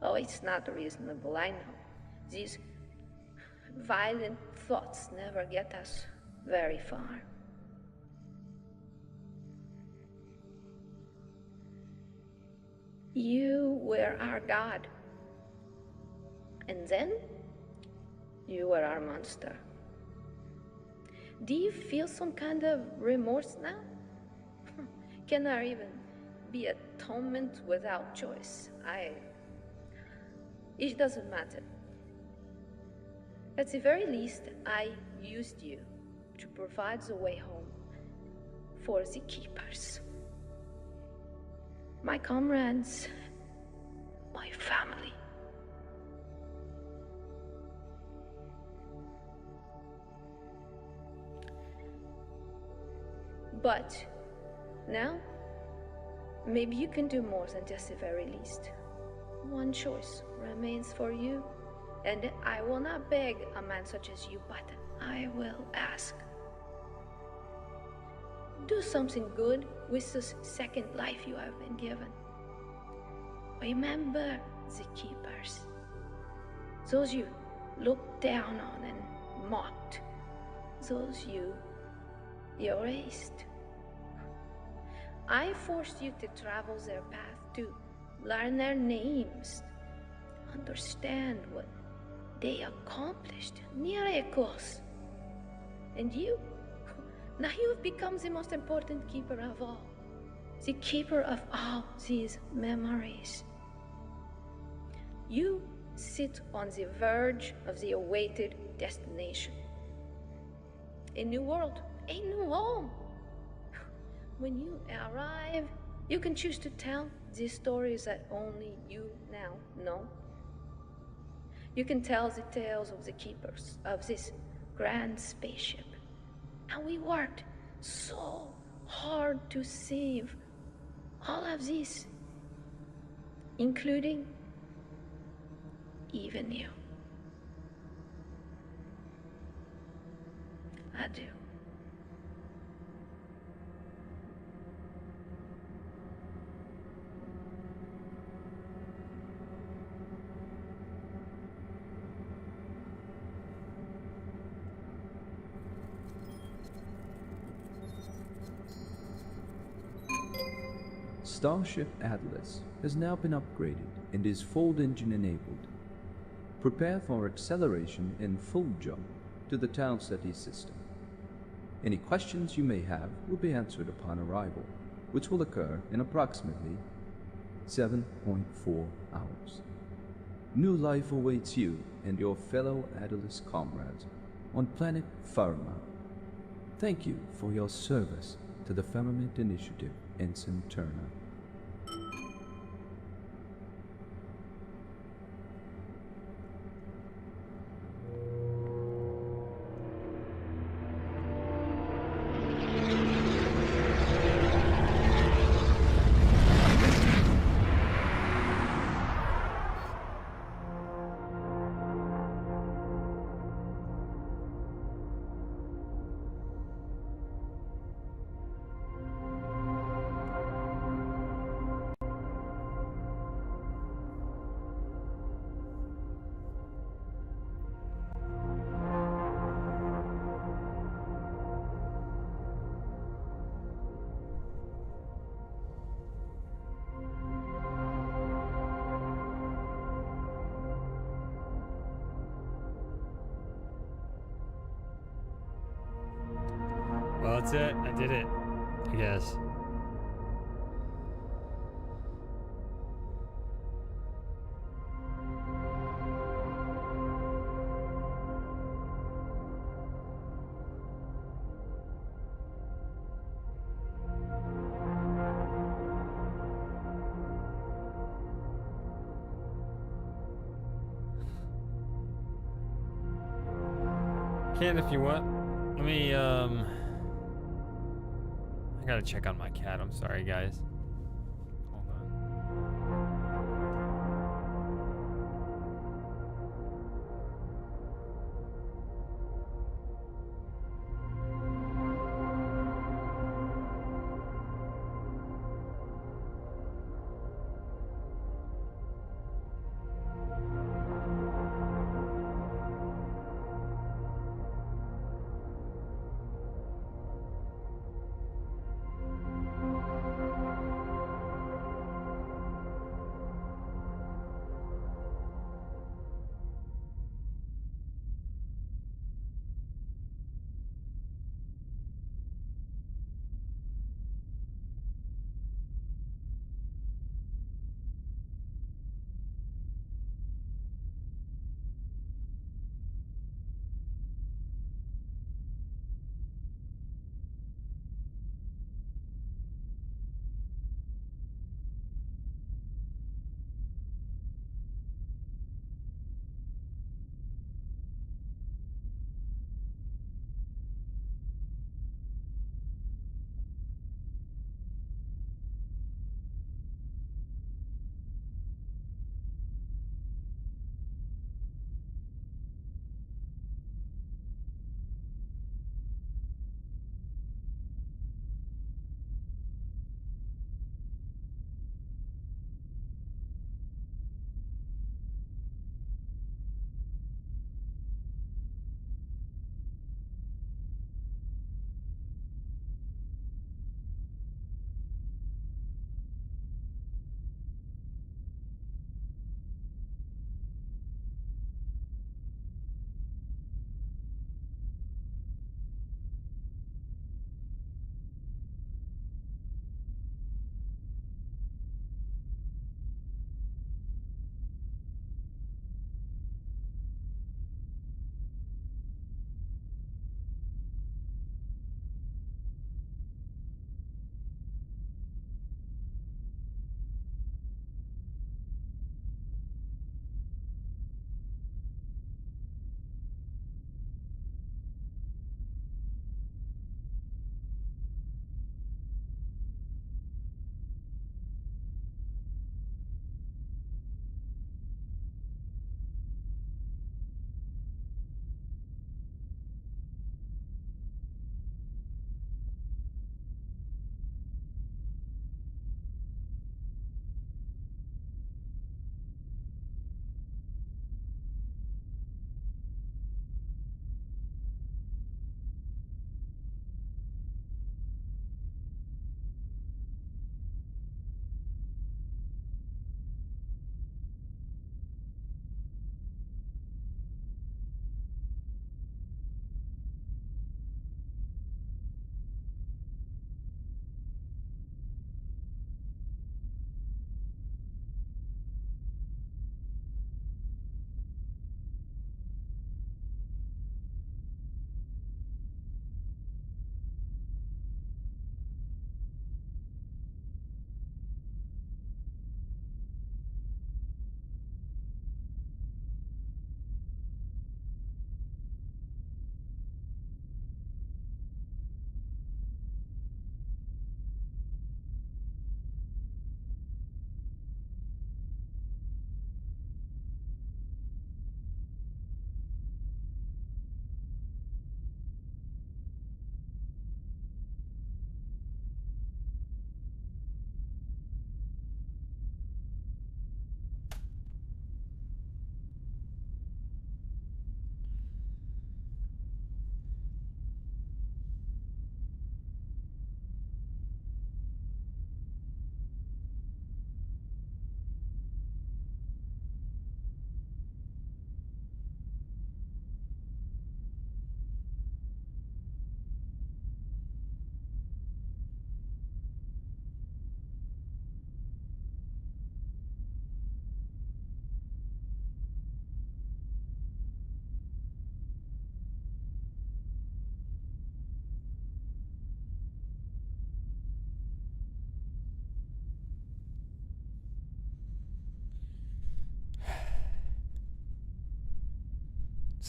Oh, it's not reasonable, I know. These violent thoughts never get us very far. You were our god. And then, you were our monster. Do you feel some kind of remorse now? Can there even be atonement without choice? It doesn't matter. At the very least, I used you to provide the way home for the keepers. My comrades, my family. But now, maybe you can do more than just the very least. One choice remains for you, and I will not beg a man such as you, but I will ask. Do something good with this second life you have been given. Remember the keepers, those you looked down on and mocked, those you erased. I forced you to travel their path, to learn their names, understand what they accomplished, miracles. And you, now you have become the most important keeper of all, the keeper of all these memories. You sit on the verge of the awaited destination. A new world, a new home. When you arrive, you can choose to tell the stories that only you now know. You can tell the tales of the keepers of this grand spaceship. And we worked so hard to save all of this, including even you. I do. Starship Atlas has now been upgraded and is full engine enabled. Prepare for acceleration and full jump to the Tau Ceti system. Any questions you may have will be answered upon arrival, which will occur in approximately 7.4 hours. New life awaits you and your fellow Atlas comrades on planet Firmament. Thank you for your service to the Firmament Initiative, Ensign Turner. Well, that's it. I did it, I guess. Can if you want. Let me, I gotta check on my cat. I'm sorry, guys. Hold on.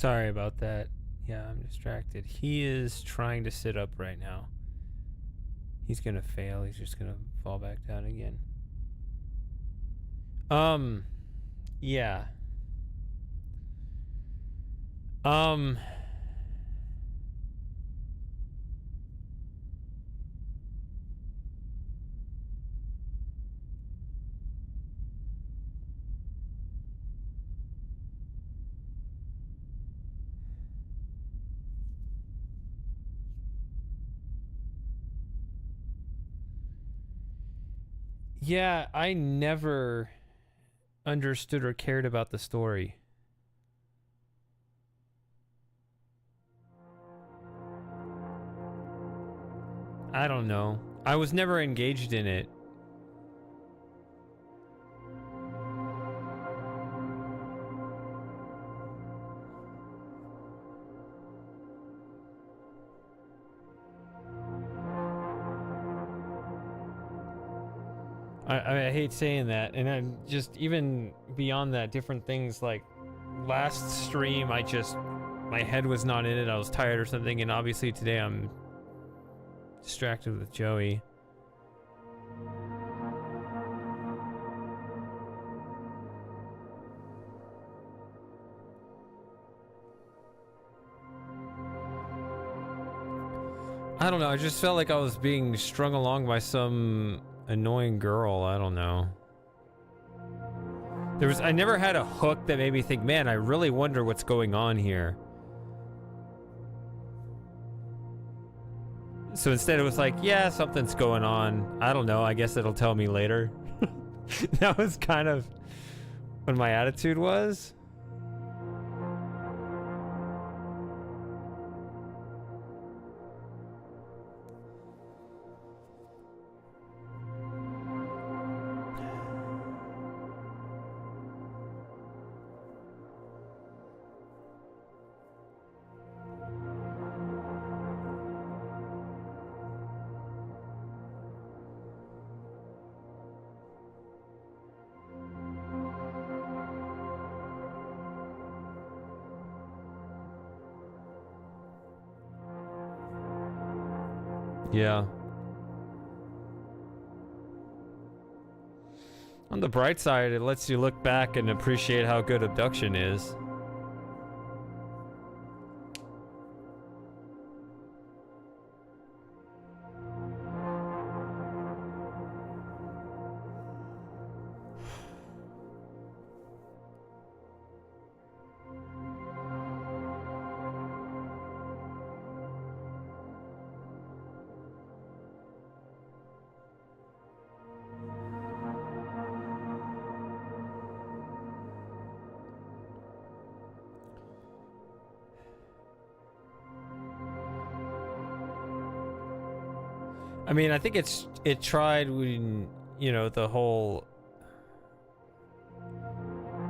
Sorry about that. Yeah, I'm distracted. He is trying to sit up right now. He's gonna fail. He's just gonna fall back down again. Yeah. Yeah, I never understood or cared about the story. I don't know. I was never engaged in it. I hate saying that, and I'm just, even beyond that, different things like last stream, my head was not in it, I was tired or something, and obviously today I'm distracted with Joey. I don't know, I just felt like I was being strung along by some annoying girl. I don't know. I never had a hook that made me think, man, I really wonder what's going on here. So instead it was like, yeah, something's going on. I don't know, I guess it'll tell me later. That was kind of what my attitude was. Yeah. On the bright side, it lets you look back and appreciate how good abduction is. I mean, I think it tried when, you know, the whole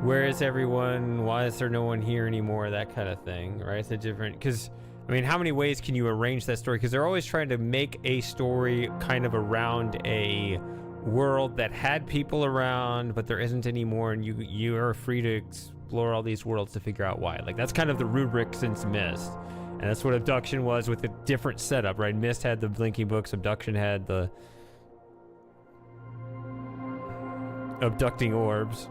where is everyone, why is there no one here anymore, that kind of thing, right? It's a different, because I mean, how many ways can you arrange that story? Because they're always trying to make a story kind of around a world that had people around, but there isn't anymore, and you are free to explore all these worlds to figure out why. Like, that's kind of the rubric since Myst. And that's what Abduction was, with a different setup, right? Myst had the blinking books, Abduction had the abducting orbs.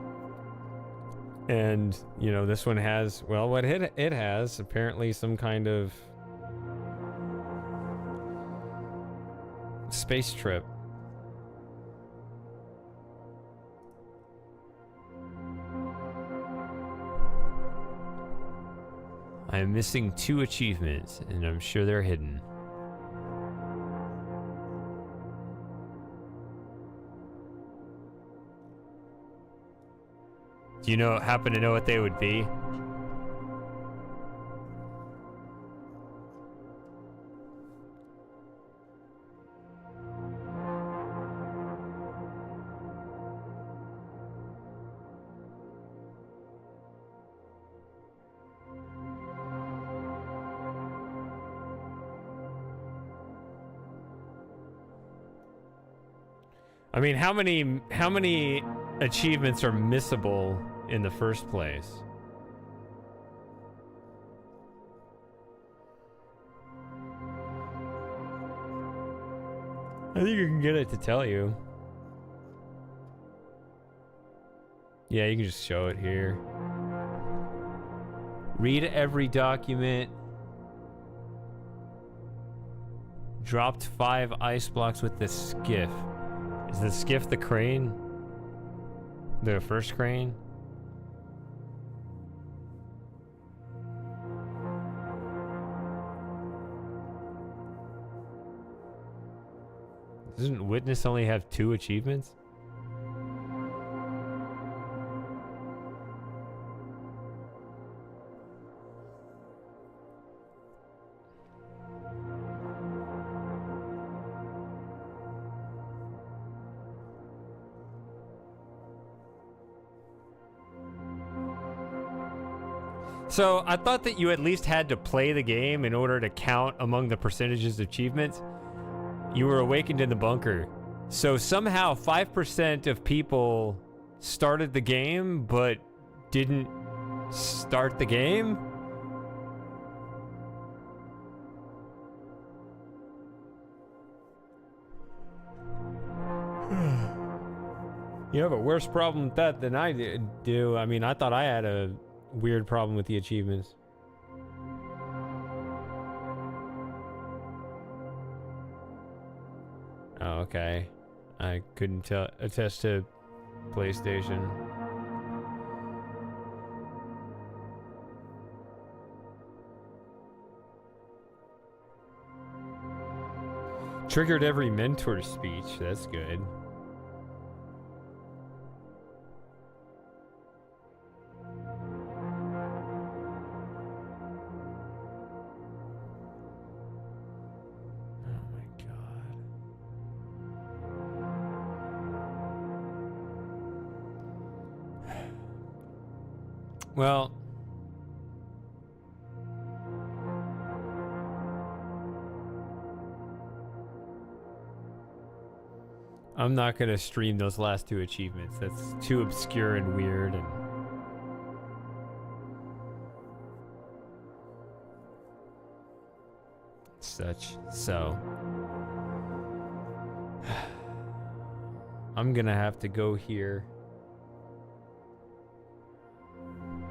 And, you know, this one has, well, what it has, apparently some kind of space trip. I am missing 2 achievements, and I'm sure they're hidden. Do you happen to know what they would be? I mean, how many achievements are missable in the first place? I think you can get it to tell you. Yeah, you can just show it here. Read every document. Dropped 5 ice blocks with the skiff. Is the skiff the crane? The first crane? Doesn't Witness only have 2 achievements? So I thought that you at least had to play the game in order to count among the percentages of achievements. You were awakened in the bunker. So somehow 5% of people started the game but didn't start the game? You have a worse problem with that than I do. I mean, I thought I had a weird problem with the achievements. Oh, okay. I couldn't attest to PlayStation. Triggered every mentor speech. That's good. Well, I'm not gonna stream those last 2 achievements. That's too obscure and weird and such. So I'm gonna have to go here.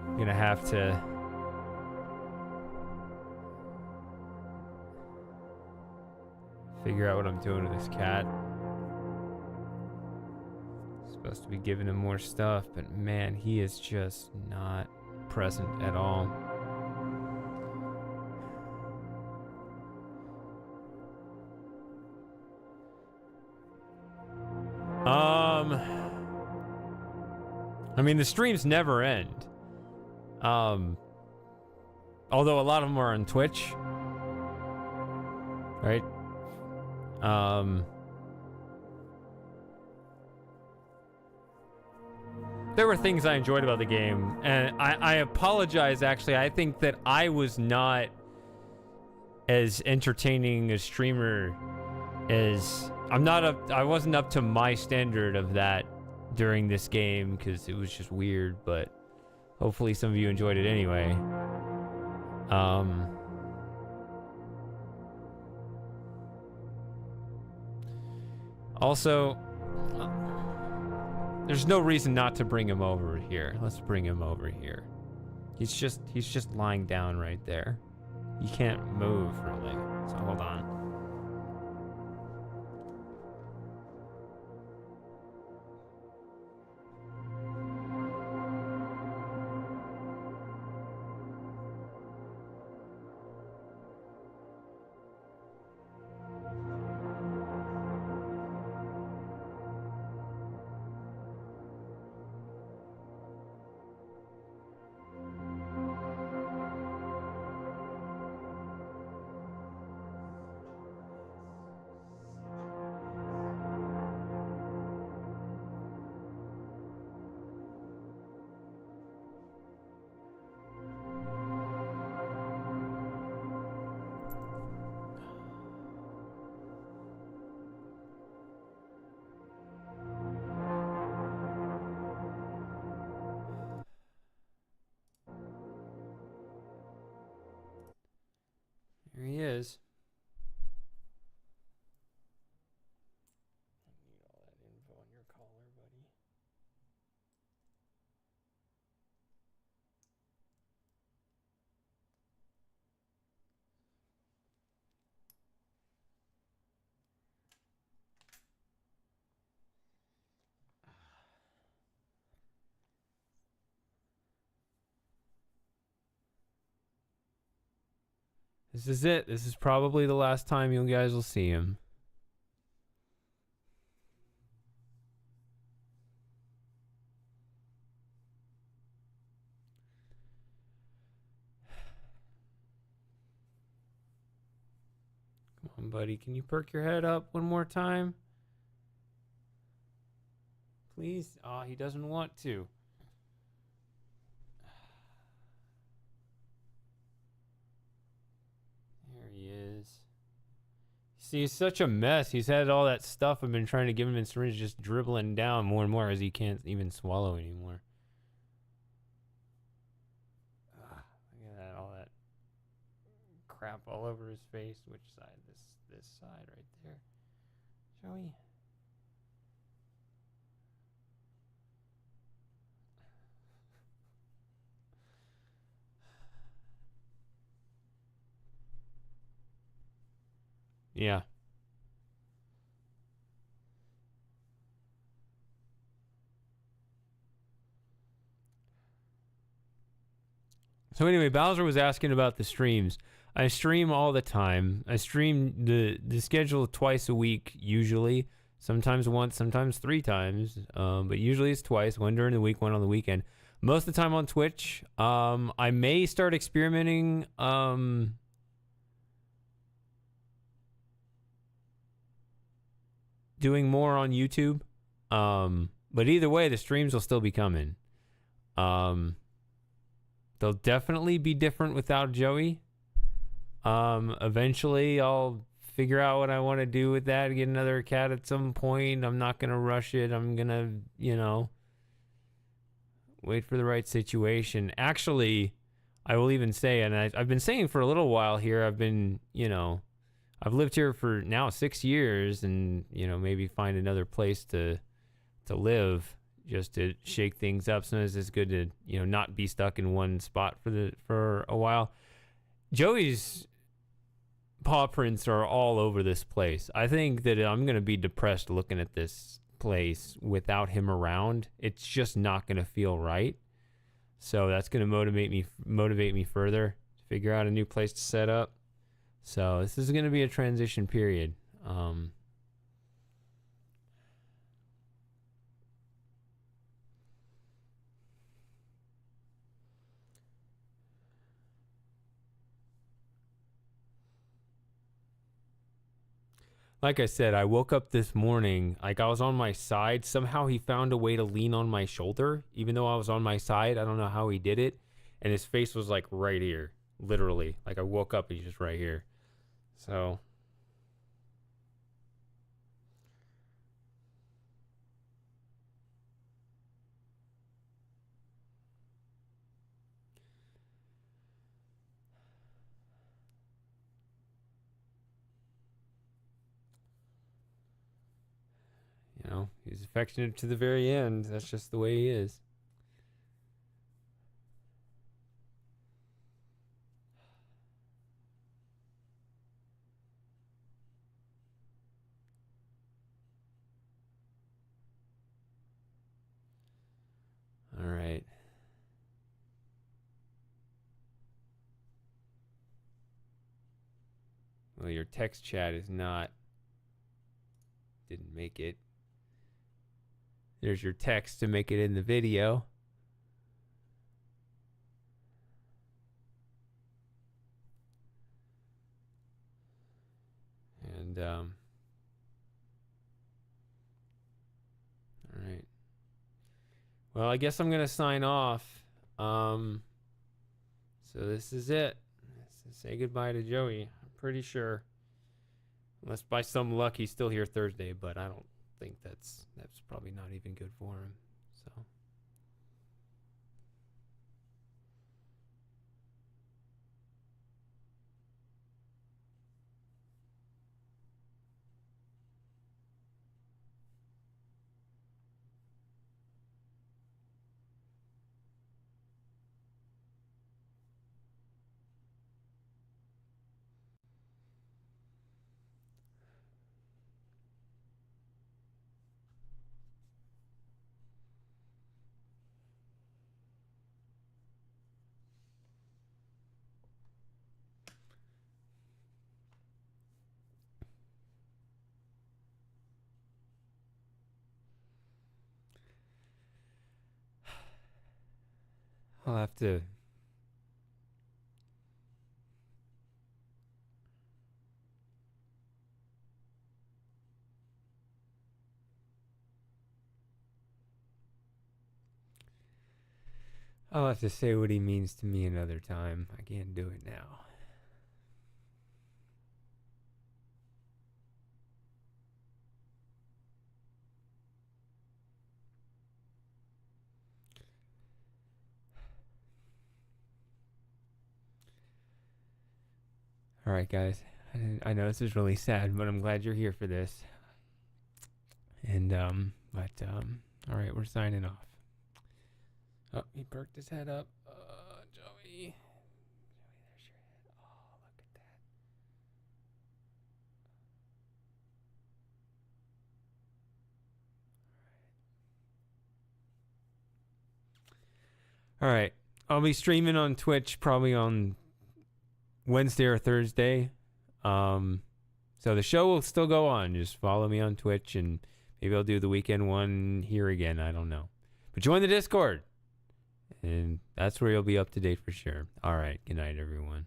I'm gonna have to figure out what I'm doing with this cat. Supposed to be giving him more stuff, but man, he is just not present at all. I mean, the streams never end. Although a lot of them are on Twitch, right? There were things I enjoyed about the game, and I apologize, actually. I think that I was not as entertaining a streamer as... I wasn't up to my standard of that during this game, because it was just weird, but hopefully some of you enjoyed it anyway. Also, there's no reason not to bring him over here. Let's bring him over here. He's just lying down right there. He can't move, really. So hold on. Here he is. This is it. This is probably the last time you guys will see him. Come on, buddy. Can you perk your head up one more time? Please? Oh, he doesn't want to. There he is. See, he's such a mess. He's had all that stuff I've been trying to give him in syringe just dribbling down more and more as he can't even swallow anymore. Look at that, all that crap all over his face. Which side? This side right there. Joey. Yeah. So anyway, Bowser was asking about the streams. I stream all the time. I stream the schedule twice a week usually. Sometimes once, sometimes 3 times. But usually it's twice, one during the week, one on the weekend. Most of the time on Twitch. I may start experimenting doing more on YouTube. But either way, the streams will still be coming. They'll definitely be different without Joey. Eventually I'll figure out what I want to do with that, get another cat at some point. I'm not going to rush it. I'm going to, wait for the right situation. Actually, I will even say, and I've been saying for a little while here, I've been, I've lived here for now 6 years, and, maybe find another place to live just to shake things up. Sometimes it's good to, not be stuck in one spot for a while. Joey's paw prints are all over this place. I think that I'm going to be depressed looking at this place without him around. It's just not going to feel right. So that's going to motivate me further to figure out a new place to set up. So this is going to be a transition period. Like I said, I woke up this morning, like I was on my side. Somehow he found a way to lean on my shoulder, even though I was on my side. I don't know how he did it. And his face was like right here, literally. Like I woke up and he's just right here. So. He's affectionate to the very end. That's just the way he is. All right. Well, your text chat is not. Didn't make it. There's your text to make it in the video. And, all right. Well, I guess I'm going to sign off. So this is it. Say goodbye to Joey. I'm pretty sure. Unless by some luck he's still here Thursday, but I don't think that's probably not even good for him. So I'll have to. I'll have to say what he means to me another time. I can't do it now. All right, guys. I know this is really sad, but I'm glad you're here for this. And all right, we're signing off. Oh, he perked his head up. Joey, there's your head. Oh, look at that. All right, I'll be streaming on Twitch probably on Wednesday or Thursday. So the show will still go on. Just follow me on Twitch, and maybe I'll do the weekend one here again. I don't know. But join the Discord, and that's where you'll be up to date for sure. All right. Good night, everyone.